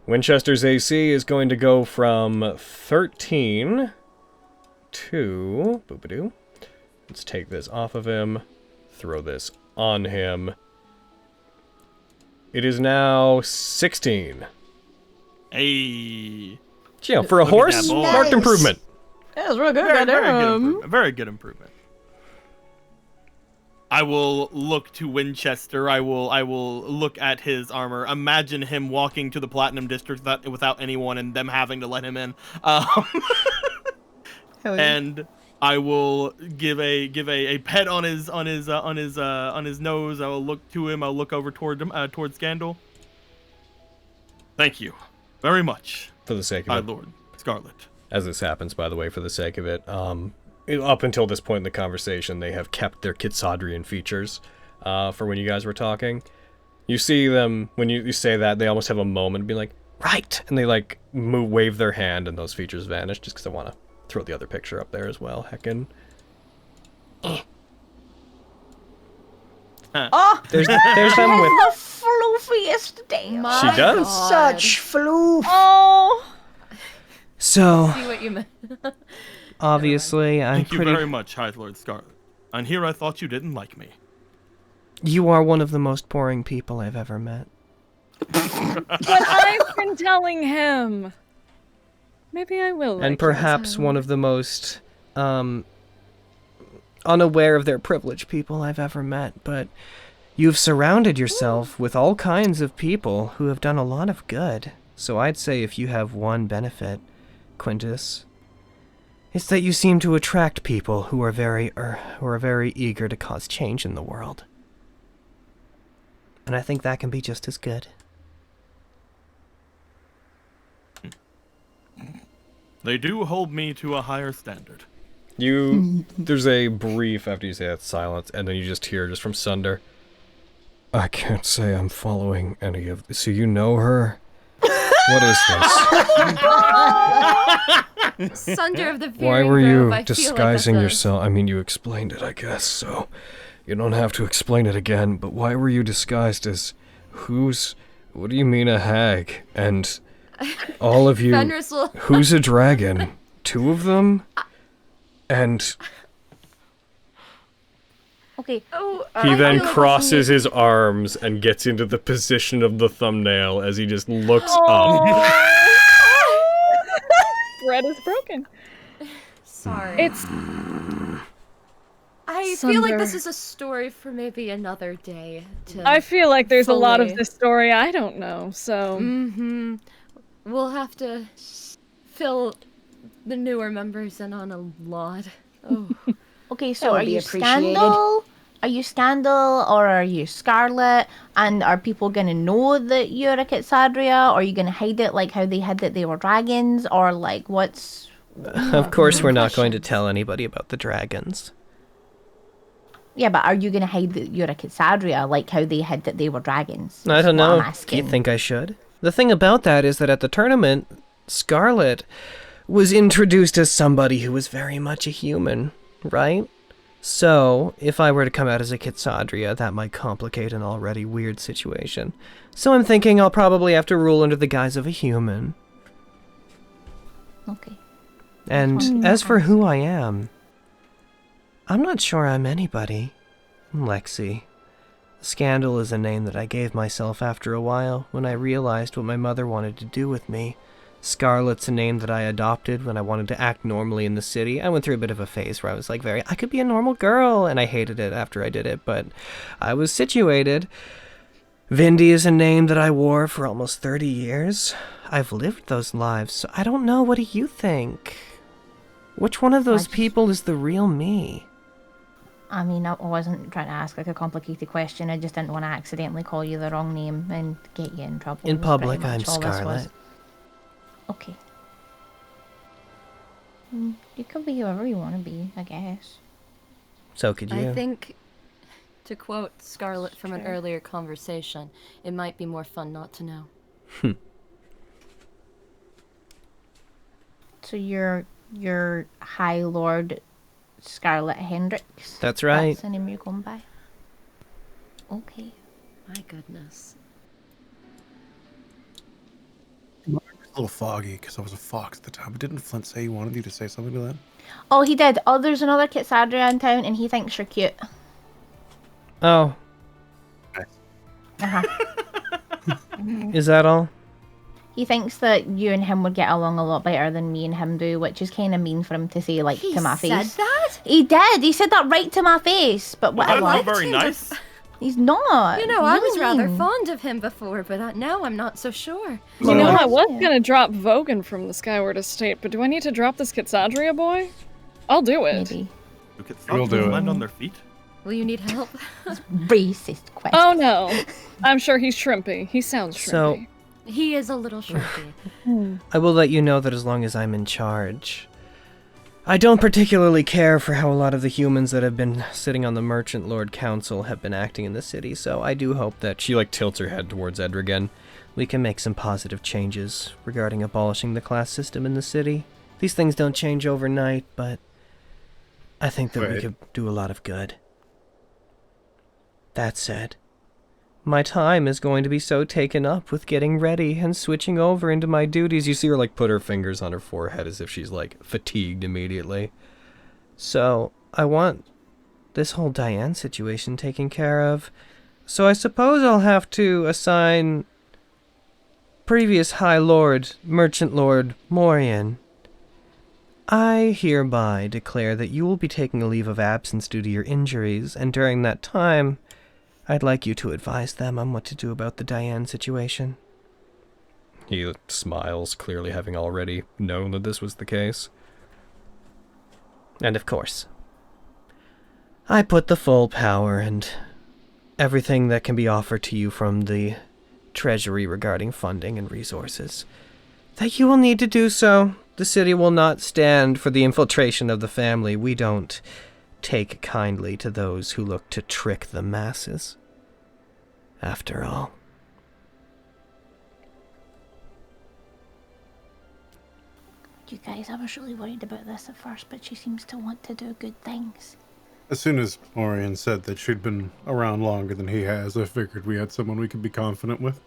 Winchester's AC is going to go from 13 to boop-a-doo. Let's take this off of him, throw this on him. It is now 16. Hey. You know, for a horse, marked improvement. That was real good. Very good improvement. I will look to Winchester. I will look at his armor. Imagine him walking to the Platinum District without anyone and them having to let him in. And I will give a pet on his nose. I will look to him. I'll look over towards Scandal. Thank you very much for the sake of it, my Lord Scarlet. As this happens, by the way, for the sake of it, up until this point in the conversation, they have kept their Kitsadrian features for when you guys were talking. You see them when you say that, they almost have a moment, be like, right, and they like wave their hand, and those features vanish. Just because I want to throw the other picture up there as well. Heckin'. Oh, there's them with the floofiest damn. She does. Such floof. Oh. So, See what you meant. obviously, I'm Thank you pretty... very much, High Lord Scarlet. And here I thought you didn't like me. You are one of the most boring people I've ever met. But I've been telling him. Maybe I will. And perhaps one of the most unaware of their privilege people I've ever met, but you've surrounded yourself with all kinds of people who have done a lot of good. So I'd say if you have one benefit, Quintus, it's that you seem to attract people who are very eager to cause change in the world. And I think that can be just as good. They do hold me to a higher standard. There's a brief, after you say that, silence, and then you just hear, just from Sunder, I can't say I'm following any of this. So you know her? What is this? Sunder of the Fearing Why were you Grove, disguising yourself? I mean, you explained it, I guess, so you don't have to explain it again, but why were you disguised as what do you mean a hag? And all of you, who's a dragon? 2 of them? And okay. He then crosses his arms and gets into the position of the thumbnail as he just looks up. Thread is broken. Sorry. It's. I feel like this is a story for maybe another day. I feel like there's a lot of fully- this story I don't know, so. Mm-hmm. We'll have to fill the newer members in on a lot. Oh. Okay, so That would are be you appreciated. Scandal? Are you Scandal or are you Scarlet? And are people gonna know that you're a Kitsadria? Or are you gonna hide it like how they hid that they were dragons? Or like what's... Of course we're not going to tell anybody about the dragons. Yeah, but are you gonna hide that you're a Kitsadria like how they hid that they were dragons? I don't That's what know. I'm Do you asking. think I should? The thing about that is that at the tournament, Scarlet was introduced as somebody who was very much a human, right? So, if I were to come out as a Kitsadria, that might complicate an already weird situation. So I'm thinking I'll probably have to rule under the guise of a human. Okay. And as for who I am, I'm not sure I'm anybody. I'm Lexi. Scandal is a name that I gave myself after a while when I realized what my mother wanted to do with me. Scarlet's a name that I adopted when I wanted to act normally in the city. I went through a bit of a phase where I was like I could be a normal girl, and I hated it after I did it, but I was situated. Vindy is a name that I wore for almost 30 years. I've lived those lives, so I don't know. What do you think? Which one of those people is the real me? I mean, I wasn't trying to ask like a complicated question. I just didn't want to accidentally call you the wrong name and get you in trouble. In was public, pretty I'm much all this was. Scarlet. Okay. You can be whoever you want to be, I guess. So could you. I think, to quote Scarlet from an earlier conversation, it might be more fun not to know. So you're High Lord Scarlet Hendricks? That's right. That's the name you're going by? Okay. My goodness. A little foggy because I was a fox at the time. But didn't Flint say he wanted you to say something to that? Oh, he did. Oh, there's another Kitsadria in town, and he thinks you're cute. Oh. Uh-huh. Is that all? He thinks that you and him would get along a lot better than me and him do, which is kind of mean for him to say, like, to my face. He said that? He did. He said that right to my face. But Well, whatever. that's not very nice. He's not. You know, I was rather mean. fond of him before, but now I'm not so sure. You know, I was gonna drop Vogan from the Skyward Estate, but do I need to drop this Kitsadria boy? I'll do it. Maybe. We'll do it. Land on their feet? Will you need help? Racist question. Oh no. I'm sure he's shrimpy. He sounds shrimpy. So, He is a little shrimpy. I will let you know that as long as I'm in charge. I don't particularly care for how a lot of the humans that have been sitting on the Merchant Lord Council have been acting in the city, so I do hope that she, like, tilts her head towards Edrigan. We can make some positive changes regarding abolishing the class system in the city. These things don't change overnight, but I think that we could do a lot of good. That said, my time is going to be so taken up with getting ready and switching over into my duties. You see her, like, put her fingers on her forehead as if she's, like, fatigued immediately. So, I want this whole Diane situation taken care of. So I suppose I'll have to assign previous High Lord, Merchant Lord Morian. I hereby declare that you will be taking a leave of absence due to your injuries, and during that time, I'd like you to advise them on what to do about the Diane situation. He smiles, clearly having already known that this was the case. And of course, I put the full power and everything that can be offered to you from the Treasury regarding funding and resources, that you will need to do so. The city will not stand for the infiltration of the family. We don't take kindly to those who look to trick the masses. After all. You guys, I was really worried about this at first, but she seems to want to do good things. As soon as Orion said that she'd been around longer than he has, I figured we had someone we could be confident with.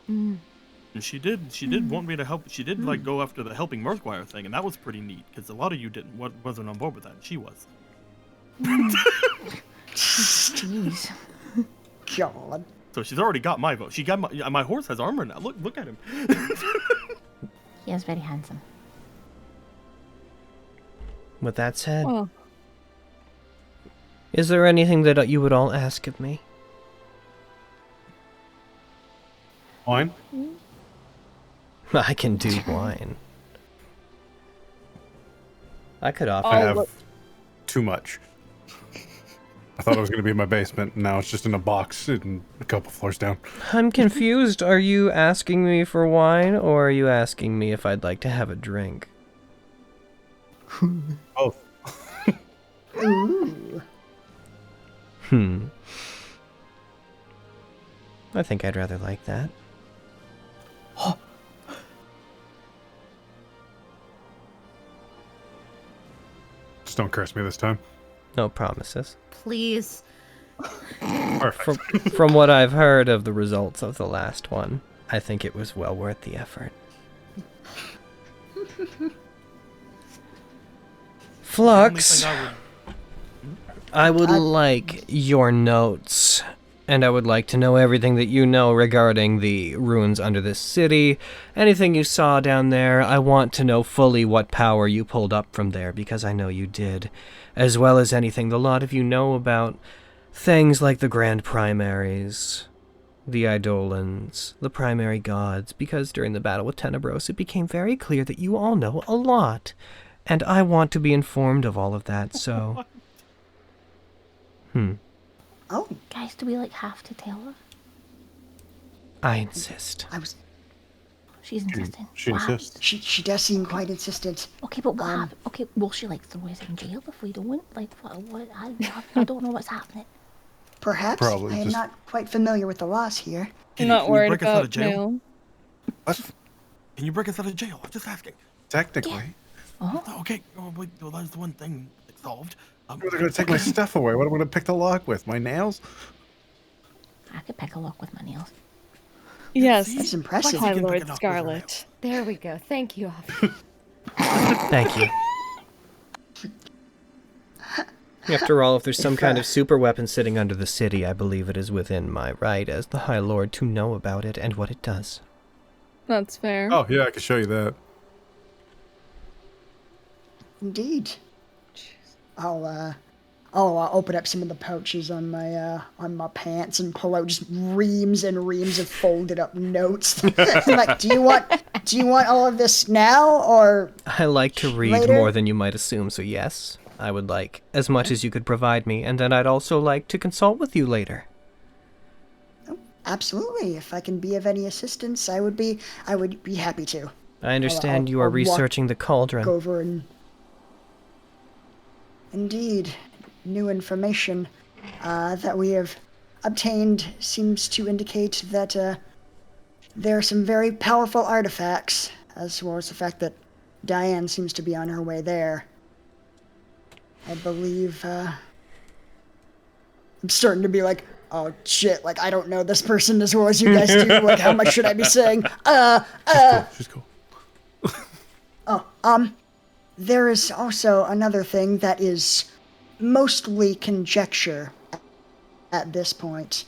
And she did want me to help. She did like go after the helping Mirthwire thing, and that was pretty neat because a lot of you wasn't on board with that. And she was. Jeez. God. So she's already got my vote. She got my horse has armor now. Look at him. He is very handsome. With that said, Oh. is there anything that you would all ask of me? Wine? I can do wine. I could offer. I have too much. I thought it was going to be in my basement, and now it's just in a box and a couple floors down. I'm confused. Are you asking me for wine, or are you asking me if I'd like to have a drink? Both. Ooh. I think I'd rather like that. Just don't curse me this time. No promises. Please. Perfect. From what I've heard of the results of the last one, I think it was well worth the effort. Flux, I would like your notes, and I would like to know everything that you know regarding the ruins under this city. Anything you saw down there, I want to know fully what power you pulled up from there, because I know you did, as well as anything the lot of you know about things like the Grand Primaries, the Eidolons, the Primary Gods, because during the battle with Tenebros, it became very clear that you all know a lot, and I want to be informed of all of that, so Oh. Guys, do we have to tell her? I insist. She's insistent. She What insists. happens? She does seem quite insistent. Okay, but what happens? Okay, will she throw us in jail if we don't? What? I don't know what's happening. Perhaps. Probably I am just- not quite familiar with the laws here. I'm not can you worried break us out of about jail? jail. What? Can you break us out of jail? I'm just asking. Technically. Okay. Oh, wait, well, there's one thing solved. They're going to take my stuff away. What am I going to pick the lock with? My nails? I could pick a lock with my nails. Yes. That's impressive. Hi, Lord Scarlet. There we go. Thank you. Thank you. After all, if there's some kind of super weapon sitting under the city, I believe it is within my right as the High Lord to know about it and what it does. That's fair. Oh, yeah, I can show you that. Indeed. I'll open up some of the pouches on my pants and pull out just reams and reams of folded up notes. I'm like, do you want all of this now or I like to read later? more than you might assume, so yes, I would like as much as you could provide me, and then I'd also like to consult with you later. Absolutely. If I can be of any assistance, I would be happy to. I understand I'll- you are I'll walk researching the cauldron. Over and indeed, new information that we have obtained seems to indicate that there are some very powerful artifacts, as well as the fact that Diane seems to be on her way there. I believe I'm starting to be like, oh shit, I don't know this person as well as you guys do. How much should I be saying? She's cool. There is also another thing that is mostly conjecture at this point.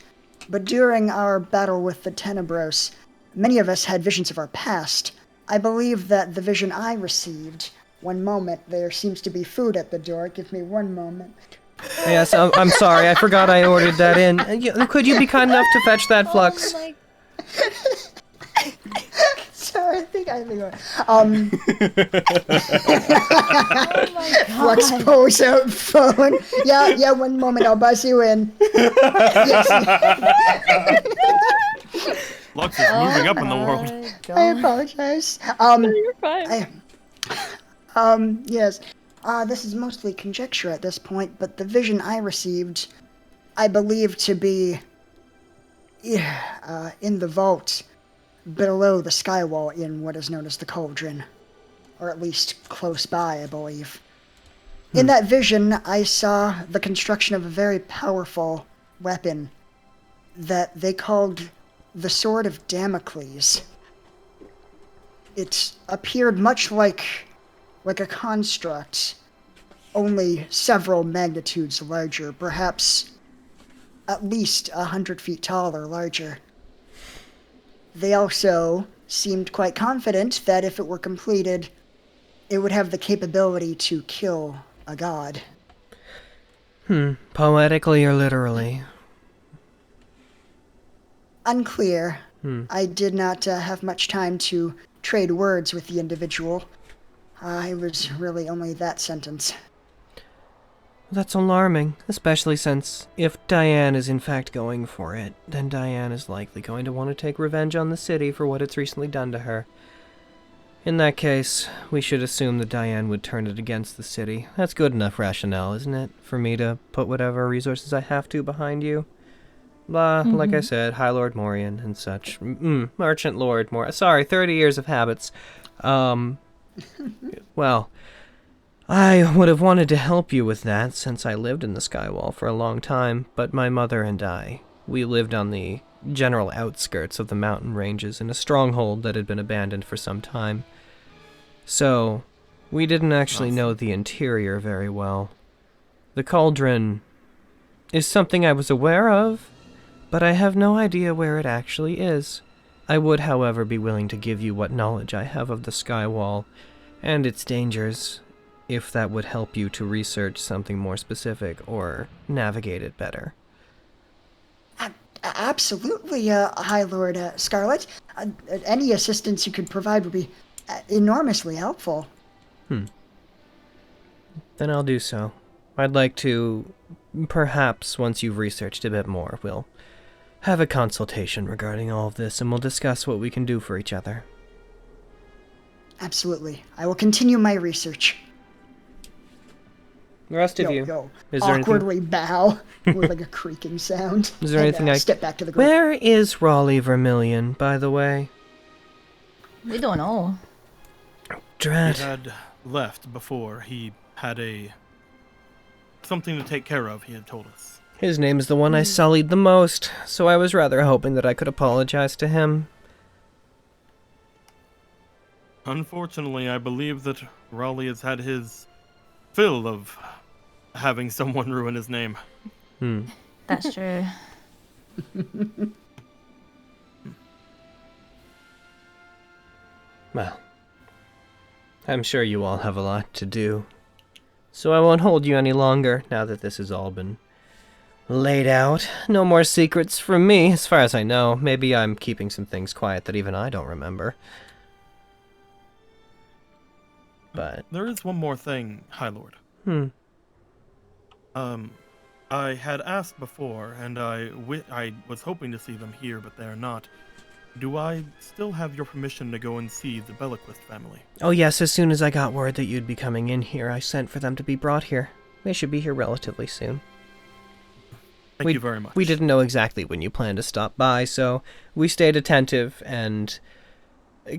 But during our battle with the Tenebros, many of us had visions of our past. I believe that the vision I received, one moment, there seems to be food at the door. Give me one moment. Yes, I'm sorry, I forgot I ordered that in. Could you be kind enough to fetch that flux? Sorry, I think Flux pulls out phone. Yeah, one moment, I'll buzz you in. Yes. Flux is moving up in the world. I apologize. You're fine. Yes. This is mostly conjecture at this point, but the vision I received, I believe to be in the vault below the skywall in what is known as the cauldron, or at least close by, I believe. In that vision, I saw the construction of a very powerful weapon that they called the Sword of Damocles. It appeared much like a construct, only several magnitudes larger, perhaps at least 100 feet tall or larger. They also seemed quite confident that if it were completed, it would have the capability to kill a god. Poetically or literally? Unclear. I did not have much time to trade words with the individual. It was really only that sentence. That's alarming, especially since if Diane is in fact going for it, then Diane is likely going to want to take revenge on the city for what it's recently done to her. In that case, we should assume that Diane would turn it against the city. That's good enough rationale, isn't it? For me to put whatever resources I have to behind you. Like I said, High Lord Morian and such. Merchant Lord Morian. Sorry, 30 years of habits. Well, I would have wanted to help you with that since I lived in the Skywall for a long time, but my mother and we lived on the general outskirts of the mountain ranges in a stronghold that had been abandoned for some time. So, we didn't actually know the interior very well. The cauldron is something I was aware of, but I have no idea where it actually is. I would, however, be willing to give you what knowledge I have of the Skywall and its dangers, if that would help you to research something more specific or navigate it better. Absolutely, High Lord Scarlet. Any assistance you could provide would be enormously helpful. Then I'll do so. I'd like to perhaps once you've researched a bit more, we'll have a consultation regarding all of this, and we'll discuss what we can do for each other. Absolutely. I will continue my research. The rest of you. Is there awkwardly bow with like a creaking sound. Is there anything I step back to the group? Where is Raleigh Vermilion, by the way? We don't know. Drat. He had left before. He had something to take care of, he had told us. His name's the one I sullied the most, so I was rather hoping that I could apologize to him. Unfortunately, I believe that Raleigh has had his fill of having someone ruin his name. That's true. Well, I'm sure you all have a lot to do, so I won't hold you any longer now that this has all been laid out. No more secrets from me, as far as I know. Maybe I'm keeping some things quiet that even I don't remember. But there is one more thing, High Lord. I had asked before, and I was hoping to see them here, but they are not. Do I still have your permission to go and see the Bellaquist family? Oh yes, as soon as I got word that you'd be coming in here, I sent for them to be brought here. They should be here relatively soon. Thank you very much. We didn't know exactly when you planned to stop by, so we stayed attentive and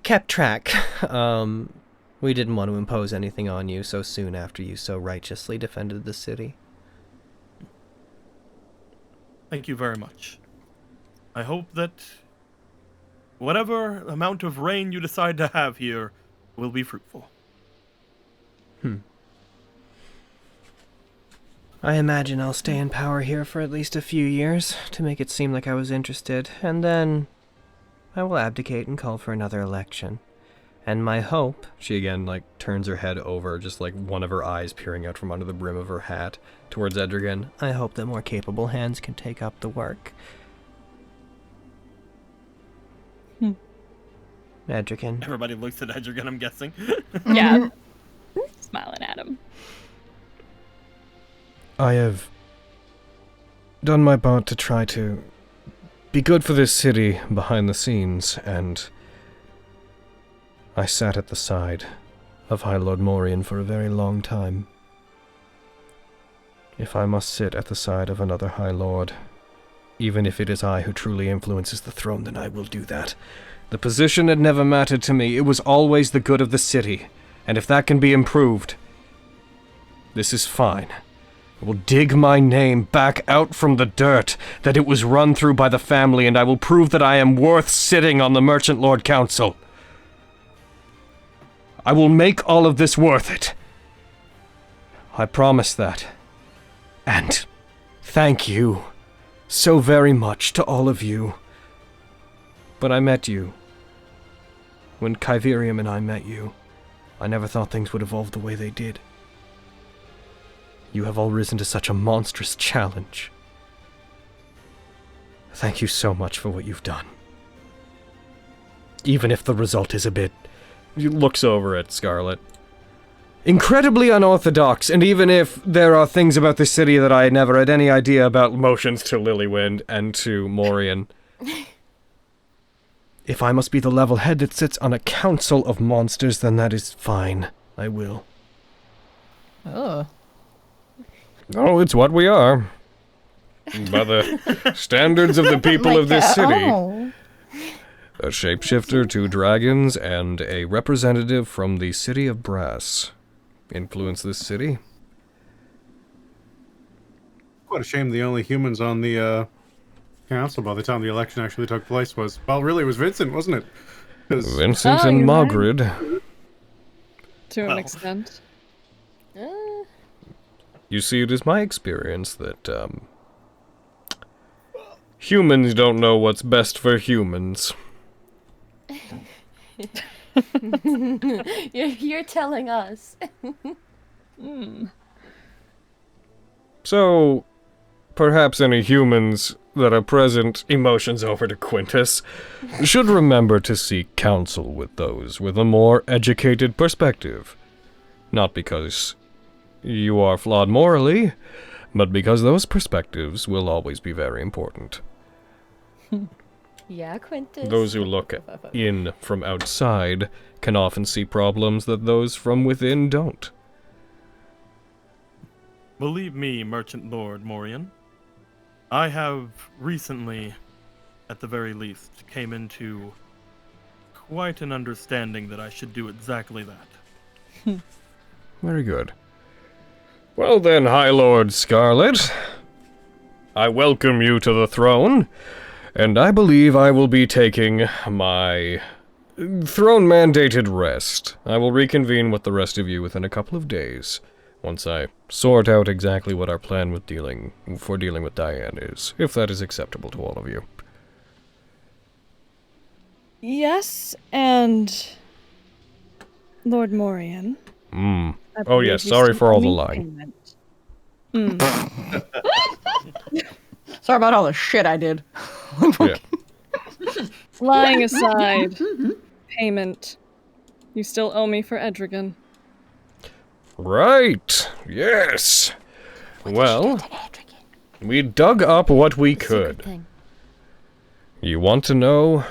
kept track. We didn't want to impose anything on you so soon after you so righteously defended the city. Thank you very much. I hope that whatever amount of rain you decide to have here will be fruitful. I imagine I'll stay in power here for at least a few years to make it seem like I was interested, and then I will abdicate and call for another election. And my hope, she again, turns her head over, just one of her eyes peering out from under the brim of her hat towards Edrigan. I hope that more capable hands can take up the work. Edrigan. Everybody looks at Edrigan, I'm guessing. Yeah. Smiling at him. I have done my part to try to be good for this city behind the scenes, and I sat at the side of High Lord Morian for a very long time. If I must sit at the side of another High Lord, even if it is I who truly influences the throne, then I will do that. The position had never mattered to me. It was always the good of the city, and if that can be improved, this is fine. I will dig my name back out from the dirt that it was run through by the family, and I will prove that I am worth sitting on the Merchant Lord Council. I will make all of this worth it. I promise that. And thank you so very much to all of you. But I met you. When Kyverium and I met you, I never thought things would evolve the way they did. You have all risen to such a monstrous challenge. Thank you so much for what you've done. Even if the result is a bit... He looks over at Scarlet. incredibly unorthodox, and even if there are things about this city that I never had any idea about... Motions to Lilywind and to Morian. If I must be the level head that sits on a council of monsters, then that is fine. I will. Oh. Oh, it's what we are. By the standards of the people of this city. Oh. A shapeshifter, 2 dragons, and a representative from the city of Brass. Influence this city? What a shame the only humans on the council by the time the election actually took place was... Well, really, it was Vincent, wasn't it? Vincent and Margaret. To an extent. You see, it is my experience that, humans don't know what's best for humans. You're telling us. So, perhaps any humans that are present, Emotions over to Quintus. should remember to seek counsel with those with a more educated perspective. Not because you are flawed morally, but because those perspectives will always be very important. Yeah, Quintus. Those who look in from outside can often see problems that those from within don't. Believe me, Merchant Lord Morian, I have recently, at the very least, came into quite an understanding that I should do exactly that. Very good. Well then, High Lord Scarlet, I welcome you to the throne, and I believe I will be taking my throne-mandated rest. I will reconvene with the rest of you within a couple of days, once I sort out exactly what our plan with dealing with Diane is, if that is acceptable to all of you. Yes, and Lord Morian. Oh yes, sorry for all the lying. Sorry about all the shit I did. Yeah. Lying aside, payment. You still owe me for Edrigan. Right, yes. Well, we dug up what we could. You want to know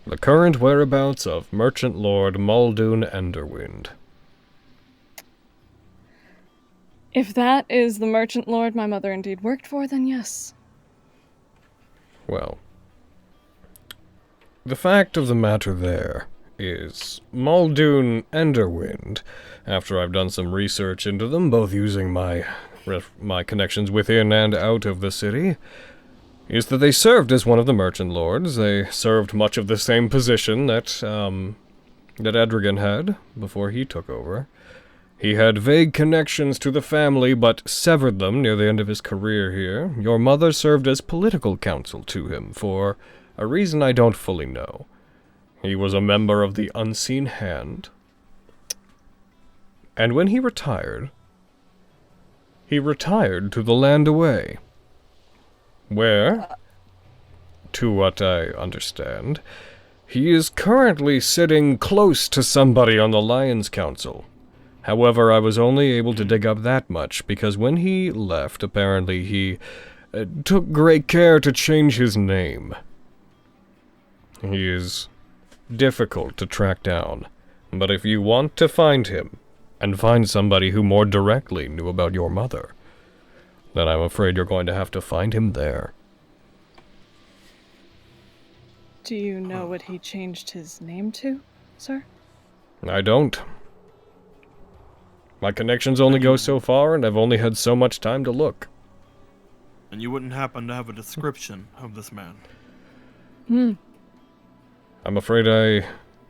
the current whereabouts of Merchant Lord Muldoon Enderwind? If that is the merchant lord my mother indeed worked for, then yes. Well, the fact of the matter there is Muldoon Enderwind, after I've done some research into them, both using my connections within and out of the city, is that they served as one of the merchant lords. They served much of the same position that Edrigan had before he took over. He had vague connections to the family, but severed them near the end of his career here. Your mother served as political counsel to him, for a reason I don't fully know. He was a member of the Unseen Hand. And when he retired to the Land Away, where, to what I understand, he is currently sitting close to somebody on the Lions Council. However, I was only able to dig up that much, because when he left, apparently he took great care to change his name. He is difficult to track down, but if you want to find him, and find somebody who more directly knew about your mother, then I'm afraid you're going to have to find him there. Do you know what he changed his name to, sir? I don't. My connections only go so far, and I've only had so much time to look. And you wouldn't happen to have a description of this man? I'm afraid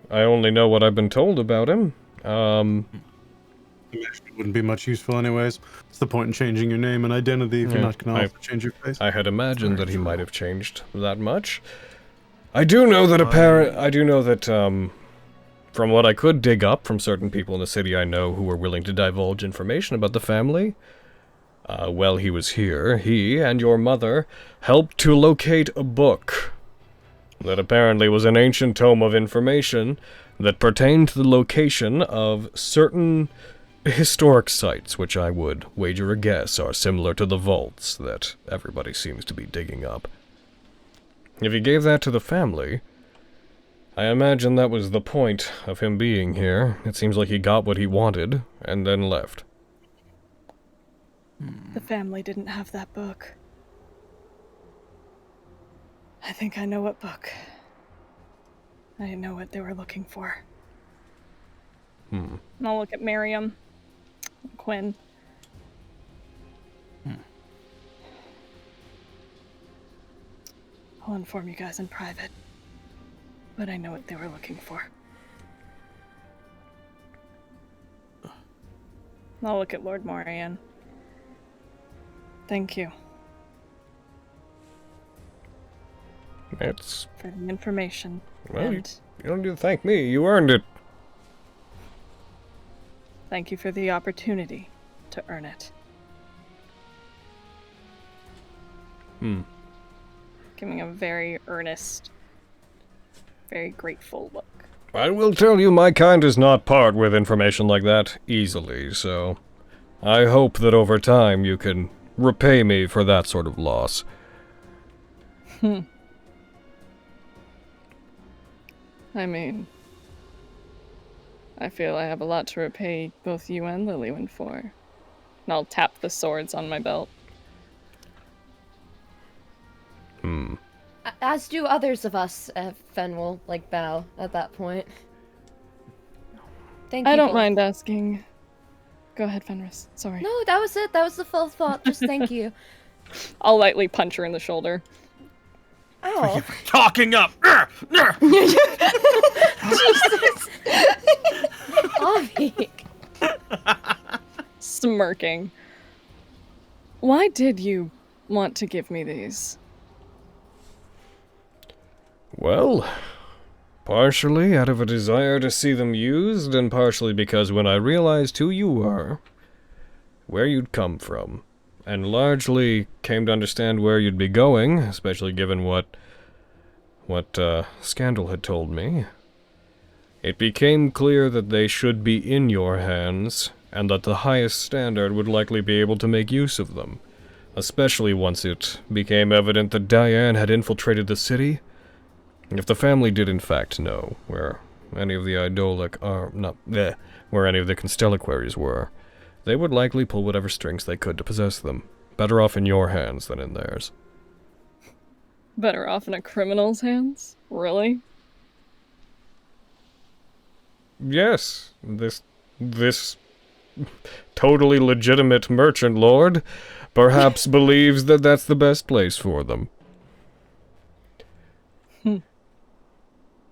I only know what I've been told about him. It wouldn't be much useful anyways. What's the point in changing your name and identity if you're not going to also change your face? I had imagined that he might have changed that much. I do know that from what I could dig up from certain people in the city I know who were willing to divulge information about the family, while he was here, he and your mother helped to locate a book that apparently was an ancient tome of information that pertained to the location of certain historic sites, which I would wager a guess are similar to the vaults that everybody seems to be digging up. If he gave that to the family, I imagine that was the point of him being here. It seems like he got what he wanted, and then left. The family didn't have that book. I think I know what book. I know what they were looking for. And I'll look at Miriam. Quinn. I'll inform you guys in private. But I know what they were looking for. I'll look at Lord Morian. Thank you. It's... for the information. Well, you and don't need to thank me. You earned it. thank you for the opportunity to earn it. Giving a very earnest, very grateful look. I will tell you my kind does not part with information like that easily, so I hope that over time you can repay me for that sort of loss. I mean, I feel I have a lot to repay both you and Lilywin for. And I'll tap the swords on my belt. As do others of us. Fen will, like, bow at that point. Thank you. I don't both. mind asking. Go ahead, Fenris. Sorry. No, that was it. That was the full thought. Just thank you. I'll lightly punch her in the shoulder. Oh. Talking up! Jesus! Avi. Smirking. Why did you want to give me these? Well, partially out of a desire to see them used, and partially because when I realized who you were, where you'd come from, and largely came to understand where you'd be going, especially given what Scandal had told me, it became clear that they should be in your hands, and that the highest standard would likely be able to make use of them, especially once it became evident that Diane had infiltrated the city. If the family did in fact know where any of the where any of the Constellaquaries were, they would likely pull whatever strings they could to possess them. Better off in your hands than in theirs. Better off in a criminal's hands? Really? Yes, this totally legitimate merchant lord perhaps believes that that's the best place for them.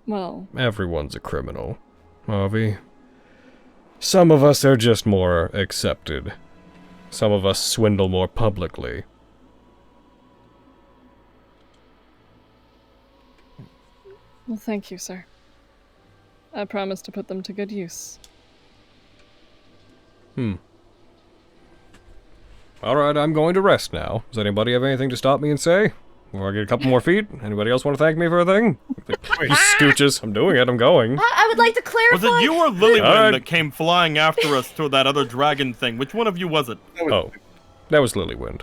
Well, everyone's a criminal, Avi. Some of us are just more accepted. Some of us swindle more publicly. well, thank you, sir. I promise to put them to good use. Alright, I'm going to rest now. Does anybody have anything to stop me and say? Or I get a couple more feet? Anybody else want to thank me for a thing? He scooches. I'm doing it. I'm going. I would like to clarify. Was it you or Lilywin that came flying after us to that other dragon thing? Which one of you was it? Oh, that was Lilywind.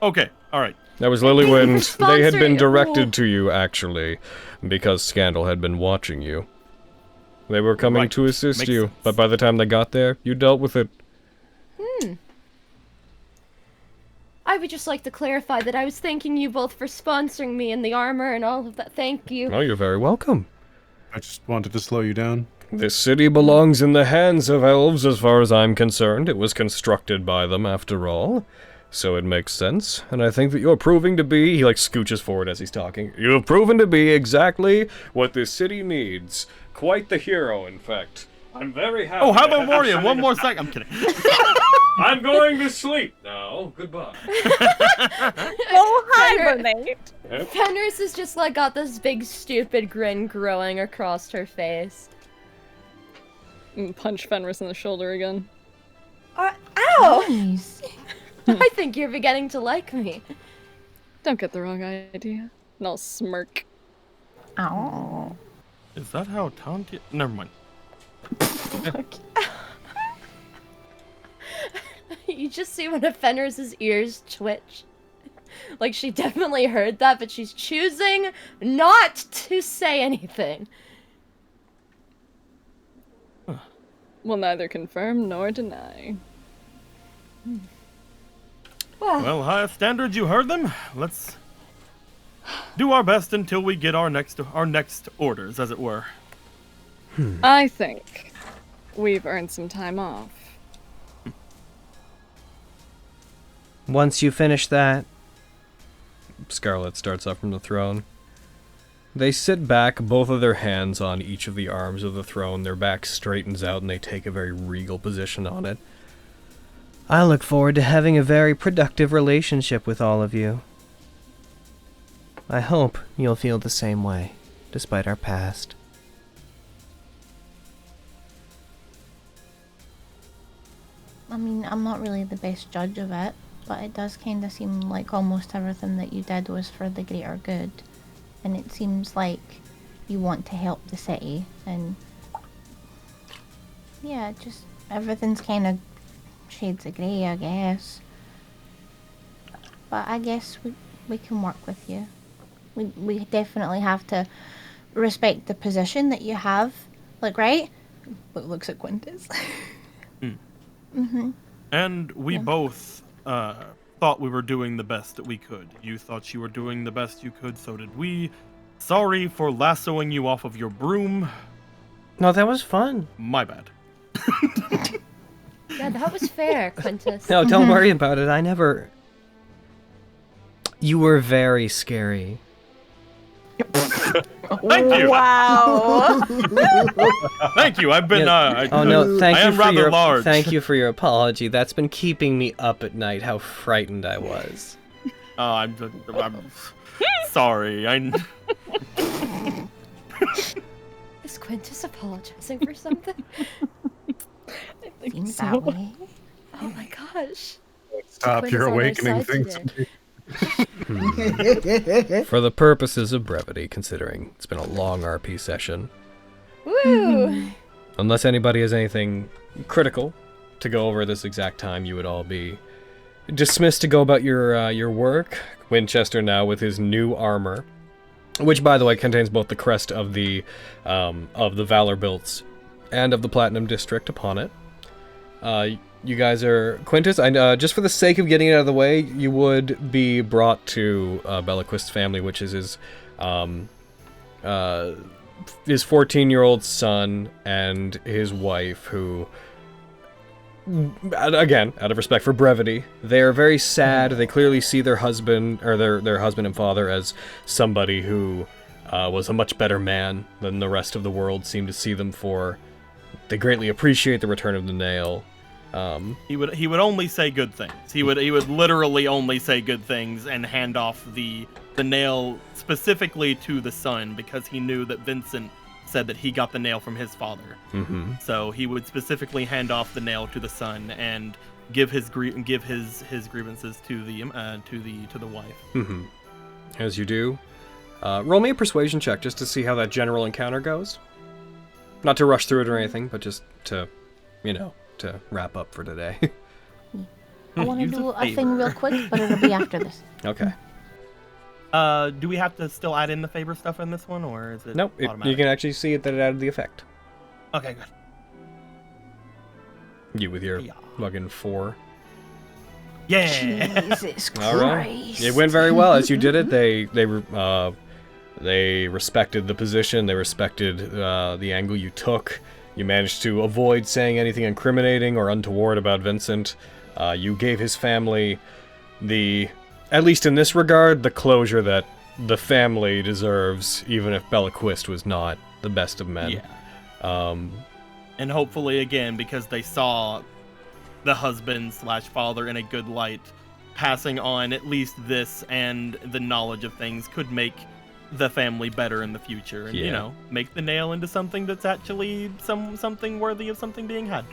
Okay, alright. That was Lilywind. They had been directed to you, actually, because Scandal had been watching you. They were coming to assist Makes you, sense. but by the time they got there, you dealt with it. I would just like to clarify that I was thanking you both for sponsoring me and the armor and all of that. Thank you. Oh, you're very welcome. I just wanted to slow you down. This city belongs in the hands of elves as far as I'm concerned. It was constructed by them, after all. So it makes sense, and I think that you're proving to be... He, scooches forward as he's talking. You have proven to be exactly what this city needs. Quite the hero, in fact. I'm very happy. Oh, how about Morian? One more second. I'm kidding. I'm going to sleep now. Goodbye. Oh, hibernate. Fenris has just got this big stupid grin growing across her face. Punch Fenris in the shoulder again. Ow! Nice. I think you're beginning to like me. Don't get the wrong idea. And I'll smirk. Ow. Is that how taunting? Never mind. You just see one of Fenris's ears twitch. Like she definitely heard that, but she's choosing not to say anything. Will neither confirm nor deny. Well, highest standards, you heard them. Let's do our best until we get our next orders, as it were. I think we've earned some time off. Once you finish that... Scarlet starts up from the throne. They sit back, both of their hands on each of the arms of the throne. Their back straightens out and they take a very regal position on it. I look forward to having a very productive relationship with all of you. I hope you'll feel the same way, despite our past. I mean, I'm not really the best judge of it, but it does kind of seem like almost everything that you did was for the greater good. And it seems like you want to help the city, and yeah, just everything's kind of shades of grey, I guess. but I guess we can work with you. We definitely have to respect the position that you have, like, right? But looks at Quintus. Mm-hmm. And we both thought we were doing the best that we could. You thought you were doing the best you could, so did we. Sorry for lassoing you off of your broom. No, that was fun. My bad. Yeah, that was fair, Quintus. No, don't worry about it. I never... You were very scary. Thank you. Wow. Thank you. I've been. Thank I you am for rather your large. thank you for your apology. That's been keeping me up at night. How frightened I was. I'm sorry. Is Quintus apologizing for something? I think Seems so. that way. Oh my gosh. Stop Quintus your on our awakening side things. today. For the purposes of brevity, considering it's been a long RP session, Woo! unless anybody has anything critical to go over this exact time, you would all be dismissed to go about your work. Winchester now with his new armor, which, by the way, contains both the crest of the Valor Builts and of the Platinum District upon it. You guys are... Quintus, just for the sake of getting it out of the way, you would be brought to Bellaquist's family, which is his 14-year-old son and his wife, who... Again, out of respect for brevity, they are very sad. They clearly see their husband, or their husband and father, as somebody who was a much better man than the rest of the world seemed to see them for. They greatly appreciate the return of the nail. He would only say good things. He would literally only say good things and hand off the nail specifically to the son, because he knew that Vincent said that he got the nail from his father. Mm-hmm. So he would specifically hand off the nail to the son and give his grievances to the wife. Mm-hmm. As you do, roll me a persuasion check just to see how that general encounter goes. Not to rush through it or anything, but just to, to wrap up for today. I want to do a thing real quick, but it'll be after this. Okay. Do we have to still add in the favor stuff in this one, or is it Nope, automatic? you can actually see it that it added the effect. Okay, good. You with your fucking 4. Yeah. Jesus Christ. All right. It went very well as you did it. They respected the position. They respected the angle you took. You managed to avoid saying anything incriminating or untoward about Vincent. You gave his family at least in this regard, the closure that the family deserves, even if Bellaquist was not the best of men. Yeah. And hopefully, again, because they saw the husband/father in a good light, passing on at least this and the knowledge of things could make the family better in the future, and make the nail into something that's actually something worthy of something being had.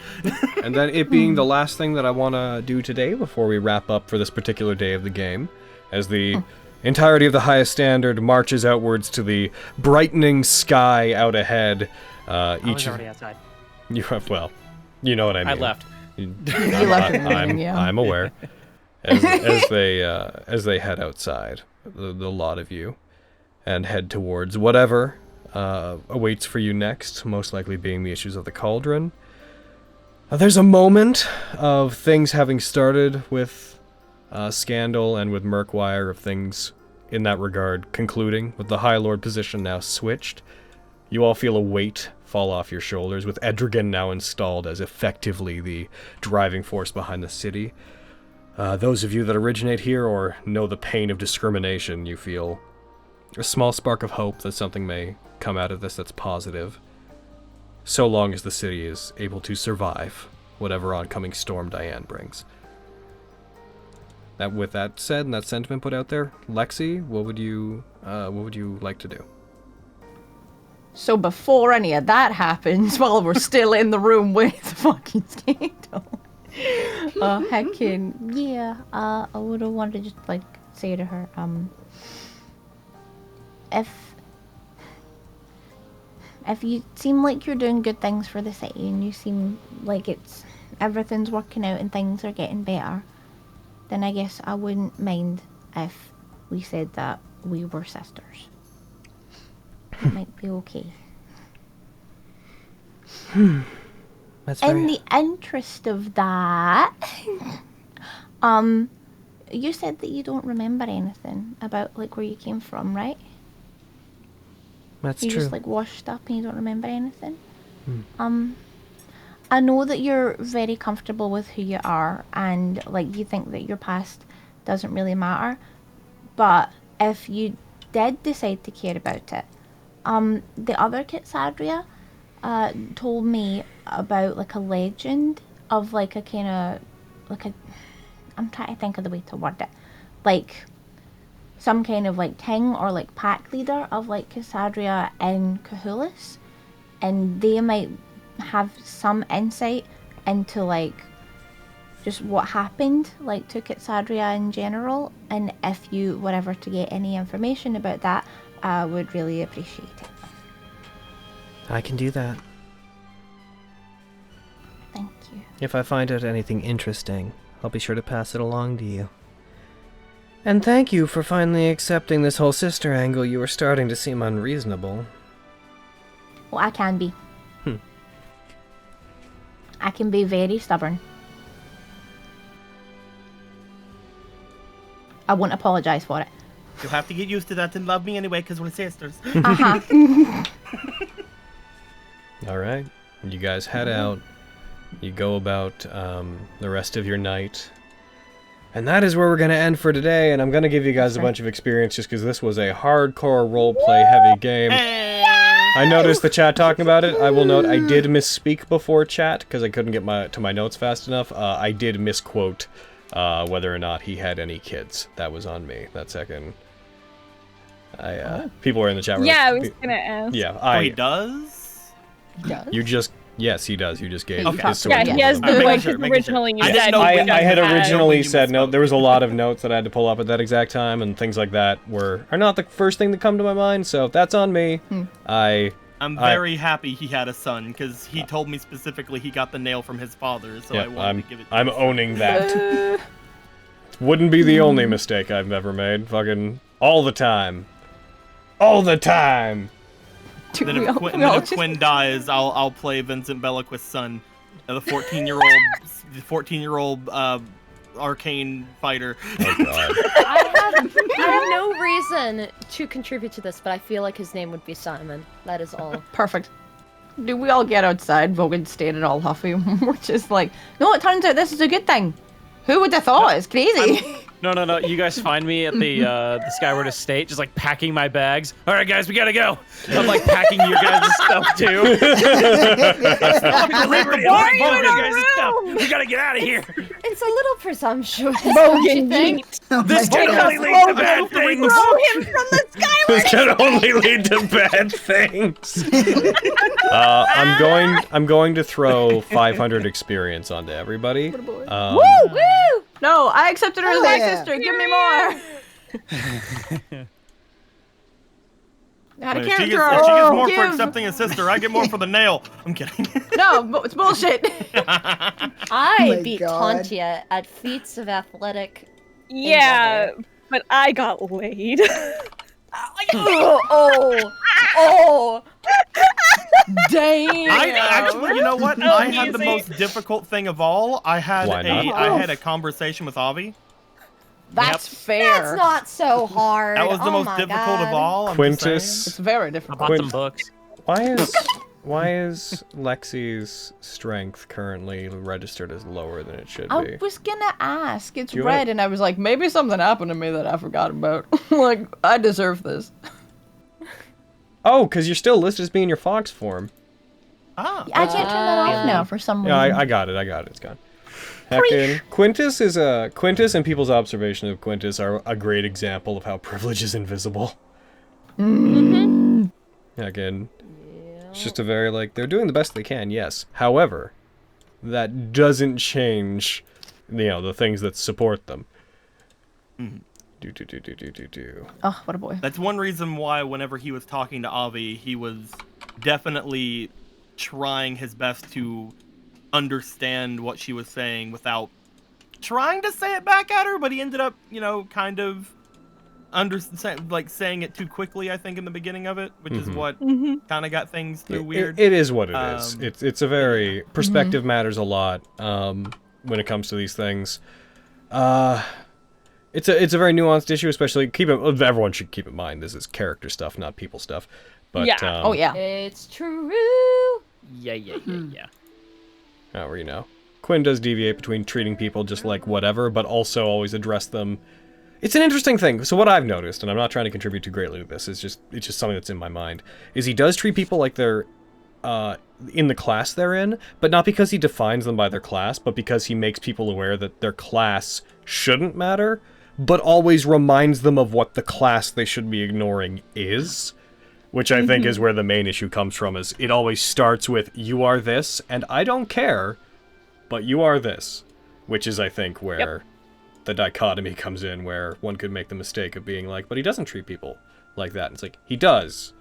And then it being the last thing that I want to do today before we wrap up for this particular day of the game, as the entirety of the highest standard marches outwards to the brightening sky out ahead. I was already outside. You have, well, you know what I mean. I left. I'm aware. As they head outside, the lot of you, and head towards whatever awaits for you next, most likely being the issues of the Cauldron. There's a moment of things having started with Scandal and with Murkwire, of things in that regard concluding, with the High Lord position now switched. You all feel a weight fall off your shoulders, with Edragan now installed as effectively the driving force behind the city. Those of you that originate here or know the pain of discrimination, you feel a small spark of hope that something may come out of this that's positive, so long as the city is able to survive whatever oncoming storm Diane brings. With that said, and that sentiment put out there, Lexi, what would you like to do? So before any of that happens, while we're still in the room with the fucking Scandal, heckin'. Yeah, I would have wanted to just say to her, if you seem like you're doing good things for the city and you seem like everything's working out and things are getting better, then I guess I wouldn't mind if we said that we were sisters. It might be okay. That's In the interest of that, you said that you don't remember anything about like where you came from, right? That's you true. just like washed up and you don't remember anything. I know that you're very comfortable with who you are and like you think that your past doesn't really matter, but if you did decide to care about it, the other Kitsadria told me about like a legend of like a kind of like a, I'm trying to think of the way to word it, like some kind of like king or like pack leader of like Kitsadria in Cthulhu's, and they might have some insight into like just what happened like to Kitsadria in general, and if you were ever to get any information about that, I would really appreciate it. I can do that. Thank you. If I find out anything interesting, I'll be sure to pass it along to you. And thank you for finally accepting this whole sister angle. You were starting to seem unreasonable. Well, I can be. I can be very stubborn. I won't apologize for it. You'll have to get used to that and love me anyway, because we're sisters. All right. You guys head out. You go about the rest of your night. And that is where we're going to end for today. And I'm going to give you guys a bunch of experience just because this was a hardcore roleplay heavy game. I noticed the chat talking about it. I will note I did misspeak before chat because I couldn't get to my notes fast enough. I did misquote whether or not he had any kids. That was on me. That second. People were in the chat room. Yeah, I was gonna ask. Yeah, he does? He does? You just... Yes, he does. You just gave Okay. his sword. Yeah, he has the like originally you said. I had originally said no. There was a lot of notes that I had to pull up at that exact time, and things like that are not the first thing that come to my mind. So that's on me. I'm very happy he had a son because he told me specifically he got the nail from his father. So I wanted to give it. I'm owning that. Wouldn't be the only mistake I've ever made. Fucking all the time. All the time. Then if Quinn dies, I'll play Vincent Bellaquist's son, the 14-year-old arcane fighter. Oh god. I have no reason to contribute to this, but I feel like his name would be Simon. That is all. Perfect. Do we all get outside? Vogan stayed all huffy. We're just like, no, it turns out this is a good thing. Who would have thought? It's crazy. No. You guys find me at the Skyward Estate, just like packing my bags. All right, guys, we gotta go. I'm like packing your guys' stuff too. We gotta get out of here. It's a little presumptuous. Bogan think? This can only lead to bad things. Throw him from the Skyward. This can only lead to bad things. I'm going to throw 500 experience onto everybody. Woo! Woo! No, I accepted her as my sister. Give me more. Had a She character gets arc. more for Give. accepting a sister. I get more for the nail. I'm kidding. No, but it's bullshit. I beat Tontia at feats of athletic. Yeah, but I got laid. oh. Damn. I actually, you know what? Oh, I had the easy. most difficult thing of all. I had Why not? I had a conversation with Avi. That's fair. That's not so hard. That was the most my difficult God. of all. I'm just Quintus. It's very difficult. I bought some books. Why is Lexi's strength currently registered as lower than it should I be? was gonna ask. It's You red, wanna- and I was like, maybe something happened to me that I forgot about. Like, I deserve this. Oh, because you're still listed as being your fox form. Ah. I can't turn that off now for some reason. Yeah, I got it. It's gone. Heckin. Quintus and people's observation of Quintus are a great example of how privilege is invisible. Again, it's just a very, like, they're doing the best they can, yes. However, that doesn't change, the things that support them. Oh, what a boy. That's one reason why whenever he was talking to Avi, he was definitely trying his best to understand what she was saying without trying to say it back at her, but he ended up, kind of saying it too quickly, I think, in the beginning of it, which is what kind of got things through weird. It is what it is. It's a very perspective matters a lot when it comes to these things. It's a very nuanced issue, especially everyone should keep in mind this is character stuff, not people stuff. But It's true. Yeah. However, Quinn does deviate between treating people just like whatever, but also always address them. It's an interesting thing. So what I've noticed, and I'm not trying to contribute too greatly to this, it's just something that's in my mind, is he does treat people like they're in the class they're in, but not because he defines them by their class, but because he makes people aware that their class shouldn't matter, but always reminds them of what the class they should be ignoring is. Which I think is where the main issue comes from, is it always starts with, you are this, and I don't care, but you are this. Which is, I think, where the dichotomy comes in, where one could make the mistake of being like, but he doesn't treat people like that. And it's like, he does.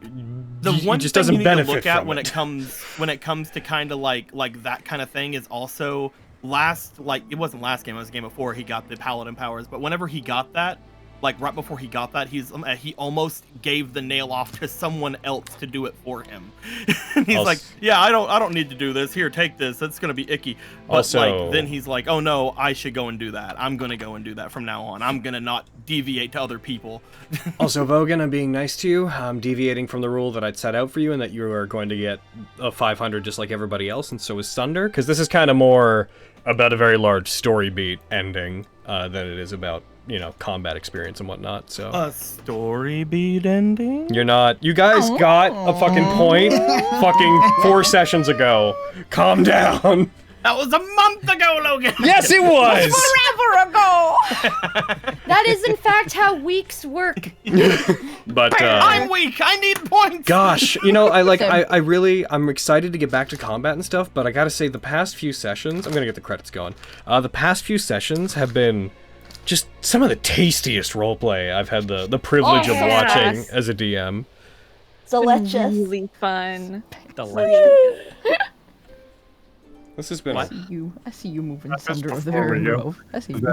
The one he just thing doesn't you need to benefit look at from when it comes to kind of like that kind of thing is also it wasn't last game, it was the game before he got the paladin powers, but whenever he got that, like right before he got that, he almost gave the nail off to someone else to do it for him. And he's like, yeah, I don't need to do this. Here, take this. That's gonna be icky. But Also, then he's like, oh no, I should go and do that. I'm gonna go and do that from now on. I'm gonna not deviate to other people. Also, Vogan, I'm being nice to you. I'm deviating from the rule that I'd set out for you, and that you are going to get a 500 just like everybody else, and so is Sunder. Because this is kind of more about a very large story beat ending than it is about combat experience and whatnot. So a story beat ending? You're not. You guys got a fucking point fucking 4 sessions ago. Calm down. That was a month ago, Logan. Yes, it was. Forever ago. That is, in fact, how weeks work. But I'm weak. I need points. Gosh, I'm excited to get back to combat and stuff. But I gotta say, the past few sessions, I'm gonna get the credits going. The past few sessions have been just some of the tastiest roleplay I've had the privilege of watching as a DM. Delicious. Really fun. Delicious. This has been. I see you moving Sunder over there in the grove. I see you.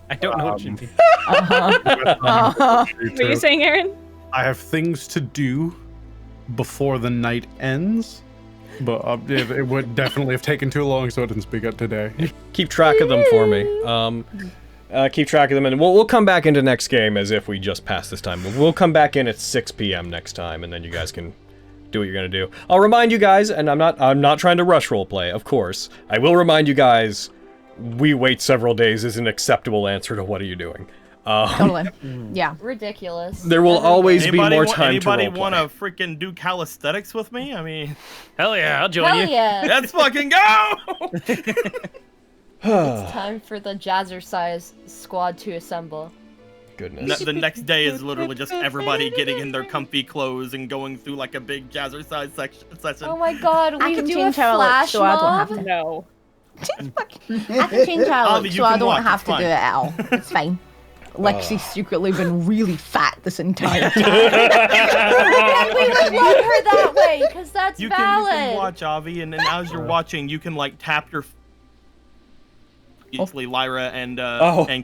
I don't know what you mean. What are you saying, Aaron? I have things to do before the night ends, but it would definitely have taken too long, so I didn't speak up today. Keep track of them for me. Keep track of them, and we'll come back into next game as if we just passed this time. We'll come back in at 6 p.m. next time, and then you guys can do what you're gonna do. I'll remind you guys, and I'm not trying to rush roleplay, of course. I will remind you guys, we wait several days is an acceptable answer to what are you doing. Totally. Yeah. Ridiculous. There will always be more time to roleplay. Anybody want to freaking do calisthenics with me? I mean, hell yeah, I'll join you. Yeah. Let's fucking go! It's time for the Jazzercise squad to assemble. Goodness. The next day is literally just everybody getting in their comfy clothes and going through like a big jazzercise session. Oh my god, I we can do a change our look flash so I don't have mob? to. No. I can change our look you so I can don't watch, have it's to do fine. it at all. It's fine. Lexi's secretly been really fat this entire time. And we would love her that way, because that's You valid. can watch Avi, and as you're watching, you can like tap your. Usually, Lyra and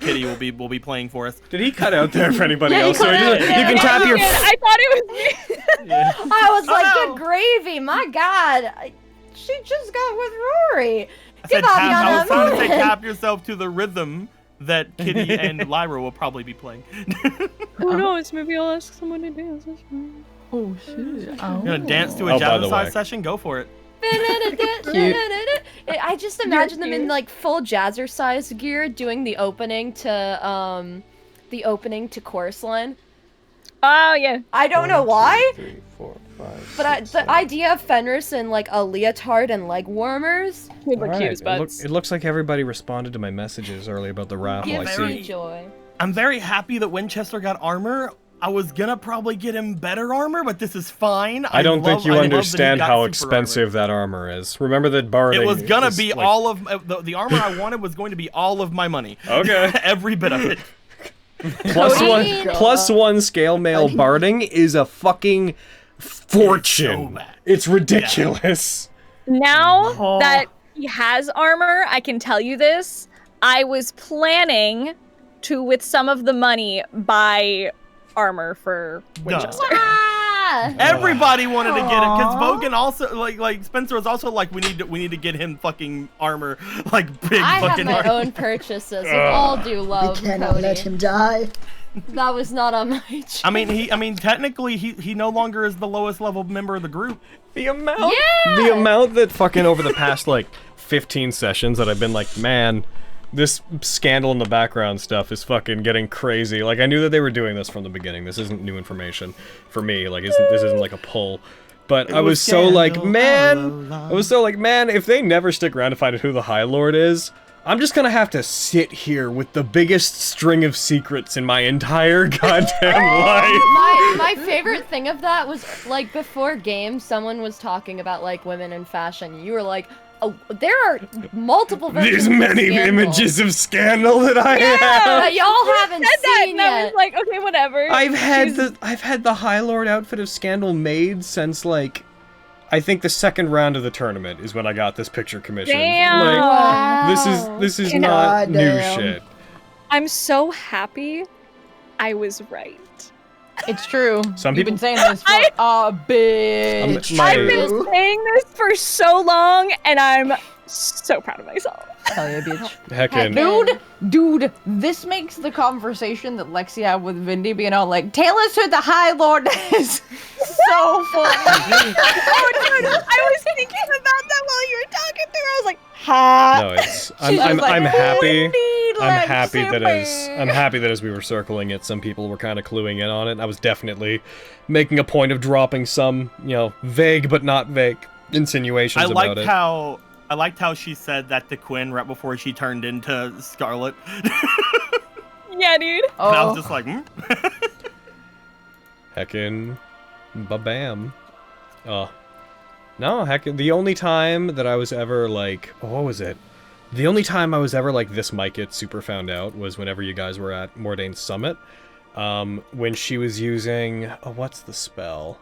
Kitty will be playing for us. Did he cut out there for anybody Yeah, else? he So cut you out. can tap your. I thought it was me. I was like, good gravy, my god. She just got with Rory. I said Give tap, I was trying to say Aviana. tap yourself to the rhythm that Kitty and Lyra will probably be playing. Who knows? Maybe I'll ask someone to dance. That's fine. Oh shit. You're gonna dance to a Oh, by the way. jazzercise session? Go for it. I just imagine them in like full Jazzercise gear doing the opening to Chorus Line. Oh yeah. I don't know why, 3, 4, 5, but the idea of Fenris in like a leotard and leg warmers Would look cute Alright, as butts. it looks like everybody responded to my messages earlier about the raffle. I gives see. me joy. I'm very happy that Winchester got armor. I was gonna probably get him better armor, but this is fine. I don't think you love that he understand got how super expensive that armor is. Remember that barding. It was gonna is, be like- all of the armor I wanted was going to be all of my money. Okay. Every bit of it. plus one scale mail barding is a fucking fortune. It's ridiculous. Now that he has armor. I can tell you this. I was planning to, with some of the money, buy armor for Winchester. Everybody wanted to get it because Vogan also like Spencer was also like we need to get him fucking armor, like big I have fucking my armor. own purchases. We all do love We cannot Cody. let him die. That was not on my chest. I mean technically he no longer is the lowest level member of the group. The amount Yeah! the amount that fucking over the past like 15 sessions that I've been like, man, this scandal in the background stuff is fucking getting crazy. Like, I knew that they were doing this from the beginning. This isn't new information for me. Like, this isn't like a pull. But I was so like, man, if they never stick around to find out who the High Lord is, I'm just gonna have to sit here with the biggest string of secrets in my entire goddamn life. My favorite thing of that was, like, before game, someone was talking about, like, women in fashion. You were like, oh, there are multiple versions There's of many Scandal. images of Scandal that I have. That y'all haven't said that, seen and I yet. was like, okay, whatever. I've had the High Lord outfit of Scandal made since, like, I think the second round of the tournament is when I got this picture commissioned. Damn. Like, Wow. this is You know- not new Goddamn. shit. I'm so happy I was right. It's true. Some You've people- been saying this for a bit. My- I've been saying this for so long, and I'm so proud of myself. Hell yeah, bitch. Heckin'. Dude, this makes the conversation that Lexi had with Vindy being all like, tell us who the High Lord is, so funny. Oh, dude, I was thinking about that while you were talking to her. I was like, ha. No, it's She's I'm just like, happy. "Vindy, I'm happy that Lexi, as we were circling it, some people were kind of cluing in on it. I was definitely making a point of dropping some, vague but not vague insinuations I about it. I liked how she said that to Quinn right before she turned into Scarlet. Yeah, dude. And I was just like, Heckin' ba-bam. No, heckin', the only time that I was ever like, what was it? The only time I was ever like, this might get super found out was whenever you guys were at Mordane's Summit. When she was using, what's the spell?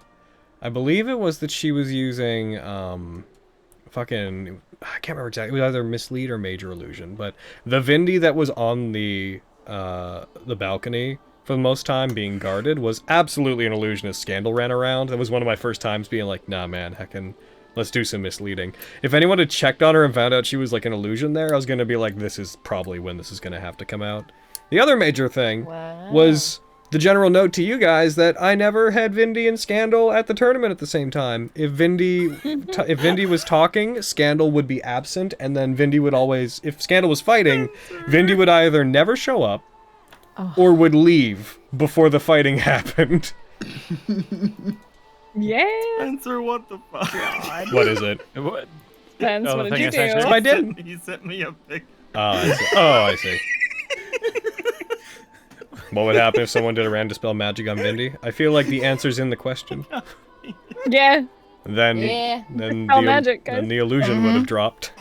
I believe it was that she was using, I can't remember exactly. It was either Mislead or Major Illusion, but the Vindy that was on the balcony for the most time being guarded was absolutely an illusion as Scandal ran around. That was one of my first times being like, nah, man, heckin', let's do some misleading. If anyone had checked on her and found out she was like an illusion there, I was gonna be like, this is probably when this is gonna have to come out. The other major thing was the general note to you guys that I never had Vindy and Scandal at the tournament at the same time. If Vindy was talking, Scandal would be absent, and then Vindy would always, if Scandal was fighting, Vindy would either never show up or would leave before the fighting happened. Yeah. Spencer, what the fuck? What is it? Depends, what did you do? I did. He sent me a picture. I see. What would happen if someone did a random dispel magic on Vindy? I feel like the answer's in the question. Yeah. Then Dispel magic, guys. then the illusion would have dropped.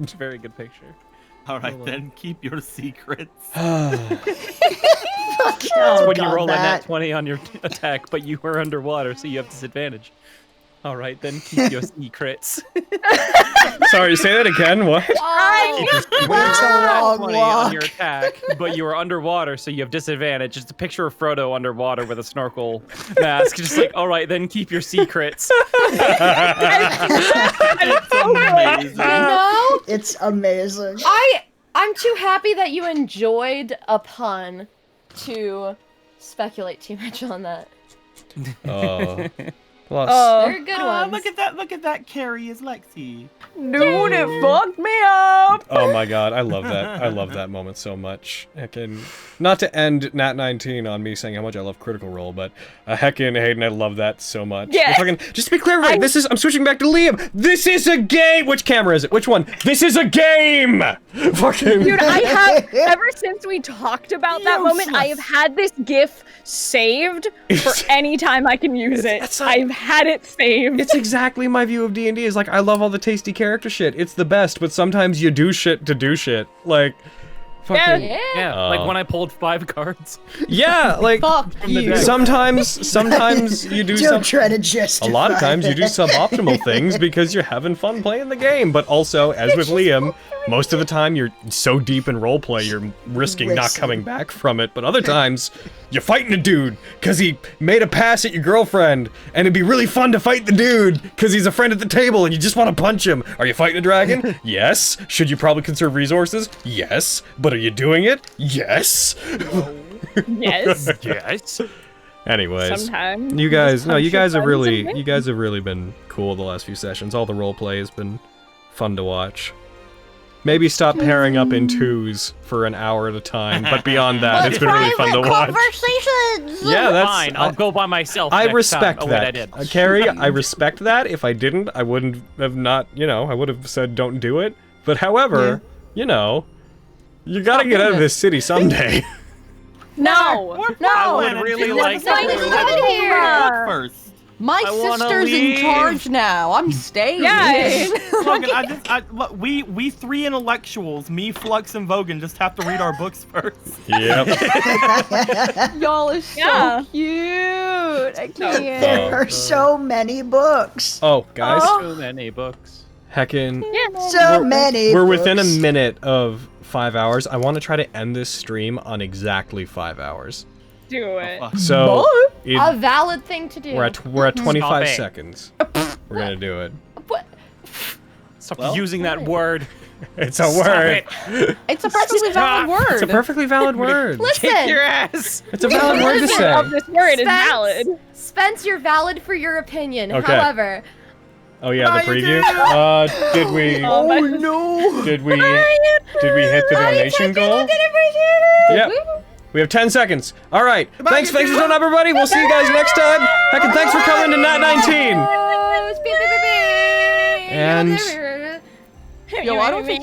It's a very good picture. All right, then keep your secrets. It's Oh, when you God, roll a that. nat 20 on your attack, but you were underwater, so you have disadvantage. All right, then keep your secrets. Sorry, say that again. What? It's a long 20 walk. on your attack, but you were underwater, so you have disadvantage. It's a picture of Frodo underwater with a snorkel mask. Just like, all right, then keep your secrets. Amazing. No, It's amazing. I'm too happy that you enjoyed a pun to speculate too much on that. Oh. Plus. They're good ones. Look at that Carrie is Lexi. Dude, it fucked me up. Oh my god, I love that. I love that moment so much. Heckin', not to end Nat19 on me saying how much I love Critical Role, but heckin' Hayden, I love that so much. Yeah. Fucking, just to be clear, right, I'm switching back to Liam. This is a game. Which camera is it? Which one? This is a game. Fucking. Dude, I have, ever since we talked about that moment, I have had this GIF saved for any time I can use it. I've had it saved. It's exactly my view of D&D. Is like, I love all the tasty character shit. It's the best, but sometimes you do shit to do shit. Like, Fucking, Yeah, like when I pulled 5 cards. Yeah, like Fuck you. sometimes you do Don't try to justify a lot of times you do it. suboptimal things because you're having fun playing the game, but also, as with Liam, most of the time you're so deep in roleplay you're risking not coming back from it, but other times you're fighting a dude because he made a pass at your girlfriend, and it'd be really fun to fight the dude because he's a friend at the table and you just want to punch him. Are you fighting a dragon? Yes. Should you probably conserve resources? Yes. But are you doing it? Yes. Yes. Yes. Sometimes. Anyways, you guys You just punch your have friends and you guys have really been cool the last few sessions. All the roleplay has been fun to watch. Maybe stop pairing up in twos for an hour at a time, but beyond that, it's been really fun to watch. Conversations. Yeah, that's fine. I'll go by myself. I next respect time. Oh, wait, I that. did. Carrie, I respect that. If I didn't, I wouldn't have not, I would have said don't do it. But however, you gotta get out of this city someday. No. I would really like to First. My sister's in charge now. I'm staying. Yeah. Logan, look, we 3 intellectuals, me, Flux, and Vogan, just have to read our books first. Yep. Y'all are so cute. I can't. There are so many books. Oh, guys. So many books. Heckin'. So many We're books. within a minute of 5 hours. I want to try to end this stream on exactly 5 hours. Do it. So A valid thing to do. we're at 25 Stop it. seconds. We're gonna do it. Stop using that word. It's a Stop word. it. It's a perfectly valid word. It's a perfectly valid word. Listen. Kick your ass. It's a valid word to Of say. this word is valid. Spence, you're valid for your opinion. Okay. However, Oh yeah, the preview. Did we? no! Did we hit the donation goal? Yep. We have 10 seconds. All right. Thanks for showing up, everybody. We'll see you guys next time. Heck, and thanks for coming to Nat19. And Yo, I don't think